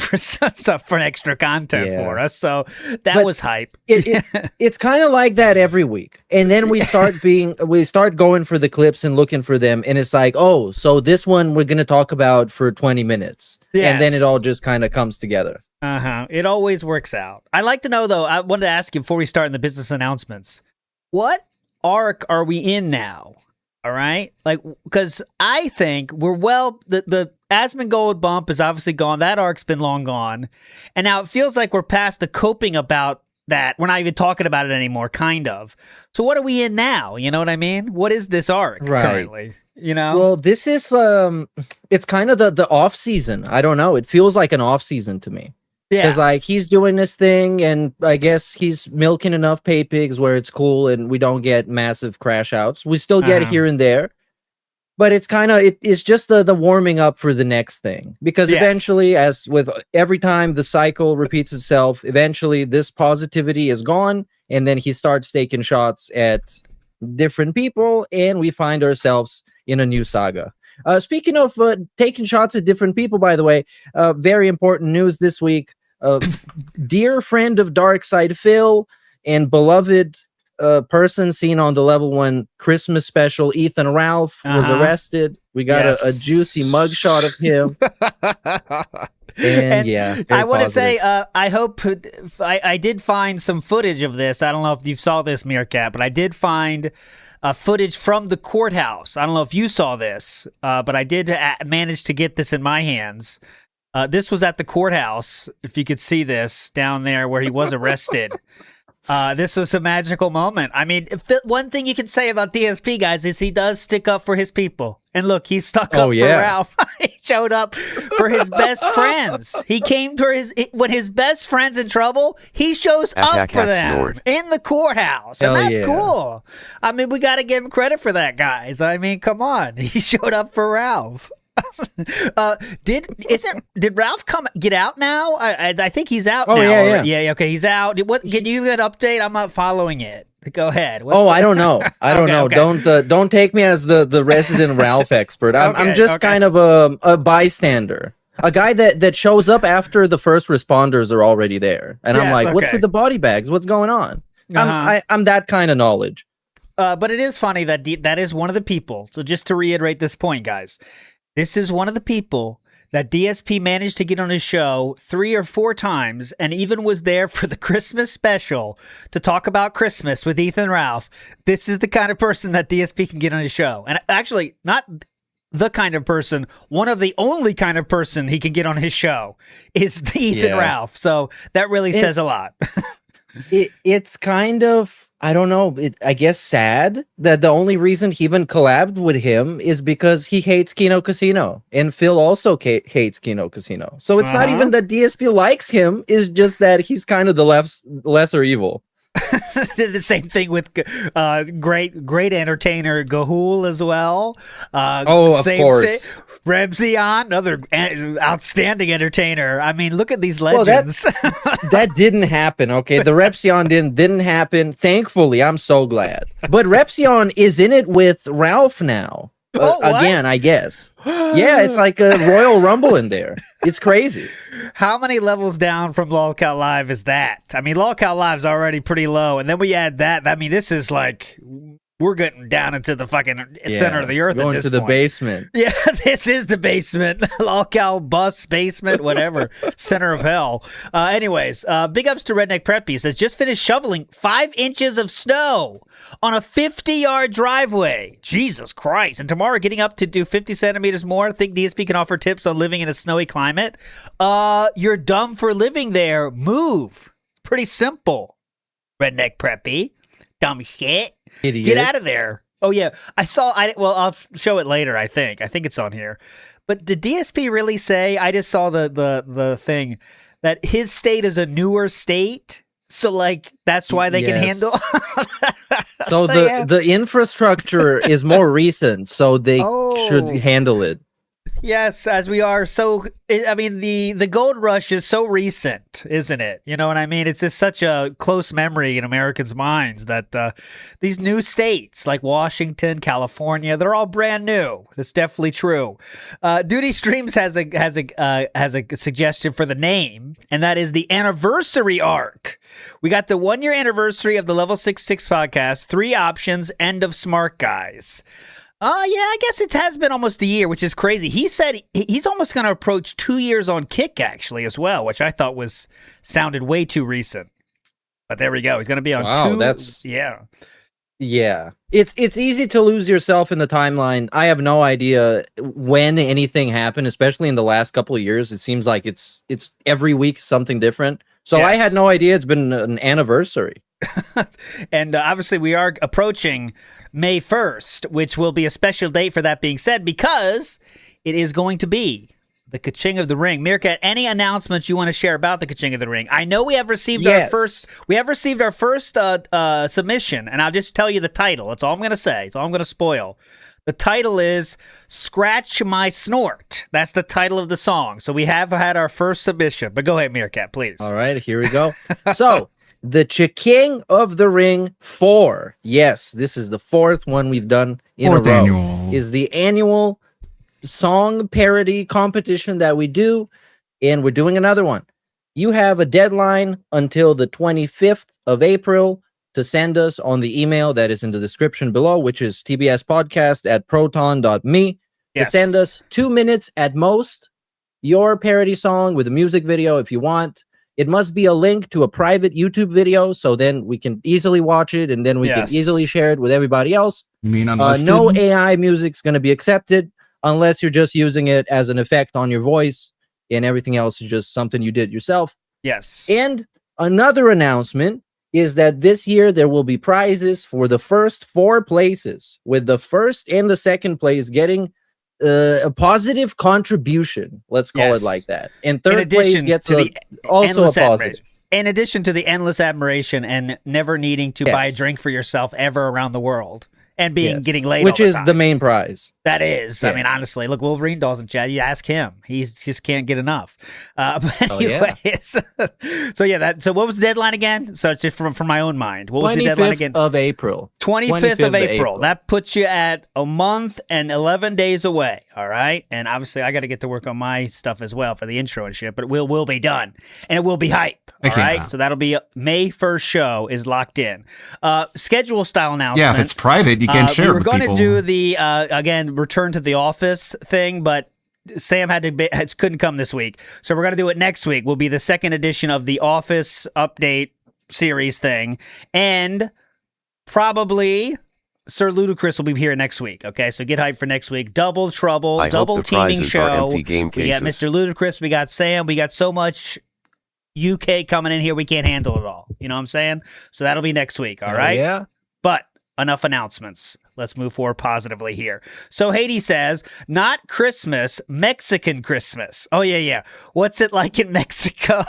for extra content for us. So that was hype. It's kind of like that every week. And then we start going for the clips and looking for them. And it's like, oh, so this one we're going to talk about for 20 minutes. Yes. And then it all just kind of comes together. It always works out. I'd like to know, though, I wanted to ask you before we start in the business announcements, what arc are we in now? All right, like, because I think we're the Asmongold bump is obviously gone. That arc's been long gone, and now it feels like we're past the coping about that. We're not even talking about it anymore, kind of. So what are we in now? You know what I mean? What is this arc currently? You know, well, this is it's kind of the off season. I don't know. It feels like an off season to me. Yeah, because like he's doing this thing, and I guess he's milking enough pay pigs where it's cool, and we don't get massive crash outs. We still get here and there, but it's kind of it's just the warming up for the next thing. Because eventually, as with every time the cycle repeats itself, eventually this positivity is gone, and then he starts taking shots at different people, and we find ourselves in a new saga. Speaking of taking shots at different people, by the way, very important news this week. Dear friend of Darkside Phil and beloved person seen on the Level 1 Christmas special, Ethan Ralph, was arrested. We got a juicy mugshot of him. And yeah, I want to say, I hope I did find some footage of this. I don't know if you saw this, Meerkat, but I did find footage from the courthouse. I don't know if you saw this, but I did manage to get this in my hands. This was at the courthouse. If you could see this down there where he was arrested. This was a magical moment. I mean, one thing you can say about DSP, guys, is he does stick up for his people. And look, he stuck up for Ralph. He showed up for his best friends. He came to when his best friend's in trouble, he shows up for them in the courthouse. And that's cool. I mean, we got to give him credit for that, guys. I mean, come on. He showed up for Ralph. Did Ralph get out now? I think he's out now. Yeah. Okay, he's out. Can you get an update? I'm not following it. Go ahead. I don't know. I don't know. Okay. Don't take me as the resident Ralph expert. I'm just kind of a bystander. A guy that shows up after the first responders are already there. And I'm like, what's with the body bags? What's going on? I'm that kind of knowledge. But it is funny that that is one of the people. So just to reiterate this point, guys, this is one of the people that DSP managed to get on his show 3 or 4 times and even was there for the Christmas special to talk about Christmas with Ethan Ralph. This is the kind of person that DSP can get on his show. And actually, not the kind of person, one of the only kind of person he can get on his show is the Ethan Ralph. So that really says a lot. It's kind of, I don't know, I guess sad that the only reason he even collabed with him is because he hates Kino Casino. And Phil also hates Kino Casino. So it's not even that DSP likes him, it's just that he's kind of the lesser evil. The same thing with great entertainer Gahul as well. Of course. Rebzion, another outstanding entertainer. I mean, look at these legends. Well, that didn't happen, okay? The Repzion didn't happen. Thankfully, I'm so glad. But Repzion is in it with Ralph now. Again, I guess. Yeah, it's like a Royal Rumble in there. It's crazy. How many levels down from LOLCal Live is that? I mean, LOLCal Live's already pretty low, and then we add that. I mean, this is like, we're getting down into the fucking center of the earth going at this to the point. Basement. Yeah, this is the basement. LOLCal bus basement, whatever. Center of hell. Anyways, big ups to Redneck Preppy. He says, just finished shoveling 5 inches of snow on a 50-yard driveway. Jesus Christ. And tomorrow getting up to do 50 centimeters more. I think DSP can offer tips on living in a snowy climate. You're dumb for living there. Move. Pretty simple. Redneck Preppy. Dumb shit. Idiot. Get out of there. Oh, yeah. I'll show it later, I think. I think it's on here. But did DSP really say, I just saw the thing, that his state is a newer state? So, like, that's why they can handle... So the infrastructure is more recent, so they should handle it. Yes, as we are so. I mean, the gold rush is so recent, isn't it? You know what I mean? It's just such a close memory in Americans' minds that these new states like Washington, California, they're all brand new. That's definitely true. Duty Streams has a suggestion for the name, and that is the anniversary arc. We got the 1 year anniversary of the Level 66 podcast. 3 options. End of Smart Guys. Yeah, I guess it has been almost a year, which is crazy. He said he's almost going to approach 2 years on Kick, actually, as well, which I thought sounded way too recent. But there we go. He's going to be on 2. Yeah. It's easy to lose yourself in the timeline. I have no idea when anything happened, especially in the last couple of years. It seems like it's every week something different. So I had no idea it's been an anniversary. And obviously we are approaching May 1st, which will be a special date for that being said, because it is going to be the Ka-Ching of the Ring. Meerkat, any announcements you want to share about the Ka-Ching of the Ring? I know we have received our first submission, and I'll just tell you the title. That's all I'm going to say. That's all I'm going to spoil. The title is Scratch My Snort. That's the title of the song. So we have had our first submission. But go ahead, Meerkat, please. All right, here we go. So, the Ka-Ching of the Ring 4. Yes, this is the 4th one we've done in a row. Annual. Is the annual song parody competition that we do, and we're doing another one. You have a deadline until the 25th of April to send us on the email that is in the description below, which is tbspodcast@proton.me. To send us 2 minutes at most, your parody song with a music video if you want. It must be a link to a private YouTube video, so then we can easily watch it, and then we can easily share it with everybody else. You mean unlisted? No AI music's going to be accepted unless you're just using it as an effect on your voice, and everything else is just something you did yourself. Yes. And another announcement is that this year there will be prizes for the first 4 places, with the first and the second place getting a positive contribution, let's call it like that, and third place gets also a positive. In addition to the endless admiration and never needing to buy a drink for yourself ever around the world, and getting laid, which all the is time. the main prize. That is. Yeah. I mean, honestly, look, Wolverine doesn't, Chad. You ask him. He's just can't get enough. But anyways, so what was the deadline again? So it's just from my own mind. What was the deadline again? 25th of April. 25th of April. That puts you at a month and 11 days away. All right. And obviously, I got to get to work on my stuff as well for the intro and shit, but it will be done. And it will be hype. All right. So that'll be May 1st show is locked in. Schedule style announcement. Yeah, if it's private, you can't share it with people. We're going to do the, again, return to the office thing, but Sam couldn't come this week. So we're going to do it next week. Will be the second edition of the Office update series thing. And probably Sir Ludacris will be here next week. Okay, so get hyped for next week. Double trouble, double teaming show. Empty game we got Mr. Ludacris, we got Sam, we got so much UK coming in here, we can't handle it all. You know what I'm saying? So that'll be next week, all right? Yeah. But enough announcements. Let's move forward positively here. So Hades says, not Christmas, Mexican Christmas. Oh, yeah. What's it like in Mexico?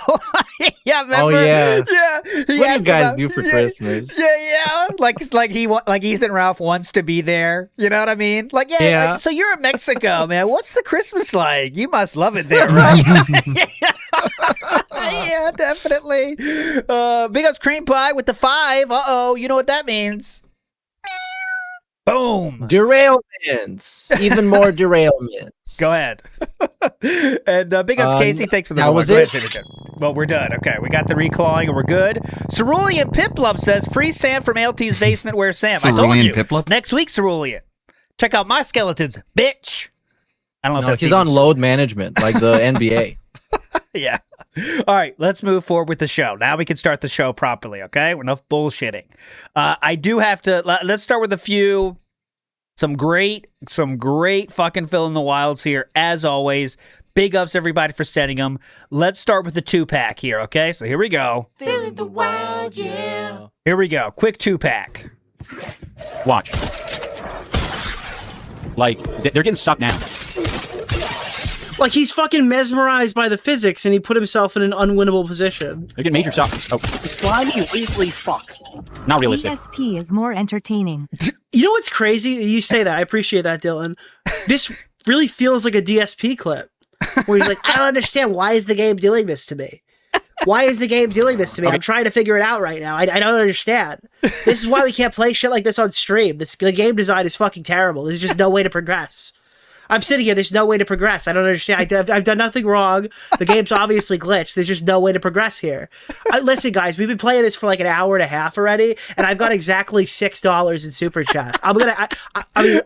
Yeah, remember? Oh, yeah. Yeah. What do you guys do for Christmas? Yeah. Like Ethan Ralph wants to be there. You know what I mean? Like, yeah. So you're in Mexico, man. What's the Christmas like? You must love it there, right? Yeah, definitely. Big ups cream pie with the 5. Uh-oh, you know what that means. Boom. Derailments. Even more derailments. Go ahead. And big ups, Casey. Thanks for the that was Go it. ahead, well, we're done. Okay, we got the reclawing and we're good. Cerulean Piplup says, free Sam from LT's basement. Where's Sam? I told Cerulean you. Piplup? Next week, Cerulean. Check out my skeletons, bitch. I don't know if No, that's he's even on load management, like the NBA. Yeah. All right, let's move forward with the show. Now we can start the show properly, okay? Enough bullshitting. I do have to, let's start with some great fucking fill in the wilds here, as always. Big ups, everybody, for sending them. Let's start with the 2-pack here, okay? So here we go. Fill in the wild, yeah. Here we go. Quick 2-pack. Watch. Like, they're getting sucked now. Like, he's fucking mesmerized by the physics, and he put himself in an unwinnable position. They're getting major sucks. Oh. Slimy, weaselly fuck. Not realistic. ESP is more entertaining. You know what's crazy? You say that. I appreciate that, Dylan. This really feels like a DSP clip where he's like, I don't understand. Why is the game doing this to me? Why is the game doing this to me? I'm trying to figure it out right now. I don't understand. This is why we can't play shit like this on stream. The game design is fucking terrible. There's just no way to progress. I'm sitting here. There's no way to progress. I don't understand. I've done nothing wrong. The game's obviously glitched. There's just no way to progress here. Listen, guys, we've been playing this for like an hour and a half already, and I've got exactly $6 in super chats. I mean,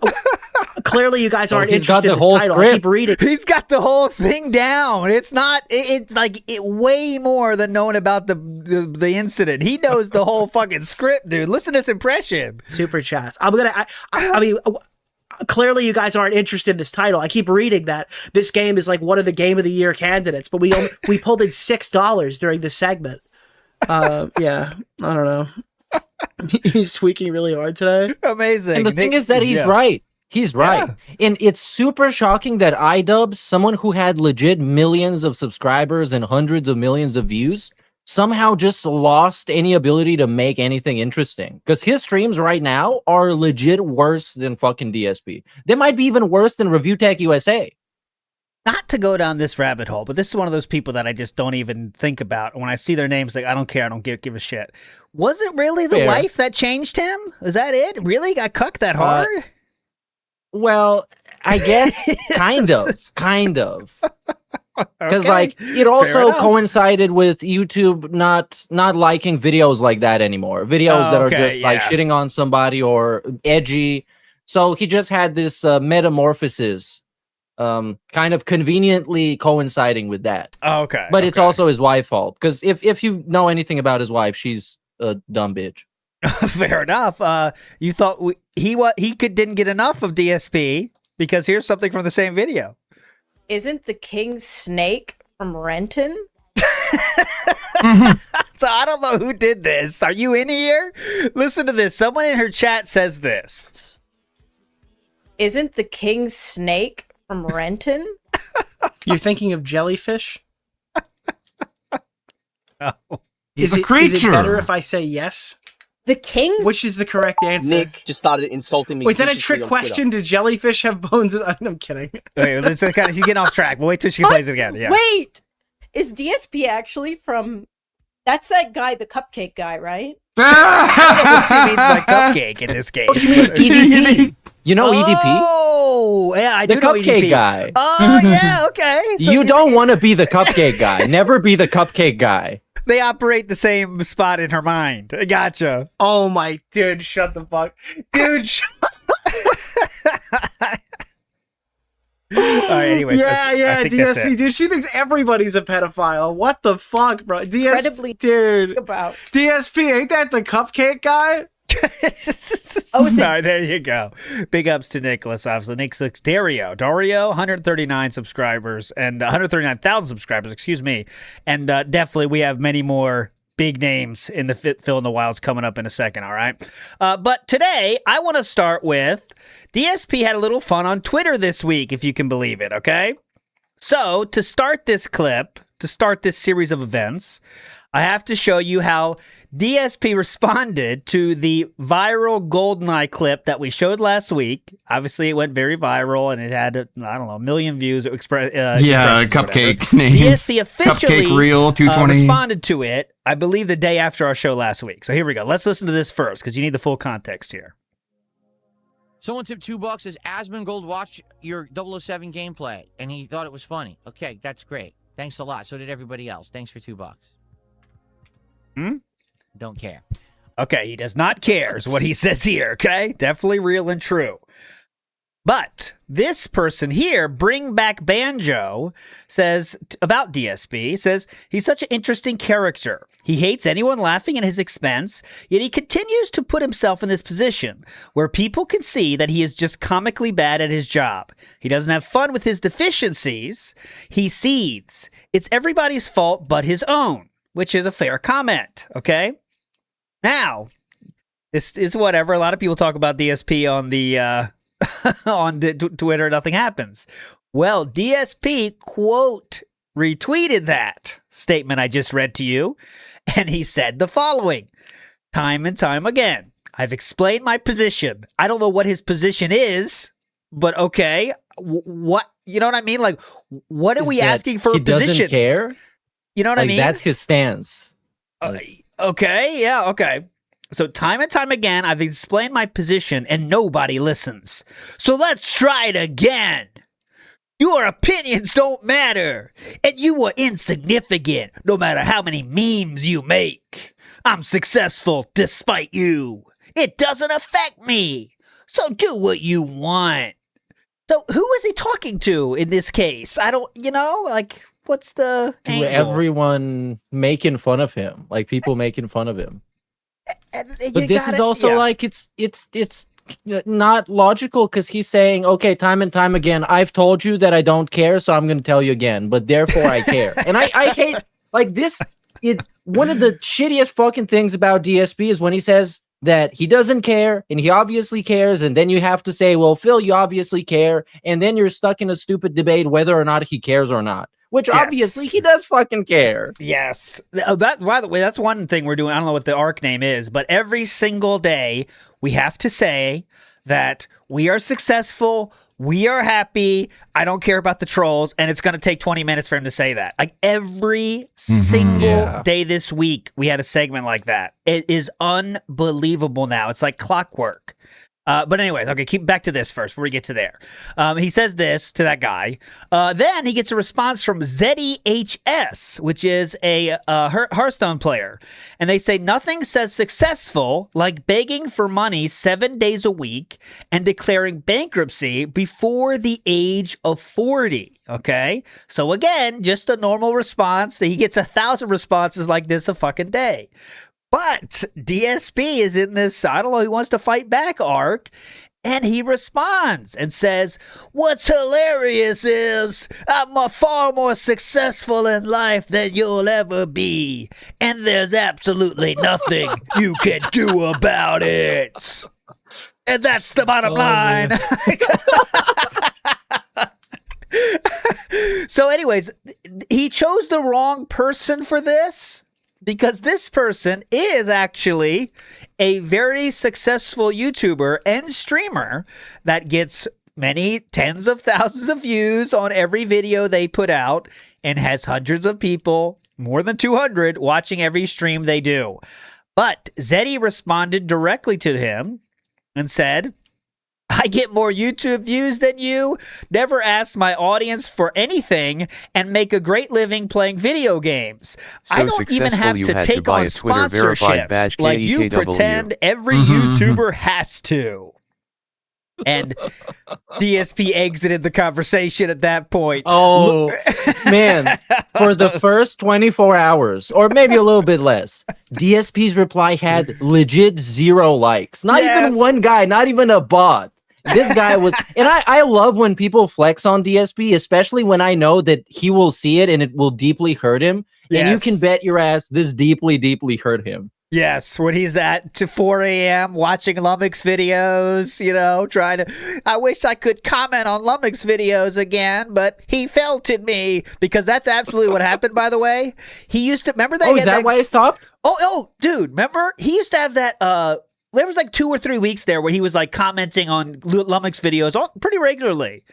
clearly you guys aren't interested in this title. I keep reading. He's got the whole thing down. It's not. It's like way more than knowing about the incident. He knows the whole fucking script, dude. Listen to this impression. Super chats. I mean. Clearly, you guys aren't interested in this title. I keep reading that this game is like one of the Game of the Year candidates, but we pulled in $6 during this segment. Yeah, I don't know. He's tweaking really hard today. Amazing. And the thing is that he's right. He's right. Yeah. And it's super shocking that iDubbbz, someone who had legit millions of subscribers and hundreds of millions of views, somehow just lost any ability to make anything interesting. Because his streams right now are legit worse than fucking DSP. They might be even worse than Review Tech USA. Not to go down this rabbit hole, but this is one of those people that I just don't even think about. When I see their names, like, I don't care. I don't give a shit. Was it really the wife that changed him? Is that it? Really? Got cucked that hard? Well, I guess kind of. Because like it also coincided with YouTube not liking videos like that anymore. Videos that are just like shitting on somebody or edgy. So he just had this metamorphosis, kind of conveniently coinciding with that. But it's also his wife's fault. Because if you know anything about his wife, she's a dumb bitch. Fair enough. You thought he didn't get enough of DSP because here's something from the same video. Isn't the king snake from Renton? So I don't know who did this. Are you in here? Listen to this. Someone in her chat says this. Isn't the king snake from Renton? You're thinking of jellyfish? No. He's a creature. Is it better if I say yes? The king? Which is the correct answer? Nick just started insulting me. Wait, is that a trick question? Did jellyfish have bones? I'm kidding. Wait, she's getting off track. We'll wait till she plays it again. Yeah. Wait! Is DSP actually from... That's that guy, the cupcake guy, right? She means by cupcake in this game. She means EDP. You know EDP? Oh, yeah, I do know EDP. The cupcake guy. Oh, yeah, okay. So you don't want to be the cupcake guy. Never be the cupcake guy. They operate the same spot in her mind. Gotcha. Oh my, dude, shut the fuck. Dude, All right, anyways. Yeah, DSP, dude, she thinks everybody's a pedophile. What the fuck, bro? Incredibly dude. About DSP, ain't that the cupcake guy? Sorry, there you go. Big ups to Nicholas, obviously. Nick Six, Dario, 139 subscribers and 139,000 subscribers, excuse me. And definitely we have many more big names in the Phil in the Wilds coming up in a second, all right? But today, I want to start with DSP had a little fun on Twitter this week, if you can believe it, okay? So, to start this clip, to start this series of events, I have to show you how DSP responded to the viral GoldenEye clip that we showed last week. Obviously, it went very viral, and it had, I don't know, 1 million views. Cupcake names. DSP officially Cupcake Reel 220. responded to it, I believe, the day after our show last week. So here we go. Let's listen to this first, because you need the full context here. Someone tipped $2 as Asmongold watched your 007 gameplay, and he thought it was funny. Okay, that's great. Thanks a lot. So did everybody else. Thanks for $2. Don't care. Okay, he does not care is what he says here, okay? Definitely real and true. But this person here, Bring Back Banjo, says about DSP, says he's such an interesting character. He hates anyone laughing at his expense, yet he continues to put himself in this position where people can see that he is just comically bad at his job. He doesn't have fun with his deficiencies. He seethes. It's everybody's fault but his own, which is a fair comment, okay? Now, this is whatever. A lot of people talk about DSP on the on Twitter. Nothing happens. Well, DSP, quote, retweeted that statement I just read to you, and he said the following. Time and time again, I've explained my position. I don't know what his position is, but okay. what? You know what I mean? Like, what are Is we that asking for he a position? doesn't care? You know what I Like, mean? that's his stance. Okay, yeah, okay. So time and time again, I've explained my position and nobody listens. So let's try it again. Your opinions don't matter, and you are insignificant no matter how many memes you make. I'm successful despite you. It doesn't affect me. So do what you want. So who is he talking to in this case? I don't, like, what's the To angle? everyone making fun of him, like people making fun of him. You But this is gotta- also yeah. like it's not logical because he's saying, okay, time and time again, I've told you that I don't care, so I'm going to tell you again, but therefore I care. And I hate like this. One of the shittiest fucking things about DSP is when he says that he doesn't care and he obviously cares, and then you have to say, well, Phil, you obviously care, and then you're stuck in a stupid debate whether or not he cares or not. Which Yes. obviously he does fucking care. Yes. That, by the way, that's one thing we're doing. I don't know what the ARC name is, but every single day we have to say that we are successful, we are happy, I don't care about the trolls, and it's going to take 20 minutes for him to say that. Like every single day this week, we had a segment like that. It is unbelievable now. It's like clockwork. But anyways, okay, keep back to this first before we get to there. He says this to that guy. Then he gets a response from ZDHS, which is a Hearthstone player. And they say, nothing says successful like begging for money 7 days a week and declaring bankruptcy before the age of 40. Okay? So again, just a normal response. He gets 1,000 responses like this a fucking day. But DSP is in this, I don't know, he wants to fight back arc, and he responds and says, what's hilarious is I'm far more successful in life than you'll ever be, and there's absolutely nothing you can do about it. And that's the bottom line. So anyways, he chose the wrong person for this. Because this person is actually a very successful YouTuber and streamer that gets many tens of thousands of views on every video they put out and has hundreds of people, more than 200, watching every stream they do. But Zeddy responded directly to him and said, I get more YouTube views than you, never ask my audience for anything, and make a great living playing video games. So I don't even successful have you to had to take buy on a Twitter verified badge sponsorships like you KEKW. pretend every YouTuber has to. And DSP exited the conversation at that point. Oh, man. For the first 24 hours, or maybe a little bit less, DSP's reply had legit 0 likes. Not even one guy, not even a bot. This guy was, and I love when people flex on DSP, especially when I know that he will see it and it will deeply hurt him. And you can bet your ass this deeply, deeply hurt him. Yes, when he's at to 4 a.m. watching Lummox videos, trying to, I wish I could comment on Lummox videos again, but he felted me, because that's absolutely what happened, by the way. He used to, remember that? Oh, is that why he stopped? Oh, dude, remember? He used to have that, there was like 2 or 3 weeks there where he was like commenting on Lummox videos pretty regularly.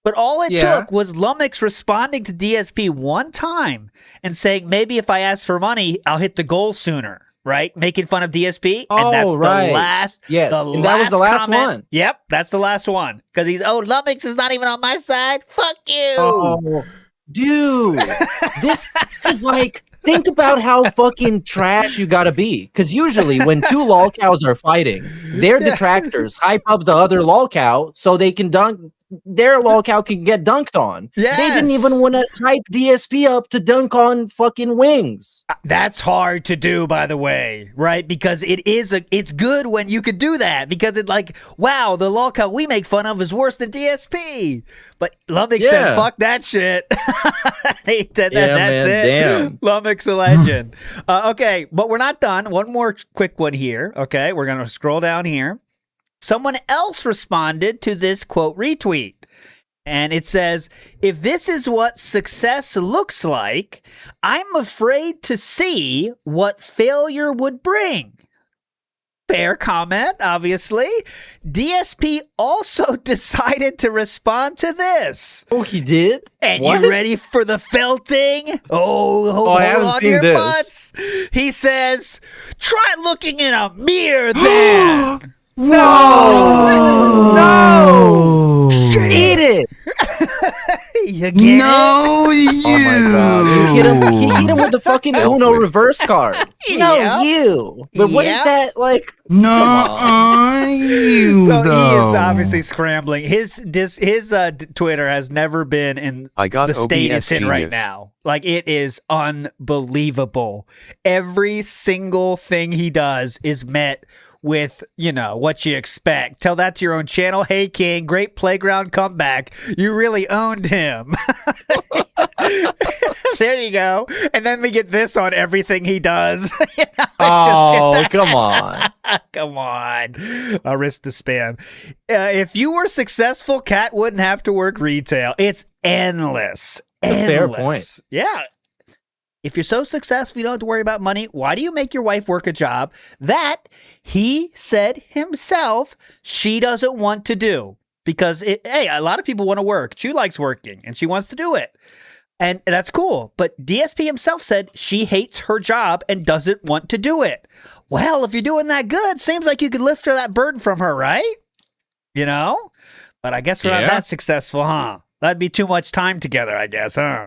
But all it took was Lummox responding to DSP one time and saying, maybe if I ask for money, I'll hit the goal sooner. Right? Making fun of DSP. Oh, and that's right. the last. Yes, the and that was the last comment. one. Yep, that's the last one. Because Lummox is not even on my side. Fuck you. Oh, dude. This is like, think about how fucking trash you gotta be. Because usually when 2 lolcows are fighting, their detractors hype up the other lolcow so they can dunk. Their lolcow can get dunked on. They didn't even want to hype DSP up to dunk on fucking Wings. That's hard to do, by the way, right? Because it's good when you could do that, because it's like, wow, the lolcow we make fun of is worse than DSP. But Lummox said, fuck that shit. He said that, that's man, it. damn. Lummox a legend. Okay, but we're not done. One more quick one here. Okay, we're going to scroll down here. Someone else responded to this quote retweet. And it says, if this is what success looks like, I'm afraid to see what failure would bring. Fair comment, obviously. DSP also decided to respond to this. Oh, he did? And What? you ready for the felting? I haven't seen this. Butts. He says, try looking in a mirror then. No! Eat it! You get No, you. Oh my god. He hit him with the fucking Uno reverse card. No, Yep. you. But what is Yep. that like? No, you So though. he is obviously scrambling. His Twitter has never been in I got the state OBS it's in right genius. now. Like, it is unbelievable. Every single thing he does is met with, what you expect. Tell that to your own channel. Hey, King, great playground comeback. You really owned him. There you go. And then we get this on everything he does. Oh, come on. Come on. I'll risk the spam. If you were successful, Kat wouldn't have to work retail. It's endless. Fair point. Yeah. If you're so successful, you don't have to worry about money. Why do you make your wife work a job that he said himself she doesn't want to do? Because, a lot of people want to work. She likes working, and she wants to do it. And that's cool. But DSP himself said she hates her job and doesn't want to do it. Well, if you're doing that good, seems like you could lift her that burden from her, right? But I guess we're not that successful, huh? That'd be too much time together, I guess, huh?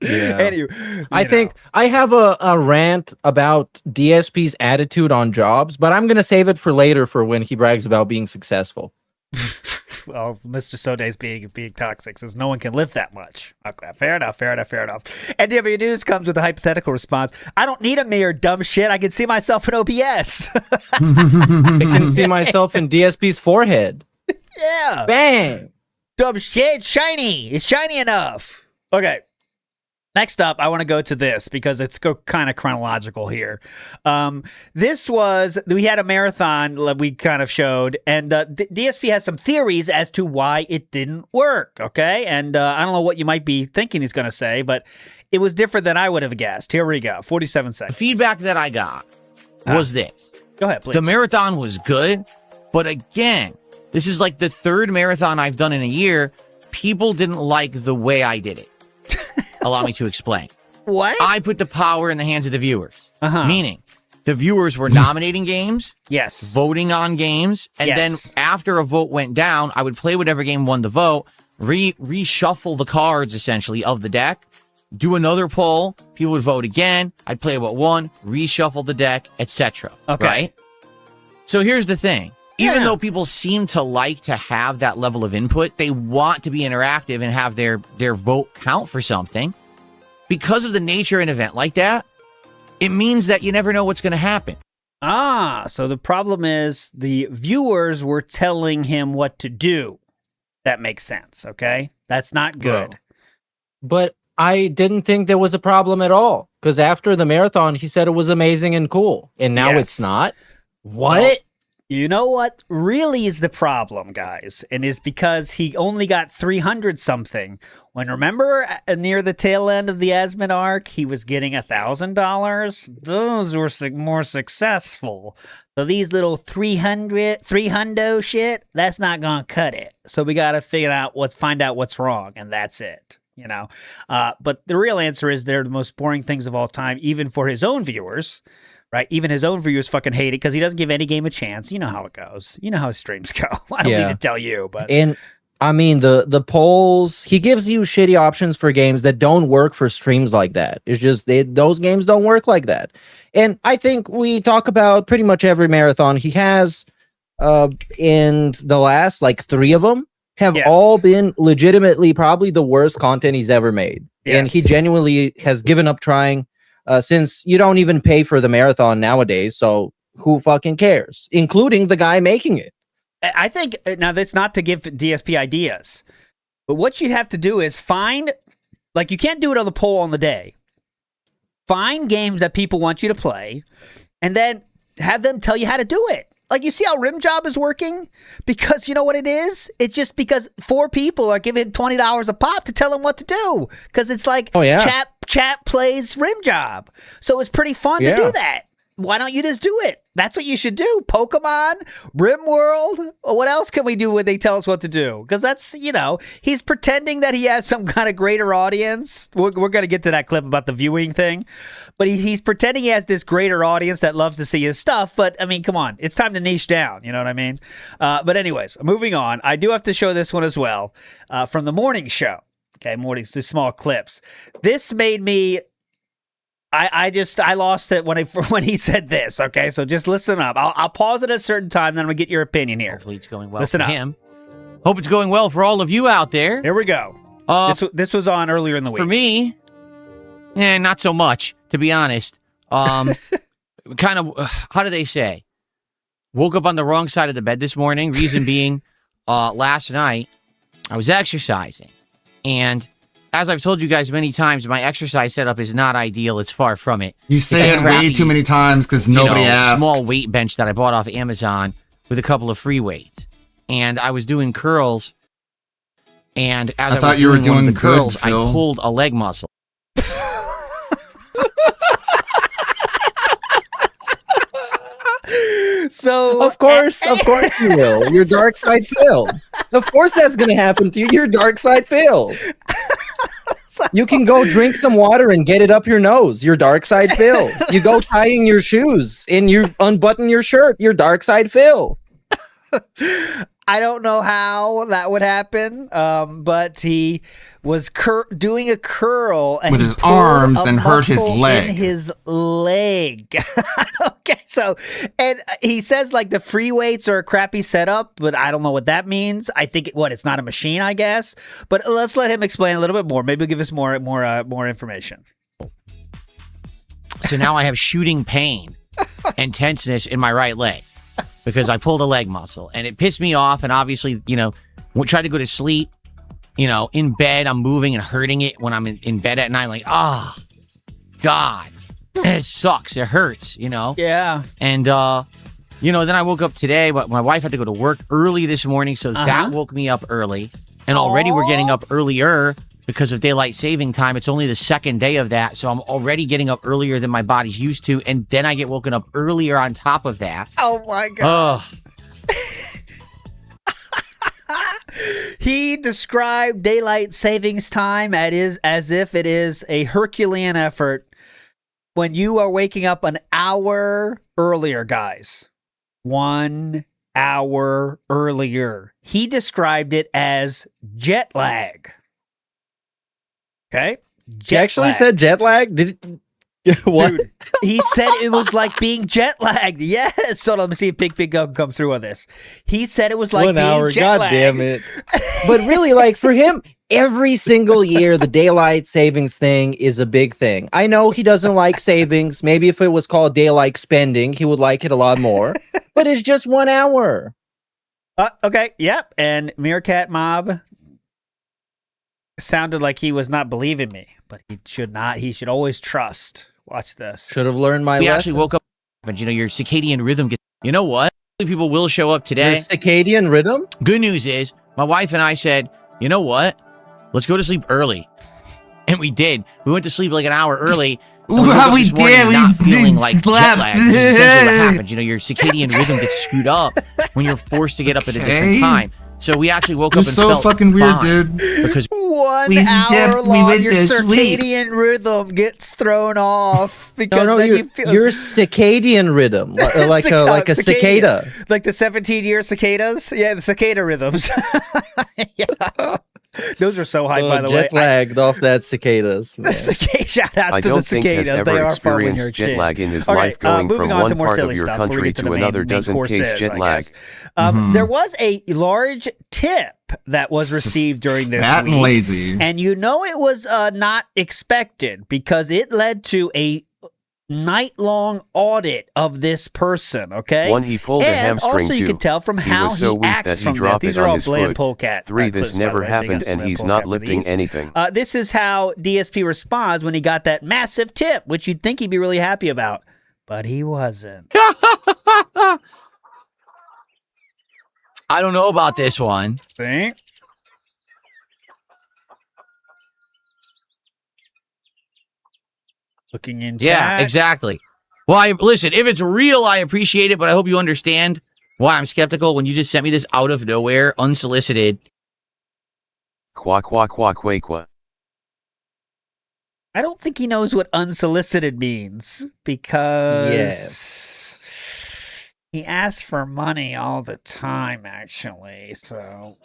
Yeah. Anyway, I think I have a rant about DSP's attitude on jobs, but I'm going to save it for later for when he brags about being successful. Well, Mr. Soday's being toxic, says no one can live that much. Okay, fair enough. NW News comes with a hypothetical response. I don't need a mirror, dumb shit. I can see myself in OBS. I can see myself in DSP's forehead. Yeah. Bang. Dumb shit. Shiny. It's shiny enough. Okay. Next up, I want to go to this because it's kind of chronological here. We had a marathon that we kind of showed, and DSP has some theories as to why it didn't work, okay? And I don't know what you might be thinking he's going to say, but it was different than I would have guessed. Here we go, 47 seconds. The feedback that I got was this. Go ahead, please. The marathon was good, but again, this is like the third marathon I've done in a year. People didn't like the way I did it. Allow me to explain. What? I put the power in the hands of the viewers. Meaning, the viewers were nominating games, yes, voting on games, and then after a vote went down, I would play whatever game won the vote, reshuffle the cards, essentially, of the deck, do another poll, people would vote again, I'd play what won, reshuffle the deck, etc. Okay. Right? So here's the thing. Even though people seem to like to have that level of input, they want to be interactive and have their vote count for something. Because of the nature of an event like that, it means that you never know what's going to happen. So the problem is the viewers were telling him what to do. That makes sense, okay? That's not good. Bro. But I didn't think there was a problem at all. Because after the marathon, he said it was amazing and cool. And now it's not? What? Well, you know what really is the problem, guys? And is because he only got 300 something. When remember near the tail end of the Asmon arc, he was getting $1,000. Those were more successful. So these little 300 shit, that's not gonna cut it. So we gotta find out what's wrong, and that's it. But the real answer is they're the most boring things of all time, even for his own viewers. Right? Even his own viewers fucking hate it because he doesn't give any game a chance. You know how it goes. You know how his streams go. I don't need to tell you, but And I mean the polls, he gives you shitty options for games that don't work for streams like that. It's just those games don't work like that. And I think we talk about pretty much every marathon he has in the last 3 of them have all been legitimately probably the worst content he's ever made. And he genuinely has given up trying. Since you don't even pay for the marathon nowadays, so who fucking cares? Including the guy making it. I think, now that's not to give DSP ideas, but what you have to do is find, you can't do it on the poll on the day. Find games that people want you to play, and then have them tell you how to do it. You see how Rim Job is working? Because you know what it is? It's just because 4 people are giving $20 a pop to tell them what to do. Because it's chat plays Rim Job. So it's pretty fun to do that. Why don't you just do it? That's what you should do. Pokemon, RimWorld. What else can we do when they tell us what to do? Because that's, he's pretending that he has some kind of greater audience. We're going to get to that clip about the viewing thing. But he's pretending he has this greater audience that loves to see his stuff. But, I mean, come on. It's time to niche down. You know what I mean? But anyways, moving on. I do have to show this one as well from the morning show. Okay, mornings, the small clips. This made me... I lost it when he said this. Okay, so just listen up. I'll pause at a certain time, then I'm gonna get your opinion here. Hopefully it's going well listen for up. him. Hope it's going well for all of you out there. Here we go. This was on earlier in the week. For me, not so much, to be honest. Kind of, how do they say? Woke up on the wrong side of the bed this morning. Reason being, last night I was exercising, and as I've told you guys many times, my exercise setup is not ideal. It's far from it. You say it way too many times because nobody asked. Small weight bench that I bought off Amazon with a couple of free weights. And I was doing curls. And as I thought you were doing the good, curls, I Phil. pulled a leg muscle. So of course you will. Your dark side Phil. Of course that's gonna happen to you. You're dark side Phil. You can go drink some water and get it up your nose. Your dark side Phil. You go tying your shoes and you unbutton your shirt. Your dark side Phil. I don't know how that would happen, but he was doing a curl and with he his pulled arms a and hurt his muscle leg. in his leg. Okay, so and he says like the free weights are a crappy setup, but I don't know what that means. I think it's not a machine, I guess. But let's let him explain a little bit more. Maybe he'll give us more information. So now I have shooting pain and tenseness in my right leg because I pulled a leg muscle, and it pissed me off. And obviously, tried to go to sleep. In bed, I'm moving and hurting it when I'm in bed at night. Like, God, it sucks. It hurts, Yeah. And, then I woke up today, but my wife had to go to work early this morning, so that woke me up early. And already we're getting up earlier because of daylight saving time. It's only the second day of that, so I'm already getting up earlier than my body's used to, and then I get woken up earlier on top of that. Oh, my God. He described daylight savings time as if it is a Herculean effort when you are waking up an hour earlier, guys. 1 hour earlier. He described it as jet lag. Okay? He actually said jet lag? What? Dude, he said it was like being jet lagged. Yes. So let me see if Big Gum come through on this. He said it was like 1 being hour. jet God lagged. damn it. But really, like for him, every single year, the daylight savings thing is a big thing. I know he doesn't like savings. Maybe if it was called daylight spending, he would like it a lot more. But it's just 1 hour. Okay. Yep. And Meerkat Mob sounded like he was not believing me, but he should not. He should always trust. Watch this. Should have learned my We lesson. actually woke up, but your circadian rhythm gets. You know what? People will show up today. Your circadian rhythm? Good news is, my wife and I said, you know what? Let's go to sleep early. And we did. We went to sleep like an hour early. We did. Not feeling like jet slept. lag. This is essentially what happens. Your circadian rhythm gets screwed up when you're forced to get up at a different time. So we actually woke up and so felt fucking weird, fine dude. Because 1 hour long, your circadian rhythm gets thrown off because No, then your, you feel your circadian rhythm, like a cicada. like the 17-year cicadas. Yeah, the cicada rhythms. Yeah. Those are so hype, by the way. Jet lagged off that cicadas. Man. Shout out I to don't the think cicadas. has They ever are fun when you're experienced a jet kid. lag in his Okay, life going moving from on to one more part silly of your stuff before we country get to to the another main doesn't course case is, jet I lag. guess. There was a large tip that was received during this fat week. and lazy. And it was not expected because it led to a night-long audit of this person, okay? 1. He pulled a and hamstring. also you 2. can tell from He how was so he weak acts that he from this. dropped These it are on all his Bland foot. Polecat 3. clips, This by the never way. Big happened ups and Bland he's Polecat not for lifting these. anything. This is how DSP responds when he got that massive tip, which you'd think he'd be really happy about, but he wasn't. I don't know about this one. See? Looking in Yeah, chat. exactly. Well, listen, if it's real, I appreciate it, but I hope you understand why I'm skeptical when you just sent me this out of nowhere, unsolicited. Qua qua qua qua qua. I don't think he knows what unsolicited means because he asks for money all the time, actually. So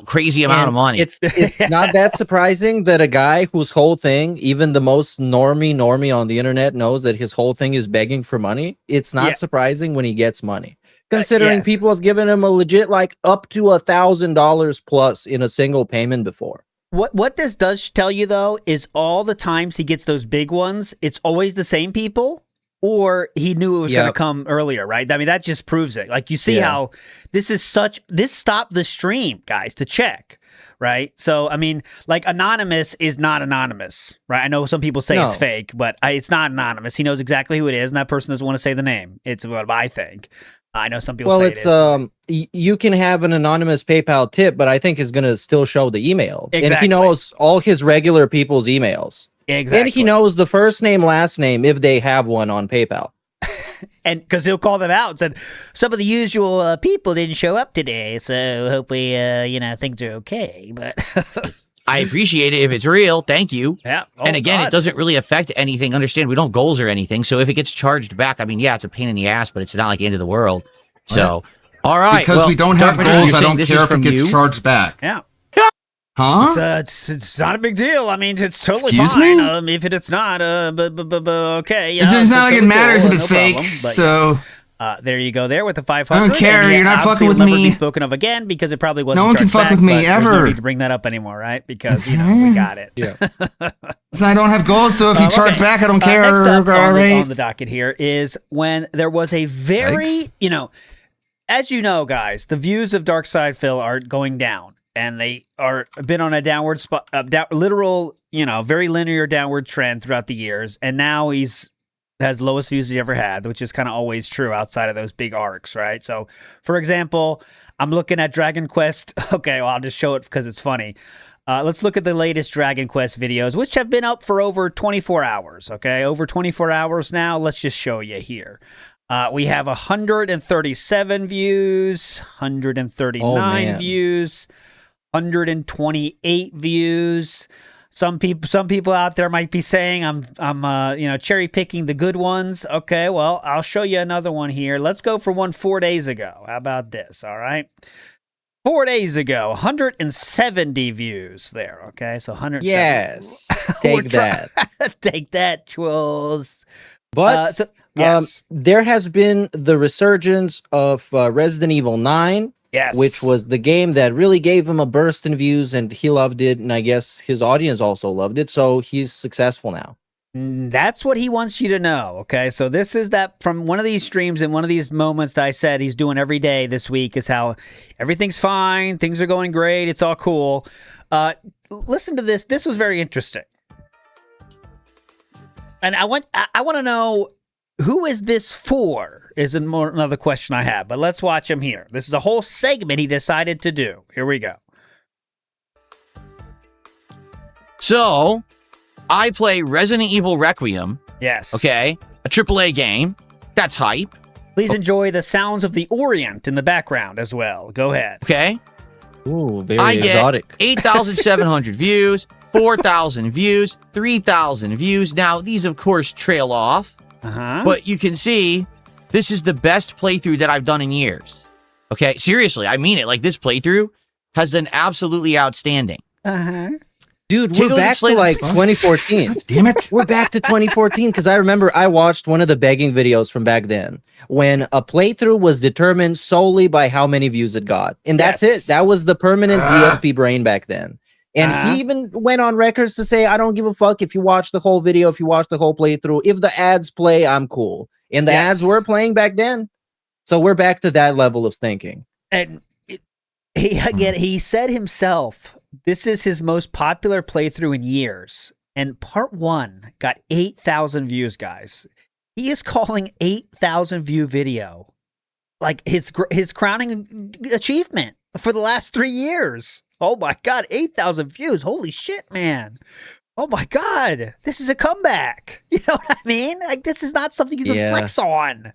crazy amount of money. It's not that surprising that a guy whose whole thing, even the most normie on the internet, knows that his whole thing is begging for money. It's not surprising when he gets money, considering people have given him a legit up to $1,000 plus in a single payment before. What this does tell you, though, is all the times he gets those big ones, it's always the same people, or he knew it was going to come earlier, right? I mean, that just proves it. Like, you see how this stopped the stream, guys, to check, right? So, I mean, Anonymous is not anonymous, right? I know some people say it's fake, but it's not anonymous. He knows exactly who it is, and that person doesn't want to say the name. It's what I think. I know some people say it is. You can have an anonymous PayPal tip, but I think it's going to still show the email. Exactly. And he knows all his regular people's emails. Exactly. And he knows the first name, last name, if they have one on PayPal. And because he'll call them out and said, some of the usual people didn't show up today, so hopefully, things are okay. But I appreciate it if it's real. Thank you. Yeah. And again, it doesn't really affect anything. Understand, we don't have goals or anything. So if it gets charged back, I mean, it's a pain in the ass, but it's not like the end of the world. So, all right. Because we don't have goals, I don't care if it gets charged back. Yeah. Huh? It's not a big deal. I mean, it's totally Excuse fine. me? If it's not, but okay. It's not like it matters if it's fake. Problem, so. There you go. There with the 500. I don't care. You're not fucking with it'll never me. be spoken of again because it probably wasn't. No one can fuck with me ever. No need to bring that up anymore, right? Because we got it. Yeah. So I don't have goals. So if you charge back, I don't care. Next up on the docket here is when there was a very, as you know, guys, the views of Darkside Phil are going down, and they are been on a downward literal, very linear downward trend throughout the years, and now he's has lowest views he ever had, which is kind of always true outside of those big arcs, right? So, for example, I'm looking at Dragon Quest. Okay, well, I'll just show it because it's funny. Let's look at the latest Dragon Quest videos, which have been up for over 24 hours, okay? Over 24 hours now. Let's just show you here. We have 137 views, 139 views, 128 views. Some people out there might be saying I'm cherry picking the good ones. Okay, well, I'll show you another one here. Let's go for one 4 days ago. How about this? All right. 4 days ago, 170 views there. Okay, so 170. Yes, take that. Take that, trolls. But yes. There has been the resurgence of Resident Evil 9. Yes. Which was the game that really gave him a burst in views, and he loved it, and I guess his audience also loved it, so he's successful now. That's what he wants you to know, okay? So this is that from one of these streams and one of these moments that I said he's doing every day this week is how everything's fine, things are going great, it's all cool. Listen to this. This was very interesting. And I want to know, who is this for? Is another question I have, but let's watch him here. This is a whole segment he decided to do. Here we go. So, I play Resident Evil Requiem. Yes. Okay. A AAA game. That's hype. Please enjoy the sounds of the Orient in the background as well. Go ahead. Okay. Ooh, very exotic. I get 8,700 views, 4,000 views, 3,000 views. Now, these, of course, trail off. But you can see this is the best playthrough that I've done in years. Okay, seriously, I mean it. Like, this playthrough has been absolutely outstanding. Dude, we're back to 2014. Damn it. We're back to 2014 because I remember I watched one of the begging videos from back then when a playthrough was determined solely by how many views it got. And that's it. That was the permanent DSP brain back then. And he even went on records to say, I don't give a fuck if you watch the whole video, if you watch the whole playthrough. If the ads play, I'm cool. And the ads were playing back then. So we're back to that level of thinking. And he said himself, this is his most popular playthrough in years. And part 1 got 8,000 views, guys. He is calling 8,000 view video like his crowning achievement for the last 3 years. Oh my God, 8,000 views. Holy shit, man. Oh my God, this is a comeback. You know what I mean? Like, this is not something you can flex on.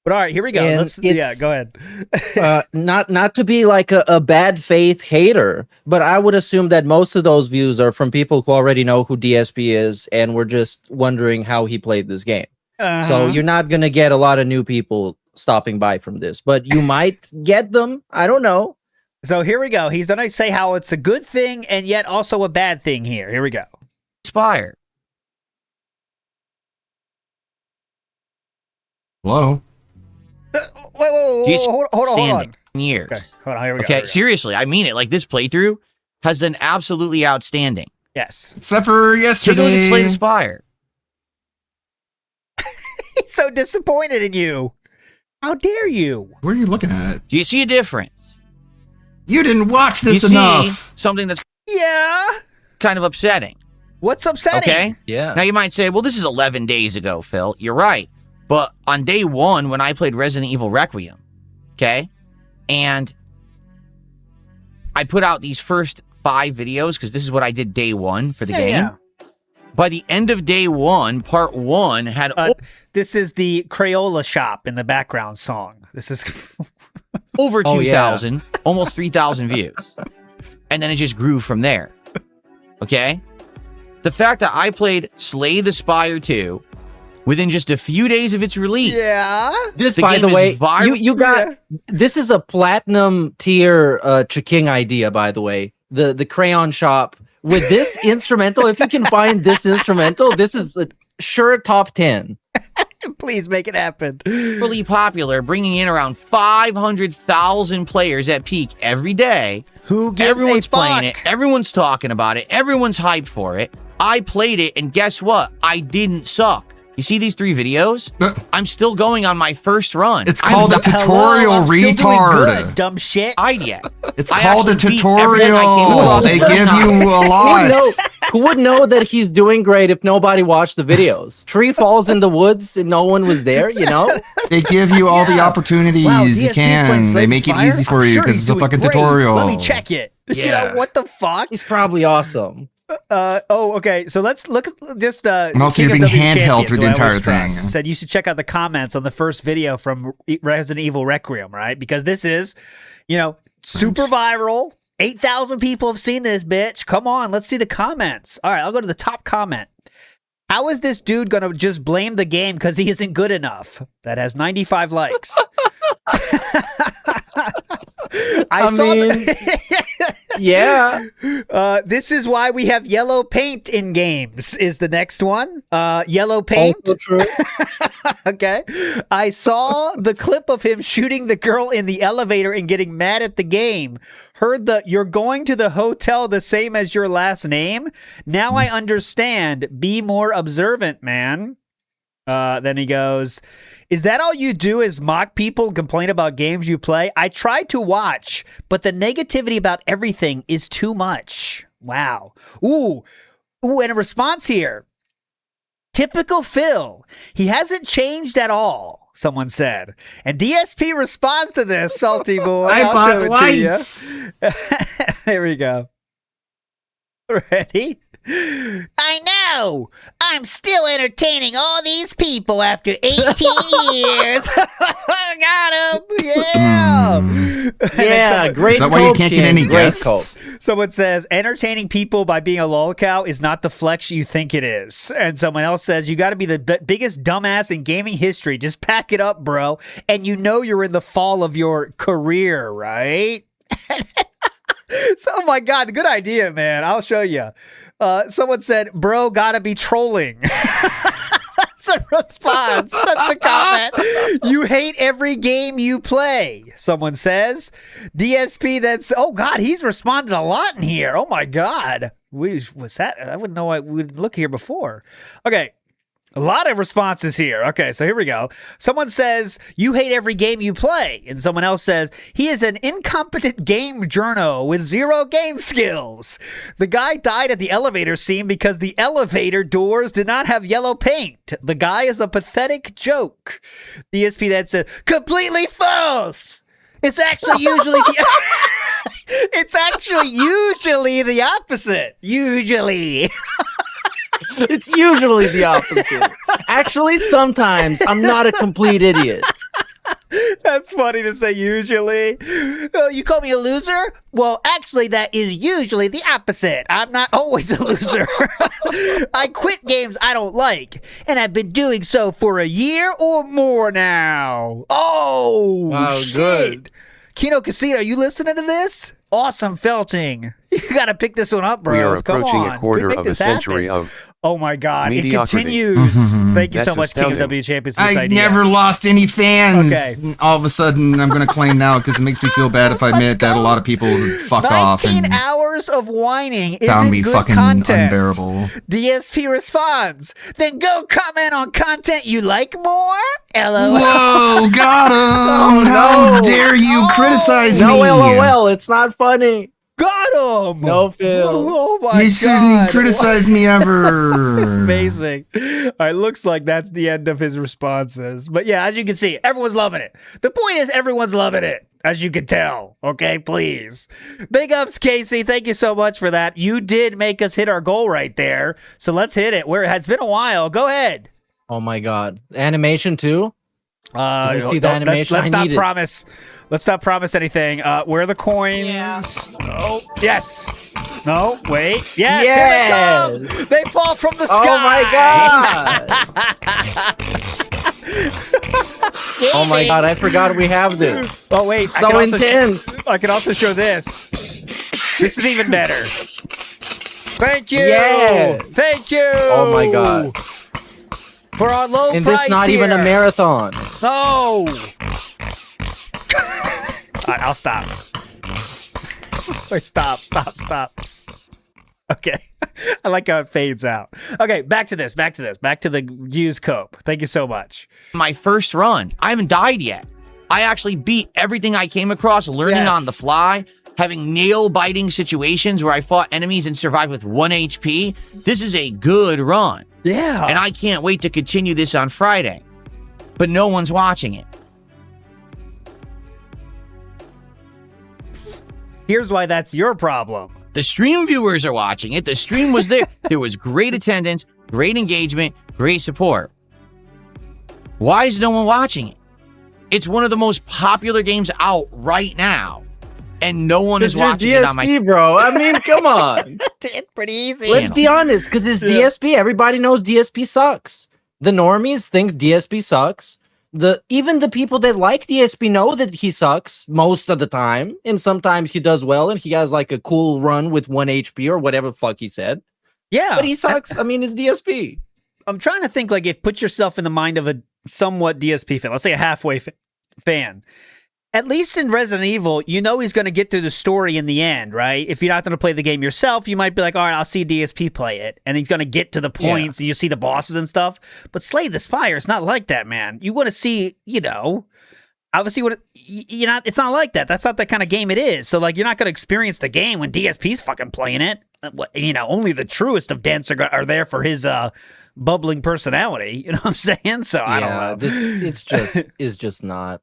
But all right, here we go. And Go ahead. Not to be like a bad faith hater, but I would assume that most of those views are from people who already know who DSP is and were just wondering how he played this game. So you're not going to get a lot of new people stopping by from this, but you might get them. I don't know. So here we go. He's going to say how it's a good thing and yet also a bad thing here. Here we go. Spire. Hello? Wait, hold on. Years. Okay, hold on, here we go. Okay, seriously, I mean it. Like, this playthrough has been absolutely outstanding. Yes. Except for yesterday. Take a look at Slay the Spire. He's so disappointed in you. How dare you? What are you looking at? Do you see a difference? You didn't watch this you enough. See something that's yeah kind of upsetting. What's upsetting? Okay. Yeah. Now you might say, well, this is 11 days ago, Phil. You're right. But on day one, when I played Resident Evil Requiem, okay, and I put out these first 5 videos because this is what I did day one for the game. Yeah. By the end of day one, part 1 had... this is the Crayola shop in the background song. This is... over 2,000, almost 3,000 views. And then it just grew from there. Okay? The fact that I played Slay the Spire 2 within just a few days of its release. Yeah. This, by the way, you got... This is a platinum tier Chiking idea, by the way. The crayon shop. With this instrumental, if you can find this instrumental, this is a sure top 10. Please make it happen. Really popular, bringing in around 500,000 players at peak every day. Who gives Everyone's a fuck? playing it. Everyone's talking about it. Everyone's hyped for it. I played it, and guess what? I didn't suck. You see these 3 videos? I'm still going on my first run. It's called a tutorial, retard. Good, dumb shit. Idea. It's called a tutorial. They give you a lot. Who would know that he's doing great if nobody watched the videos? Tree falls in the woods and no one was there, you know? They give you all the opportunities you can. They make it easy for you because it's a fucking tutorial. Let me check it. Yeah. You know, what the fuck? He's probably awesome. Okay. So let's look. Just and also, you're being handheld through the entire thing. Said you should check out the comments on the first video from Resident Evil Requiem, right? Because this is, super viral. 8,000 people have seen this, bitch. Come on, let's see the comments. All right, I'll go to the top comment. How is this dude gonna just blame the game because he isn't good enough? That has 95 likes. I mean, yeah. This is why we have yellow paint in games is the next one. Yellow paint. Also true. Okay. I saw the clip of him shooting the girl in the elevator and getting mad at the game. Heard you're going to the hotel the same as your last name. Now I understand. Be more observant, man. Then he goes, is that all you do is mock people and complain about games you play? I try to watch, but the negativity about everything is too much. Wow. Ooh, and a response here. Typical Phil. He hasn't changed at all, someone said. And DSP responds to this, salty boy. I bought lights. Here we go. Ready? I know! I'm still entertaining all these people after 18 years! Got him! Yeah! Yeah, great. Is that why you can't get any guests? Someone says, entertaining people by being a lolcow is not the flex you think it is. And someone else says, you gotta be the biggest dumbass in gaming history. Just pack it up, bro. And you know you're in the fall of your career, right? So, oh my God, good idea, man. I'll show you. Someone said, bro, gotta be trolling. That's a response. That's the comment. You hate every game you play, someone says. DSP, that's, oh God, he's responded a lot in here. Oh my God. Was that? I wouldn't know I would look here before. Okay. A lot of responses here. Okay, so here we go. Someone says, you hate every game you play. And someone else says, he is an incompetent game journo with 0 game skills. The guy died at the elevator scene because the elevator doors did not have yellow paint. The guy is a pathetic joke. DSP that said, completely false. It's actually usually it's actually usually the opposite. Usually. It's usually the opposite. Actually, sometimes I'm not a complete idiot. That's funny to say usually. Oh, you call me a loser? Well, actually, that is usually the opposite. I'm not always a loser. I quit games I don't like, and I've been doing so for a year or more now. Oh, wow, shit. Good. Kino Casino, are you listening to this? Awesome felting. You got to pick this one up, bros. We are Come approaching on. a quarter Make of a this century happen. of Oh my God! mediocrity. It continues. Thank you so That's much, King of astounding. W Champions. for this I idea. never lost any fans. Okay. All of a sudden, I'm going to claim now because it makes me feel bad if I admit that a lot of people fucked off 19 and hours of whining found isn't me good fucking content. unbearable. DSP responds, then go comment on content you like more. LOL. Whoa, got him! Oh, How no. dare you criticize No, me? LOL. It's not funny. Got him. No, Phil. Oh my You God. shouldn't criticize me ever. Amazing. All right, looks like that's the end of his responses. But yeah, as you can see, everyone's loving it. The point is, everyone's loving it, as you can tell. Okay, please. Big ups, Casey. Thank you so much for that. You did make us hit our goal right there. So let's hit it. It's been a while. Go ahead. Oh my God. Animation too? Did you see the animation? Let's I not need it. promise. Let's not promise anything. Where are the coins? Yeah. Oh, yes. No, wait. Yes. Yes. Here they come. They fall from the Oh sky. my God. Oh my God. I forgot we have this. Oh wait. I So can also intense. I can also show this. This is even better. Thank you. Yeah. Thank you. Oh my God. For our low And price this not even a here. marathon. No. All right, I'll stop. Wait, stop. Okay. I like how it fades out. Okay, back to this. Back to the used cope. Thank you so much. My first run. I haven't died yet. I actually beat everything I came across, learning Yes. on the fly, having nail-biting situations where I fought enemies and survived with 1 HP. This is a good run. Yeah. And I can't wait to continue this on Friday. But no one's watching it. Here's why that's your problem. The stream viewers are watching it. The stream was there. There was great attendance, great engagement, great support. Why is no one watching it? It's one of the most popular games out right now. And no one is watching it on my DSP, bro. I mean, come on. It's pretty easy. Let's be honest, because it's DSP. Everybody knows DSP sucks. The normies think DSP sucks. Even the people that like DSP know that he sucks most of the time, and sometimes he does well, and he has like a cool run with 1 HP or whatever the fuck he said. Yeah. But he sucks. I mean, it's DSP. I'm trying to think, like, if put yourself in the mind of a somewhat DSP fan, let's say a halfway fan. At least in Resident Evil, you know he's going to get through the story in the end, right? If you're not going to play the game yourself, you might be like, all right, I'll see DSP play it. And he's going to get to the points and you see the bosses and stuff. But Slay the Spire, it's not like that, man. You want to see, obviously it's not like that. That's not the kind of game it is. So, like, you're not going to experience the game when DSP's fucking playing it. Only the truest of dents are there for his bubbling personality. You know what I'm saying? So I don't know. It's just not.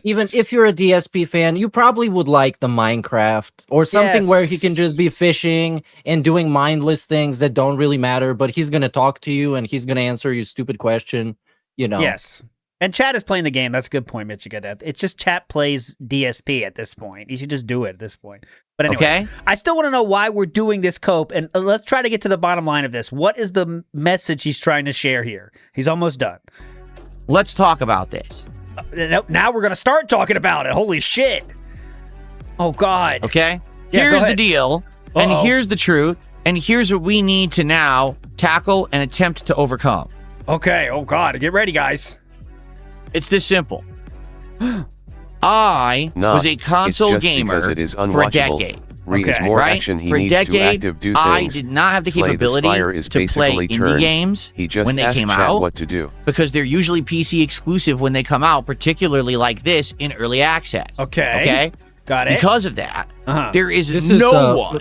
Even if you're a DSP fan, you probably would like the Minecraft or something where he can just be fishing and doing mindless things that don't really matter, but he's going to talk to you and he's going to answer your stupid question, Yes. And chat is playing the game. That's a good point, Mitch. You get that. It's just chat plays DSP at this point. You should just do it at this point. But anyway, Okay. I still want to know why we're doing this cope, and let's try to get to the bottom line of this. What is the message he's trying to share here? He's almost done. Let's talk about this. Now we're going to start talking about it. Holy shit. Oh, God. Okay? Yeah, go Here's the ahead. deal, and here's the truth, and here's what we need to now tackle and attempt to overcome. Okay. Oh, God. Get ready, guys. It's this simple. I was a console it's just gamer because it is for a unwatchable. decade. Re is more right? action. He for a needs to decade, active do I things. did not have the Slay the capability Spire is to play basically indie turned. games He just when they asked came chat out what to do. because they're usually PC exclusive when they come out, particularly like this in early access. Okay? Got it. Because of that, there is This no is, one.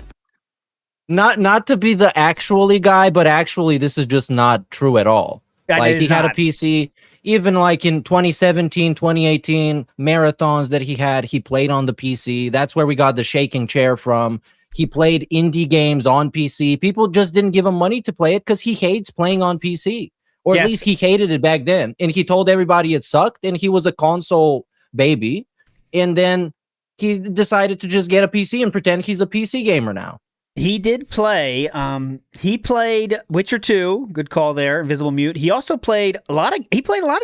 Not to be the actually guy, but actually this is just not true at all. That Like is he had a not. PC, even like in 2017, 2018 marathons that he had, he played on the PC. That's where we got the shaking chair from. he played indie games on PC. People just didn't give him money to play it because he hates playing on PC. Or at least he hated it back then. And he told everybody it sucked, and he was a console baby. And then he decided to just get a PC and pretend he's a PC gamer now. He did play. He played Witcher 2. Good call there. Invisible Mute. He also played a lot of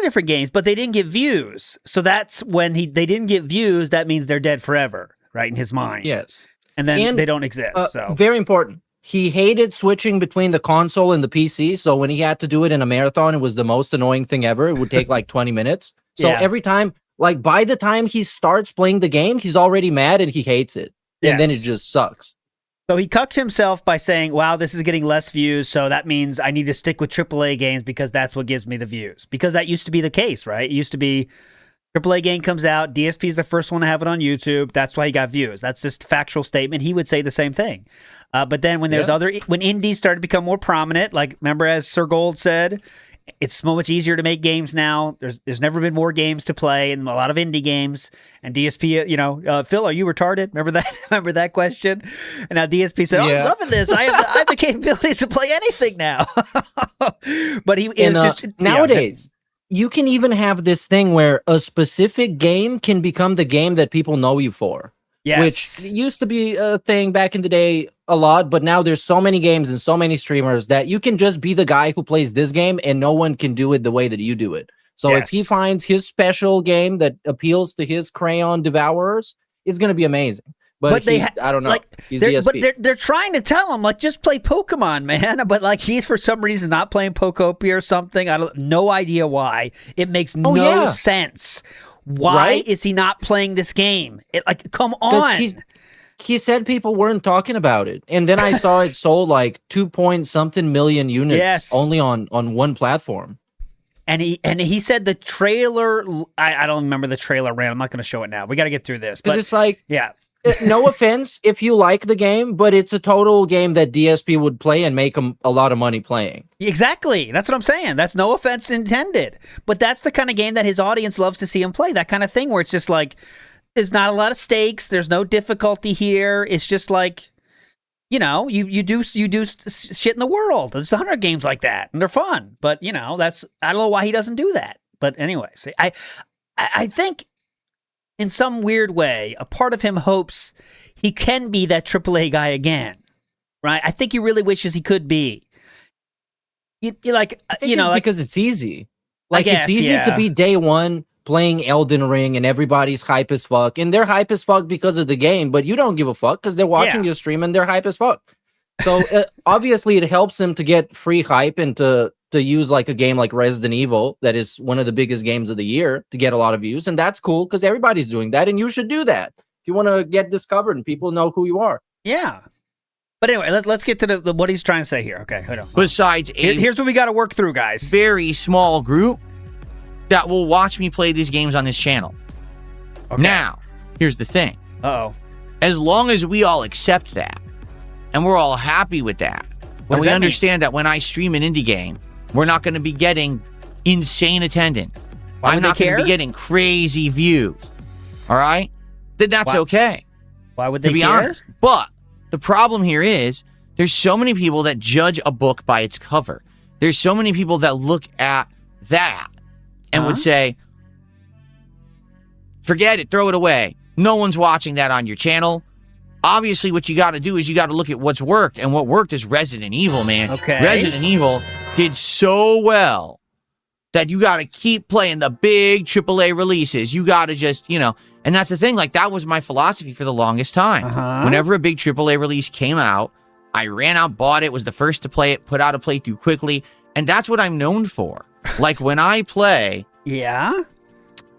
different games, but they didn't get views. So that's when they didn't get views. That means they're dead forever, right? In his mind. Yes. And then they don't exist. So very important. He hated switching between the console and the PC. So when he had to do it in a marathon, it was the most annoying thing ever. It would take like 20 minutes. So every time, like by the time he starts playing the game, he's already mad and he hates it. And then it just sucks. So he cucked himself by saying, wow, this is getting less views, so that means I need to stick with AAA games because that's what gives me the views. Because that used to be the case, right? It used to be AAA game comes out, DSP is the first one to have it on YouTube, that's why he got views. That's just a factual statement. He would say the same thing. But then when when indies started to become more prominent, like remember as Sir Gold said, it's so much easier to make games now. There's never been more games to play and a lot of indie games. And DSP, Phil, are you retarded? Remember that? Remember that question? And now DSP said, I'm loving this. I have the capabilities to play anything now. But he is just nowadays. You can even have this thing where a specific game can become the game that people know you for. Yes. Which used to be a thing back in the day a lot, but now there's so many games and so many streamers that you can just be the guy who plays this game and no one can do it the way that you do it. So if he finds his special game that appeals to his crayon devourers, it's going to be amazing. But I don't know. Like, he's DSP. But they're trying to tell him, like, just play Pokemon, man. But like he's for some reason not playing Pokopia or something. No idea why. It makes no sense. Why is he not playing this game? Come on. He said people weren't talking about it. And then I saw it sold like 2-point-something million units only on one platform. And he said the trailer, I don't remember the trailer ran. I'm not going to show it now. We got to get through this. Because it's like, yeah. No offense if you like the game, but it's a total game that DSP would play and make him a lot of money playing. Exactly. That's what I'm saying. That's no offense intended. But that's the kind of game that his audience loves to see him play. That kind of thing where it's just like, there's not a lot of stakes. There's no difficulty here. It's just like, you do shit in the world. There's 100 games like that, and they're fun. But, I don't know why he doesn't do that. But anyway, see, I think in some weird way, a part of him hopes he can be that AAA guy again, right? I think he really wishes he could be. Because it's easy. Like, it's easy to be day one playing Elden Ring and everybody's hype as fuck. And they're hype as fuck because of the game, but you don't give a fuck because they're watching your stream and they're hype as fuck. So obviously it helps him to get free hype and to use like a game like Resident Evil that is one of the biggest games of the year to get a lot of views. And that's cool because everybody's doing that and you should do that if you want to get discovered and people know who you are. Yeah. But anyway, let's get to the what he's trying to say here. Okay, hold on. Besides, here's what we got to work through, guys. Very small group that will watch me play these games on this channel. Okay. Now, here's the thing. Uh-oh. As long as we all accept that, and we're all happy with that, and we understand that when I stream an indie game, we're not going to be getting insane attendance. I'm not going to be getting crazy views. All right? Then that's okay. Why would they care? To be honest. But the problem here is there's so many people that judge a book by its cover. There's so many people that look at that and would say, forget it, throw it away. No one's watching that on your channel. Obviously, what you got to do is you got to look at what's worked, and what worked is Resident Evil, man. Okay. Resident Evil did so well that you got to keep playing the big AAA releases. You got to just, and that's the thing. Like, that was my philosophy for the longest time. Whenever a big AAA release came out, I ran out, bought it, was the first to play it, put out a playthrough quickly, and that's what I'm known for. Like, when I play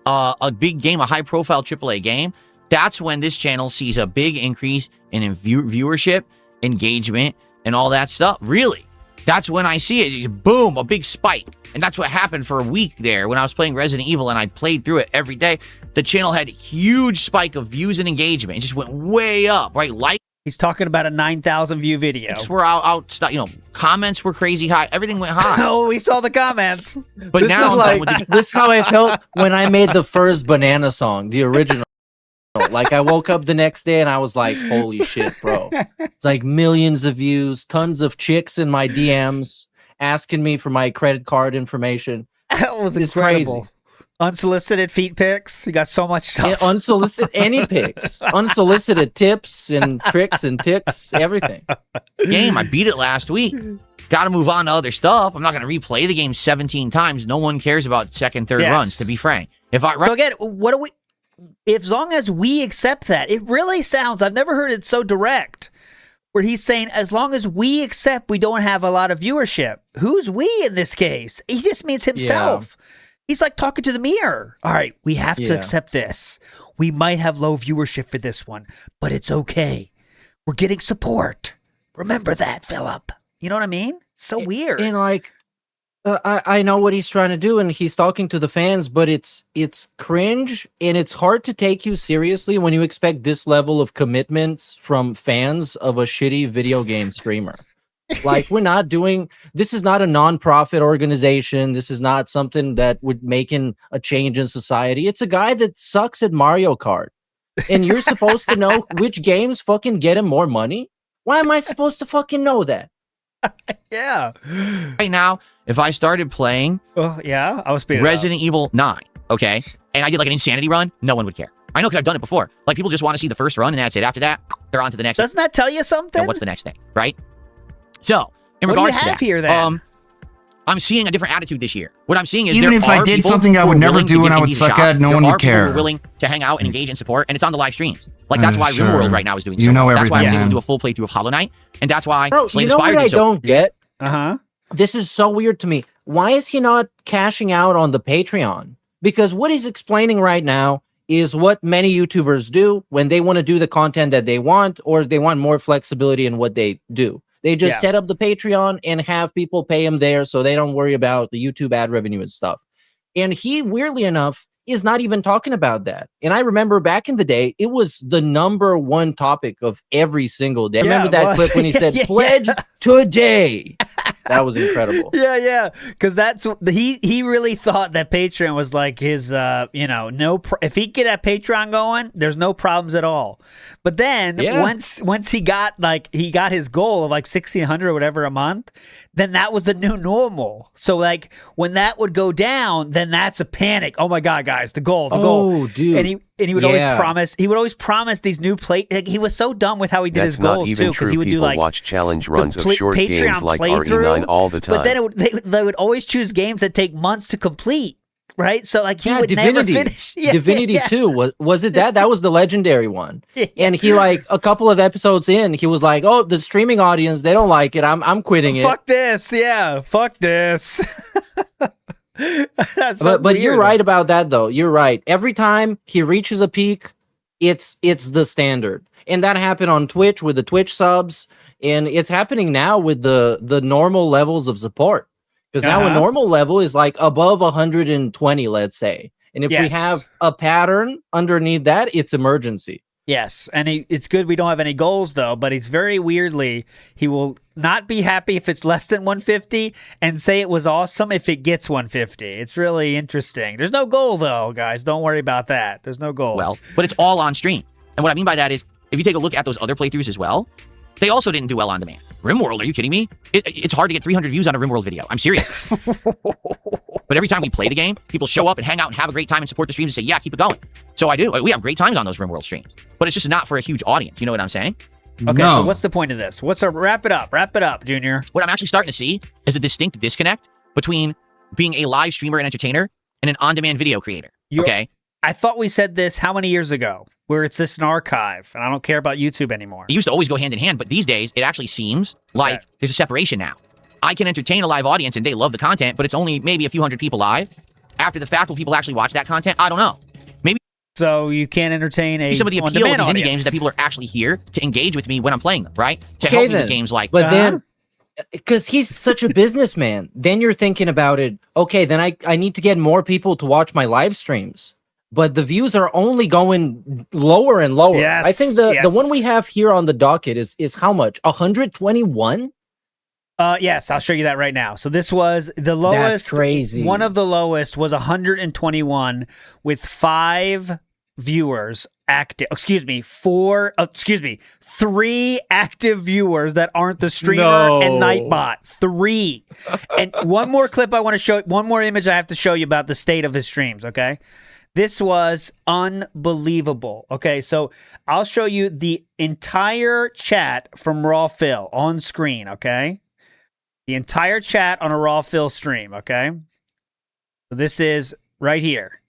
a big game, a high-profile AAA game, that's when this channel sees a big increase in viewership, engagement, and all that stuff. Really. That's when I see it. Boom, a big spike. And that's what happened for a week there when I was playing Resident Evil and I played through it every day. The channel had a huge spike of views and engagement. It just went way up, right? He's talking about a 9,000 view video. We're out, comments were crazy high. Everything went high. Oh, we saw the comments. But now this is how I felt when I made the first Banana song, the original. Like I woke up the next day and I was like, holy shit, bro. It's like millions of views, tons of chicks in my DMs asking me for my credit card information. That was It's incredible. crazy. Unsolicited feet pics. You got so much stuff. Yeah, unsolicited any pics, unsolicited tips and tricks and tips, everything. Game, I beat it last week. Got to move on to other stuff. I'm not going to replay the game 17 times. No one cares about second, third Yes. runs, to be frank. If I So again, what do we? If as long as we accept that, it really sounds. I've never heard it so direct. Where he's saying, as long as we accept, we don't have a lot of viewership. Who's we in this case? He just means himself. He's like talking to the mirror. All right, we have to Yeah. accept this. We might have low viewership for this one, but it's okay. We're getting support. Remember that, Philip. You know what I mean? So weird. And like, I know what he's trying to do, and he's talking to the fans, but it's cringe, and it's hard to take you seriously when you expect this level of commitment from fans of a shitty video game streamer. Like, we're not doing this is not a non-profit organization. This is not something that would make a change in society. It's a guy that sucks at Mario Kart, and you're supposed to know which games fucking get him more money. Why am I supposed to fucking know that? Yeah. right now, if I started playing Oh, yeah. I was being Resident Evil 9, okay, and I did like an insanity run, no one would care. I know because I've done it before. Like, people just want to see the first run, and that's it. After that, they're on to the next. Doesn't that tell you something? Now, what's the next thing, right? So, in What do you regards to have that, here, then? I'm seeing a different attitude this year. What I'm seeing is Even there if I are did people something I who would are never willing to do and give I me would the suck shot. at, no There one would are people who care. are willing to hang out and engage and support, and it's on the live streams. Like, that's why Sure. RimWorld right now is doing You so know well. That's why I was everything, able to man. do a full playthrough of Hollow Knight, and that's why Bro, Slay you the know Spire what did I so. don't get? Uh-huh. This is so weird to me. Why is he not cashing out on the Patreon? Because what he's explaining right now is what many YouTubers do when they want to do the content that they want, or they want more flexibility in what they do. They just Yeah. set up the Patreon and have people pay him there so they don't worry about the YouTube ad revenue and stuff. And he, weirdly enough, is not even talking about that. And I remember back in the day, it was the #1 topic of every single day. I Yeah, remember it that was. clip when he said, Yeah. pledge today. That was incredible. Yeah, because that's he really thought that Patreon was like his, if he get that Patreon going, there's no problems at all. But then Yeah. once he got his goal of like 1,600 or whatever a month, then that was the new normal. So like when that would go down, then that's a panic. Oh my God, guys, the goal. Oh, dude. And he would Yeah. always promise these new like, he was so dumb with how he did That's his not goals even too, because true. he would do People like watch challenge runs of short Patreon games like playthrough, RE9 all the time. But then they would always choose games that take months to complete, right? So like he would Divinity. never finish. Yeah, Divinity yeah. 2 was it that? That was the legendary one. And he, like, a couple of episodes in, he was like, "Oh, the streaming audience, they don't like it. I'm quitting it." Fuck this. Yeah, fuck this. That's so But you're weird. right about that, though. You're right. Every time he reaches a peak, it's the standard. And that happened on Twitch with the Twitch subs, and it's happening now with the normal levels of support. Because now a Uh-huh. normal level is like above 120, let's say. And if we Yes. have a pattern underneath that, it's emergency. Yes, and it's good we don't have any goals though, but it's very weirdly, he will not be happy if it's less than 150 and say it was awesome if it gets 150. It's really interesting. There's no goal though, guys. Don't worry about that. There's no goals. Well, but it's all on stream. And what I mean by that is, if you take a look at those other playthroughs as well, they also didn't do well on demand. RimWorld, are you kidding me? It's hard to get 300 views on a RimWorld video. I'm serious. But every time we play the game, people show up and hang out and have a great time and support the streams and say, yeah, keep it going. So I do. We have great times on those RimWorld streams. But it's just not for a huge audience. You know what I'm saying? Okay, so what's the point of this? Wrap it up, Junior. What I'm actually starting to see is a distinct disconnect between being a live streamer and entertainer and an on-demand video creator. Okay? I thought we said this how many years ago, where it's just an archive, and I don't care about YouTube anymore. It used to always go hand in hand, but these days it actually seems like there's a separation now. I can entertain a live audience and they love the content, but it's only maybe a few hundred people live. After the fact, will people actually watch that content? I don't know. Maybe so you can't entertain some of the appeal of these indie audience. games is that people are actually here to engage with me when I'm playing them, right? To Okay, help me then. with games like But then, because he's such a businessman, then you're thinking about it. Okay, then I need to get more people to watch my live streams. But the views are only going lower and lower. Yes, I think the yes. one we have here on the docket is how much? 121? Yes, I'll show you that right now. So this was the lowest. crazy. One of the lowest was 121 with 5 viewers active. Three active viewers that aren't the streamer and Nightbot. 3. And one more clip I want to show. One more image I have to show you about the state of his streams. Okay, this was unbelievable. Okay, so I'll show you the entire chat from Raw Phil on screen. Okay, the entire chat on a Raw Phil stream. Okay, so this is right here.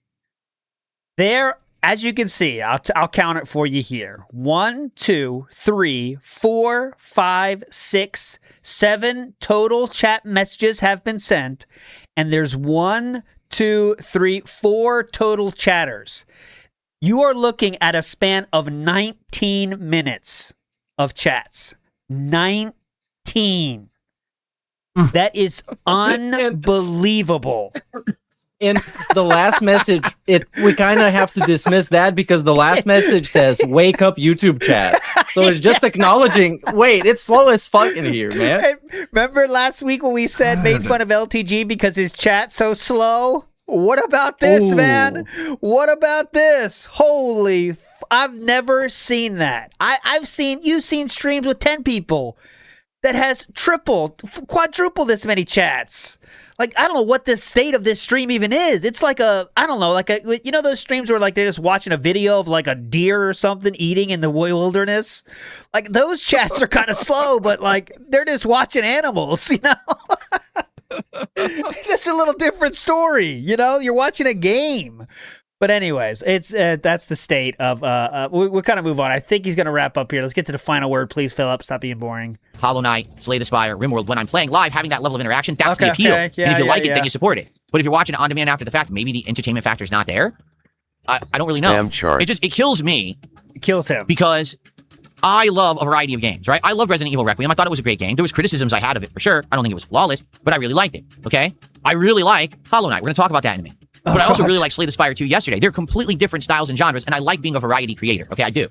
There. As you can see, I'll count it for you here. 1, 2, 3, 4, 5, 6, 7 total chat messages have been sent. And there's 1, 2, 3, 4 total chatters. You are looking at a span of 19 minutes of chats. 19. That is unbelievable. In the last message, we kind of have to dismiss that because the last message says, wake up YouTube chat. So it's just acknowledging, wait, it's slow as fuck in here, man. Remember last week when we said made fun of LTG because his chat's so slow? What about this, man? What about this? Holy, I've never seen that. You've seen streams with 10 people that has quadrupled this many chats. Like, I don't know what the state of this stream even is. It's like those streams where like they're just watching a video of like a deer or something eating in the wilderness. Like those chats are kind of slow, but like they're just watching animals, you know? That's a little different story, you know? You're watching a game. But anyways, it's that's the state of we'll kind of move on. I think he's going to wrap up here. Let's get to the final word. Please, Philip. Stop being boring. Hollow Knight, Slay the Spire, RimWorld. When I'm playing live, having that level of interaction, that's the appeal. And if you like it, then you support it. But if you're watching it on demand after the fact, maybe the entertainment factor is not there. I don't really know. It kills me. It kills him. Because I love a variety of games, right? I love Resident Evil Requiem. I thought it was a great game. There was criticisms I had of it, for sure. I don't think it was flawless, but I really liked it, okay? I really like Hollow Knight. We're going to talk about that in a minute. But I also really like Slay the Spire 2 yesterday. They're completely different styles and genres, and I like being a variety creator. Okay, I do.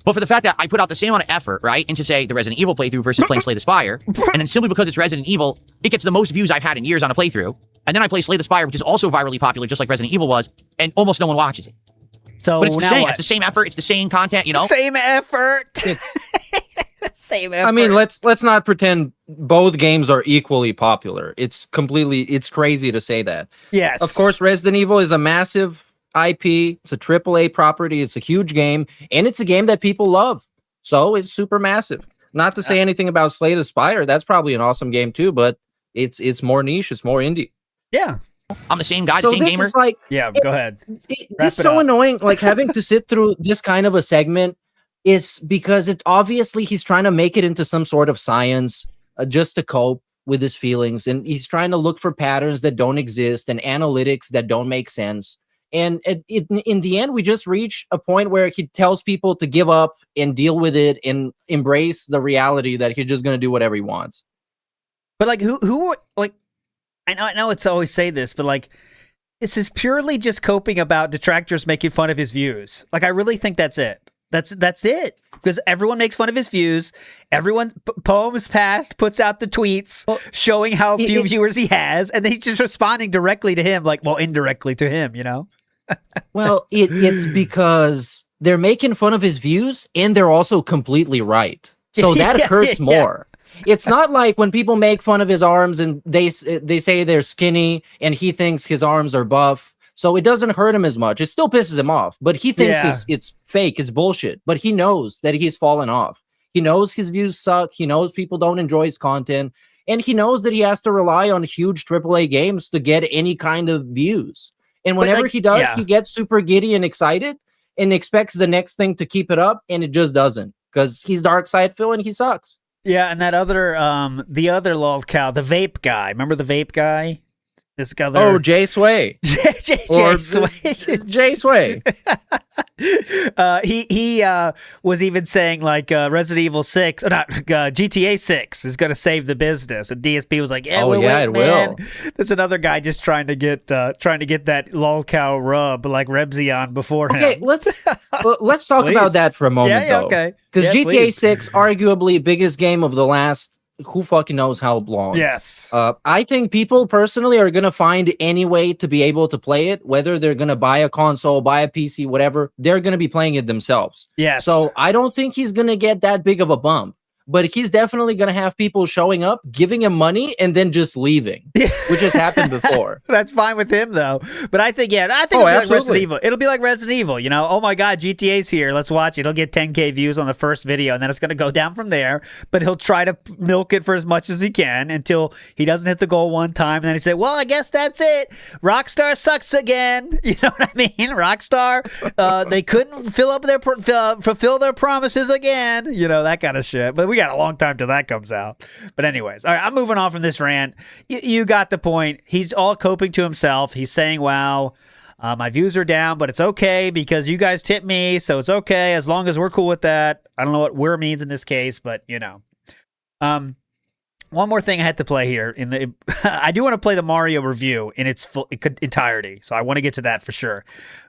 But for the fact that I put out the same amount of effort, right, into, say, the Resident Evil playthrough versus playing Slay the Spire, and then simply because it's Resident Evil, it gets the most views I've had in years on a playthrough, and then I play Slay the Spire, which is also virally popular, just like Resident Evil was, and almost no one watches it. So but it's the same. What? It's the same effort. It's the same content, you know? Same effort. Same effort. I mean, let's not pretend both games are equally popular. It's crazy to say that. Yes. Of course, Resident Evil is a massive IP. It's a AAA property. It's a huge game, and it's a game that people love. So it's super massive. Not to say anything about Slay the Spire. That's probably an awesome game too, but it's more niche. It's more indie. Yeah. I'm the same guy, so the same this gamer. Is like, go ahead. It's so annoying, like having to sit through this kind of a segment. Is because he's trying to make it into some sort of science just to cope with his feelings. And he's trying to look for patterns that don't exist and analytics that don't make sense. And in the end, we just reach a point where he tells people to give up and deal with it and embrace the reality that he's just going to do whatever he wants. But like, who like, I know it's always say this, but like, this is purely just coping about detractors making fun of his views. Like, I really think that's it. That's it. Because everyone makes fun of his views. Everyone, Poems Past puts out the tweets showing how few viewers he has, and then he's just responding directly to him, like, well, indirectly to him, you know? Well, it's because they're making fun of his views, and they're also completely right. So that hurts more. It's not like when people make fun of his arms and they say they're skinny, and he thinks his arms are buff. So it doesn't hurt him as much. It still pisses him off, but he thinks it's fake, it's bullshit. But he knows that he's fallen off. He knows his views suck. He knows people don't enjoy his content. And he knows that he has to rely on huge AAA games to get any kind of views. And whenever he does, he gets super giddy and excited and expects the next thing to keep it up, and it just doesn't. Because he's Dark Side Phil and he sucks. Yeah, and that other, the other lolcow, the vape guy. Remember the vape guy? This guy there. Oh, Jay Sway. Jay Sway. Jay Sway. He was even saying like Resident Evil 6, or not GTA 6 is going to save the business, and DSP was like, "Yeah, it will." There's another guy just trying to get that lolcow rub like Rebzion before him. Okay, let's talk about that for a moment, though. Okay. Because GTA 6, arguably biggest game of the last who fucking knows how long. Yes. I think people personally are gonna find any way to be able to play it, whether they're gonna buy a console, buy a PC, whatever. They're gonna be playing it themselves. Yes. So I don't think he's gonna get that big of a bump. But he's definitely going to have people showing up, giving him money, and then just leaving, which has happened before. That's fine with him, though. But I think it'll be like Resident Evil. It'll be like Resident Evil, you know? Oh, my God, GTA's here. Let's watch it. It'll get 10K views on the first video, and then it's going to go down from there. But he'll try to milk it for as much as he can until he doesn't hit the goal one time. And then he say, well, I guess that's it. Rockstar sucks again. You know what I mean? Rockstar, they couldn't fulfill their promises again. You know, that kind of shit. But we got a long time till that comes out. But anyways, all right, I'm moving on from this rant. You got the point. He's all coping to himself. He's saying, wow, my views are down, but it's okay because you guys tip me, so it's okay as long as we're cool with that. I don't know what "we're" means in this case, but you know. One more thing I had to play here. I do want to play the Mario review in its full entirety, so I want to get to that for sure.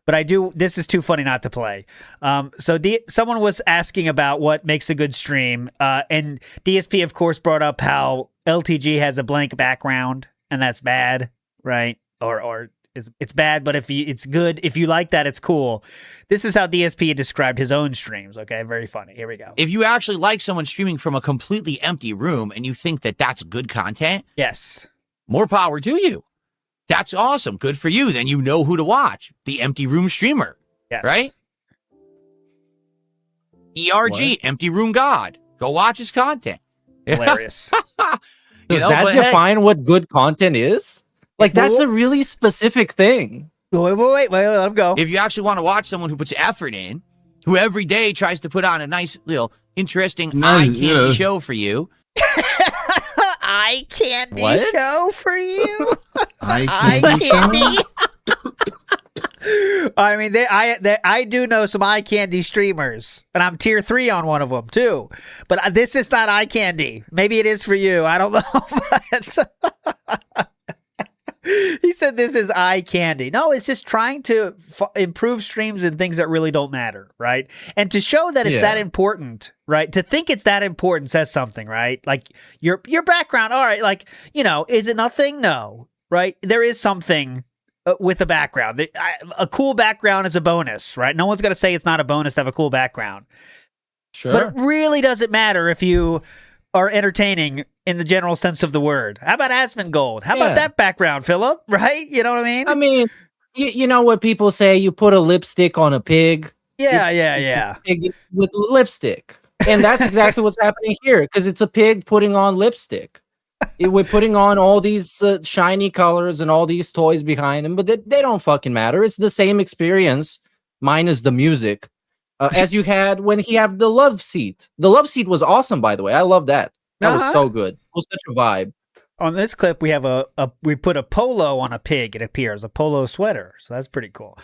But this is too funny not to play. Someone was asking about what makes a good stream, and DSP, of course, brought up how LTG has a blank background, and that's bad, right? Or it's bad, but it's good. If you like that, it's cool. This is how DSP described his own streams. Okay, very funny. Here we go. If you actually like someone streaming from a completely empty room and you think that that's good content, yes, more power to you. That's awesome. Good for you. Then you know who to watch. The empty room streamer. Yes. Right? ERG, What? empty room god. Go watch his content. Hilarious. Does that define what good content is? Like, that's a really specific thing. Wait, let him go. If you actually want to watch someone who puts effort in, who every day tries to put on a nice, little, interesting eye candy show for you. Eye candy What? show for you? Eye candy I mean, I do know some eye candy streamers, and I'm tier 3 on one of them too. But this is not eye candy. Maybe it is for you. I don't know. He said this is eye candy. No, it's just trying to improve streams and things that really don't matter, right? And to show that it's that important, right? To think it's that important says something, right? Like your background, all right, like, you know, is it nothing? No, right? There is something with the background. A cool background is a bonus, right? No one's going to say it's not a bonus to have a cool background. Sure. But it really doesn't matter if you are entertaining in the general sense of the word. How about Asmongold? How about that background, Philip? Right? You know what I mean? I mean, you know what people say, you put a lipstick on a pig. Yeah. It's a pig with lipstick. And that's exactly what's happening here, because it's a pig putting on lipstick. We're putting on all these shiny colors and all these toys behind them, but they don't fucking matter. It's the same experience, minus the music, as you had when he had the love seat. The love seat was awesome, by the way. I love that. That was so good. It was such a vibe. On this clip, we have we put a polo on a pig. It appears a polo sweater, so that's pretty cool.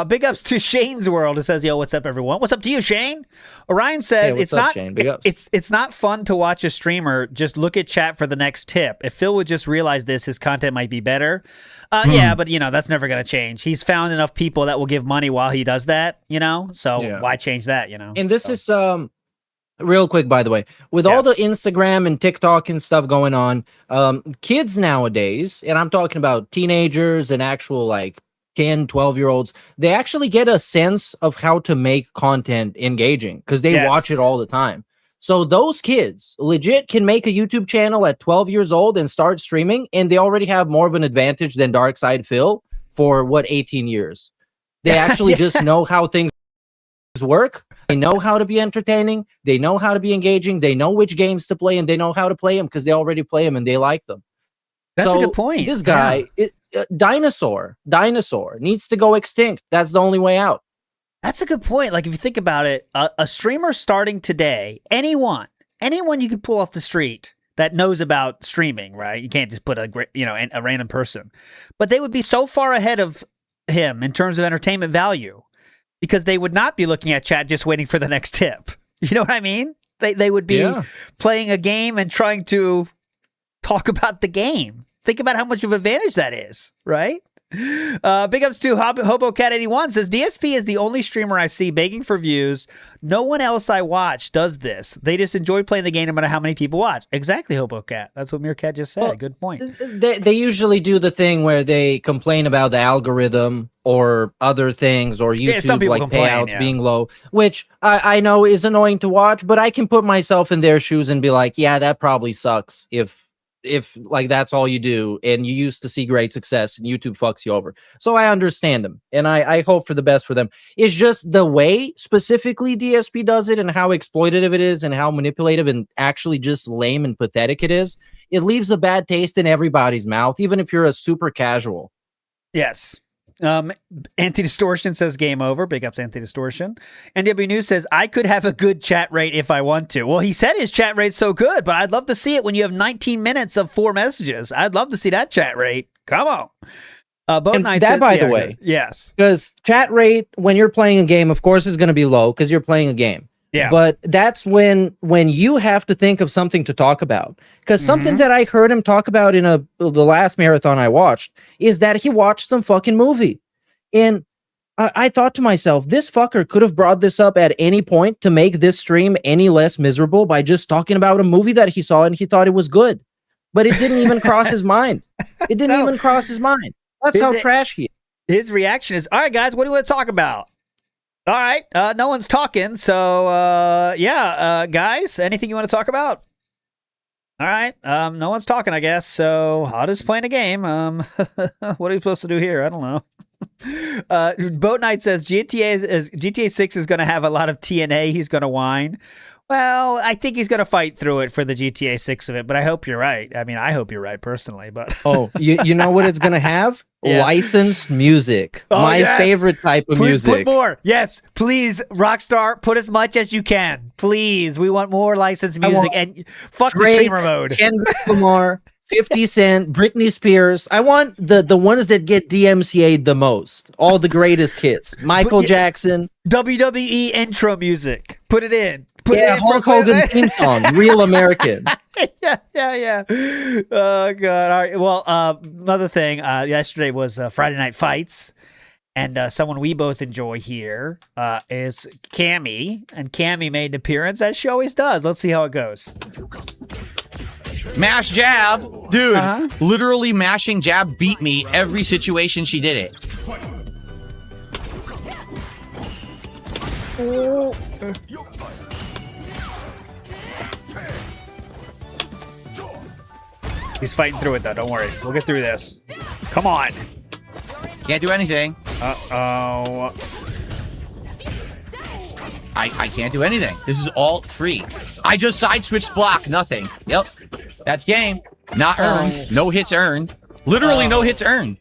Big ups to Shane's World. It says, "Yo, what's up, everyone? What's up to you, Shane?" Orion says, Hey, "It's what's up, not Shane? Big ups. It's not fun to watch a streamer just look at chat for the next tip. If Phil would just realize this, his content might be better." Yeah, but you know that's never gonna change. He's found enough people that will give money while he does that. You know, so why change that? You know, And this is real quick, by the way, with all the Instagram and TikTok and stuff going on, kids nowadays, and I'm talking about teenagers and actual like 10, 12-year-olds, they actually get a sense of how to make content engaging because they watch it all the time. So those kids legit can make a YouTube channel at 12 years old and start streaming, and they already have more of an advantage than Darkside Phil for 18 years. They actually just know how things work. They know how to be entertaining. They know how to be engaging. They know which games to play, and they know how to play them because they already play them and they like them. That's a good point. This guy, dinosaur needs to go extinct. That's the only way out. That's a good point. Like if you think about it, a streamer starting today, anyone you can pull off the street that knows about streaming, right? You can't just put a random person, but they would be so far ahead of him in terms of entertainment value. Because they would not be looking at chat just waiting for the next tip. You know what I mean? They would be playing a game and trying to talk about the game. Think about how much of an advantage that is, right? Big ups to HoboCat81 says DSP is the only streamer I see begging for views. No one else I watch does this. They just enjoy playing the game no matter how many people watch. Exactly, HoboCat. That's what Meerkat just said. Good point. They usually do the thing where they complain about the algorithm or other things or YouTube like payouts being low, which I know is annoying to watch, but I can put myself in their shoes and be like, yeah, that probably sucks if like that's all you do and you used to see great success and YouTube fucks you over. So I understand them and I hope for the best for them. It's just the way specifically DSP does it and how exploitative it is and how manipulative and actually just lame and pathetic it is. It leaves a bad taste in everybody's mouth, even if you're a super casual. Yes. Anti-Distortion says game over. Big ups Anti-Distortion. NW News says, I could have a good chat rate if I want to. Well, he said his chat rate's so good, but I'd love to see it when you have 19 minutes of 4 messages. I'd love to see that chat rate. Come on. By the way, yes. Because chat rate, when you're playing a game, of course, is going to be low because you're playing a game. Yeah. But that's when you have to think of something to talk about. Because something that I heard him talk about in the last marathon I watched is that he watched some fucking movie. And I thought to myself, this fucker could have brought this up at any point to make this stream any less miserable by just talking about a movie that he saw and he thought it was good. But it didn't even cross his mind. It didn't even cross his mind. That's how trash he is. His reaction is, all right, guys, what do you want to talk about? All right, no one's talking, so guys, anything you want to talk about? All right, no one's talking, I guess, so I'll just play a game. What are you supposed to do here? I don't know. Boat Knight says GTA 6 is going to have a lot of TNA. He's going to whine. Well, I think he's going to fight through it for the GTA 6 of it, but I hope you're right. I mean, I hope you're right personally, but you know what it's going to have? Yeah. Licensed music. My favorite type of music. Put more. Yes, please, Rockstar, put as much as you can. Please, we want more licensed music and fuck Drake, the streamer mode. Kendrick Lamar, 50 Cent, Britney Spears. I want the ones that get DMCA'd the most. All the greatest hits. Michael Jackson. WWE intro music. Put it in. Hulk Hogan theme song. Real American. Yeah. Oh, God. All right. Well, another thing. Yesterday was Friday Night Fights. And someone we both enjoy here is Cammy. And Cammy made an appearance, as she always does. Let's see how it goes. Mash jab. Dude, literally mashing jab beat me every situation she did it. He's fighting through it, though. Don't worry. We'll get through this. Come on. Can't do anything. Uh-oh. I can't do anything. This is all free. I just side switched block. Nothing. Yep. That's game. Not earned. No hits earned. Literally no hits earned.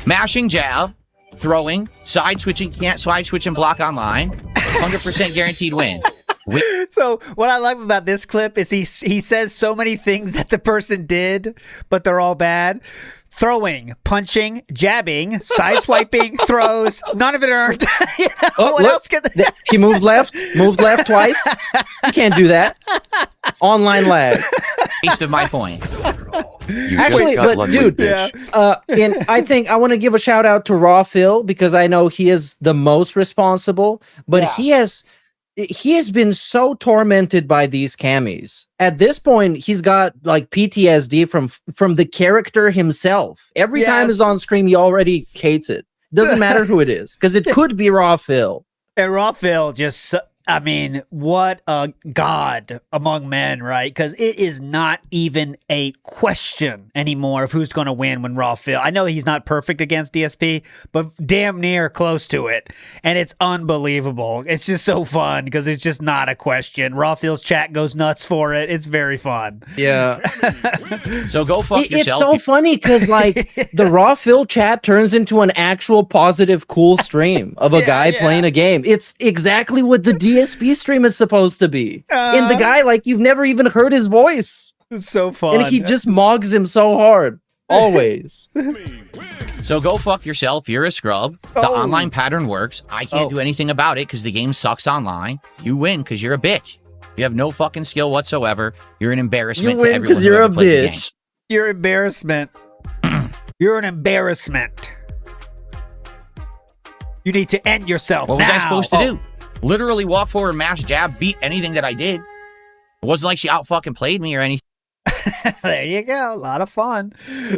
Mashing jab. Throwing. Side switching. Can't side switch and block online. 100% guaranteed win. So what I like about this clip is he says so many things that the person did, but they're all bad. Throwing, punching, jabbing, side-swiping, throws, none of it earned. What else can he moved left twice? You can't do that. Online lag. Waste of my point. Actually, but dude, and I think I want to give a shout out to Raw Phil because I know he is the most responsible, but he has been so tormented by these cammies. At this point, he's got like PTSD from the character himself. Every time he's on screen, he already hates it. Doesn't matter who it is, because it could be Raw Phil. And Raw Phil just, I mean, what a god among men, right? Because it is not even a question anymore of who's going to win when Raw Phil. I know he's not perfect against DSP, but damn near close to it. And it's unbelievable. It's just so fun because it's just not a question. Raw Phil's chat goes nuts for it. It's very fun. Yeah. So go fuck yourself. It's so funny because like the Raw Phil chat turns into an actual positive, cool stream of a guy playing a game. It's exactly what the DSP stream is supposed to be. And the guy, like, you've never even heard his voice. It's so fun. And he just mogs him so hard. Always. So go fuck yourself. You're a scrub. The online pattern works. I can't do anything about it because the game sucks online. You win because you're a bitch. You have no fucking skill whatsoever. You're an embarrassment to everyone. Because you're a bitch. You're embarrassment. You're an embarrassment. You need to end yourself. What was I now. supposed to do? Literally walk forward, mash jab, beat anything that I did. It wasn't like she out fucking played me or anything. There you go. A lot of fun.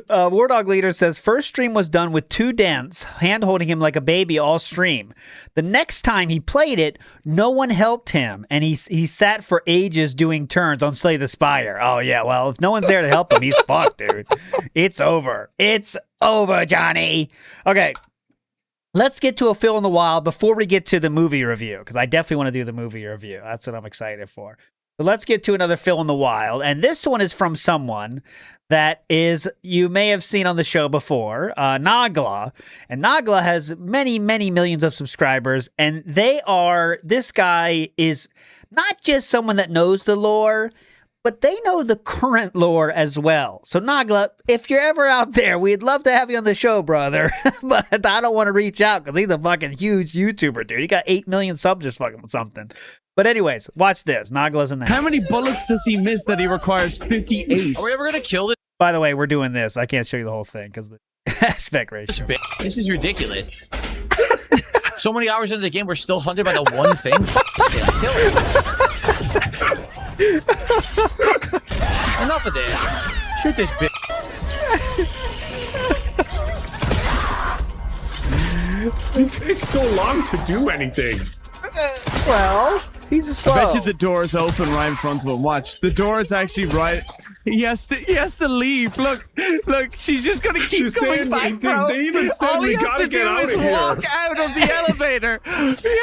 War Dog Leader says, first stream was done with 2 dents, hand holding him like a baby all stream. The next time he played it, no one helped him, and he sat for ages doing turns on Slay the Spire. Oh, yeah, well, if no one's there to help him, he's fucked, dude. It's over. It's over, Johnny. Okay. Let's get to a Phil in the Wild before we get to the movie review, because I definitely want to do the movie review. That's what I'm excited for. So let's get to another Phil in the Wild. And this one is from someone that is, you may have seen on the show before, Nagla. And Nagla has many, many millions of subscribers. And this guy is not just someone that knows the lore, but they know the current lore as well. So Nagla, if you're ever out there, we'd love to have you on the show, brother. But I don't want to reach out because he's a fucking huge YouTuber, dude. He got 8 million subs or fucking something. But anyways, watch this. Nagla's in the house. How many bullets does he miss that he requires 58? Are we ever going to kill this? By the way, we're doing this. I can't show you the whole thing because the aspect ratio. This is ridiculous. So many hours into the game, we're still hunted by the one thing. Kill it. Enough of this. Shoot this bitch. It takes so long to do anything. Well, he's a slow. I bet you the door is open right in front of him. Watch, the door is actually right. He has to leave. Look, she's just gonna keep going back, bro. They even said all we he has gotta to get do out is of here. walk out of the elevator. He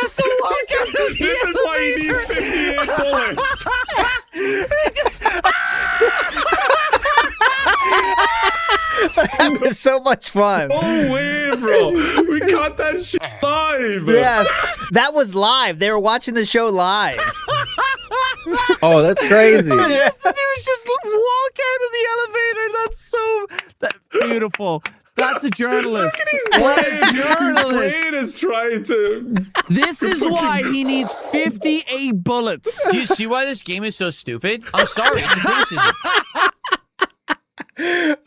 has to walk out of the This is why he needs 58 bullets. That was so much fun. No way, bro. We caught that shit live. Yes, that was live. They were watching the show live. Oh, that's crazy. Yes, he was just walk out of the elevator. That's beautiful. That's a journalist. What a His journalist. brain is trying to. This is why he needs 58 bullets. Do you see why this game is so stupid? I'm sorry. It's a criticism.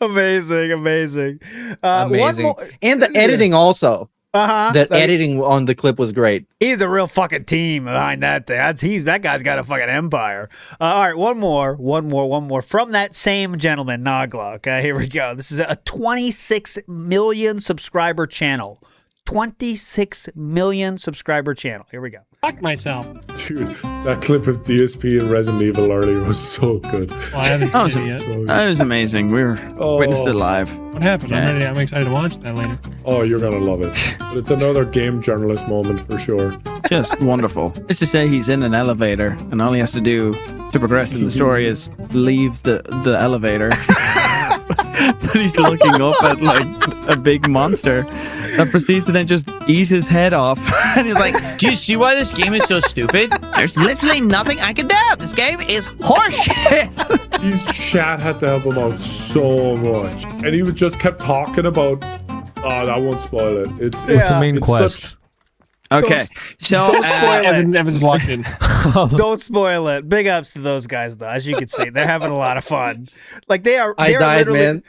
Amazing. Amazing. One more- And the editing also. Uh-huh. Editing on the clip was great. He's a real fucking team behind that thing. That guy's got a fucking empire. All right, one more from that same gentleman, Nagla. Okay, here we go. This is a 26 million subscriber channel. 26 million subscriber channel. Here we go. Fuck myself. Dude, that clip of DSP and Resident Evil earlier was so good. Well, I haven't seen it yet. That was amazing. We were witnessed it live. What happened? Yeah. I'm excited to watch that later. Oh, you're gonna love it. But it's another game journalist moment for sure. Just wonderful. Just to say he's in an elevator and all he has to do to progress in the story is leave the elevator. But he's looking up at like a big monster that proceeds to then just eat his head off. And he's like, do you see why this game is so stupid? There's literally nothing I can do. This game is horseshit. His chat had to help him out so much. And he just kept talking about I won't spoil it. It's the main it's quest? such- Okay, so Don't spoil it. Evan's locked in. Don't spoil it. Big ups to those guys, though. As you can see, they're having a lot of fun. Like they are. I died, man.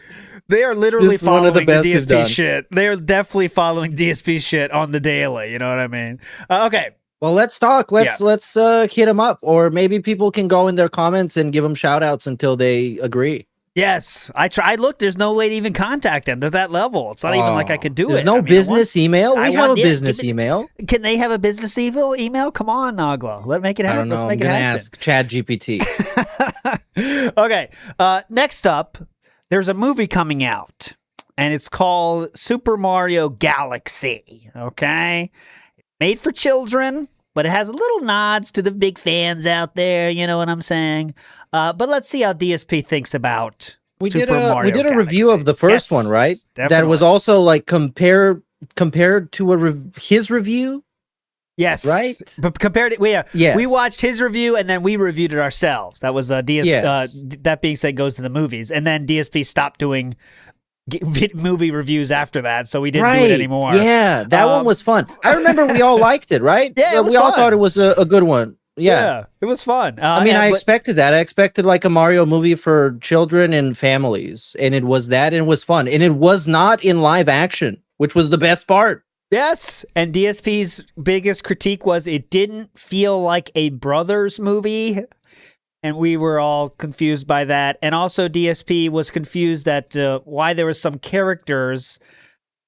They are literally This is one following of the best we've DSP done. shit. They are definitely following DSP shit on the daily. You know what I mean? Okay. Well, let's talk. Let's hit them up, or maybe people can go in their comments and give them shout outs until they agree. Yes, I tried. Look, there's no way to even contact them. They're that level. It's not even like I could do There's it. no I mean, business email. I We have a want this. business email. Can they have a business email? Come on, Nagla. Let's make it I happen. don't know. Let's I'm make it gonna happen. ask ChatGPT. Okay. Next up, there's a movie coming out, and it's called Super Mario Galaxy. Okay, made for children, but it has little nods to the big fans out there. You know what I'm saying? But let's see how DSP thinks about. We Super did a Mario review Galaxy. of the first Yes, one, right? That definitely. was also like compared to his review. Yes, Right? But compared to Yes. we watched his review and then we reviewed it ourselves. That was DSP. Yes. That being said, goes to the movies, and then DSP stopped doing movie reviews after that, so we didn't do it anymore. Yeah, that one was fun. I remember we all liked it, right? Yeah, it was we all fun. thought it was a good one. Yeah. it was fun. I mean, I but- expected that. I expected like a Mario movie for children and families, and it was that, and it was fun, and it was not in live action, which was the best part. Yes, and DSP's biggest critique was it didn't feel like a Brothers movie, and we were all confused by that. And also DSP was confused that why there were some characters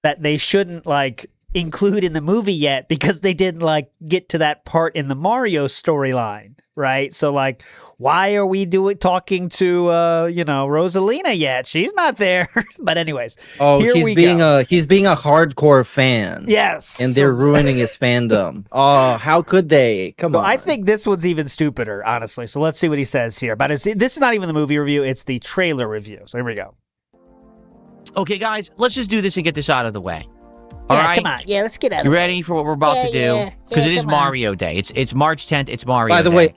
that they shouldn't like include in the movie yet because they didn't like get to that part in the Mario storyline, right? So like, why are we talking to Rosalina yet? She's not there. But anyways, he's being a hardcore fan. Yes, and they're ruining his fandom. Oh, how could they? Come on. I think this one's even stupider, honestly. So let's see what he says here. But this is not even the movie review; it's the trailer review. So here we go. Okay, guys, let's just do this and get this out of the way. All right, come on. Yeah, let's get out. You ready for what we're about to do? Because it is Mario Day. It's March 10th. It's Mario Day. By the way,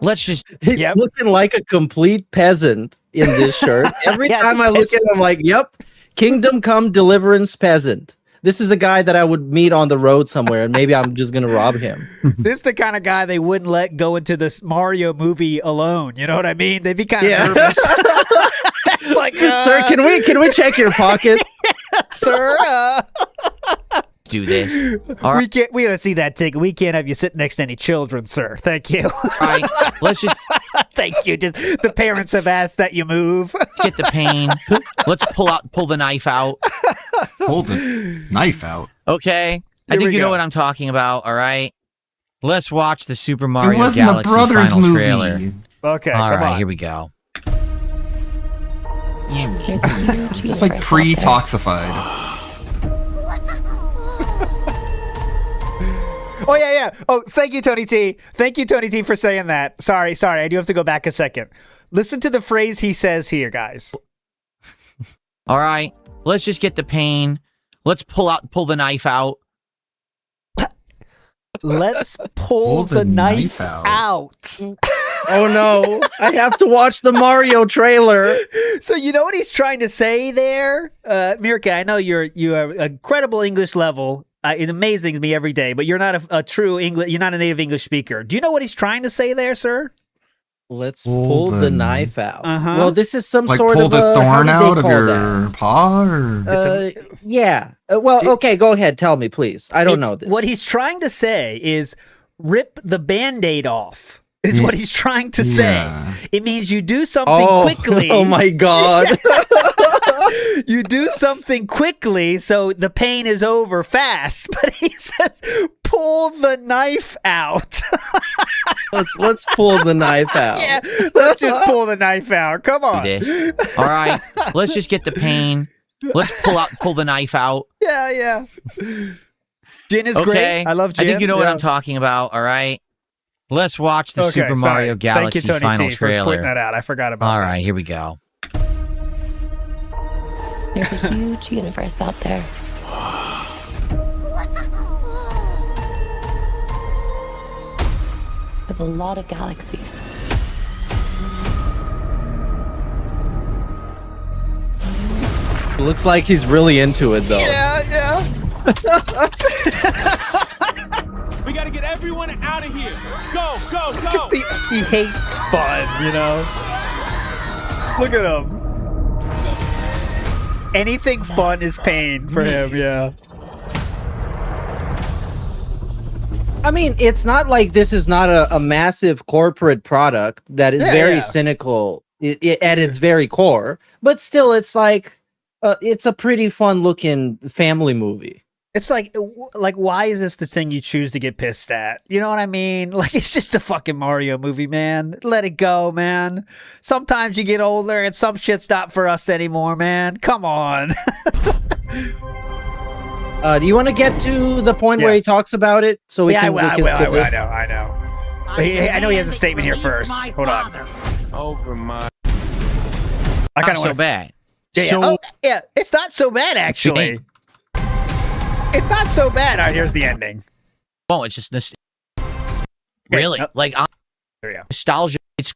let's just. He's looking like a complete peasant in this shirt. Every time I look at him, I'm like, "Yep, Kingdom Come Deliverance peasant." This is a guy that I would meet on the road somewhere, and maybe I'm just gonna rob him. This is the kind of guy they wouldn't let go into this Mario movie alone. You know what I mean? They'd be kind of nervous. It's like, sir, can we check your pocket, sir? Do this. All right. We gotta see that ticket. We can't have you sit next to any children, sir. Thank you. All right, let's just. Thank you. Just the parents have asked that you move. Get the pain. Let's pull the knife out. Pull the knife out. Okay. I think you know what I'm talking about. All right. Let's watch the Super Mario It wasn't Galaxy a Brothers final movie. trailer. Okay. All right. on. Here we go. Here's a huge Just like universe out pre-toxified. Oh yeah. Oh, thank you, Tony T. Thank you, Tony T, for saying that. Sorry. I do have to go back a second. Listen to the phrase he says here, guys. All right. Let's just get the pain. Let's pull the knife out. Let's pull the knife out. Oh no, I have to watch the Mario trailer. So you know what he's trying to say there? Mirka, I know you are a credible English level. It amazes me every day, but you're not a true English. You're not a native English speaker. Do you know what he's trying to say there, sir? Let's pull the knife out. Uh-huh. Well, this is some Like sort pull of the thorn out of call your that? paw? Or... Yeah. Well, okay, go ahead. Tell me, please. I don't know this. What he's trying to say is rip the Band-Aid off. Is what he's trying to say. It means you do something quickly. Oh my God. You do something quickly so the pain is over fast. But he says, pull the knife out. Let's pull the knife out. Yeah, let's just pull the knife out. Come on. All right. Let's just get the pain. Let's pull the knife out. Yeah. Jin is great. I love Jin. I think you know what I'm talking about. All right. Let's watch the Super Mario Galaxy Thank you, Tony final T, trailer. for pointing that out. I forgot about All that. right, here we go. There's a huge universe out there. With a lot of galaxies. Looks like he's really into it, though. Yeah. We gotta get everyone out of here. Go. Just he hates fun, you know? Look at him. Anything fun is pain for him, yeah. I mean, it's not like this is not a massive corporate product that is very cynical at its very core, but still, it's like it's a pretty fun-looking family movie. It's like, why is this the thing you choose to get pissed at? You know what I mean? Like, it's just a fucking Mario movie, man. Let it go, man. Sometimes you get older and some shit's not for us anymore, man. Come on. Do you want to get to the point where he talks about it so we can skip it? I know. I know he has a statement here first. Hold on. Over my. I kind of so want bad. Yeah, it's not so bad actually. It's not so bad. All right, here's the ending. Oh, it's just this. Really, like there we go. Nostalgia. It's.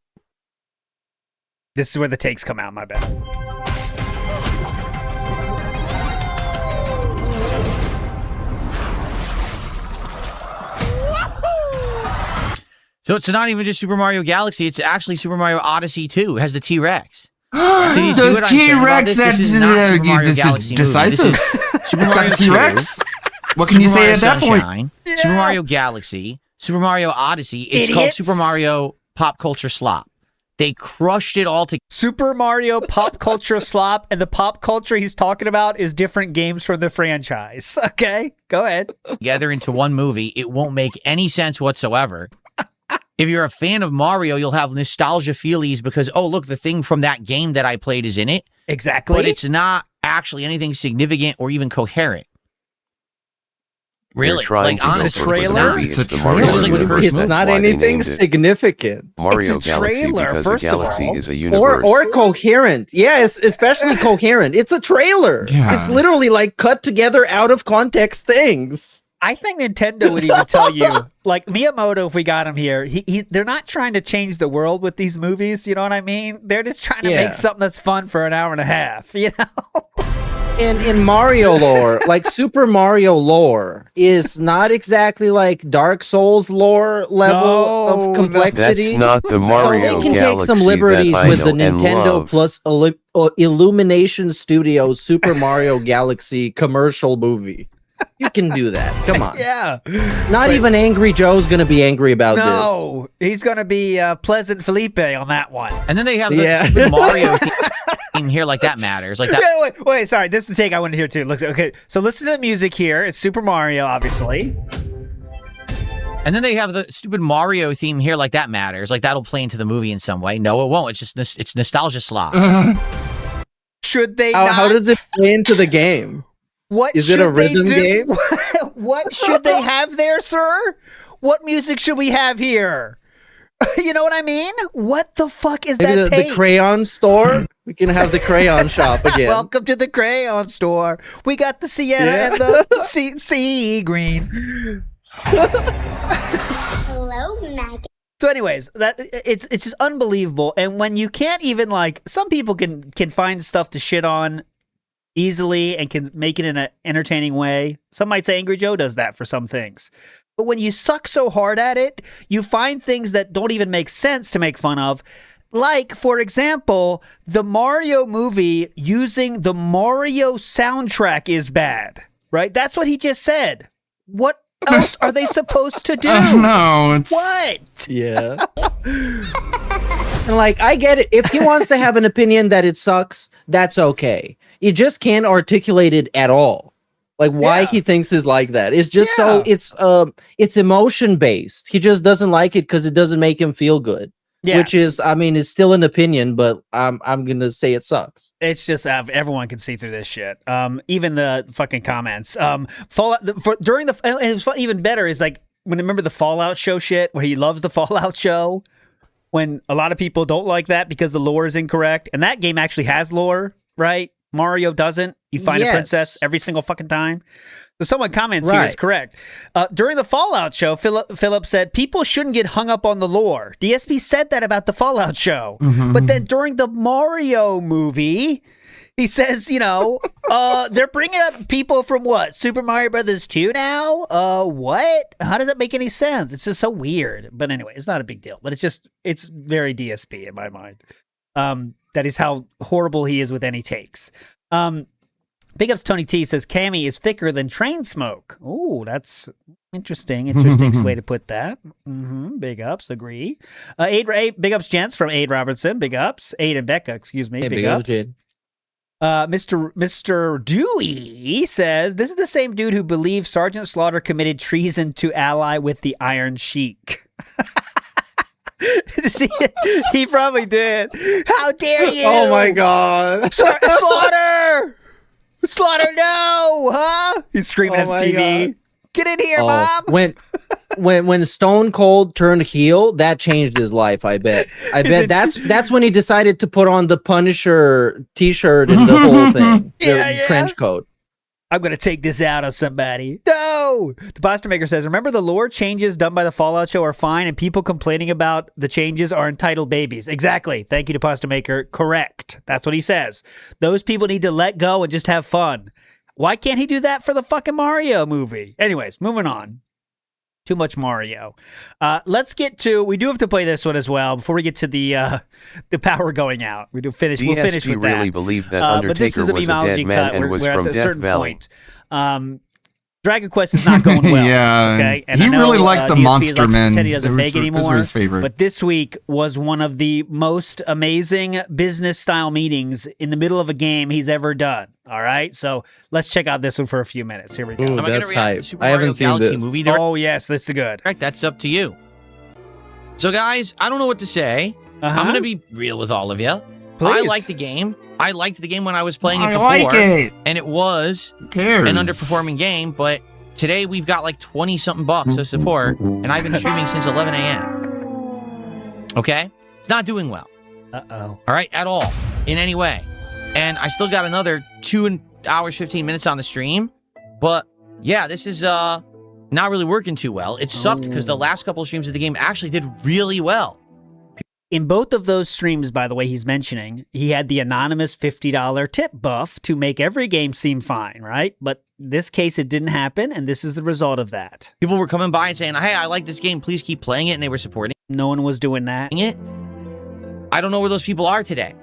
This is where the takes come out. My bad. So it's not even just Super Mario Galaxy. It's actually Super Mario Odyssey 2. It has the T-Rex. So you see what I'm saying about this? This is not Super Mario Galaxy movie. This is Super It's got Mario the T-Rex? What can you Super say Mario at that point? Sunshine, Super Mario Galaxy, Super Mario Odyssey. It's called Idiots. Super Mario Pop Culture Slop. They crushed it all Super Mario Pop Culture Slop, and the pop culture he's talking about is different games from the franchise. Okay, go ahead. together into one movie. It won't make any sense whatsoever. If you're a fan of Mario, you'll have nostalgia feelies because, oh, look, the thing from that game that I played is in it. Exactly. But it's not actually anything significant or even coherent. Really? They're trying Like, to honestly, go for it's the not. movie. It's It's a the Mario trailer. It's like the universe. first It's That's not why they anything named it significant. Mario It's a Galaxy trailer, because a first of galaxy all. is a universe. Or coherent. Yeah, it's especially coherent. It's a trailer. Yeah. It's literally like cut together out of context things. I think Nintendo would even tell you, like Miyamoto, if we got him here, they're not trying to change the world with these movies. You know what I mean? They're just trying to Yeah. make something that's fun for an hour and a half. You know? In Mario lore, like Super Mario lore is not exactly like Dark Souls lore level No, of complexity. That's not the So Mario they can take Galaxy some liberties that I with know the and Nintendo love. plus Illumination Studios Super Mario Galaxy commercial movie. You can do that. Come on. Yeah. Not even Angry Joe's gonna be angry about this. No, he's going to be Pleasant Felipe on that one. And then they have the Yeah. Super Mario theme here, like that matters. Like that. Yeah, wait, sorry. This is the take I want to hear too. Look, okay, so listen to the music here. It's Super Mario, obviously. And then they have the stupid Mario theme here, like that matters. Like that'll play into the movie in some way. No, it won't. It's just it's nostalgia slop. Should they How not? does it play into the game? What Is it a should they rhythm do? game? What should they have there, sir? What music should we have here? You know what I mean? What the fuck is Maybe that the tape? crayon store? We can have the crayon shop again. Welcome to the crayon store. We got the sienna and the sea green. Hello, Maggie. So, anyways, that it's just unbelievable. And when you can't even like, some people can find stuff to shit on easily and can make it in an entertaining way. Some might say Angry Joe does that for some things. But when you suck so hard at it, you find things that don't even make sense to make fun of. Like, for example, the Mario movie using the Mario soundtrack is bad, right? That's what he just said. What else are they supposed to do? No, it's What? Yeah. And like, I get it. If he wants to have an opinion that it sucks, that's okay. You just can't articulate it at all. Like why he thinks is like that. It's just so it's emotion based. He just doesn't like it because it doesn't make him feel good. Yes. Which is, I mean, is still an opinion, but I'm gonna say it sucks. It's just everyone can see through this shit. Even the fucking comments. Fallout during the and it was even better is like when remember the Fallout show shit where he loves the Fallout show when a lot of people don't like that because the lore is incorrect and that game actually has lore, right? Mario doesn't. You find a princess every single fucking time. So someone comments here is correct. During the Fallout show, Philip said, people shouldn't get hung up on the lore. DSP said that about the Fallout show. But then during the Mario movie, he says, you know, they're bringing up people from what? Super Mario Brothers 2 now? What? How does that make any sense? It's just so weird. But anyway, it's not a big deal. But it's very DSP in my mind. That is how horrible he is with any takes. Big Ups Tony T says Cammy is thicker than Train Smoke. Oh, that's interesting. Interesting way to put that. Big Ups, agree. Big Ups Gents from Aid Robertson. Big Ups. Aid and Becca, excuse me. Hey, big Ups. Mr. Dewey says this is the same dude who believes Sergeant Slaughter committed treason to ally with the Iron Sheik. He probably did. How dare you? Oh my god. Slaughter! Slaughter, no! Huh? He's screaming at the TV. God. Get in here, Mom! When Stone Cold turned heel, that changed his life, I bet. That's when he decided to put on the Punisher t-shirt and the whole thing. The trench coat. I'm going to take this out on somebody. No! The Pasta Maker says, remember the lore changes done by the Fallout show are fine and people complaining about the changes are entitled babies. Exactly. Thank you to Pasta Maker. Correct. That's what he says. Those people need to let go and just have fun. Why can't he do that for the fucking Mario movie? Anyways, moving on. Too much Mario. Let's get to. We do have to play this one as well before we get to the power going out. We'll finish with that. really believed that Undertaker was a dead man and was from Death Valley. Dragon Quest is not going well. Yeah, Okay. he I know, really liked the DSP Monster likes to Men. pretend he doesn't Those beg were- those anymore. were his favorite. But this week was one of the most amazing business style meetings in the middle of a game he's ever done. All right. So let's check out this one for a few minutes. Here we go. Am I gonna that's react to hype. the Super I haven't Mario seen Galaxy this. movie direct? Oh, yes. This is good. That's up to you. So, guys, I don't know what to say. Uh-huh. I'm going to be real with all of you. I Please. like the game. I liked the game when I was playing it I before. like it. And it was Who cares? an underperforming game, but today we've got like 20-something bucks of support, and I've been streaming since 11 a.m. Okay? It's not doing well. Uh-oh. All right? At all. In any way. And I still got another 2 hours, 15 minutes on the stream. But, yeah, this is not really working too well. It sucked because the last couple of streams of the game actually did really well. In both of those streams, by the way, he's mentioning, he had the anonymous $50 tip buff to make every game seem fine, right? But this case, it didn't happen, and this is the result of that. People were coming by and saying, hey, I like this game. Please keep playing it. And they were supporting No one was doing that. it. I don't know where those people are today.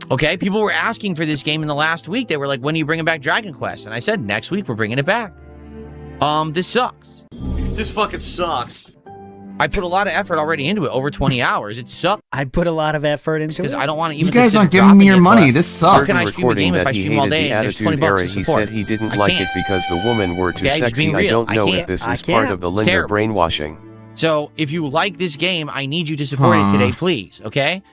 Okay? People were asking for this game in the last week. They were like, when are you bringing back Dragon Quest? And I said, next week, we're bringing it back. This sucks. This fucking sucks. I put a lot of effort already into it, over 20 hours. It sucks. I put a lot of effort into it. Because I don't want to even You guys consider aren't giving me dropping your it, money. but This sucks. Where can I stream a recording game if that I he stream all hated day the and there's 20 Attitude bucks Era. to He support? said he didn't I like can't. it because the women were too Yeah, he's sexy. being I real. don't I know can't. if this I is part can't. of the It's Linda terrible. brainwashing. So if you like this game, I need you to support it today, please. Okay?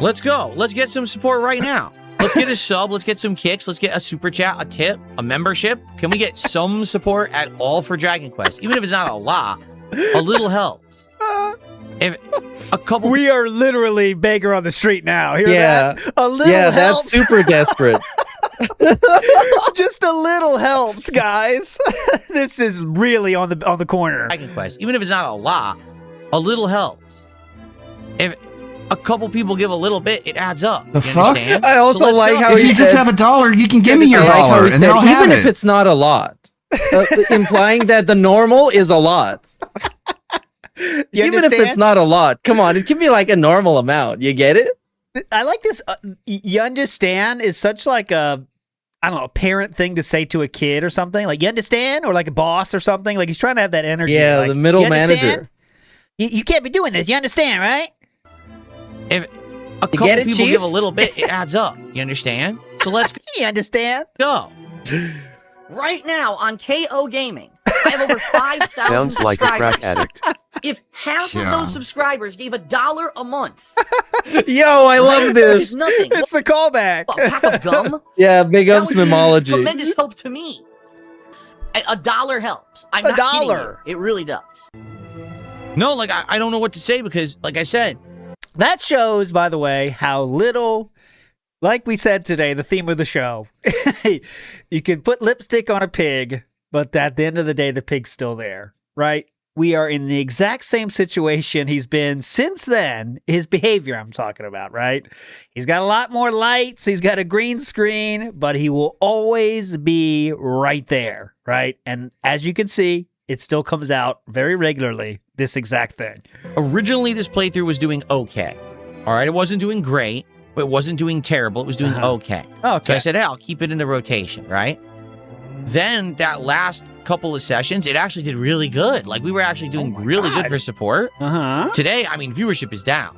Let's go. Let's get some support right now. Let's get a sub. Let's get some kicks. Let's get a super chat, a tip, a membership. Can we get some support at all for Dragon Quest? Even if it's not a lot, a little helps. If a couple. We are literally beggar on the street now. Hear Yeah. that? A little Yeah, helps. that's super desperate. Just a little helps, guys. This is really on the corner. Dragon Quest, even if it's not a lot, a little helps. If a couple people give a little bit, it adds up. The You fuck? understand? I also let's like go. how If he you just said- have $1, you can give me your I like how dollar, he and then said, I'll have even it. if it's not a lot, implying that the normal is a lot. You Even if understand? it's not a lot, come on, it can be like a normal amount. You get it? I like this. You understand is such like a, I don't know, a parent thing to say to a kid or something. Like, you understand? Or like a boss or something. Like, he's trying to have that energy. Yeah, like, the middle "You understand? manager. You can't be doing this. You understand, right? If a couple get it, people Chief? give a little bit, it adds up. You understand? So let's You understand? go. Right now on KO Gaming, I have over 5,000 Sounds like a subscribers. crack addict. If half Yeah. of those subscribers gave $1 a month, Yo, I love which is this. nothing. It's the callback. A pack of gum? Yeah, big That ups would be Mimology. tremendous help to me. $1 helps. I'm not kidding $1. you. It really does. No, like I don't know what to say because, like I said, That shows, by the way, how little, like we said today, the theme of the show. You can put lipstick on a pig, but at the end of the day, the pig's still there, right? We are in the exact same situation he's been since then. His behavior, I'm talking about, right? He's got a lot more lights. He's got a green screen, but he will always be right there, right? And as you can see, it still comes out very regularly, this exact thing. originally this playthrough was doing okay. All right, it wasn't doing great, but it wasn't doing terrible. It was doing okay. Okay. So I said, hey, I'll keep it in the rotation, right? Then that last couple of sessions, it actually did really good. Like we were actually doing really good for support. Uh-huh. Today, I mean, viewership is down.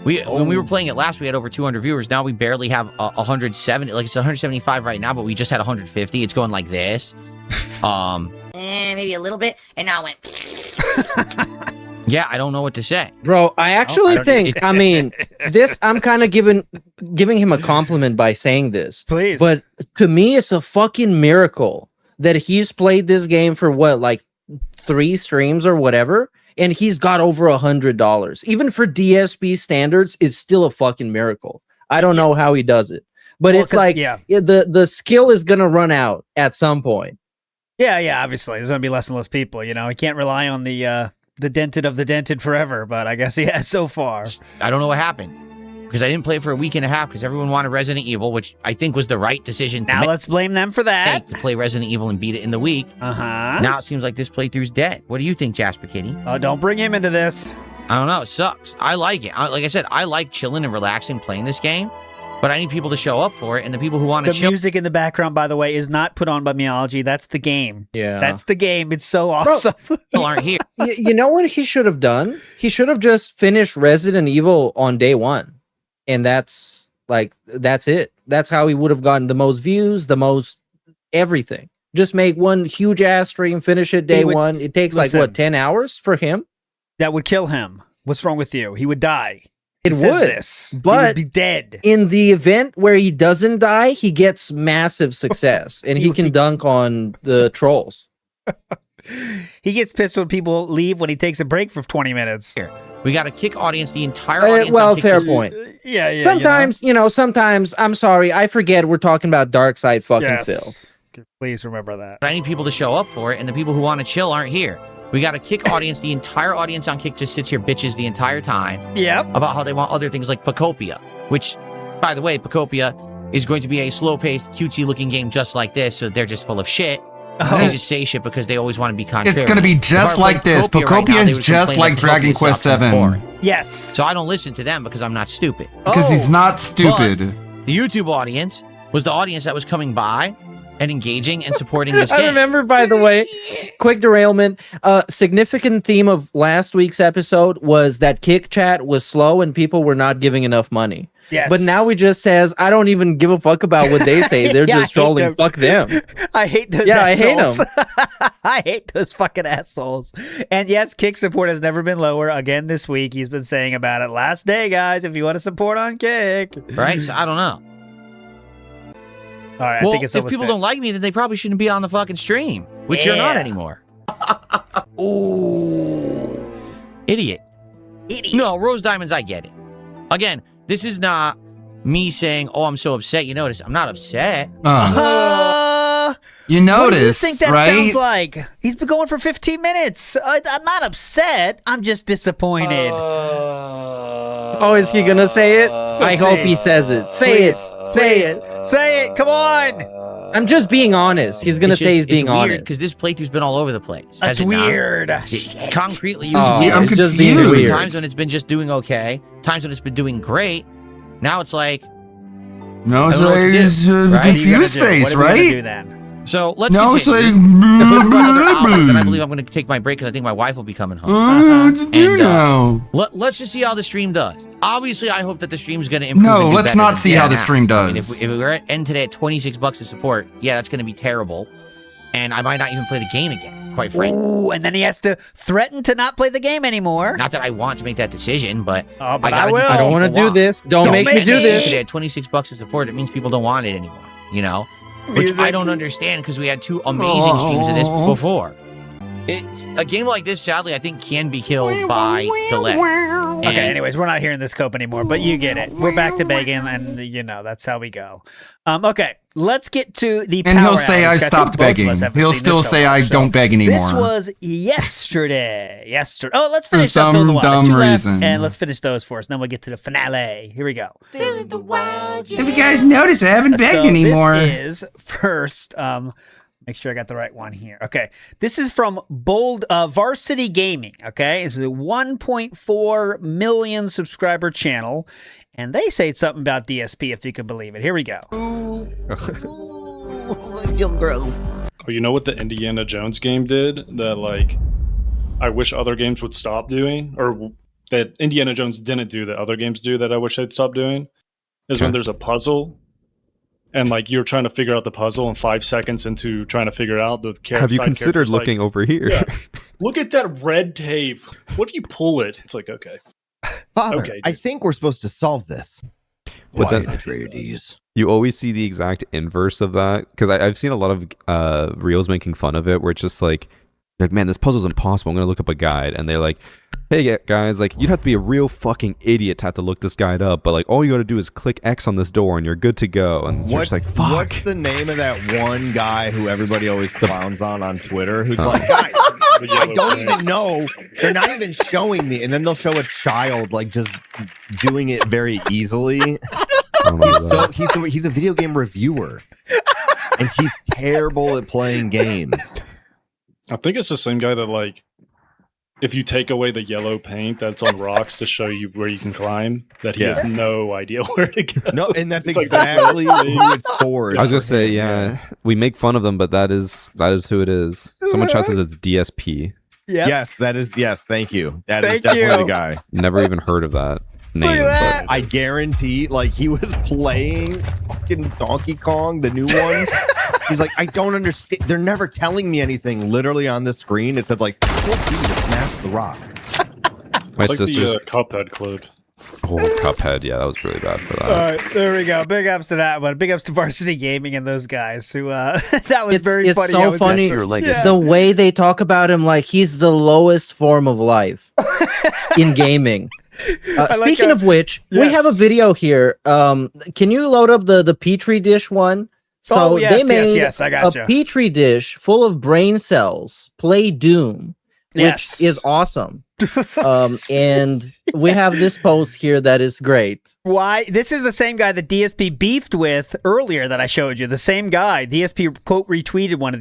When we were playing it last, we had over 200 viewers. Now we barely have 170. Like it's 175 right now, but we just had 150. It's going like this. Maybe a little bit, and now it went. Yeah, I don't know what to say. Bro, I actually think, I mean, this, I'm kind of giving him a compliment by saying this. Please. But to me, it's a fucking miracle that he's played this game for what, like 3 streams or whatever, and he's got over $100. Even for DSP standards, it's still a fucking miracle. I don't know how he does it. But Well, it's like, the skill is going to run out at some point. Yeah, obviously. There's going to be less and less people, you know. He can't rely on the dented of the dented forever, but I guess he has so far. I don't know what happened because I didn't play it for a week and a half because everyone wanted Resident Evil, which I think was the right decision to Now make. let's blame them for that. To play Resident Evil and beat it in the week. Uh-huh. Now it seems like this playthrough's dead. What do you think, Jasper Kitty? Oh, don't bring him into this. I don't know. It sucks. I like it. Like I said, I like chilling and relaxing playing this game. But I need people to show up for it, and the people who want to The chill music in the background, by the way, is not put on by Meology. That's the game. Yeah. That's the game. It's so awesome. aren't here. You know what he should have done? He should have just finished Resident Evil on day one. And that's it. That's how he would have gotten the most views, the most everything. Just make one huge ass stream, finish it day one. It takes listen. like what, 10 hours for him? That would kill him. What's wrong with you? He would die. It He says would, this. He but would be dead. in the event where he doesn't die, he gets massive success, and he can dunk on the trolls. He gets pissed when people leave when he takes a break for 20 minutes. We got to kick audience, the entire audience. Well, on Kick fair to- point. Yeah. Sometimes, sometimes, I'm sorry, I forget we're talking about Dark Side fucking Phil. Please remember that. But I need people to show up for it, and the people who want to chill aren't here. We got to kick audience. The entire audience on Kick just sits here bitches the entire time. Yep. About how they want other things like Pacopia, which, by the way, Pacopia is going to be a slow-paced, cutesy-looking game just like this, so they're just full of shit. They just say shit because they always want to be contrary. It's going to be just like this. Pacopia is just like Dragon Quest 7. Yes. So I don't listen to them because I'm not stupid. Because he's not stupid. But the YouTube audience was the audience that was coming by and engaging and supporting this game. I remember, by the way, quick derailment. Significant theme of last week's episode was that Kick chat was slow and people were not giving enough money. Yes. But now he just says, I don't even give a fuck about what they say. They're Yeah, just I hate trolling. them. Fuck them. I hate those Yeah, assholes. I hate them. I hate those fucking assholes. And yes, Kick support has never been lower. Again this week, he's been saying about it. Last day, guys, if you want to support on Kick. Right? So I don't know. All right, Well, I think it's if almost people there. don't like me, then they probably shouldn't be on the fucking stream, which you're not Yeah. anymore. Ooh. Idiot. No, Rose Diamonds, I get it. Again, this is not me saying, oh, I'm so upset. You notice, I'm not upset. You notice, what do you think that right? sounds like? He's been going for 15 minutes. I'm not upset. I'm just disappointed. Oh, is he going to say it? I hope he says it. Say it. Say it. Say it. Come on. I'm just being honest. He's going to say he's being honest. Because this playthrough's been all over the place. That's has it not? weird. Concretely, Oh, you I'm see it. just being weird. Times when it's been just doing okay, times when it's been doing great. Now it's like, No, I don't know what to do, it's right? confused face, What are we gonna right? do then? So let's No, continue. say. If we have another hour, then I believe I'm going to take my break because I think my wife will be coming home. What to do now? Let's just see how the stream does. Obviously, I hope that the stream's going to improve. No, and do let's better not than see it how the has. stream I mean, does. if we're at end today at $26 to support, yeah, that's going to be terrible. And I might not even play the game again, quite frankly. Ooh, and then he has to threaten to not play the game anymore. Not that I want to make that decision, but but gotta I will. do what I don't want to people do this. Don't make me do this. Today at $26 to support, it means people don't want it anymore, you know? Which I don't understand because we had two amazing streams of this before. It's a game like this, sadly, I think can be killed by delay. Okay, And- anyways, we're not hearing this cope anymore, but you get it. We're back to begging, and that's how we go. Okay, let's get to the And power he'll say outage. I think stopped both of begging. us haven't He'll seen still this so say I much, don't beg anymore. This was yesterday. Oh, let's For finish up some Fill the Wild. dumb Two left, reason. and let's finish those first, and then we'll get to the finale. Here we go. Have you guys noticed I haven't begged So anymore? This is first. Make sure I got the right one here. Okay, this is from Bold Varsity Gaming. Okay, it's a 1.4 million subscriber channel, and they say it's something about DSP, if you can believe it. Here we go. Oh, you know what the Indiana Jones game did that, like, I wish other games would stop doing? Or that Indiana Jones didn't do that other games do that I wish they'd stop doing? Is when there's a puzzle and, like, you're trying to figure out the puzzle, and 5 seconds into trying to figure it out, the character. Have you considered looking over here? Yeah, look at that red tape. What if you pull it? It's like, okay. Father, Okay, I think we're supposed to solve this. But Quiet, then- Atreides. You always see the exact inverse of that, because I've seen a lot of reels making fun of it, where it's just like, man, this puzzle's impossible. I'm gonna look up a guide, and they're like, hey guys, like, you'd have to be a real fucking idiot to have to look this guide up, but like all you gotta do is click X on this door and you're good to go. And you're just like, fuck. What's the name of that one guy who everybody always clowns on Twitter? Who's like, guys, I don't even know. They're not even showing me, and then they'll show a child like just doing it very easily. He's a video game reviewer, and he's terrible at playing games. I think it's the same guy that, like, if you take away the yellow paint that's on rocks to show you where you can climb, that he has no idea where to go. No, and that's It's like, exactly who it's for. I was gonna say, yeah, we make fun of them, but that is who it is. Someone chat says it's DSP. Yep. Yes, that is. Yes, thank you. That is Thank definitely you. the guy. Never even heard of that name. that. but- I guarantee, like, he was playing fucking Donkey Kong, the new one. He's like, I don't understand. They're never telling me anything. Literally on the screen, it says like, smash the rock. My It's like sister's the Cuphead clip. oh Cuphead, yeah, that was really bad for that. All right, there we go. Big ups to that one. Big ups to Varsity Gaming and those guys who that was very it's funny. so I was- funny your legacy. the way they talk about him like he's the lowest form of life in gaming. like Speaking how- of which, we have a video here. Can you load up the petri dish one? So Oh, yes, they yes, made yes, I gotcha. a petri dish full of brain cells play Doom, which Yes. is awesome. And we have this post here that is great. Why? This is the same guy that DSP beefed with earlier that I showed you. The same guy. DSP quote retweeted one of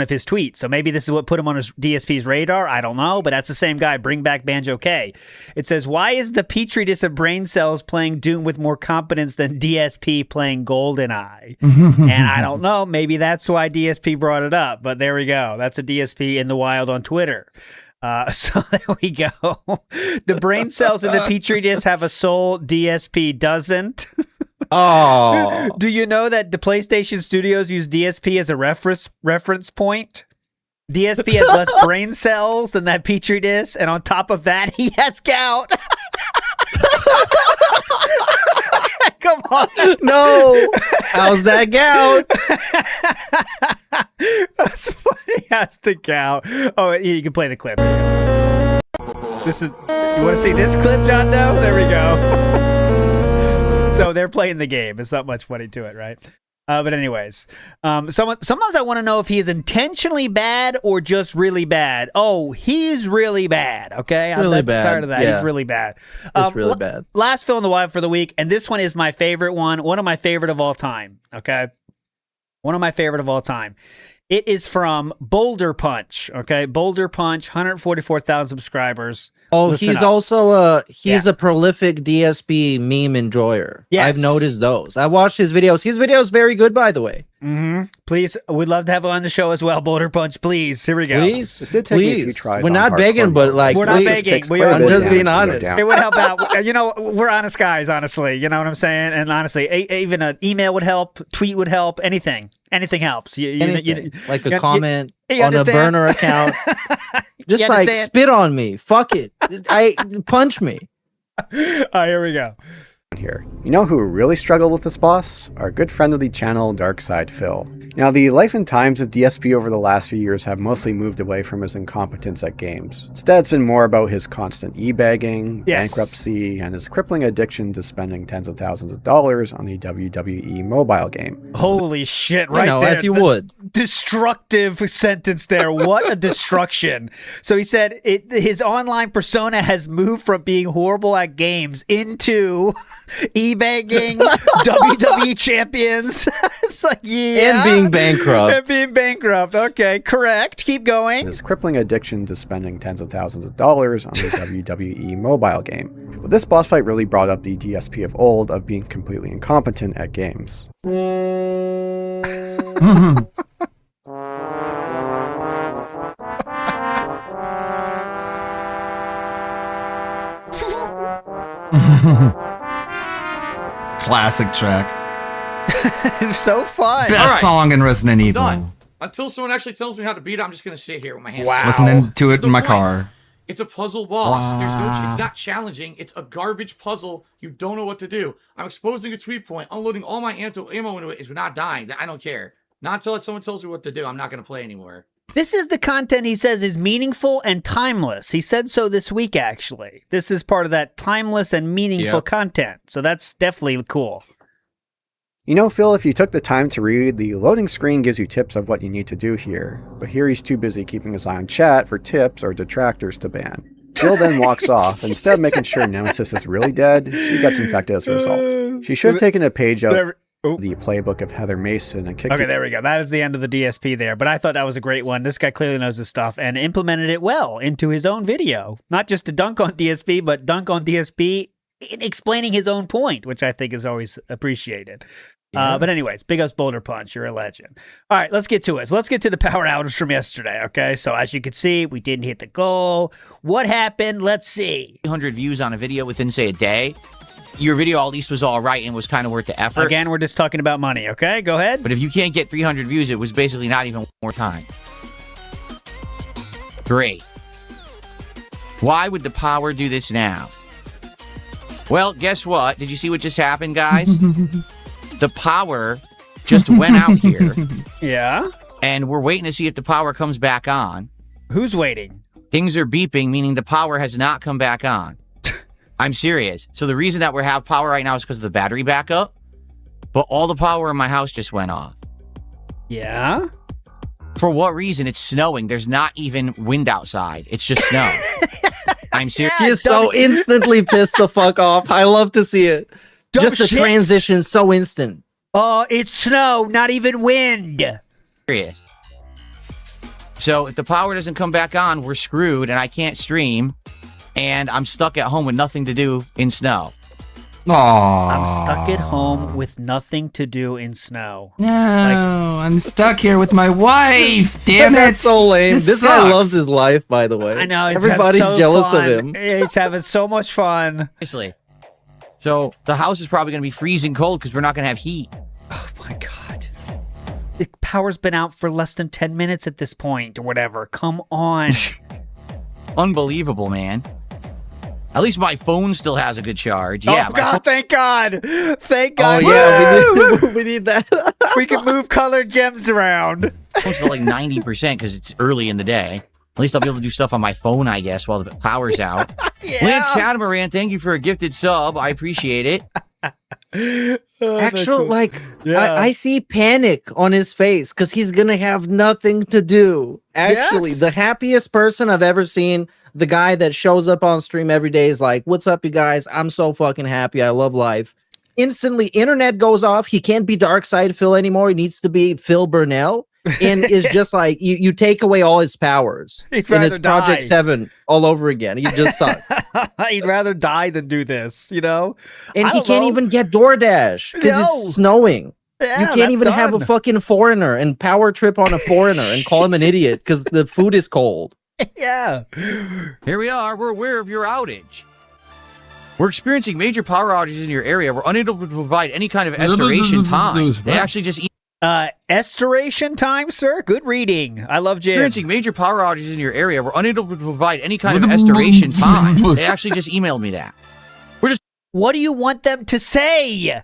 his tweets. So maybe this is what put him on his DSP's radar. I don't know, but that's the same guy. Bring back Banjo K. It says, why is the petri dish of brain cells playing Doom with more competence than DSP playing GoldenEye? And I don't know. Maybe that's why DSP brought it up. But there we go. That's a DSP in the wild on Twitter. So there we go. The brain cells in the petri dish have a soul. DSP doesn't. Oh, Do you know that the PlayStation Studios use DSP as a reference point? DSP has less brain cells than that petri dish, and on top of that, he has gout. Come on. No, how's that gout? That's funny. That's the gout. Oh, you can play the clip. Here it is. This is. You want to see this clip, John Doe? There we go. So they're playing the game. It's not much funny to it, right? But anyways, sometimes I want to know if he is intentionally bad or just really bad. Oh, he's really bad. Okay, Really I'm bad. tired of that. Yeah. He's really bad. It's really bad. Last fill in the wild for the week, and this one is my favorite one of my favorite of all time. Okay, one of my favorite of all time. It is from Boulder Punch. Okay, Boulder Punch, 144,000 subscribers. Oh, Listen he's up. also a Yeah. prolific DSP meme enjoyer. Yes. I've noticed those. I watched his videos. His videos very good, by the way. Mm-hmm. Please, we'd love to have him on the show as well. Boulder Punch, please. Here we go. Please, This did take me a few please. tries We're on not hardcore begging, but mode. like, We're not please. begging. Takes We quite a are bit of just being damage to go honest. down. It would help out. You know, we're honest guys, honestly. You know what I'm saying? And honestly, even an email would help, tweet would help, anything. Anything helps. Anything. Like a you- comment you on a understand? burner account. Just You like understand? spit on me. Fuck it. Punch me. All right, here we go. Here. You know who really struggled with this boss? Our good friend of the channel, Darkside Phil. Now, the life and times of DSP over the last few years have mostly moved away from his incompetence at games. Instead, it's been more about his constant e-bagging, Yes. bankruptcy, and his crippling addiction to spending tens of thousands of dollars on the WWE mobile game. Holy shit! Right know, there, as you the would. Destructive sentence there. What a destruction! So he said his online persona has moved from being horrible at games into e-bagging, WWE champions. It's like And being bankrupt. And being bankrupt. Okay, correct. Keep going. His crippling addiction to spending tens of thousands of dollars on the WWE mobile game. But this boss fight really brought up the DSP of old of being completely incompetent at games. Classic track. So fun. Best All right. song in Resident Evil. Done. Until someone actually tells me how to beat it, I'm just going to sit here with my hands. Wow. Listening to it in my car. It's a puzzle boss. It's not challenging. It's a garbage puzzle. You don't know what to do. I'm exposing a tweet point, unloading all my ammo into it. Is not dying. I don't care. Not until someone tells me what to do. I'm not going to play anymore. This is the content he says is meaningful and timeless. He said so this week, actually. This is part of that timeless and meaningful content. So that's definitely cool. You know, Phil, if you took the time to read, the loading screen gives you tips of what you need to do here. But here he's too busy keeping his eye on chat for tips or detractors to ban. Phil then walks off. Instead of making sure Nemesis is really dead, she gets infected as a result. She should have taken a page out. the playbook of Heather Mason and kicked Okay, it. there we go. That is the end of the DSP there. But I thought that was a great one. This guy clearly knows his stuff and implemented it well into his own video. Not just to dunk on DSP, but dunk on DSP in explaining his own point, which I think is always appreciated. Yeah. But anyways, Big Us Boulder Punch, you're a legend. All right, let's get to it. So let's get to the power outage from yesterday, okay? So as you can see, we didn't hit the goal. What happened? Let's see. 300 views on a video within, say, a day. Your video at least was all right and was kind of worth the effort. Again, we're just talking about money, okay? Go ahead. But if you can't get 300 views, it was basically not even more time. Great. Why would the power do this now? Well, guess what? Did you see what just happened, guys? The power just went out here. Yeah? And we're waiting to see if the power comes back on. Who's waiting? Things are beeping, meaning the power has not come back on. I'm serious. So the reason that we have power right now is because of the battery backup. But all the power in my house just went off. Yeah? For what reason? It's snowing. There's not even wind outside. It's just snow. I'm serious. He is so instantly pissed the fuck off. I love to see it. Dumb Just the shits. transition, so instant. Oh, it's snow, not even wind. Serious. So if the power doesn't come back on, we're screwed and I can't stream. And I'm stuck at home with nothing to do in snow. I'm stuck at home with nothing to do in snow. No, I'm stuck here with my wife. Damn it! That's so lame. This guy sucks. loves his life, by the way. I know. He's Everybody's having so jealous fun. of him. He's having so much fun. Seriously. So the house is probably going to be freezing cold because we're not going to have heat. Oh my god. The power's been out for less than 10 minutes at this point or whatever. Come on. Unbelievable, man. At least my phone still has a good charge. Yeah. Oh god, thank God. Thank God. Oh yeah, we need that. We can move colored gems around. My phone's still like 90% because it's early in the day. At least I'll be able to do stuff on my phone, I guess, while the power's out. Lance Catamaran, thank you for a gifted sub. I appreciate it. Actual, like, Yeah. I see panic on his face because he's gonna have nothing to do. Actually, Yes. the happiest person I've ever seen, the guy that shows up on stream every day is like, "What's up, you guys? I'm so fucking happy. I love life." Instantly, internet goes off. He can't be Darkside Phil anymore. He needs to be Phil Burnell. And is just like you take away all his powers. He'd And it's rather die. Project 7 all over again. He just sucks. He'd rather die than do this, you know? And I he don't can't know. even get DoorDash because No. it's snowing. Yeah, You can't that's even have a done. fucking foreigner and power trip on a foreigner and call him an idiot because the food is cold. Yeah. Here we are. We're aware of your outage. We're experiencing major power outages in your area. We're unable to provide any kind of restoration time. They actually just Restoration time, sir? Good reading. I love Jim. experiencing major power outages in your area. We're unable to provide any kind of restoration time. They actually just emailed me that. What do you want them to say?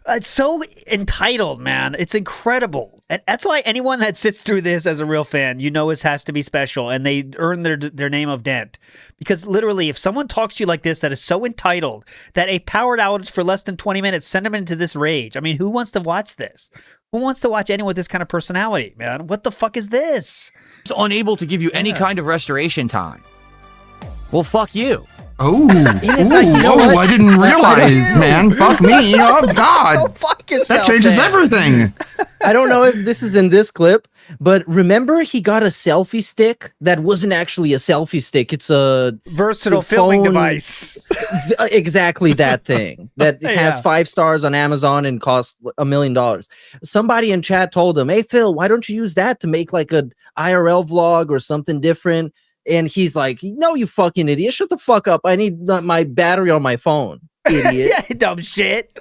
It's so entitled, man. It's incredible. And that's why anyone that sits through this as a real fan, you know, this has to be special, and they earn their name of Dent. Because literally, if someone talks to you like this, that is so entitled, that a powered outage for less than 20 minutes send them into this rage. I mean, who wants to watch this? Who wants to watch anyone with this kind of personality, man? What the fuck is this? Unable to give you any kind of restoration time. Well, fuck you. Oh, It's like, you know what? I didn't realize, man. Fuck me. Oh, God. Go fuck yourself. That changes then. everything. I don't know if this is in this clip, but remember he got a selfie stick that wasn't actually a selfie stick. It's a Versatile phone- filming device. Exactly that thing that has Yeah. 5 stars on Amazon and costs $1 million. Somebody in chat told him, "Hey Phil, why don't you use that to make like a IRL vlog or something different?" And he's like, "No, you fucking idiot! Shut the fuck up! I need my battery on my phone, idiot." Yeah, dumb shit.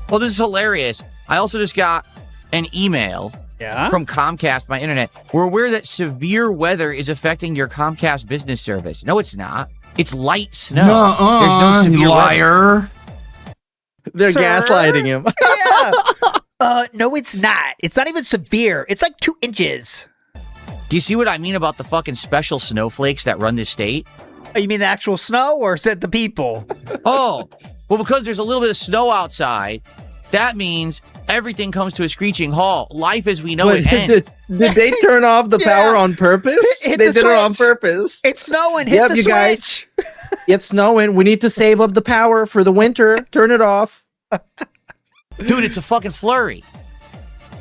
Well, this is hilarious. I also just got an email from Comcast, my internet. We're aware that severe weather is affecting your Comcast business service. No, it's not. It's light snow. There's no severe liar. weather. They're Sir? gaslighting him. Yeah. No, it's not. It's not even severe. It's like 2 inches. Do you see what I mean about the fucking special snowflakes that run this state? Oh, you mean the actual snow, or is it the people? Oh, well, because there's a little bit of snow outside, that means everything comes to a screeching halt. Life as we know it But ends. did they turn off the power on purpose? Hit They the did it on switch. purpose. It's snowing. Hit Yep, the you switch. guys. It's snowing. We need to save up the power for the winter. Turn it off. Dude, it's a fucking flurry.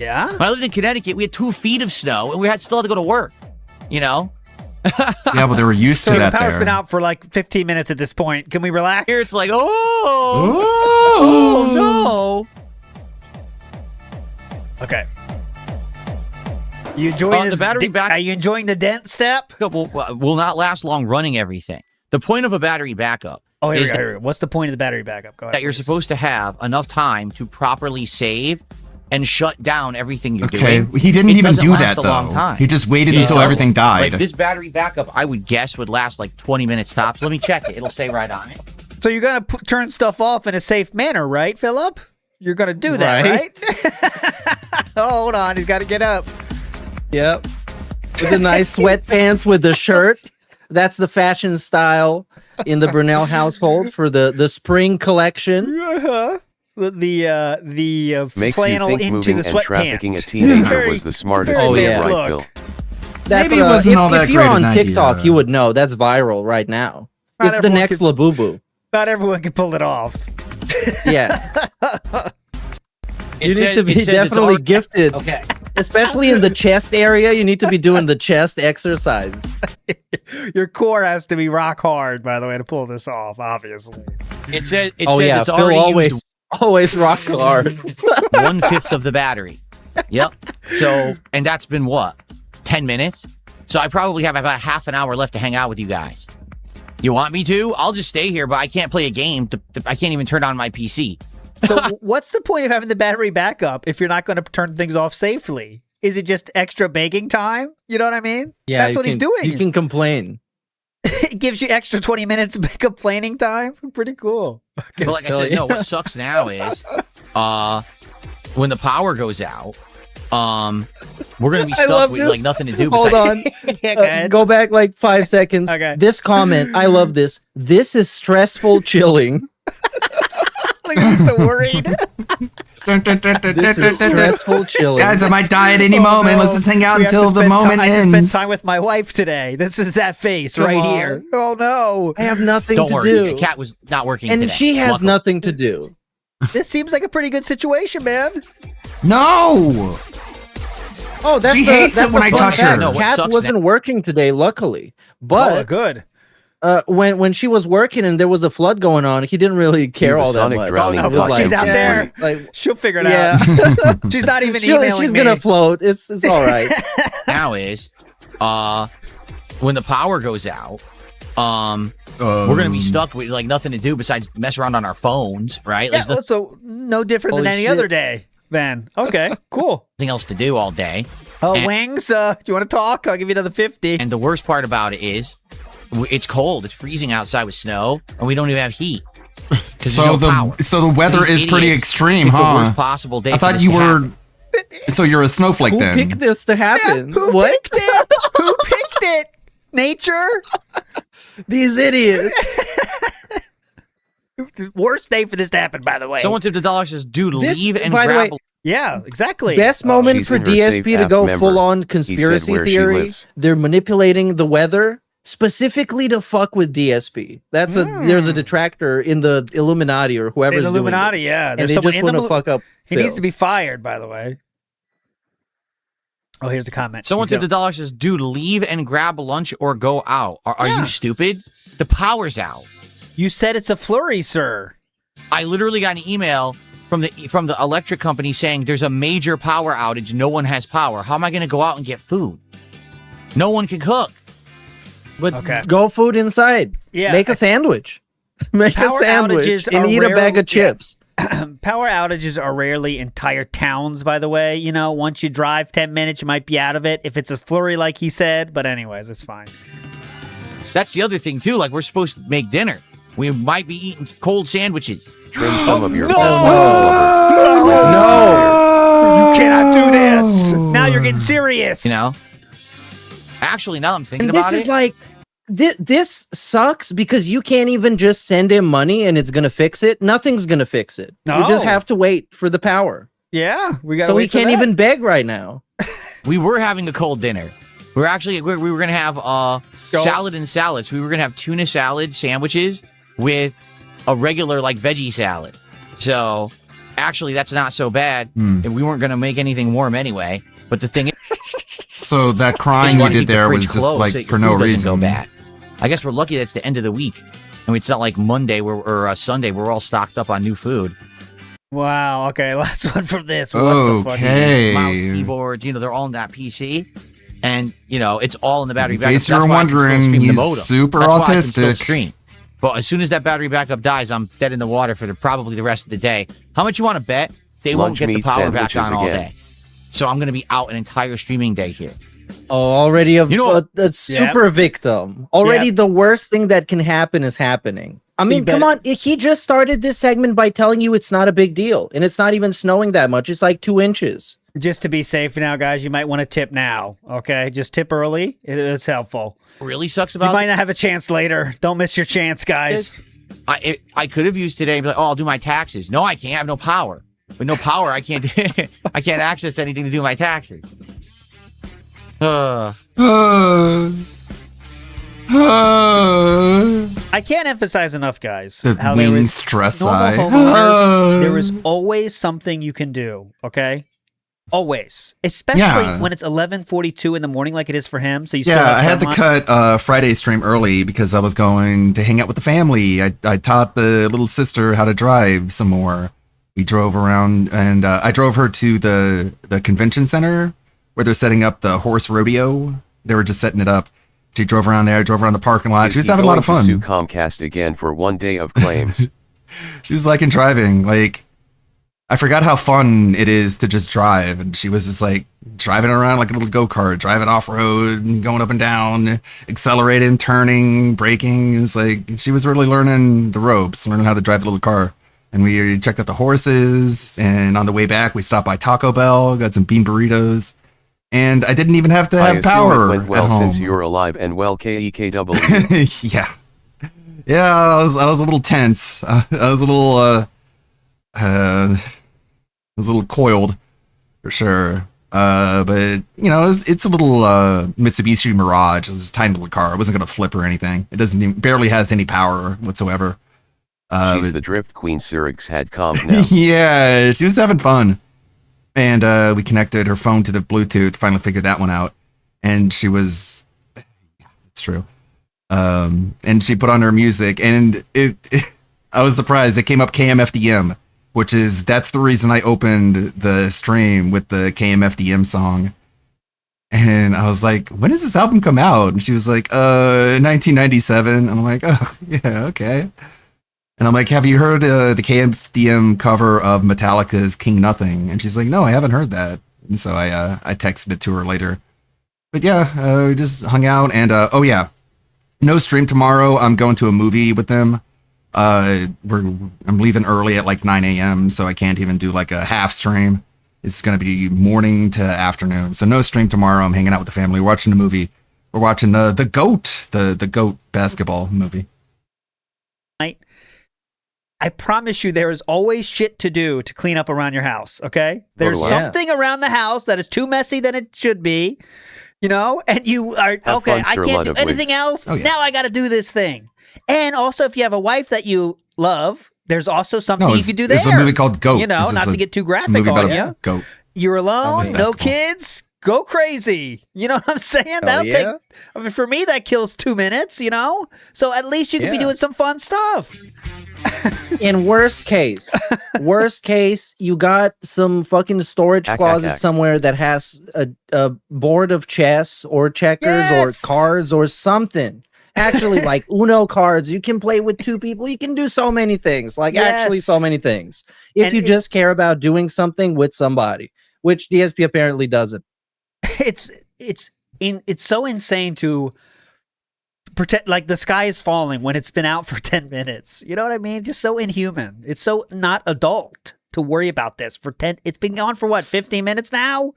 Yeah? When I lived in Connecticut, we had 2 feet of snow, and we still had to go to work. You know? Yeah, but they were used So to the that power's there. been out for like 15 minutes at this point. Can we relax? Here it's like, oh no. Okay. You enjoying The this battery back- Are you enjoying the dent step? Will not last long running everything. The point of a battery backup Oh, here we is go. Here we go. What's the point of the battery backup? Go ahead. that you're supposed to have enough time to properly save and shut down everything you're Okay, doing. he didn't It even doesn't do last that, a long though. time. He just waited It until doesn't. everything died. Like this battery backup, I would guess would last like 20 minutes tops. Let me check it. It'll say right on it. So you're gonna turn stuff off in a safe manner, right, Philip? You're gonna do that, right? Oh, hold on. He's got to get up. Yep. With the nice sweatpants with the shirt. That's the fashion style in the Brunel household for the spring collection. Uh-huh. The Makes flannel you think into moving the and sweatpants. trafficking a teenager was the smartest very move, advanced right, look. Phil? That's, Maybe it wasn't all that if you're great on an TikTok, idea. you would know that's viral right now. Not It's the everyone next can- Labubu. Not everyone can pull it off. Yeah. You It need to be definitely gifted. Okay. Especially in the chest area, you need to be doing the chest exercise. Your core has to be rock hard, by the way, to pull this off. Obviously. It says it's Phil already always used rock hard. 1/5 of the battery. Yep. So, and that's been what? 10 minutes? So I probably have about half an hour left to hang out with you guys. You want me to? I'll just stay here, but I can't play a game. I can't even turn on my PC. So what's the point of having the battery backup if you're not going to turn things off safely? Is it just extra baking time? You know what I mean? Yeah, That's what he's doing. You can complain. It gives you extra 20 minutes of complaining time. Pretty cool. But like I said, no, what sucks now is when the power goes out, we're gonna be I stuck love with this. like nothing to do. Hold on. Yeah, go ahead. Go back like 5 seconds. Okay. This comment, I love this. This is stressful chilling. Look, he's so worried. This is stressful chilling. Guys, I might die at any moment. no. Let's just hang out We have until to the spend moment I just ends. spent time with my wife today. This is that face Come right on. here. Oh no. I have nothing Don't to worry, do. the cat was not working And today. she has Luckily. nothing to do. This seems like a pretty good situation, man. No! Oh, that's She hates it when I fun touch fact. her. No, what Cat sucks wasn't working today, luckily. But Oh, good. when she was working and there was a flood going on, he didn't really care The all that sonic much. drowning Oh, no, duck she's out would be there. great. Like, She'll figure it yeah, out. She's not even emailing she's me. gonna float. It's all right. now is when the power goes out, we're gonna be stuck with like nothing to do besides mess around on our phones, right? Yeah, There's so no different than Holy any shit. other day. Then okay, cool. nothing else to do all day. Oh, And- Wings, do you want to talk? I'll give you another 50. And the worst part about it is, it's cold. It's freezing outside with snow, and we don't even have heat. 'Cause So there's no power. the weather These is pretty idiots extreme, picked the huh? worst possible day I for thought this you to were. happen. So you're a snowflake Who then? picked this to happen? Who What? picked it? Who picked it? Nature? These idiots. Worst day for this to happen, by the way. Someone tipped $1 says, dude, This- leave and by the grab. way- Yeah, exactly. Best moment She's for in her safe DSP to app go member. full on He said conspiracy where she theory. lives. They're manipulating the weather specifically to fuck with DSP. There's a detractor in the Illuminati or whoever's In doing Illuminati, this. yeah. And There's they someone just in want the to fuck up. He Phil. needs to be fired, by the way. Oh, here's a comment. Someone He's tipped $1 says, dude, leave and grab lunch or go out. Are Yeah. you stupid? The power's out. You said it's a flurry, sir. I literally got an email from the electric company saying there's a major power outage. No one has power. How am I going to go out and get food? No one can cook. But Okay. go food inside. Yeah, Make a sandwich. Make a Power sandwich outages and are eat a bag rarely- of chips. Power outages are rarely entire towns, by the way. You know, once you drive 10 minutes, you might be out of it. If it's a flurry, like he said. But anyways, it's fine. That's the other thing, too. Like, we're supposed to make dinner. We might be eating cold sandwiches. Trim some of your No! No. You cannot do this. Now you're getting serious. You know? Actually, now I'm thinking And this about is it. like this sucks because you can't even just send him money and it's gonna fix it. Nothing's gonna fix it. You just have to wait for the power. Yeah, we got. So he can't even beg right now. We were having a cold dinner. We were gonna have salad and salads. We were gonna have tuna salad sandwiches with a regular like veggie salad. So actually, that's not so bad. And we weren't gonna make anything warm anyway. But the thing is, so that crying you did there was just like so for no reason. Go bad. I guess we're lucky that's the end of the week. I mean, it's not like Monday or Sunday. We're all stocked up on new food. Wow. Okay. Last one from this. Okay. Mouse, keyboards. They're all in that PC, and it's all in the battery backup. In case you're wondering, he's super That's why I can still autistic. stream. But as soon as that battery backup dies, I'm dead in the water for probably the rest of the day. How much you want to bet they won't Lunch get the meat power back sandwiches on all again. day? So I'm going to be out an entire streaming day here. Oh, already a super victim. Already the worst thing that can happen is happening. I mean, come on. He just started this segment by telling you it's not a big deal. And it's not even snowing that much. It's like 2 inches. Just to be safe now, guys, you might want to tip now. Okay, just tip early. It's helpful. Really sucks about You might not have a chance later. Don't miss your chance, guys. I could have used today and be like, I'll do my taxes. No, I can't. I have no power. With no power, I can't I can't access anything to do my taxes. I can't emphasize enough, guys, The how there wing is stress normal eye. homeowners, there is always something you can do. Okay, always, especially when it's 11:42 in the morning, like it is for him. So you still have I had to sun on. cut Friday stream early because I was going to hang out with the family. I taught the little sister how to drive some more. We drove around, and I drove her to the convention center where they're setting up the horse rodeo. They were just setting it up. She drove around there, drove around the parking lot. She was having a lot of fun. Sue Comcast again for 1 day of claims. She was liking driving. Like, I forgot how fun it is to just drive. And she was just like driving around like a little go-kart, driving off-road and going up and down, accelerating, turning, braking. It's like she was really learning the ropes, learning how to drive the little car. And we checked out the horses. And on the way back, we stopped by Taco Bell, got some bean burritos. And I didn't even have to have power it went well at home. since you're alive and well, KEKW. Yeah, I was a little tense. I was a little coiled for sure. But it's a little Mitsubishi Mirage. It's a tiny little car. It wasn't gonna flip or anything. It barely has any power whatsoever. She's the Drift Queen. Sirix had calmed now. Yeah, she was having fun. And we connected her phone to the Bluetooth, finally figured that one out. And she was, it's true. And she put on her music, and I was surprised. It came up KMFDM, that's the reason I opened the stream with the KMFDM song. And I was like, when does this album come out? And she was like, 1997. And I'm like, oh, yeah, okay. And I'm like, have you heard the KMFDM cover of Metallica's King Nothing? And she's like, no, I haven't heard that. And so I texted it to her later. But yeah, we just hung out. And oh yeah, no stream tomorrow. I'm going to a movie with them. I'm leaving early at like 9 a.m. So I can't even do like a half stream. It's going to be morning to afternoon. So no stream tomorrow. I'm hanging out with the family. We're watching the movie. We're watching the GOAT, the GOAT basketball movie. I promise you there is always shit to do to clean up around your house, okay? There's something around the house that is too messy than it should be, and you are, okay, I can't do anything else. Now I got to do this thing. And also, if you have a wife that you love, there's also something you can do there. It's a movie called GOAT. Not to get too graphic on you. GOAT. You're alone, no kids, go crazy. You know what I'm saying? For me, that kills 2 minutes, So at least you can be doing some fun stuff. In worst case, you got some fucking storage closet somewhere that has a board of chess or checkers or cards or something. Actually, like Uno cards, you can play with 2 people. You can do so many things. Actually, so many things. If you just care about doing something with somebody, which DSP apparently doesn't. It's so insane to pretend like the sky is falling when it's been out for 10 minutes. You know what I mean? Just so inhuman. It's so not adult to worry about this for 10. It's been gone for what, 15 minutes now?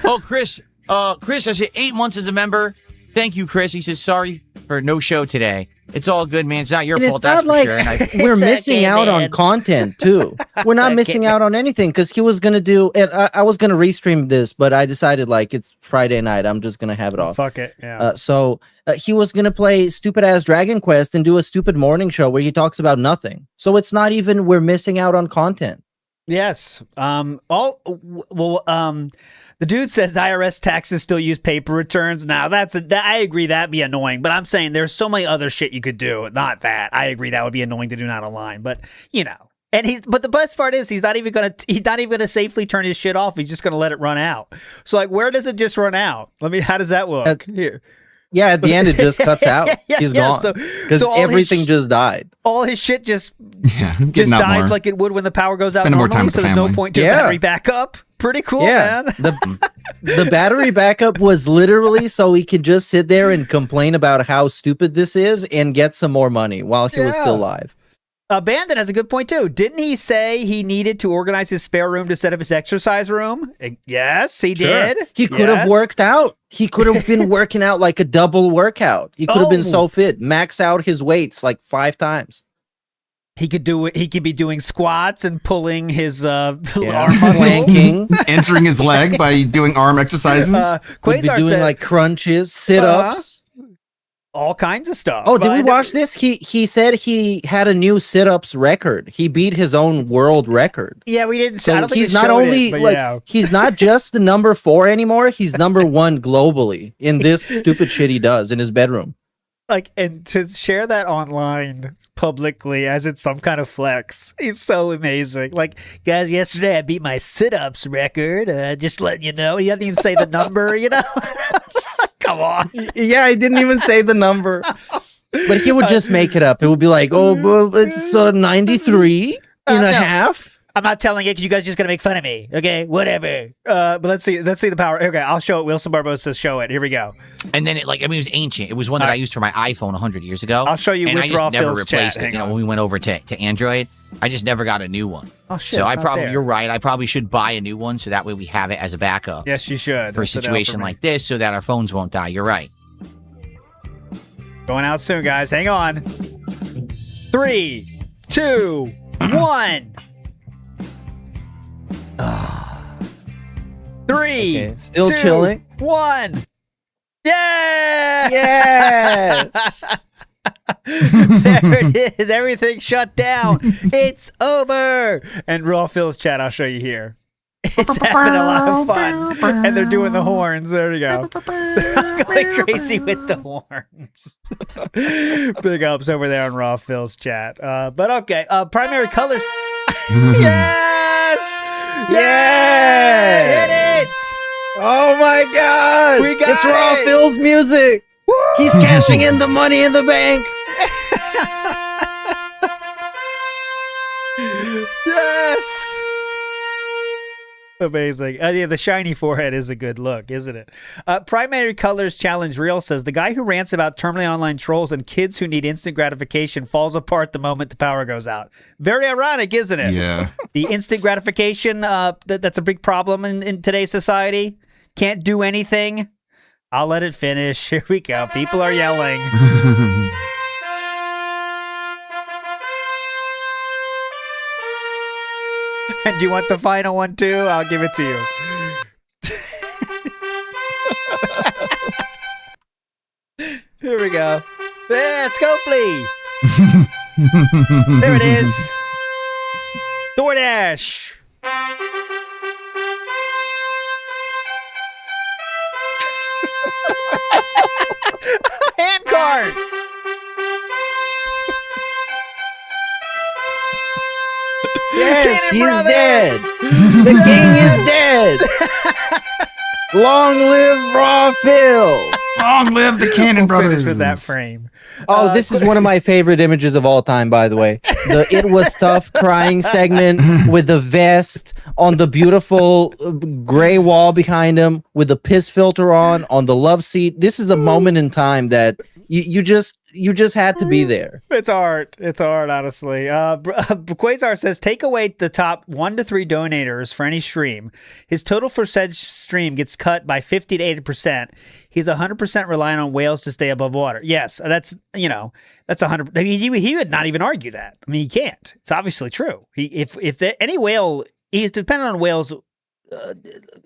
Oh, Chris, I said 8 months as a member. Thank you, Chris. He says, sorry for no show today. It's all good, man. It's not your And fault, it's not that's like for sure. And we're It's missing okay, out man. on content too. We're not It's missing okay, out on anything because he was gonna do. And I was gonna restream this, but I decided like it's Friday night. I'm just gonna have it off. Fuck it. Yeah. So he was gonna play stupid ass Dragon Quest and do a stupid morning show where he talks about nothing. So it's not even we're missing out on content. Yes. The dude says IRS taxes still use paper returns. Now I agree that'd be annoying, but I'm saying there's so many other shit you could do. Not that. I agree that would be annoying to do not online, but you know. But the best part is he's not even gonna safely turn his shit off. He's just gonna let it run out. So like, where does it just run out? How does that look? Here. Yeah, at the end it just cuts out. He's gone because all everything just died. All his shit just getting out dies more. like it would when the power goes out Spending more normally. time with So the there's no family. point to a Yeah. battery backup. Pretty cool, man. The battery backup was literally so he could just sit there and complain about how stupid this is and get some more money while he was still alive. Bandit has a good point too. Didn't he say he needed to organize his spare room to set up his exercise room? Yes, he did. He could have worked out. He could have been working out like a double workout. He could have been so fit, max out his weights like 5 times. He could do it. He could be doing squats and pulling his arm muscles. Planking. Entering his leg by doing arm exercises. Could be Quasar doing said- like crunches, sit-ups. all kinds of stuff. Oh, did we I watch this? He said he had a new sit-ups record. He beat his own world record. Yeah, we didn't. I So don't think he's we not showed only it, but like yeah. he's not just the number 4 anymore. He's number 1 globally in this stupid shit he does in his bedroom. Like, and to share that online publicly as it's some kind of flex, he's so amazing. Like, guys, yesterday I beat my sit-ups record. Just letting you know. He doesn't even say the number. You know. Come on. Yeah, I didn't even say the number. But he would just make it up. It would be like, oh, well, it's 93 and a no. half. I'm not telling it because you guys are just gonna make fun of me. Okay, whatever. But let's see the power. Okay, I'll show it. Wilson Barbosa says show it. Here we go. And then it was ancient. It was one that I used for my iPhone 100 years ago. I'll show you and with I just Raw never Phil's replaced chat. it. Hang You know, on. when we went over to Android, I just never got a new one. Oh shit! So I it's not probably, there. you're right. I probably should buy a new one so that way we have it as a backup. Yes, you should. For a That's an L situation me. like this, so that our phones won't die. You're right. Going out soon, guys. Hang on. 3, 2, 1. 3, Okay, still 2, chilling. 1. Yeah! Yes. There it is. Everything shut down. It's over. And Raw Phil's chat, I'll show you here. It's having a lot of fun. And they're doing the horns. There we go. They're going crazy with the horns. Big ups over there on Raw Phil's chat. But okay. Primary colors. Yes! Yeah! Hit it! Oh my god! We got it's Raw it! Phil's music. He's cashing in the money in the bank. Yes! Amazing. Yeah, the shiny forehead is a good look, isn't it? Primary Colors Challenge Reel says the guy who rants about terminally online trolls and kids who need instant gratification falls apart the moment the power goes out. Very ironic, isn't it? Yeah. The instant gratification, that's a big problem in today's society. Can't do anything. I'll let it finish. Here we go. People are yelling. And do you want the final one too? I'll give it to you. Here we go. Yeah, Scopely. There it is. DoorDash. Handcart. Yes, Cannon he's Brothers. dead. The king is dead. Long live Raw Phil. Long live the Cannon We'll finish Brothers. with that frame. Oh, this is one of my favorite images of all time, by the way. The It Was Tough crying segment with the vest on the beautiful gray wall behind him with the piss filter on the love seat. This is a moment in time that you just, you just had to be there. It's art. It's art, honestly. Quasar says, take away the top 1 to 3 donators for any stream. His total for said stream gets cut by 50 to 80%. He's 100% reliant on whales to stay above water. Yes, that's 100. I mean, he would not even argue that. I mean, he can't. It's obviously true. Any whale, he's dependent on whales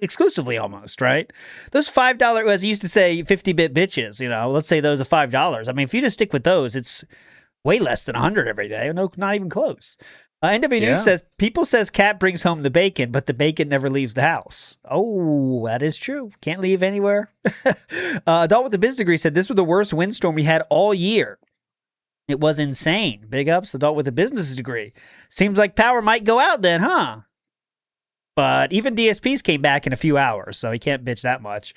exclusively almost, right? Those $5, as he used to say, 50-bit bitches, let's say those are $5. I mean, if you just stick with those, it's way less than 100 every day. No, not even close. NW News says, people says cat brings home the bacon, but the bacon never leaves the house. Oh, that is true. Can't leave anywhere. Adult with a business degree said, this was the worst windstorm we had all year. It was insane. Big ups, adult with a business degree. Seems like power might go out then, huh? But even DSPs came back in a few hours, so he can't bitch that much.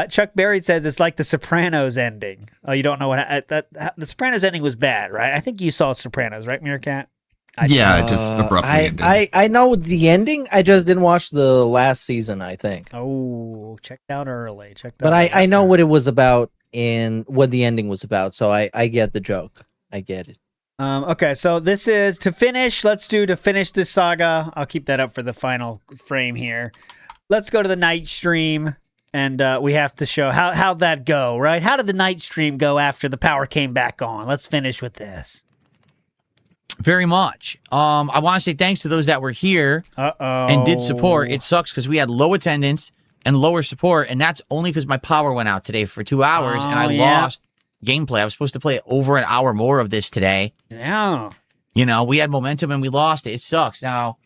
Chuck Berry says it's like the Sopranos ending. Oh, you don't know what the Sopranos ending was bad, right? I think you saw Sopranos, right, Meerkat? It just abruptly ended. I know the ending. I just didn't watch the last season, I think. Oh, checked out early. But I know what it was about and what the ending was about, so I get the joke. I get it. Okay, so this is to finish. To finish this saga. I'll keep that up for the final frame here. Let's go to the night stream, and we have to show how'd that go, right? How did the night stream go after the power came back on? Let's finish with this. Very much. I want to say thanks to those that were here and did support. It sucks because we had low attendance and lower support, and that's only because my power went out today for 2 hours, and I lost gameplay. I was supposed to play over an hour more of this today. Yeah. We had momentum and we lost it. It sucks. Now,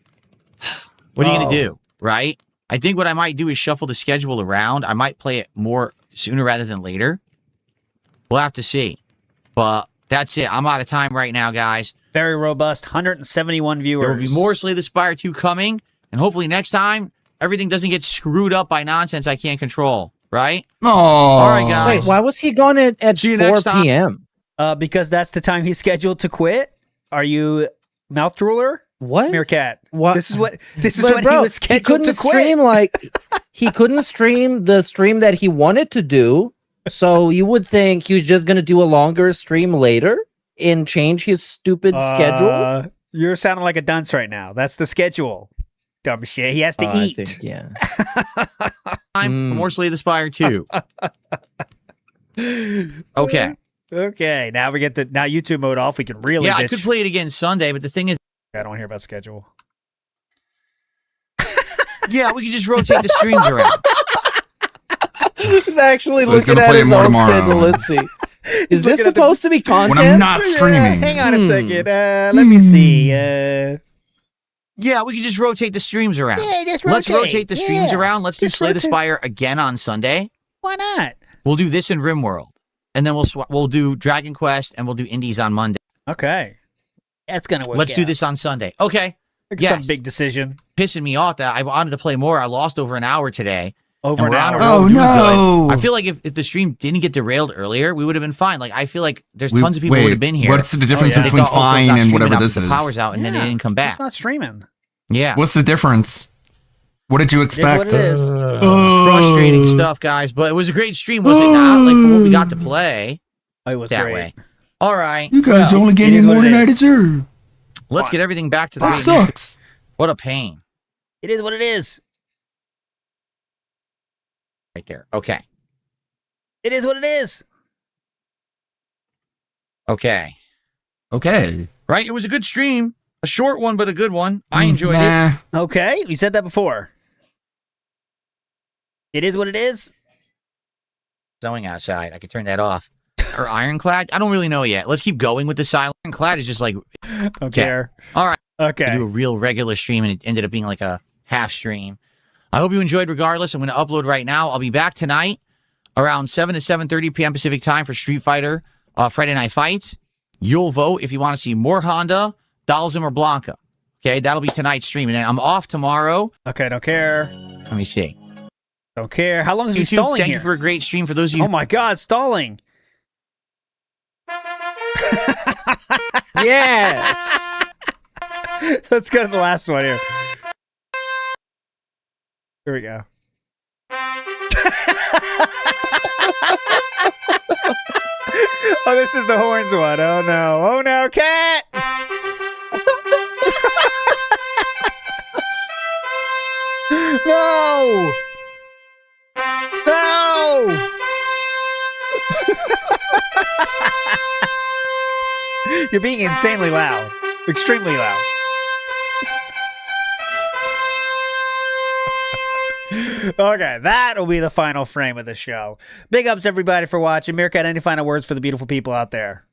what are you going to do, right? I think what I might do is shuffle the schedule around. I might play it more sooner rather than later. We'll have to see. But that's it. I'm out of time right now, guys. Very robust. 171 viewers. There will be more Slay the Spire 2 coming. And hopefully next time, everything doesn't get screwed up by nonsense I can't control. Right? Oh, all right, guys. Wait, why was he going at 4 p.m.? Because that's the time he's scheduled to quit. Are you mouth drooler? What? Meerkat. What? This is what he was scheduled to quit. He couldn't stream the stream that he wanted to do. So you would think he was just going to do a longer stream later and change his stupid schedule. You're sounding like a dunce right now. That's the schedule. Dumb shit. He has to eat. I think, yeah. Time for more Slay the Spire 2. Okay. Okay. Now we get now YouTube mode off. We can really. Yeah, I could play it again Sunday, but the thing is, I don't hear about schedule. Yeah, we can just rotate the streams around. He's actually So he's looking gonna at play his more own tomorrow. schedule. Let's see. Is this supposed to be content? When I'm not streaming. Hang on a second. Let me see. Yeah, we can just rotate the streams around. Yeah, just Let's rotate. rotate the streams Yeah. around. Let's do Just Slay the rotate. Spire again on Sunday. Why not? We'll do this in RimWorld, and then we'll do Dragon Quest, and we'll do Indies on Monday. Okay, that's gonna work. Let's do this on Sunday. Okay. Some big decision. Pissing me off that I wanted to play more. I lost over an hour today. Over and an we're on hour. a road Oh, doing no. good. I feel like if the stream didn't get derailed earlier, we would have been fine. Like I feel like there's tons of people who would have been here. What's the difference They between thought, oh, fine not and streaming whatever now this because is? the power's out, and then they didn't come back. It's not streaming. Yeah. What's the difference? What did you expect? It is. Frustrating stuff, guys. But it was a great stream, was it not? Like for what we got to play. It was that great. way. All right. You guys Well, only gave it me is what more it than I is. deserve. Let's get everything back to the That way it used to- sucks. What a pain. It is what it is. Right there. Okay. It is what it is. Okay. Okay. Right? It was a good stream. A short one, but a good one. I enjoyed it. Nah. Okay, we said that before. It is what it is. Snowing outside. I could turn that off. Or Ironclad? I don't really know yet. Let's keep going with the silent. Ironclad is just like... Don't care. All right. Okay. I do a real regular stream, and it ended up being like a half stream. I hope you enjoyed regardless. I'm going to upload right now. I'll be back tonight around 7 to 7:30 p.m. Pacific time for Street Fighter Friday Night Fights. You'll vote if you want to see more Honda, Dalsim, or Blanca. Okay, that'll be tonight's stream. And then I'm off tomorrow. Okay, don't care. Let me see. Don't care. How long is he YouTube, stalling thank here? you for a great stream. For those of you... Oh my God, stalling. Yes. Let's go to the last one here. Here we go. Oh, this is the horns one. Oh no. Oh no, cat. No. No. You're being insanely loud. Extremely loud. Okay, that will be the final frame of the show. Big ups, everybody, for watching. Meerkat, any final words for the beautiful people out there?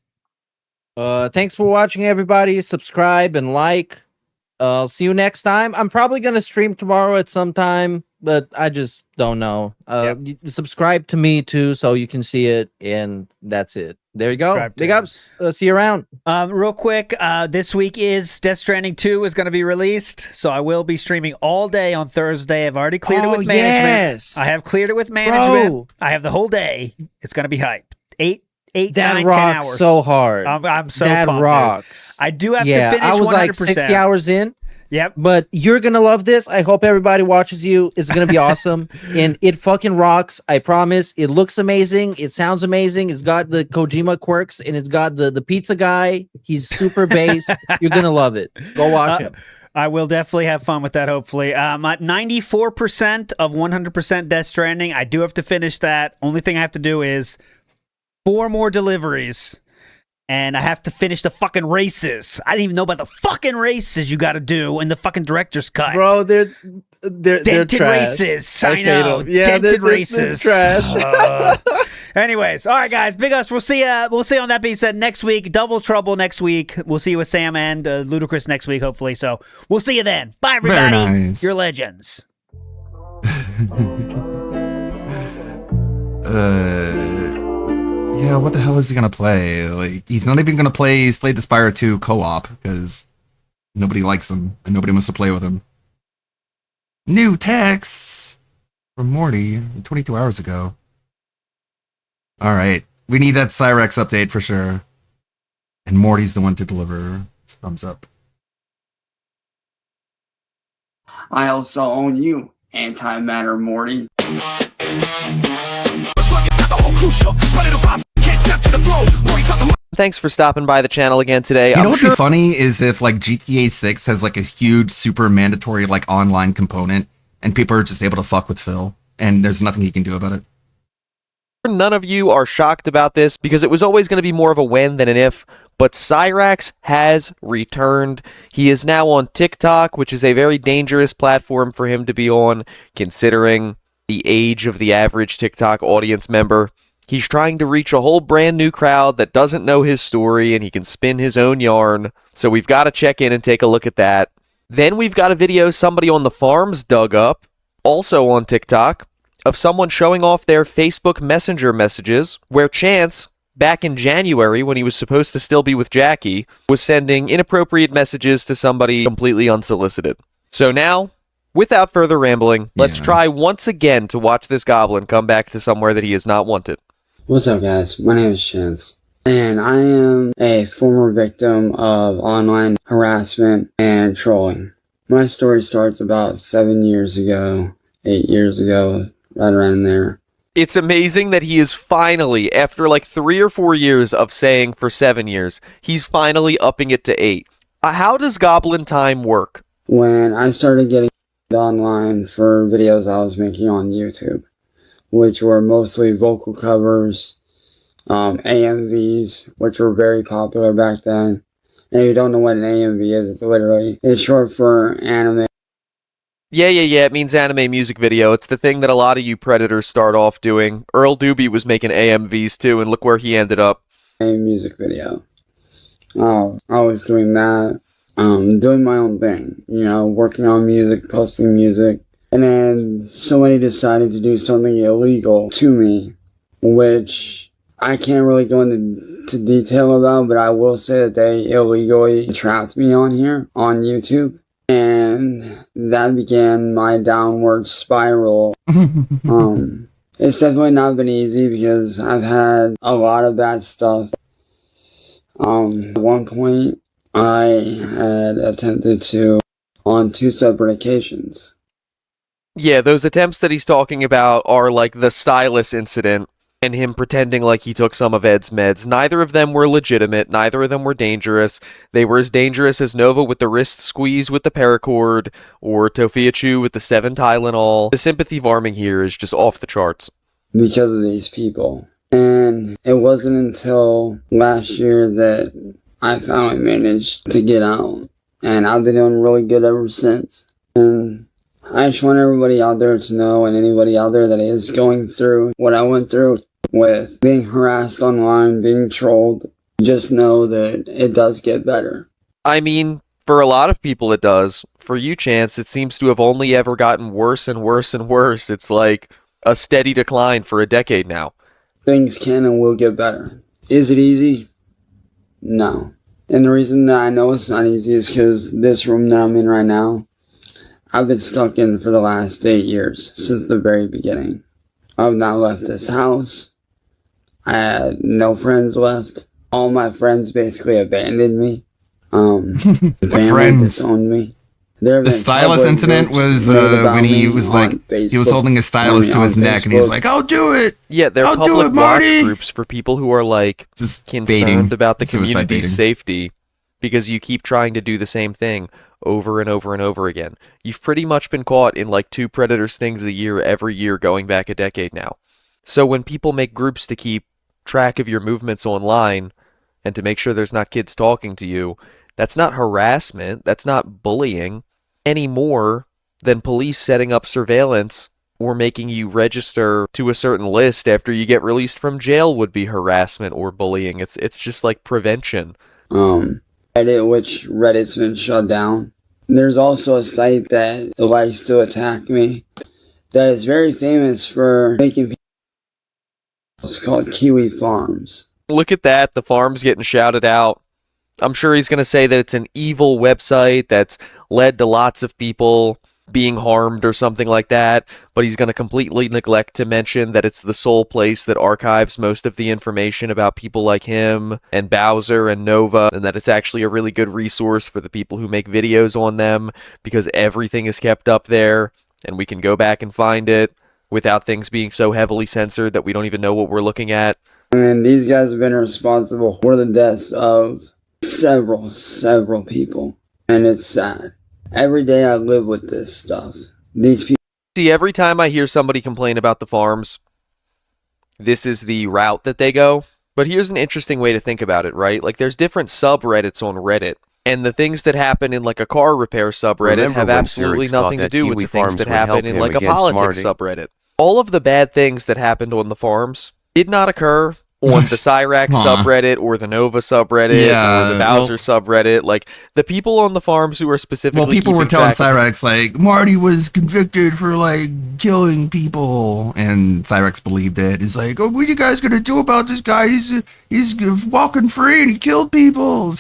Thanks for watching, everybody. Subscribe and like. I'll see you next time. I'm probably going to stream tomorrow at some time, but I just don't know. You subscribe to me, too, so you can see it, and that's it. There you go. Big ups. See you around. Real quick, this week is Death Stranding 2 is going to be released, so I will be streaming all day on Thursday. I've already cleared it with management. Yes. I have cleared it with management. Bro. I have the whole day. It's going to be hype. 8, That 9, 10 rocks hours. so hard. I'm so that pumped, dude. rocks. I do have to finish 100%. I was like 60 hours in. Yep. But you're going to love this. I hope everybody watches you. It's going to be awesome. And it fucking rocks. I promise. It looks amazing. It sounds amazing. It's got the Kojima quirks, and it's got the pizza guy. He's super bass. You're going to love it. Go watch him. I will definitely have fun with that, hopefully. I'm at 94% of 100% Death Stranding. I do have to finish that. Only thing I have to do is 4 more deliveries. And I have to finish the fucking races. I didn't even know about the fucking races you got to do in the fucking director's cut. Bro, they're dented trash. races. I I hate know. them. Yeah, dented they're races. trash. Anyways, all right, guys. Big ups. We'll see. We'll see. On that being said, next week, Double Trouble next week. We'll see you with Sam and Ludacris next week, hopefully. So we'll see you then. Bye, everybody. Very nice. You're legends. Yeah, what the hell is he gonna play? Like, he's not even gonna play Slay the Spire 2 co-op because nobody likes him and nobody wants to play with him. New text from Morty 22 hours ago. All right, we need that Cyrex update for sure, and Morty's the one to deliver. Thumbs up. I also own you, antimatter Morty. Thanks for stopping by the channel again today. You know what'd be funny is if like GTA 6 has like a huge super mandatory like online component and people are just able to fuck with Phil and there's nothing he can do about it. None of you are shocked about this because it was always going to be more of a when than an if, but Cyrax has returned. He is now on TikTok, which is a very dangerous platform for him to be on considering the age of the average TikTok audience member. He's trying to reach a whole brand new crowd that doesn't know his story and he can spin his own yarn. So we've got to check in and take a look at that. Then we've got a video somebody on the farms dug up, also on TikTok, of someone showing off their Facebook Messenger messages where Chance, back in January when he was supposed to still be with Jackie, was sending inappropriate messages to somebody completely unsolicited. So now, without further rambling, let's try once again to watch this goblin come back to somewhere that he is not wanted. What's up, guys? My name is Chance, and I am a former victim of online harassment and trolling. My story starts about 7 years ago, 8 years ago, right around there. It's amazing that he is finally, after like 3 or 4 years of saying for 7 years, he's finally upping it to 8. How does Goblin Time work? When I started getting online for videos I was making on YouTube, which were mostly vocal covers, AMVs, which were very popular back then. And if you don't know what an AMV is, it's short for anime. Yeah, it means anime music video. It's the thing that a lot of you predators start off doing. Earl Doobie was making AMVs too, and look where he ended up. A music video. I was doing that, doing my own thing, working on music, posting music. And then somebody decided to do something illegal to me, which I can't really go into detail about, but I will say that they illegally trapped me on here, on YouTube. And that began my downward spiral. It's definitely not been easy because I've had a lot of bad stuff. At one point, I had attempted to on 2 separate occasions. Yeah, those attempts that he's talking about are like the Stylus incident, and him pretending like he took some of Ed's meds. Neither of them were legitimate. Neither of them were dangerous. They were as dangerous as Nova with the wrist squeeze with the paracord, or Tofiachu with the 7 Tylenol. The sympathy farming here is just off the charts. Because of these people. And it wasn't until last year that I finally managed to get out. And I've been doing really good ever since. And I just want everybody out there to know, and anybody out there that is going through what I went through with being harassed online, being trolled, just know that it does get better. I mean, for a lot of people it does. For you, Chance, it seems to have only ever gotten worse and worse and worse. It's like a steady decline for a decade now. Things can and will get better. Is it easy? No. And the reason that I know it's not easy is because this room that I'm in right now, I've been stuck in for the last 8 years, since the very beginning. I've not left this house. I had no friends left. All my friends basically abandoned me. Family disowned me. The stylus incident was when he was like, he was holding a stylus to his neck and he's like, "I'll do it." Yeah, they're I'll public do it, watch Marty. groups for people who are like Just concerned baiting. about the Suicide community's baiting. safety because you keep trying to do the same thing over and over and over again. You've pretty much been caught in like 2 predator stings a year every year going back a decade now. So when people make groups to keep track of your movements online and to make sure there's not kids talking to you, that's not harassment, that's not bullying any more than police setting up surveillance or making you register to a certain list after you get released from jail would be harassment or bullying. It's just like prevention. Reddit, which Reddit's been shut down. There's also a site that likes to attack me that is very famous for making people. It's called Kiwi Farms. Look at that, the farm's getting shouted out. I'm sure he's going to say that it's an evil website that's led to lots of people being harmed or something like that, but he's going to completely neglect to mention that it's the sole place that archives most of the information about people like him and Bowser and Nova, and that it's actually a really good resource for the people who make videos on them because everything is kept up there and we can go back and find it without things being so heavily censored that we don't even know what we're looking at. And these guys have been responsible for the deaths of several people, and it's sad. Every day I live with this stuff. These people. See, every time I hear somebody complain about the farms, this is the route that they go. But here's an interesting way to think about it, right? Like, there's different subreddits on Reddit, and the things that happen in like a car repair subreddit Remember have when absolutely Cyrix thought nothing to that do with Kiwi the things Farms that would help happen in him like a against politics Marty? subreddit. All of the bad things that happened on the farms did not occur on the Cyrax subreddit or the Nova subreddit or the Bowser subreddit. Like, the people on the farms who are specifically people were keeping telling track of- Cyrax like Marty was convicted for like killing people, and Cyrax believed it. He's like, "Oh, what are you guys gonna do about this guy? He's walking free and he killed people."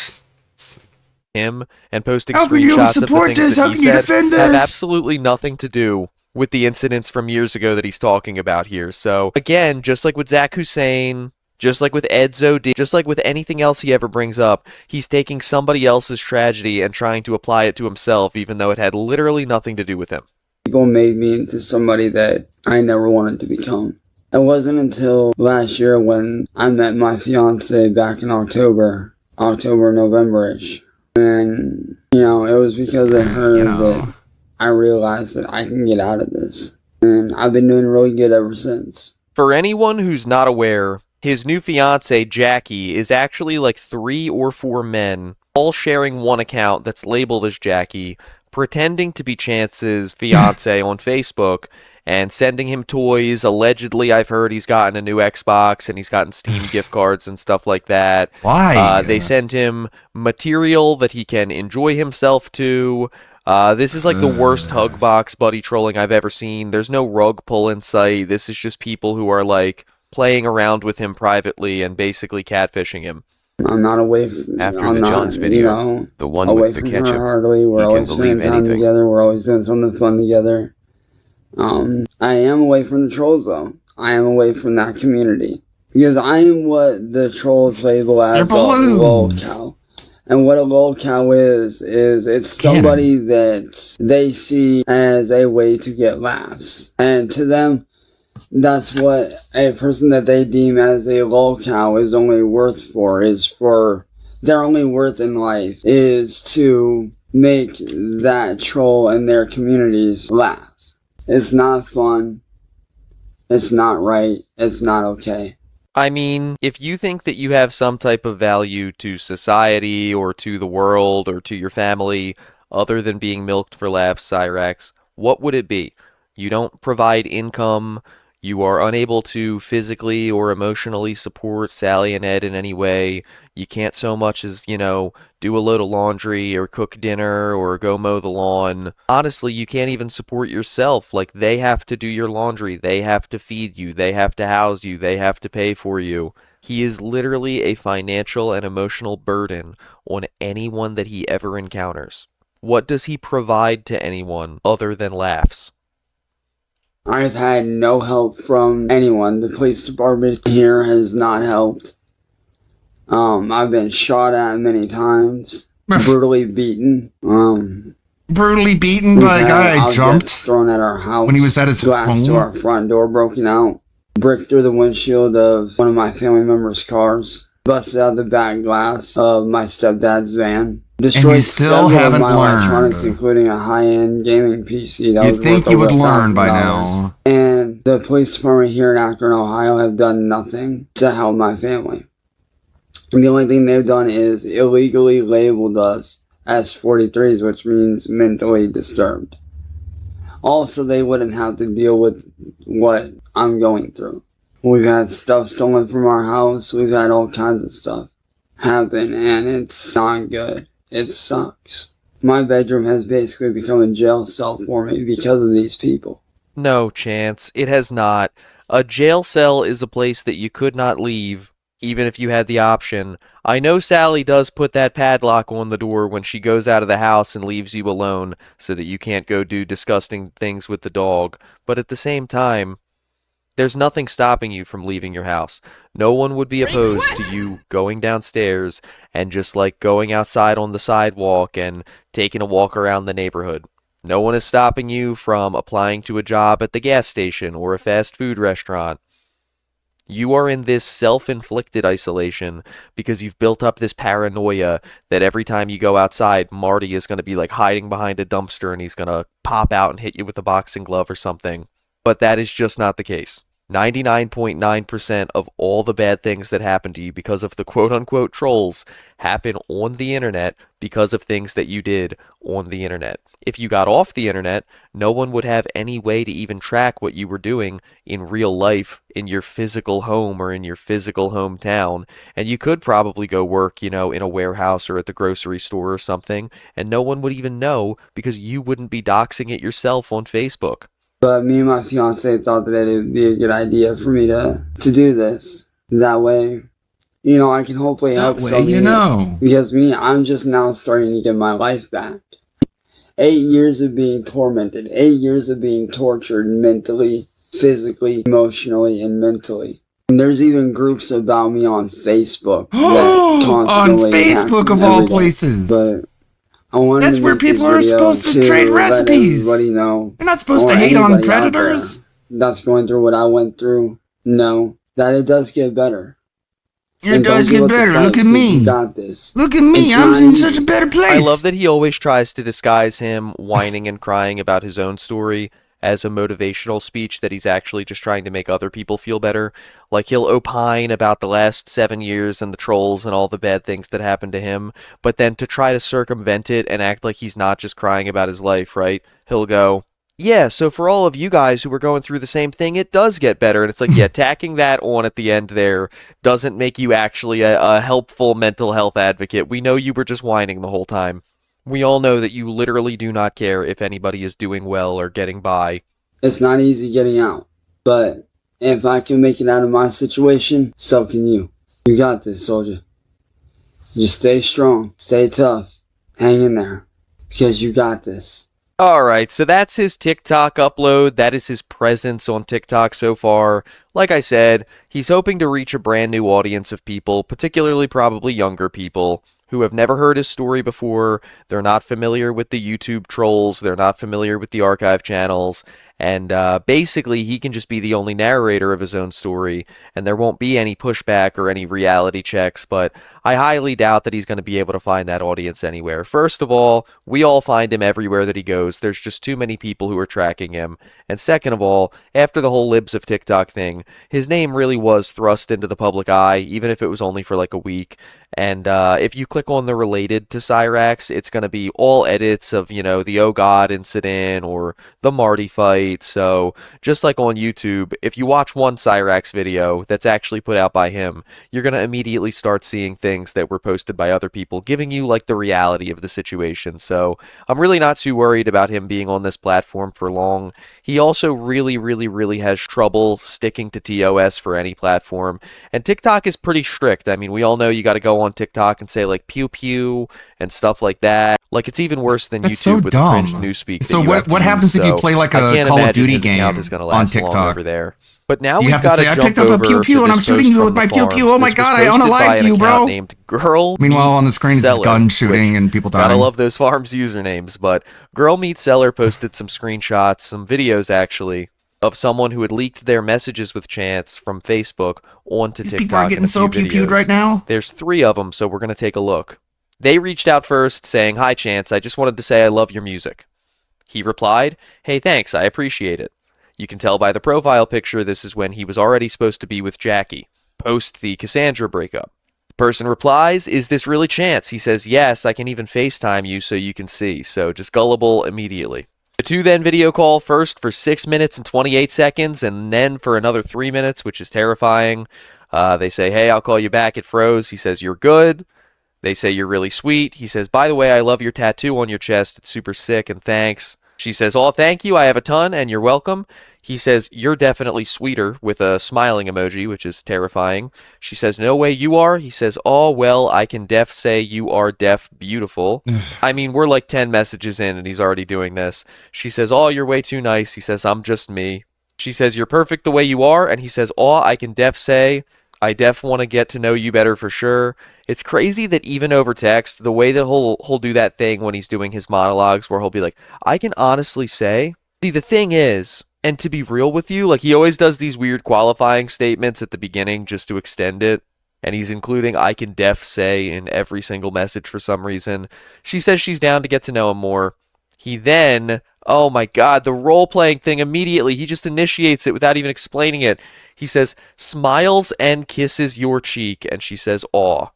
him and posting How can you screenshots of the support things this? that How he can you said defend have this? absolutely nothing to do with the incidents from years ago that he's talking about here. So again, just like with Zach Hussein, just like with Ed Zodi, just like with anything else he ever brings up, he's taking somebody else's tragedy and trying to apply it to himself, even though it had literally nothing to do with him. People made me into somebody that I never wanted to become. It wasn't until last year when I met my fiance back in October, November-ish. And, it was because of her that I realized that I can get out of this. And I've been doing really good ever since. For anyone who's not aware, his new fiance, Jackie, is actually like 3 or 4 men, all sharing one account that's labeled as Jackie, pretending to be Chance's fiance on Facebook, and sending him toys. Allegedly, I've heard he's gotten a new Xbox, and he's gotten Steam gift cards and stuff like that. Why? They send him material that he can enjoy himself to. This is like the worst hug box buddy trolling I've ever seen. There's no rug pull in sight. This is just people who are like playing around with him privately and basically catfishing him. I'm not away from After the John's video, the one away with the from ketchup, her hardly. We're he can always believe spending time anything. together. We're always doing something fun together. I am away from the trolls, though. I am away from that community. Because I am what the trolls label as a lolcow. And what a lolcow is it's somebody that they see as a way to get laughs. And to them, that's what a person that they deem as a lolcow is only worth for, is for their only worth in life is to make that troll and their communities laugh. It's not fun. It's not right. It's not okay. I mean, if you think that you have some type of value to society or to the world or to your family other than being milked for laughs, Cyrax, what would it be? You don't provide income. You are unable to physically or emotionally support Sally and Ed in any way. You can't so much as, do a load of laundry or cook dinner or go mow the lawn. Honestly, you can't even support yourself. Like, they have to do your laundry. They have to feed you. They have to house you. They have to pay for you. He is literally a financial and emotional burden on anyone that he ever encounters. What does he provide to anyone other than laughs? I've had no help from anyone. The police department here has not helped. I've been shot at many times, brutally beaten. Brutally beaten by a guy I jumped thrown at our house when he was at his glass to our front door broken out, brick through the windshield of one of my family members' cars, busted out the back glass of my stepdad's van. Destroyed still several haven't of my learned. electronics, including a high-end gaming PC. That You'd was think worth you would over learn by $1,000. now. And the police department here in Akron, Ohio, have done nothing to help my family. And the only thing they've done is illegally labeled us as 43s, which means mentally disturbed. Also, they wouldn't have to deal with what I'm going through. We've had stuff stolen from our house. We've had all kinds of stuff happen, and it's not good. It sucks. My bedroom has basically become a jail cell for me because of these people. No chance. It has not. A jail cell is a place that you could not leave, even if you had the option. I know Sally does put that padlock on the door when she goes out of the house and leaves you alone so that you can't go do disgusting things with the dog, but at the same time, there's nothing stopping you from leaving your house. No one would be opposed to you going downstairs and just going outside on the sidewalk and taking a walk around the neighborhood. No one is stopping you from applying to a job at the gas station or a fast food restaurant. You are in this self-inflicted isolation because you've built up this paranoia that every time you go outside, Marty is going to be hiding behind a dumpster and he's going to pop out and hit you with a boxing glove or something. But that is just not the case. 99.9% of all the bad things that happen to you because of the quote-unquote trolls happen on the internet because of things that you did on the internet. If you got off the internet, no one would have any way to even track what you were doing in real life in your physical home or in your physical hometown. And you could probably go work, in a warehouse or at the grocery store or something, and no one would even know because you wouldn't be doxing it yourself on Facebook. But me and my fiance thought that it would be a good idea for me to do this. That way, I can hopefully help somebody. Because I'm just now starting to get my life back. 8 years of being tormented. 8 years of being tortured mentally, physically, emotionally, and mentally. And there's even groups about me on Facebook. That On Facebook of all places. But I wanted That's to where make this people are video supposed to trade let recipes. everybody know, You're not supposed or to hate on anybody out there predators. that's going through what I went through. No, that it does get better. It And does don't give get up the better. fight, Look at 'cause me. You got this. Look at me. It's I'm not in easy. such a better place. I love that he always tries to disguise him whining and crying about his own story as a motivational speech that he's actually just trying to make other people feel better. He'll opine about the last 7 years and the trolls and all the bad things that happened to him, but then to try to circumvent it and act like he's not just crying about his life, right? He'll go, yeah, so for all of you guys who are going through the same thing, it does get better. And it's yeah, tacking that on at the end there doesn't make you actually a helpful mental health advocate. We know you were just whining the whole time. We all know that you literally do not care if anybody is doing well or getting by. It's not easy getting out, but if I can make it out of my situation, so can you. You got this, soldier. Just stay strong, stay tough, hang in there, because you got this. Alright, so that's his TikTok upload. That is his presence on TikTok so far. Like I said, he's hoping to reach a brand new audience of people, particularly probably younger people, who have never heard his story before. They're not familiar with the YouTube trolls. They're not familiar with the archive channels. And basically, he can just be the only narrator of his own story, and there won't be any pushback or any reality checks, but I highly doubt that he's going to be able to find that audience anywhere. First of all, we all find him everywhere that he goes. There's just too many people who are tracking him. And second of all, after the whole Libs of TikTok thing, his name really was thrust into the public eye, even if it was only for like a week. And if you click on the related to Cyrax, it's going to be all edits of, you know, the Oh God incident or the Marty fight. So just like on YouTube, if you watch one Cyrax video that's actually put out by him, you're going to immediately start seeing things that were posted by other people, giving you like the reality of the situation. So I'm really not too worried about him being on this platform for long. He also really has trouble sticking to TOS for any platform. And TikTok is pretty strict. I mean, we all know you got to go on TikTok and say like pew pew and stuff like that. Like it's even worse than That's YouTube so with dumb. the cringe newspeak. So what happens if you play like a Call of Duty game on on TikTok over there. But now you we've have to got say, I jump picked up a over pew pew to and I'm this shooting post you from with the my pew farm. pew. Oh my This was god, I own a posted by live an view, bro. account named Girl Meanwhile, on the screen it's Seller, gun shooting and people Gotta dying. love those farms usernames. But Girl Meets Seller posted some screenshots, some videos actually, of someone who had leaked their messages with Chance from Facebook onto These TikTok. people are getting in a so few pew-pewed videos. right now. There's 3 of them, so we're going to take a look. They reached out first saying, "Hi Chance, I just wanted to say I love your music." He replied, "Hey, thanks, I appreciate it." You can tell by the profile picture this is when he was already supposed to be with Jackie, post the Cassandra breakup. The person replies, "Is this really Chance?" He says, "Yes, I can even FaceTime you so you can see." So just gullible immediately. The 2 then video call, first for 6 minutes and 28 seconds, and then for another 3 minutes, which is terrifying. They say, "Hey, I'll call you back." It froze. He says, "You're good." They say, "You're really sweet." He says, "By the way, I love your tattoo on your chest. It's super sick, and thanks." She says, "Oh, thank you. I have a ton, and you're welcome." He says, "You're definitely sweeter," with a smiling emoji, which is terrifying. She says, "No way you are." He says, "Oh, well, I can def say you are def beautiful." I mean, we're like 10 messages in, and he's already doing this. She says, "Oh, you're way too nice." He says, "I'm just me." She says, "You're perfect the way you are." And he says, "Oh, I can def say, I def want to get to know you better for sure." It's crazy that even over text, the way that he'll do that thing when he's doing his monologues where he'll be like, "I can honestly say." See, the thing is, and to be real with you, like he always does these weird qualifying statements at the beginning just to extend it. And he's including "I can def say" in every single message for some reason. She says she's down to get to know him more. He then, oh my god, the role-playing thing immediately, he just initiates it without even explaining it. He says, "Smiles and kisses your cheek," and she says, "Aw."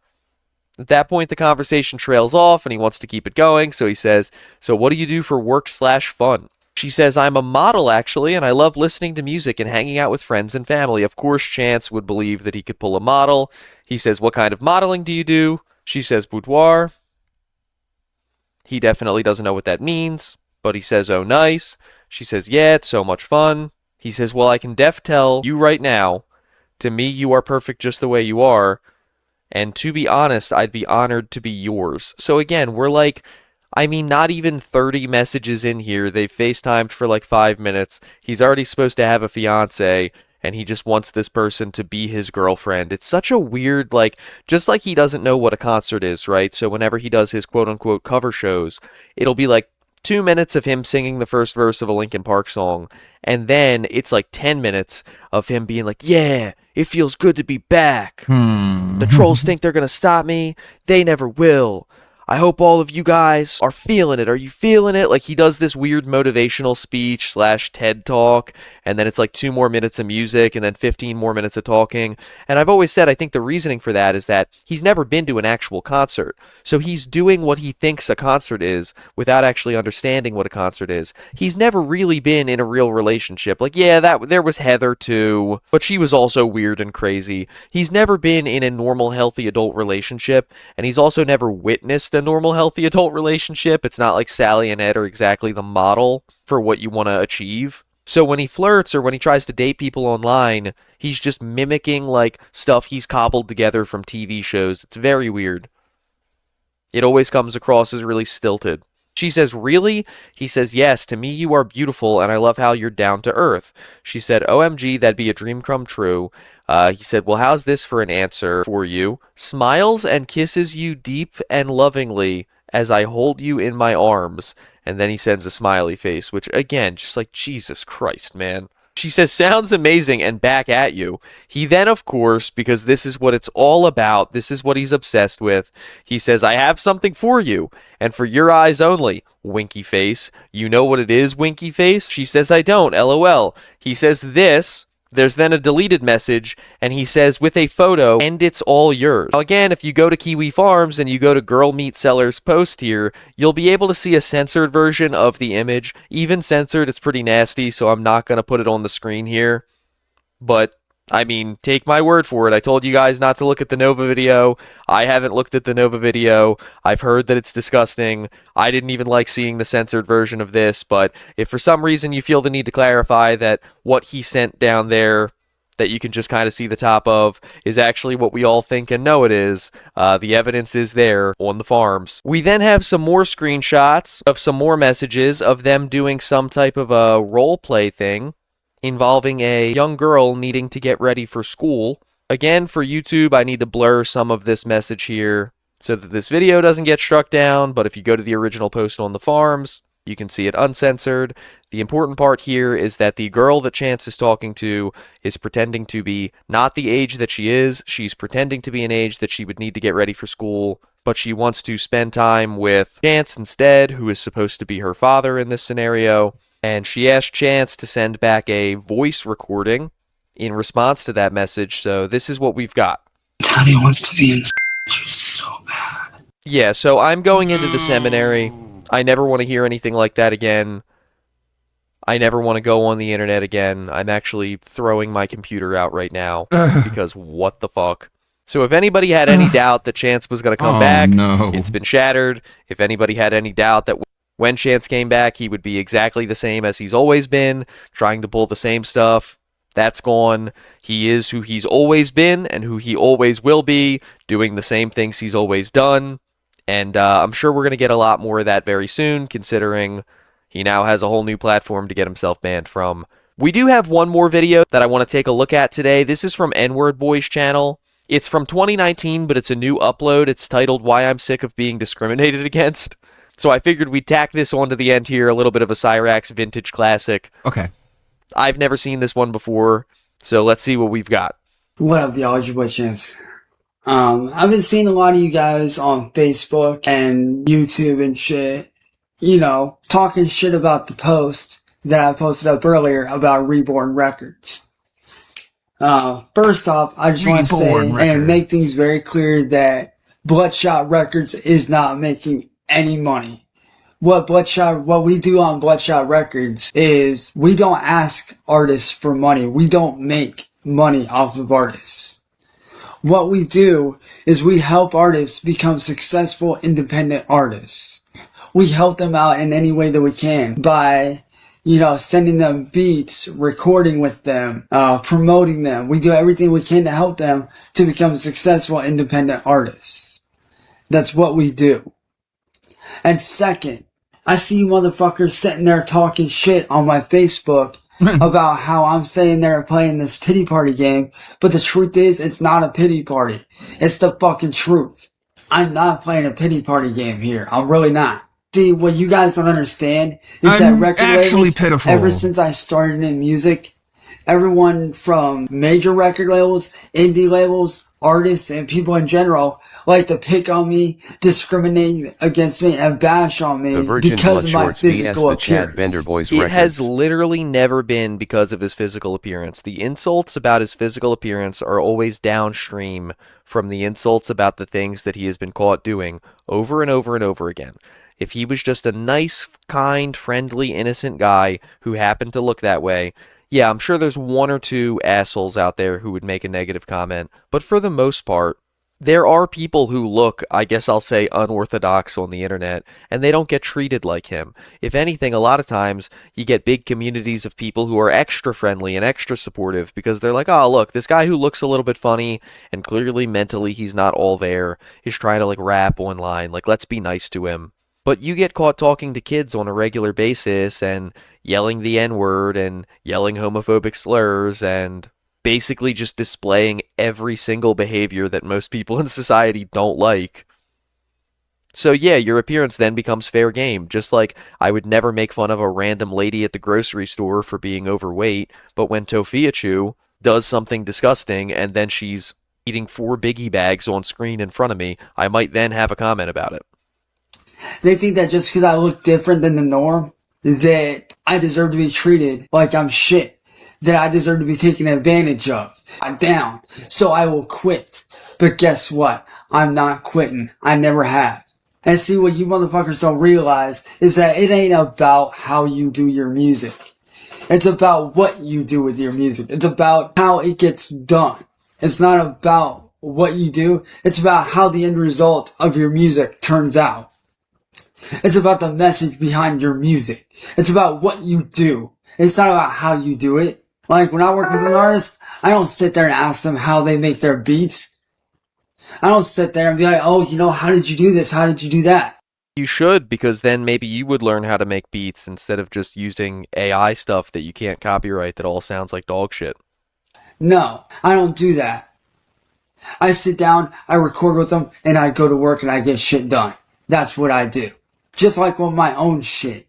At that point, the conversation trails off and he wants to keep it going, so he says, "So what do you do for work/fun?" She says, "I'm a model, actually, and I love listening to music and hanging out with friends and family." Of course, Chance would believe that he could pull a model. He says, "What kind of modeling do you do?" She says, "Boudoir." He definitely doesn't know what that means, but he says, "Oh, nice." She says, "Yeah, it's so much fun." He says, "Well, I can def tell you right now, to me, you are perfect just the way you are. And to be honest, I'd be honored to be yours." So again, we're like, I mean, not even 30 messages in here. They've FaceTimed for like 5 minutes. He's already supposed to have a fiance, and he just wants this person to be his girlfriend. It's such a weird, like, just like he doesn't know what a concert is, right? So whenever he does his quote-unquote cover shows, it'll be like 2 minutes of him singing the first verse of a Linkin Park song, and then it's like 10 minutes of him being like, "Yeah, it feels good to be back. The trolls think they're gonna stop me. They never will. I hope all of you guys are feeling it. Are you feeling it?" Like he does this weird motivational speech / TED talk, and then it's like 2 more minutes of music and then 15 more minutes of talking. And I've always said I think the reasoning for that is that he's never been to an actual concert. So he's doing what he thinks a concert is without actually understanding what a concert is. He's never really been in a real relationship. Like, yeah, there was Heather too, but she was also weird and crazy. He's never been in a normal, healthy adult relationship, and he's also never witnessed a normal, healthy adult relationship. It's not like Sally and Ed are exactly the model for what you want to achieve. So when he flirts or when he tries to date people online, he's just mimicking like stuff he's cobbled together from TV shows. It's very weird. It always comes across as really stilted. She says, "Really?" He says, "Yes, to me you are beautiful and I love how you're down to earth." She said, "OMG, that'd be a dream come true." He said, "Well, how's this for an answer for you? Smiles and kisses you deep and lovingly as I hold you in my arms." And then he sends a smiley face, which again, just like, Jesus Christ, man. She says, sounds amazing, and back at you. He then, of course, because this is what it's all about, this is what he's obsessed with, he says, I have something for you, and for your eyes only, winky face. You know what it is, winky face? She says, I don't, LOL. He says this. There's then a deleted message, and he says, with a photo, and it's all yours. Now again, if you go to Kiwi Farms and you go to Girl Meat Seller's post here, you'll be able to see a censored version of the image. Even censored, it's pretty nasty, so I'm not going to put it on the screen here. But, I mean, take my word for it. I told you guys not to look at the Nova video. I haven't looked at the Nova video. I've heard that it's disgusting. I didn't even like seeing the censored version of this, but if for some reason you feel the need to clarify that what he sent down there that you can just kind of see the top of is actually what we all think and know it is, the evidence is there on the farms. We then have some more screenshots of some more messages of them doing some type of a role play thing involving a young girl needing to get ready for school. Again, for YouTube, I need to blur some of this message here so that this video doesn't get struck down, but if you go to the original post on the farms, you can see it uncensored. The important part here is that the girl that Chance is talking to is pretending to be not the age that she is. She's pretending to be an age that she would need to get ready for school, but she wants to spend time with Chance instead, who is supposed to be her father in this scenario. And she asked Chance to send back a voice recording in response to that message, so this is what we've got. Daddy wants to be in so bad. Yeah, so I'm going into the seminary. I never want to hear anything like that again. I never want to go on the internet again. I'm actually throwing my computer out right now because what the fuck. So if anybody had any doubt that Chance was going to come back, it's been shattered. If anybody had any doubt that when Chance came back, he would be exactly the same as he's always been, trying to pull the same stuff, that's gone. He is who he's always been and who he always will be, doing the same things he's always done. And I'm sure we're going to get a lot more of that very soon, considering he now has a whole new platform to get himself banned from. We do have one more video that I want to take a look at today. This is from N-Word Boy's channel. It's from 2019, but it's a new upload. It's titled, Why I'm Sick of Being Discriminated Against. So I figured we'd tack this onto the end here, a little bit of a Cyrax vintage classic. Okay. I've never seen this one before, so let's see what we've got. What up, y'all? It's your boy Chance. I've been seeing a lot of you guys on Facebook and YouTube and shit, you know, talking shit about the post that I posted up earlier about Reborn Records. First off, I just want to say and make things very clear that Bloodshot Records is not making any money. What we do on Bloodshot Records is we don't ask artists for money. We don't make money off of artists. What we do is we help artists become successful independent artists. We help them out in any way that we can by, you know, sending them beats, recording with them, promoting them. We do everything we can to help them to become successful independent artists. That's what we do. And second, I see you motherfuckers sitting there talking shit on my Facebook about how I'm saying they're playing this pity party game, but the truth is, it's not a pity party. It's the fucking truth. I'm not playing a pity party game here. I'm really not. See, what you guys don't understand is that record labels, pitiful. Ever since I started in music, everyone from major record labels, indie labels, artists, and people in general like to pick on me, discriminate against me, and bash on me because of my physical appearance. It has literally never been because of his physical appearance. The insults about his physical appearance are always downstream from the insults about the things that he has been caught doing over and over and over again. If he was just a nice, kind, friendly, innocent guy who happened to look that way, yeah, I'm sure there's one or two assholes out there who would make a negative comment, but for the most part, there are people who look, I guess I'll say, unorthodox on the internet, and they don't get treated like him. If anything, a lot of times, you get big communities of people who are extra friendly and extra supportive because they're like, oh, look, this guy who looks a little bit funny, and clearly mentally he's not all there, is trying to, like, rap online, like, let's be nice to him. But you get caught talking to kids on a regular basis, and yelling the N-word, and yelling homophobic slurs, and basically just displaying every single behavior that most people in society don't like. So yeah, your appearance then becomes fair game. Just like I would never make fun of a random lady at the grocery store for being overweight, but when Tofiachu does something disgusting and then she's eating 4 Biggie bags on screen in front of me, I might then have a comment about it. They think that just because I look different than the norm, that I deserve to be treated like I'm shit, that I deserve to be taken advantage of. I'm down, so I will quit. But guess what? I'm not quitting. I never have. And see, what you motherfuckers don't realize is that it ain't about how you do your music. It's about what you do with your music. It's about how it gets done. It's not about what you do. It's about how the end result of your music turns out. It's about the message behind your music. It's about what you do. It's not about how you do it. Like, when I work with an artist, I don't sit there and ask them how they make their beats. I don't sit there and be like, oh, you know, how did you do this? How did you do that? You should, because then maybe you would learn how to make beats instead of just using AI stuff that you can't copyright that all sounds like dog shit. No, I don't do that. I sit down, I record with them, and I go to work and I get shit done. That's what I do. Just like with my own shit.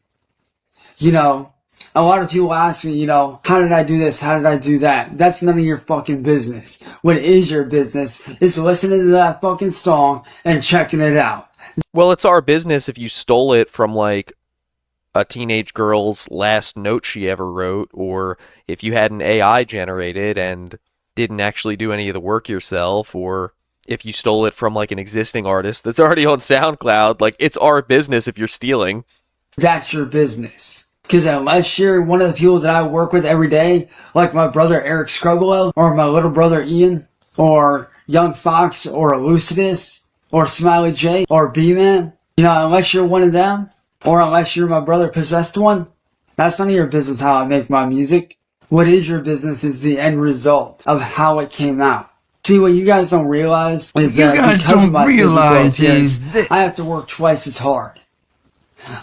You know, a lot of people ask me, you know, how did I do this? How did I do that? That's none of your fucking business. What is your business is listening to that fucking song and checking it out. Well, it's our business if you stole it from, like, a teenage girl's last note she ever wrote, or if you had an AI generated and didn't actually do any of the work yourself, or if you stole it from, like, an existing artist that's already on SoundCloud. Like, it's our business if you're stealing. That's your business. Because unless you're one of the people that I work with every day, like my brother Eric Scrubolo, or my little brother Ian, or Young Fox, or Lucidus, or Smiley J, or B-Man, you know, unless you're one of them, or unless you're my brother Possessed One, that's none of your business how I make my music. What is your business is the end result of how it came out. See, what you guys don't realize is that because of my physical appearance, I have to work twice as hard.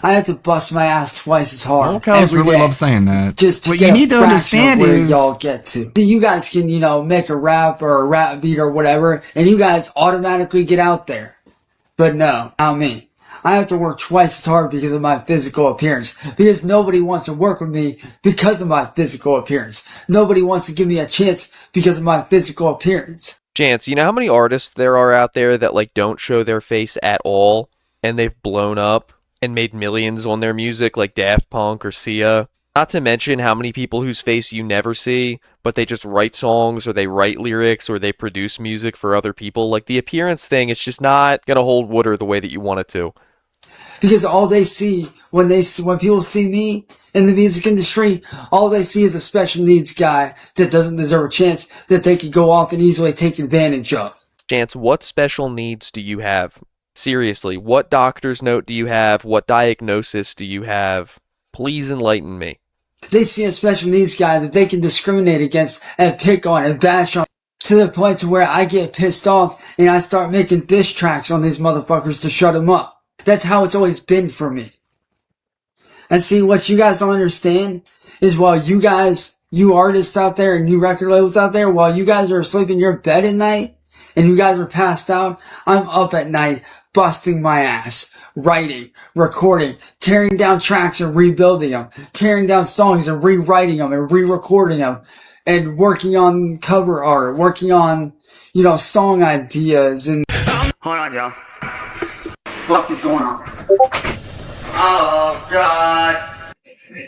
I have to bust my ass twice as hard. Locals really love saying that. Just to what get you need to understand where is y'all get to. So you guys can, you know, make a rap or a rap beat or whatever, and you guys automatically get out there. But no, not me. I have to work twice as hard because of my physical appearance. Because nobody wants to work with me because of my physical appearance. Nobody wants to give me a chance because of my physical appearance. Chance, you know how many artists there are out there that, like, don't show their face at all, and they've blown up and made millions on their music, like Daft Punk or Sia? Not to mention how many people whose face you never see, but they just write songs, or they write lyrics, or they produce music for other people. Like, the appearance thing, it's just not gonna hold water the way that you want it to. Because all they see when people see me in the music industry, all they see is a special needs guy that doesn't deserve a chance that they could go off and easily take advantage of. Chance, what special needs do you have? Seriously, what doctor's note do you have? What diagnosis do you have? Please enlighten me. They see a special needs guy that they can discriminate against and pick on and bash on, to the point to where I get pissed off and I start making diss tracks on these motherfuckers to shut them up. That's how it's always been for me. And see, what you guys don't understand is while you guys, you artists out there and you record labels out there, while you guys are asleep in your bed at night and you guys are passed out, I'm up at night busting my ass, writing, recording, tearing down tracks and rebuilding them, tearing down songs and rewriting them and re-recording them, and working on cover art, working on, you know, song ideas and... Hold on, y'all. What the fuck is going on? Oh, God.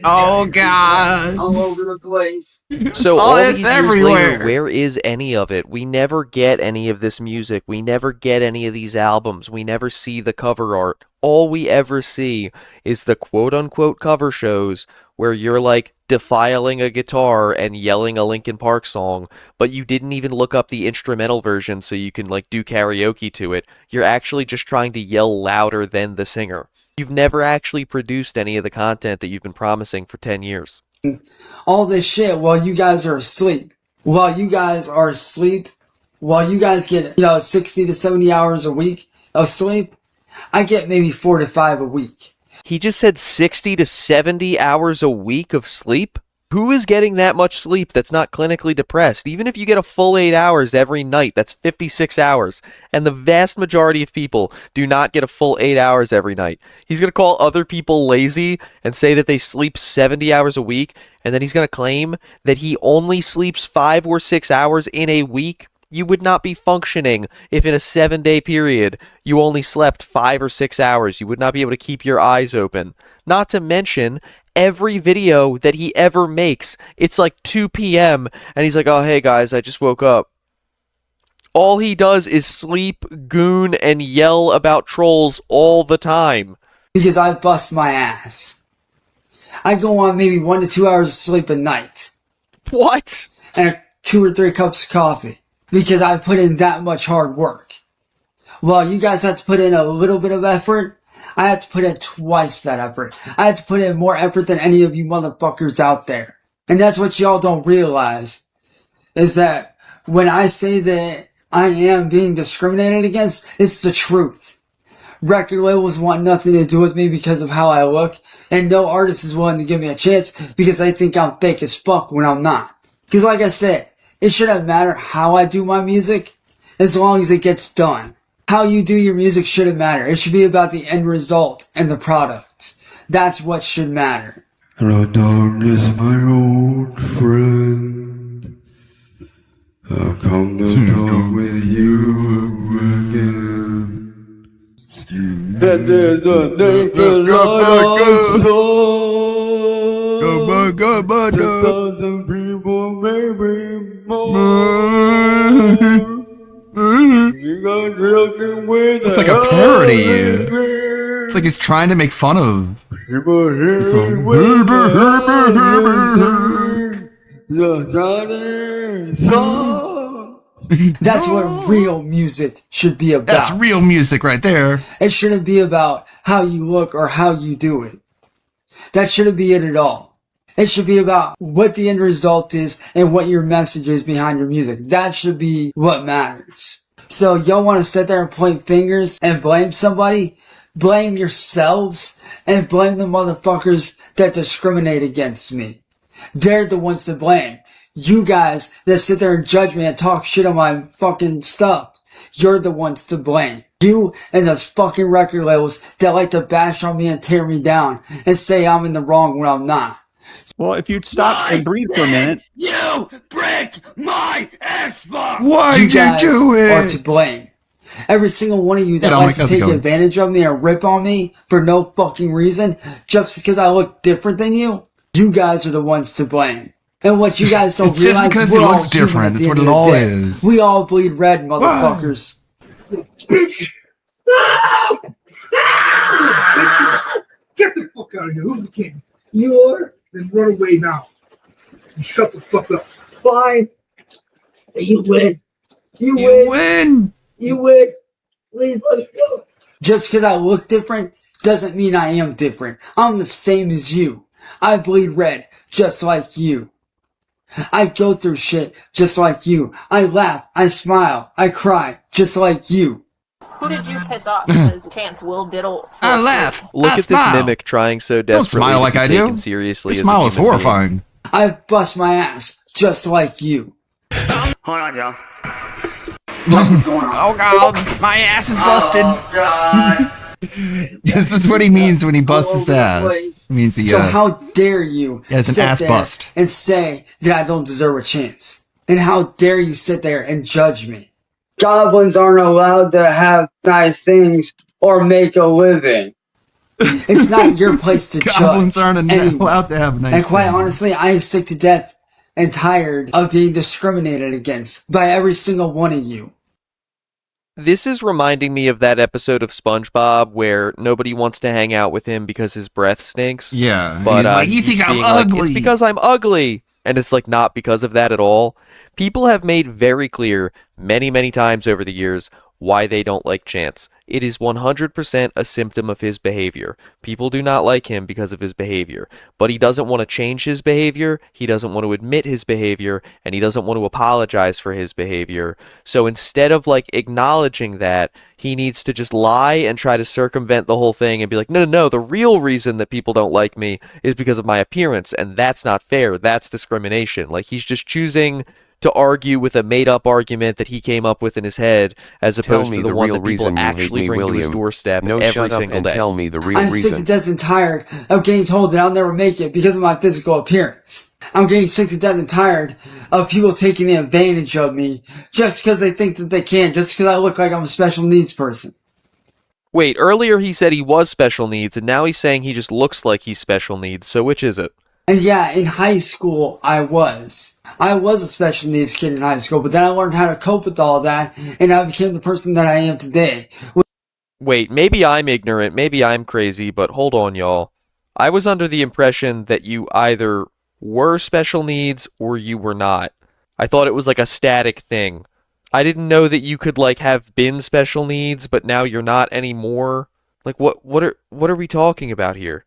Oh, God. All over the place. So all these years later, where is any of it? We never get any of this music. We never get any of these albums. We never see the cover art. All we ever see is the quote-unquote cover shows where you're, like, defiling a guitar and yelling a Linkin Park song, but you didn't even look up the instrumental version so you can, like, do karaoke to it. You're actually just trying to yell louder than the singer. You've never actually produced any of the content that you've been promising for 10 years. All this shit while you guys are asleep. While you guys are asleep, while you guys get, you know, 60 to 70 hours a week of sleep, I get maybe 4 to 5 a week. He just said 60 to 70 hours a week of sleep? Who is getting that much sleep that's not clinically depressed? Even if you get a full 8 hours every night, that's 56 hours. And the vast majority of people do not get a full 8 hours every night. He's going to call other people lazy and say that they sleep 70 hours a week, and then he's going to claim that he only sleeps 5 or 6 hours in a week. You would not be functioning if in a 7-day period you only slept 5 or 6 hours. You would not be able to keep your eyes open. Not to mention, every video that he ever makes, it's like 2 p.m. and he's like, oh, hey guys, I just woke up. All he does is sleep, goon, and yell about trolls all the time. Because I bust my ass. I go on maybe 1 to 2 hours of sleep a night. What? And 2 or 3 cups of coffee. Because I put in that much hard work. Well, you guys have to put in a little bit of effort. I have to put in twice that effort. I have to put in more effort than any of you motherfuckers out there. And that's what y'all don't realize. Is that when I say that I am being discriminated against, it's the truth. Record labels want nothing to do with me because of how I look. And no artist is willing to give me a chance because they think I'm fake as fuck when I'm not. Because like I said, it shouldn't matter how I do my music, as long as it gets done. How you do your music shouldn't matter. It should be about the end result and the product. That's what should matter. Hello, darkness, my old friend. I've come to talk with you again. That there's a naked light of soul. 2,000 people, maybe more. You got looking with It's like a parody. It's like he's trying to make fun of. That's what real music should be about. That's real music right there. It shouldn't be about how you look or how you do it. That shouldn't be it at all. It should be about what the end result is and what your message is behind your music. That should be what matters. So y'all want to sit there and point fingers and blame somebody? Blame yourselves and blame the motherfuckers that discriminate against me. They're the ones to blame. You guys that sit there and judge me and talk shit on my fucking stuff, you're the ones to blame. You and those fucking record labels that like to bash on me and tear me down and say I'm in the wrong when I'm not. Well, if you'd stop and breathe for a minute. You break my Xbox! Why'd you you do it? Are to blame. Every single one of you that likes to take advantage of me and rip on me for no fucking reason, just because I look different than you, you guys are the ones to blame. And what you guys don't It's realize just because is he we're all looks different. human at It's the what end it of the all day. is. We all bleed red, motherfuckers. Get the fuck out of here. Who's the king? You are? Then run away now. And shut the fuck up. Fine. You win. You win. You win. Please let us go. Just because I look different doesn't mean I am different. I'm the same as you. I bleed red just like you. I go through shit just like you. I laugh, I smile, I cry just like you. Who did you piss off? Says Chance Will Diddle. I laugh. Look I at smile. this mimic trying so Don't desperately smile to like be I taken do. seriously. Your as a smile is human being. horrifying. I bust my ass just like you. Hold on, y'all. Oh god, my ass is busted. Oh, God. This is what he means when he busts his ass. It means he, So how dare you it's an sit ass there bust. and say that I don't deserve a chance? And how dare you sit there and judge me? Goblins aren't allowed to have nice things or make a living. It's not your place to Goblins judge aren't anyone. allowed to have nice And quite things. honestly, I am sick to death and tired of being discriminated against by every single one of you. This is reminding me of that episode of SpongeBob where nobody wants to hang out with him because his breath stinks. Yeah, But he's like, "You think I'm being like, ugly?" It's because I'm ugly. And it's like not because of that at all. People have made very clear many, many times over the years why they don't like Chance. It is 100% a symptom of his behavior. People do not like him because of his behavior, but he doesn't want to change his behavior, he doesn't want to admit his behavior, and he doesn't want to apologize for his behavior. So instead of like acknowledging that, he needs to just lie and try to circumvent the whole thing and be like, no, the real reason that people don't like me is because of my appearance, and that's not fair, that's discrimination. Like, he's just choosing to argue with a made-up argument that he came up with in his head, as opposed to the one that people actually bring to his doorstep every single day. Tell me the real I'm sick to death and tired of getting told that I'll never make it because of my physical appearance. I'm getting sick to death and tired of people taking advantage of me just because they think that they can, just because I look like I'm a special needs person. Wait, earlier he said he was special needs, and now he's saying he just looks like he's special needs, so which is it? And yeah, in high school, I was a special needs kid in high school, but then I learned how to cope with all that, and I became the person that I am today. Wait, maybe I'm ignorant, maybe I'm crazy, but hold on, y'all. I was under the impression that you either were special needs or you were not. I thought it was like a static thing. I didn't know that you could like have been special needs, but now you're not anymore. Like, what are we talking about here?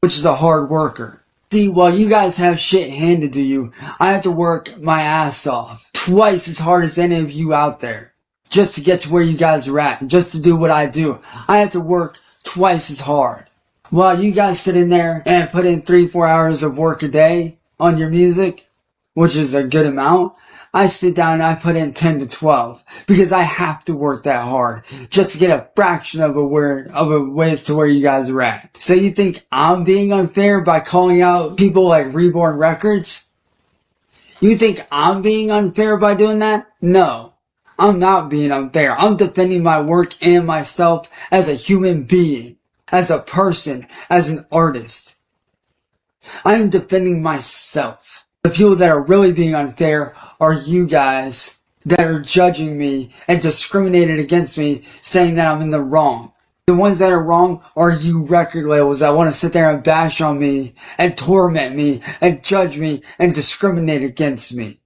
Which is a hard worker. See, while you guys have shit handed to you, I have to work my ass off twice as hard as any of you out there just to get to where you guys are at, just to do what I do. I have to work twice as hard. While you guys sit in there and put in 3-4 hours of work a day on your music, which is a good amount, I sit down and I put in 10 to 12 because I have to work that hard just to get a fraction of a ways to where you guys are at. So you think I'm being unfair by calling out people like Reborn Records? You think I'm being unfair by doing that? No, I'm not being unfair. I'm defending my work and myself as a human being, as a person, as an artist. I am defending myself. The people that are really being unfair are you guys that are judging me and discriminating against me, saying that I'm in the wrong. The ones that are wrong are you record labels that want to sit there and bash on me and torment me and judge me and discriminate against me.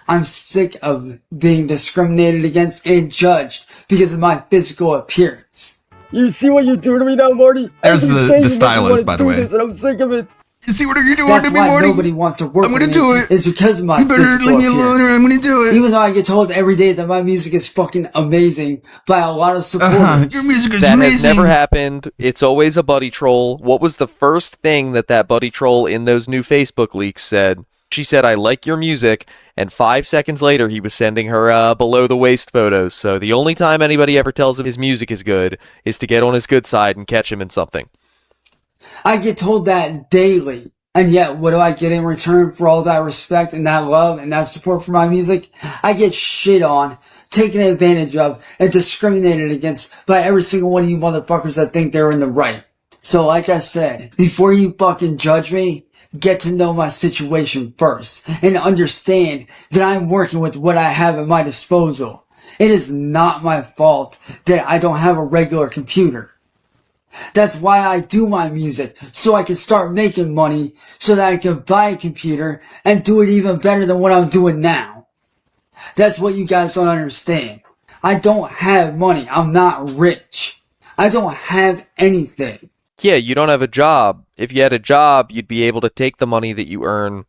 I'm sick of being discriminated against and judged because of my physical appearance. You see what you're doing to me now, Marty? There's the stylist, by the way. And I'm sick of it. You see what are you doing That's to me, why Marty? nobody wants to work I'm gonna with do me. it. It's because of my You better physical leave me alone or appearance. I'm gonna do it. Even though I get told every day that my music is fucking amazing by a lot of supporters. Your music is That amazing. has never happened. It's always a buddy troll. What was the first thing that buddy troll in those new Facebook leaks said? She said, "I like your music," and 5 seconds later he was sending her below the waist photos. So the only time anybody ever tells him his music is good is to get on his good side and catch him in something. I get told that daily. And yet, what do I get in return for all that respect and that love and that support for my music? I get shit on, taken advantage of, and discriminated against by every single one of you motherfuckers that think they're in the right. So like I said, before you fucking judge me, get to know my situation first and understand that I'm working with what I have at my disposal. It is not my fault that I don't have a regular computer. That's why I do my music, so I can start making money, so that I can buy a computer and do it even better than what I'm doing now. That's what you guys don't understand. I don't have money. I'm not rich. I don't have anything. Yeah, you don't have a job. If you had a job, you'd be able to take the money that you earn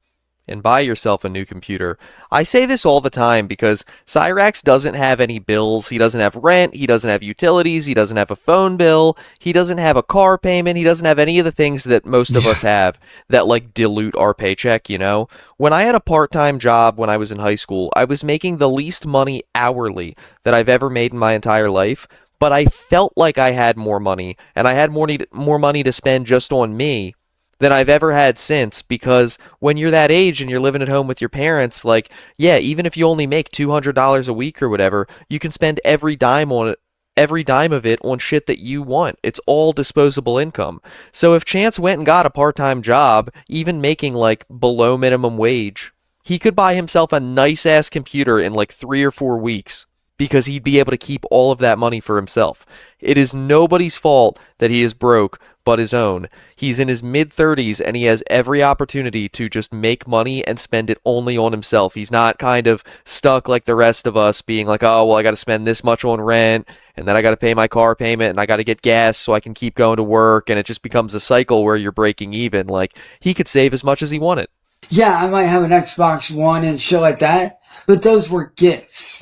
and buy yourself a new computer. I say this all the time because Cyrax doesn't have any bills. He doesn't have rent. He doesn't have utilities. He doesn't have a phone bill. He doesn't have a car payment. He doesn't have any of the things that most of us have that like dilute our paycheck, you know? When I had a part-time job when I was in high school, I was making the least money hourly that I've ever made in my entire life, but I felt like I had more money, and I had more money to spend just on me than I've ever had since, because when you're that age and you're living at home with your parents, like, yeah, even if you only make $200 a week or whatever, you can spend every dime of it on shit that you want. It's all disposable income. So if Chance went and got a part-time job, even making like below minimum wage, he could buy himself a nice-ass computer in like 3 or 4 weeks, because he'd be able to keep all of that money for himself. It is nobody's fault that he is broke, but his own. He's in his mid-30s, and he has every opportunity to just make money and spend it only on himself. He's not kind of stuck like the rest of us, being like, oh, well, I got to spend this much on rent, and then I got to pay my car payment, and I got to get gas so I can keep going to work, and it just becomes a cycle where you're breaking even. Like, he could save as much as he wanted. Yeah, I might have an Xbox One and shit like that, but those were gifts.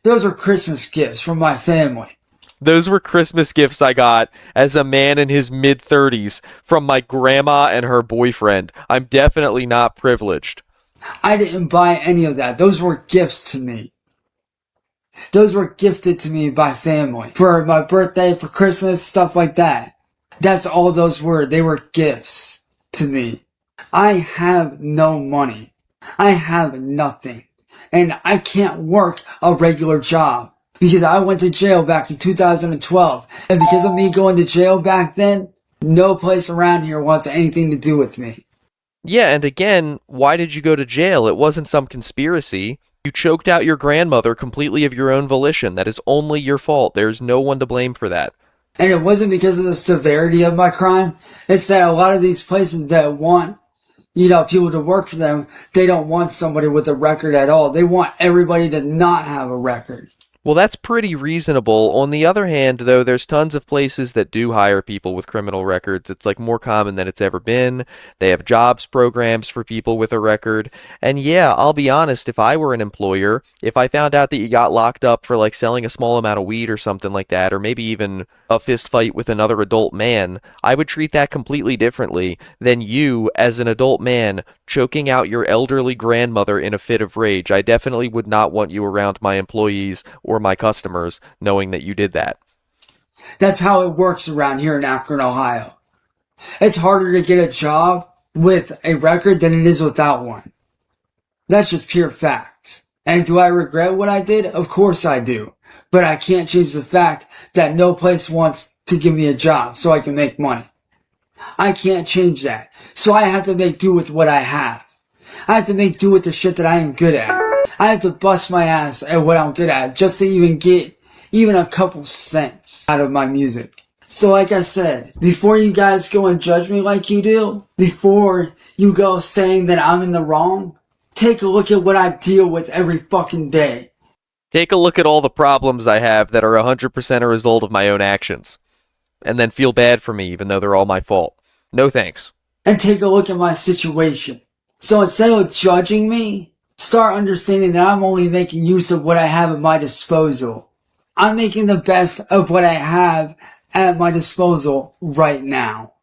Those were Christmas gifts from my family. Those were Christmas gifts I got as a man in his mid-30s from my grandma and her boyfriend. I'm definitely not privileged. I didn't buy any of that. Those were gifts to me. Those were gifted to me by family. For my birthday, for Christmas, stuff like that. That's all those were. They were gifts to me. I have no money. I have nothing. And I can't work a regular job. Because I went to jail back in 2012. And because of me going to jail back then, no place around here wants anything to do with me. Yeah, and again, why did you go to jail? It wasn't some conspiracy. You choked out your grandmother completely of your own volition. That is only your fault. There's no one to blame for that. And it wasn't because of the severity of my crime. It's that a lot of these places that want, people to work for them, they don't want somebody with a record at all. They want everybody to not have a record. Well, that's pretty reasonable. On the other hand, though, there's tons of places that do hire people with criminal records. It's like more common than it's ever been. They have jobs programs for people with a record. And yeah, I'll be honest, if I were an employer, if I found out that you got locked up for like selling a small amount of weed or something like that, or maybe even a fist fight with another adult man, I would treat that completely differently than you, as an adult man, choking out your elderly grandmother in a fit of rage. I definitely would not want you around my employees or my customers knowing that you did that. That's how it works around here in Akron, Ohio. It's harder to get a job with a record than it is without one. That's just pure fact. And do I regret what I did? Of course I do. But I can't change the fact that no place wants to give me a job so I can make money. I can't change that. So I have to make do with what I have. I have to make do with the shit that I am good at. I have to bust my ass at what I'm good at just to even get even a couple cents out of my music. So like I said, before you guys go and judge me like you do, before you go saying that I'm in the wrong, take a look at what I deal with every fucking day. Take a look at all the problems I have that are 100% a result of my own actions. And then feel bad for me even though they're all my fault. No thanks. And take a look at my situation. So instead of judging me, start understanding that I'm only making use of what I have at my disposal. I'm making the best of what I have at my disposal right now.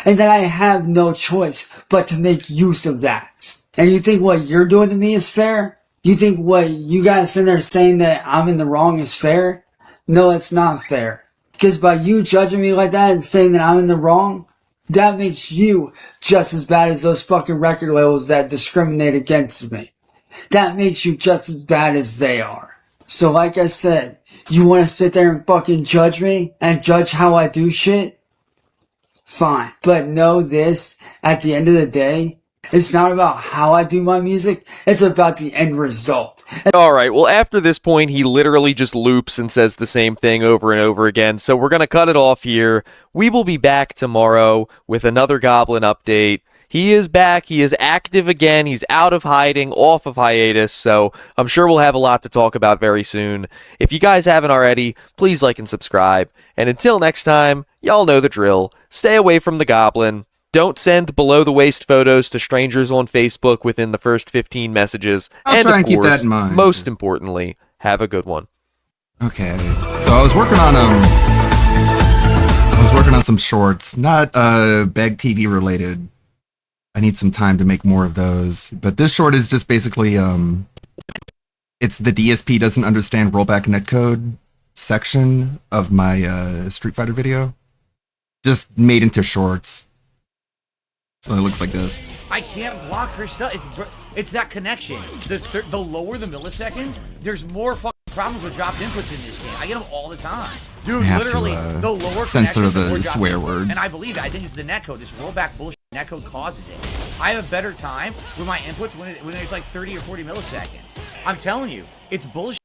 And that I have no choice but to make use of that. And you think what you're doing to me is fair? You think what you guys sitting there saying that I'm in the wrong is fair? No, it's not fair. Because by you judging me like that and saying that I'm in the wrong, that makes you just as bad as those fucking record labels that discriminate against me. That makes you just as bad as they are. So like I said, you want to sit there and fucking judge me and judge how I do shit? Fine. But know this, at the end of the day, it's not about how I do my music, it's about the end result. Alright, well after this point he literally just loops and says the same thing over and over again, so we're gonna cut it off here. We will be back tomorrow with another Goblin update. He is back, he is active again, he's out of hiding, off of hiatus, so I'm sure we'll have a lot to talk about very soon. If you guys haven't already, please like and subscribe, and until next time, y'all know the drill. Stay away from the Goblin. Don't send below-the-waist photos to strangers on Facebook within the first 15 messages. I'll try and keep that in mind. Most importantly, have a good one. Okay, so I was working on some shorts, not Beg TV related. I need some time to make more of those. But this short is just basically it's the DSP doesn't understand rollback netcode section of my Street Fighter video, just made into shorts. So it looks like this. I can't block her stuff. It's that connection. The lower the milliseconds, there's more fucking problems with dropped inputs in this game. I get them all the time. Dude, literally, the lower censor the swear words. And I believe it. I think it's the netcode. This rollback bullshit netcode causes it. I have a better time with my inputs when it's like 30 or 40 milliseconds. I'm telling you, it's bullshit.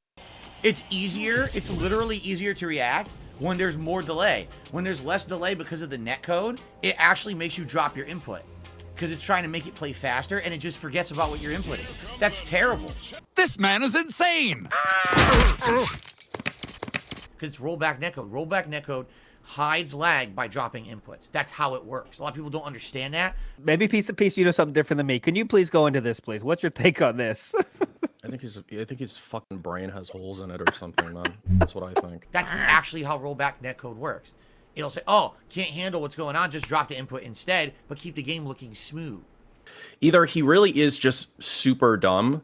It's easier. It's literally easier to react when there's more delay. When there's less delay because of the netcode, it actually makes you drop your input because it's trying to make it play faster and it just forgets about what you're inputting. That's terrible. This man is insane. Because it's rollback netcode. Rollback netcode hides lag by dropping inputs. That's how it works. A lot of people don't understand that. Maybe piece of piece, you know something different than me. Can you please go into this, please? What's your take on this? I think his fucking brain has holes in it or something, man. That's what I think. That's actually how rollback netcode works. It'll say, oh, can't handle what's going on, just drop the input instead, but keep the game looking smooth. Either he really is just super dumb.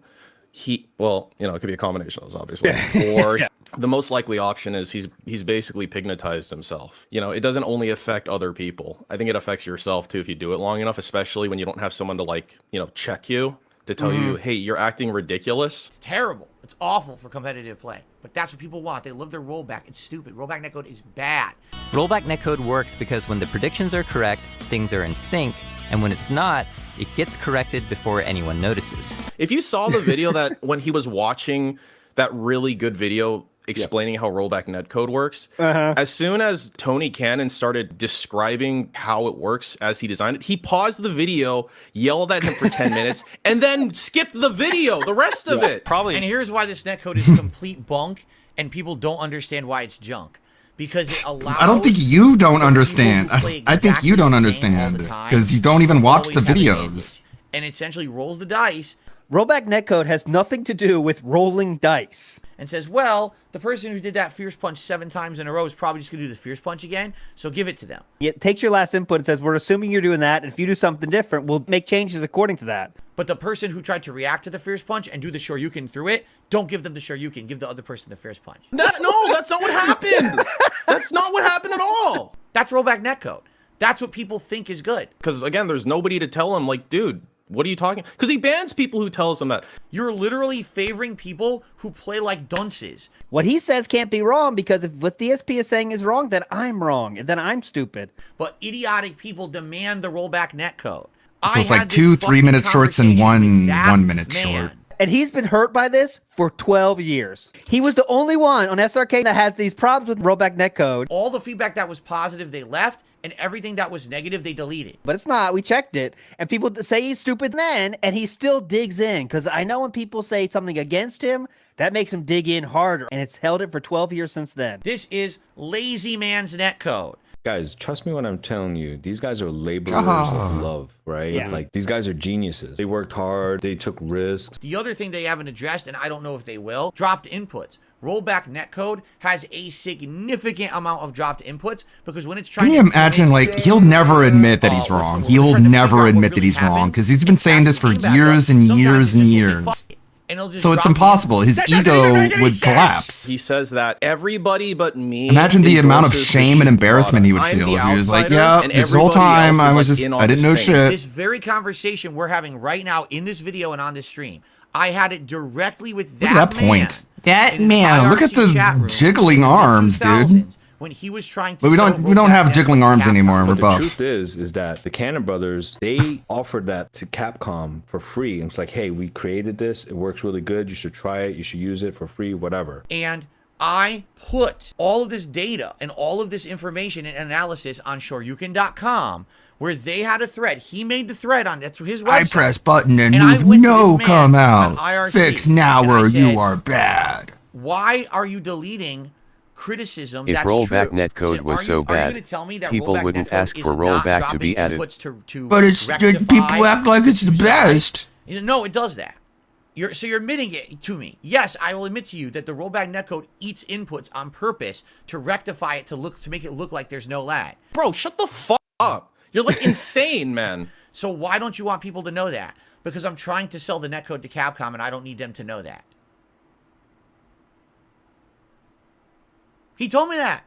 Well, you know, it could be a combination of those, obviously. Or the most likely option is he's basically pignatized himself. You know, it doesn't only affect other people. I think it affects yourself too if you do it long enough, especially when you don't have someone to, like, you know, check you to tell you, hey, you're acting ridiculous. It's terrible. It's awful for competitive play. But that's what people want. They love their rollback. It's stupid. Rollback netcode is bad. Rollback netcode works because when the predictions are correct, things are in sync, and when it's not, it gets corrected before anyone notices. If you saw the video that when he was watching that really good video explaining how rollback netcode works, as soon as Tony Cannon started describing how it works as he designed it, he paused the video, yelled at him for 10 minutes, and then skipped the video, the rest of it. And here's why this netcode is complete bunk, and people don't understand why it's junk. Because it allows... I don't think you don't understand. I think you don't understand because you don't even watch the videos. And essentially rolls the dice. Rollback netcode has nothing to do with rolling dice. And says, well, the person who did that Fierce Punch 7 times in a row is probably just going to do the Fierce Punch again, so give it to them. It takes your last input and says, we're assuming you're doing that, and if you do something different, we'll make changes according to that. But the person who tried to react to the Fierce Punch and do the Shoryuken through it, don't give them the Shoryuken, give the other person the Fierce Punch. No, that's not what happened! That's not what happened at all! That's rollback netcode. That's what people think is good. Because, again, there's nobody to tell him, like, dude, what are you talking? Because he bans people who tells him that. You're literally favoring people who play like dunces. What he says can't be wrong, because if what the DSP is saying is wrong, then I'm wrong, and then I'm stupid. But idiotic people demand the rollback netcode. So it's like 2 3-minute shorts and one 1-minute short. And he's been hurt by this for 12 years. He was the only one on SRK that has these problems with rollback netcode. All the feedback that was positive, they left, and everything that was negative, they deleted. But it's not. We checked it. And people say he's stupid then, and he still digs in. Because I know when people say something against him, that makes him dig in harder. And it's held it for 12 years since then. This is lazy man's netcode. Guys, trust me when I'm telling you, these guys are laborers of love, right? Yeah. Like, these guys are geniuses. They worked hard, they took risks. The other thing they haven't addressed, and I don't know if they will, dropped inputs. Rollback netcode has a significant amount of dropped inputs because when it's trying Can you imagine, like, he'll never admit that he's wrong. He'll never admit that he's wrong because he's been saying this for years and years and years. So it's impossible. His ego would collapse. He says that everybody but me. Imagine the amount of shame and embarrassment he would feel if he was like, yeah, this whole time I didn't know shit. This very conversation we're having right now in this video and on this stream, I had it directly with that man. Look at that point. That man, look at the jiggling arms, dude. When he was trying to But we don't have jiggling arms anymore. We're But buff. the truth is that the Cannon Brothers, they offered that to Capcom for free. And it's like, hey, we created this. It works really good. You should try it. You should use it for free, whatever. And I put all of this data and all of this information and analysis on Shoryuken.com, where they had a thread. He made the thread on that's his website. I press button and I move went to no this man come on out. IRC, Fix now and I or said, you are bad. Why are you deleting criticism If that's rollback true? netcode was so Are you bad, gonna tell me that people rollback wouldn't netcode ask is for not rollback to be dropping added. inputs to But it's people act like it's the best. No, it does that. You're admitting it to me. Yes, I will admit to you that the rollback netcode eats inputs on purpose to rectify it to make it look like there's no lag. Bro, shut the fuck up. You're like insane, man. So why don't you want people to know that? Because I'm trying to sell the netcode to Capcom and I don't need them to know that. He told me that.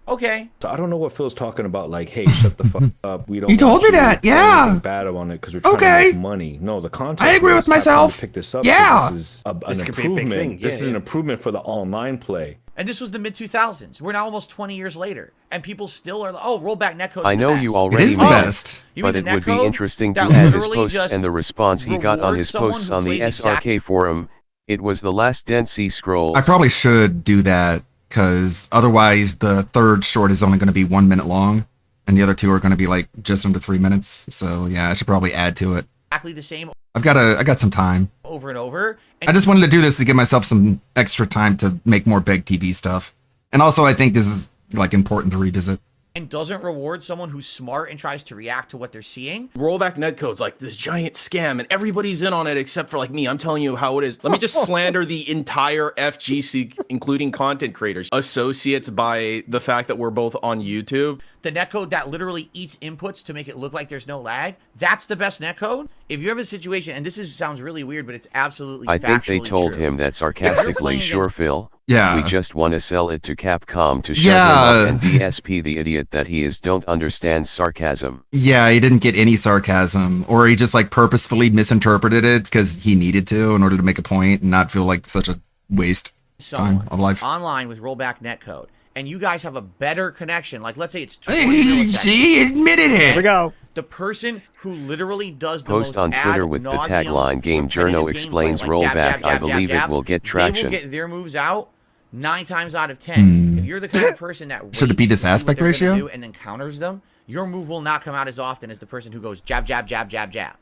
Okay. So I don't know what Phil's talking about. Like, hey, shut the fuck up. We don't. He told want me you that, to say yeah. anything bad on it because we're trying Okay. to make money. No, the content. I agree was with myself. Capcom Pick this up. Yeah. This is an This could be a big improvement. thing. This is Yeah, an yeah. improvement for the online play. And this was the mid-2000s. We're now almost 20 years later. And people still are like, oh, rollback netcode. I know you already It is the know, best. but it would be interesting to that add his literally posts just and the response he got on rewards his someone posts who on the plays SRK forum. It was the last Densi Scrolls. I probably should do that because otherwise the third short is only going to be 1 minute long, and the other two are going to be like just under 3 minutes. So yeah, I should probably add to it. Exactly the same I got some time. over and over. And I just wanted to do this to give myself some extra time to make more big TV stuff, and also I think this is like important to revisit. and doesn't reward someone who's smart and tries to react to what they're seeing. Rollback netcode's like this giant scam, and everybody's in on it except for like me. I'm telling you how it is. Let me just slander the entire FGC, including content creators, associates by the fact that we're both on YouTube. The netcode that literally eats inputs to make it look like there's no lag, that's the best netcode. If you have a situation, and sounds really weird, but it's absolutely I think they told true. him that sarcastically, sure, Phil. Yeah. We just want to sell it to Capcom to shut him up, and DSP the idiot that he is don't understand sarcasm. Yeah, he didn't get any sarcasm, or he just like purposefully misinterpreted it because he needed to in order to make a point and not feel like such a waste time of life. Online with rollback netcode, and you guys have a better connection. Like, let's say it's 20 Hey, milliseconds. see, admitted it. Here we go. The person who literally does the Post most on Twitter with the tagline "Game Journo explains rollback." I believe it will get traction. They will get their moves out 9 times out of 10. If you're the kind of person that Should it be this aspect ratio? do and then counters them, your move will not come out as often as the person who goes jab, jab, jab, jab, jab.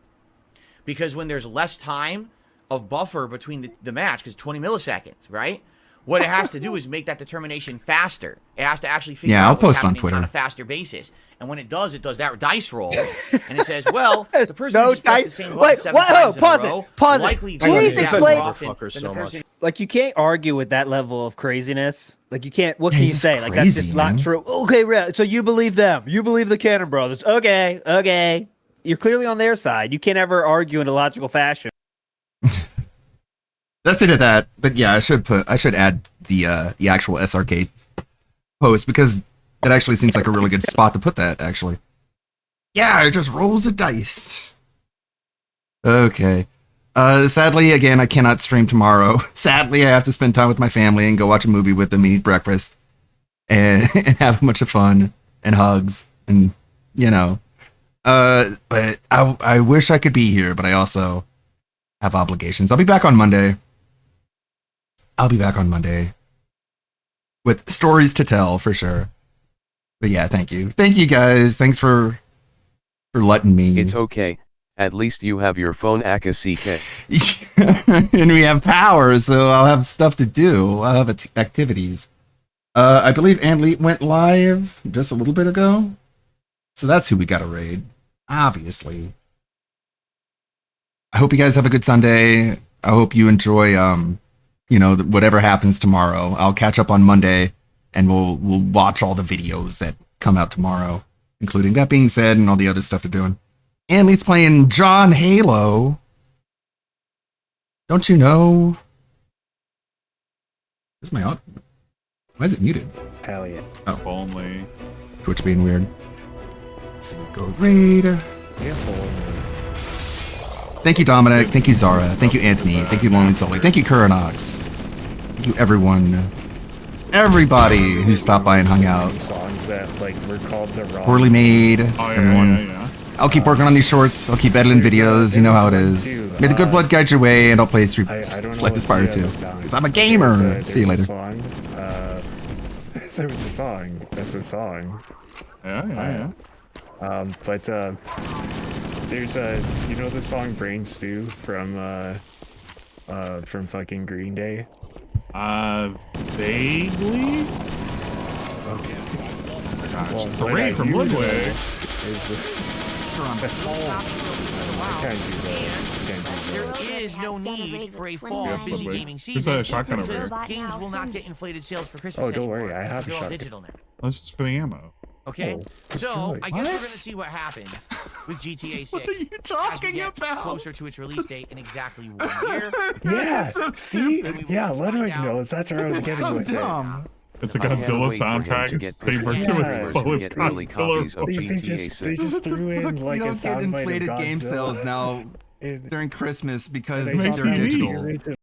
Because when there's less time of buffer between the match, because 20 milliseconds, right? What it has to do is make that determination faster. It has to actually figure Yeah, out I'll what's post on happening Twitter. on a faster basis. And when it does that dice roll, and it says, well, the person who just pressed the same button 7 times in a row, likely Please does that explain. more often than the person. Like, you can't argue with that level of craziness. Like, you can't. What can you he's say? Like, that's crazy, just man. not true. Okay, so you believe them. You believe the Cannon Brothers. Okay. You're clearly on their side. You can't ever argue in a logical fashion. That's it at that. But yeah, I should add the actual SRK post because it actually seems like a really good spot to put that, actually. Yeah, it just rolls the dice. Okay. Sadly, again, I cannot stream tomorrow. Sadly, I have to spend time with my family and go watch a movie with them and eat breakfast and have a bunch of fun and hugs and, you know. But I wish I could be here, but I also have obligations. I'll be back on Monday. With stories to tell, for sure. But yeah, thank you. Thank you, guys. Thanks for letting me. It's okay. At least you have your phone Akasike. And we have power, so I'll have stuff to do. I'll have activities. I believe Anne went live just a little bit ago. So that's who we got to raid. Obviously. I hope you guys have a good Sunday. I hope you enjoy, whatever happens tomorrow. I'll catch up on Monday, and we'll watch all the videos that come out tomorrow, including that being said and all the other stuff they're doing. Anley's playing John Halo. Don't you know? Where's my audio? Why is it muted? Hell yeah. Oh. Only. Twitch being weird. Let's see, go raid. Thank you, Dominic. Thank you, Zara. Thank you, Anthony. Thank you, Lonely Sully. Thank you, Kuranox. Thank you, everyone. Everybody who stopped by and hung out. Songs that like were called the wrong. Poorly made. Oh, yeah, Everyone. yeah. I'll keep working on these shorts. I'll keep editing videos. You know how it is. May the good blood guide your way, and I'll play Street Slide Aspire too. Because I'm a gamer. See you later. There was a song. That's a song. Yeah. But there's you know the song "Brain Stew" from fucking Green Day. Vaguely. Okay. Well, it's a raid from Woodway. There is no need for a fall Yeah, busy but gaming wait. season. There's a shotgun over because there. games will not get inflated sales for Christmas Oh, don't anymore. worry, I have a They're all shotgun. digital now. That's just for the ammo. Okay, Oh, so I guess we're What? gonna see what happens with GTA 6. What are you talking about? Closer to its release date in exactly 1 year. Yeah. so See? stupid. Yeah, Ludwig knows. That's where I was getting So with dumb. It's a I can't Godzilla wait for him soundtrack. to get It's the same Christmas version streamers with and Bullet get early copies of They GTA just 6. threw in like you a don't get soundbite of inflated game Godzilla. sales now And during Christmas because they Makes they're me digital. neat.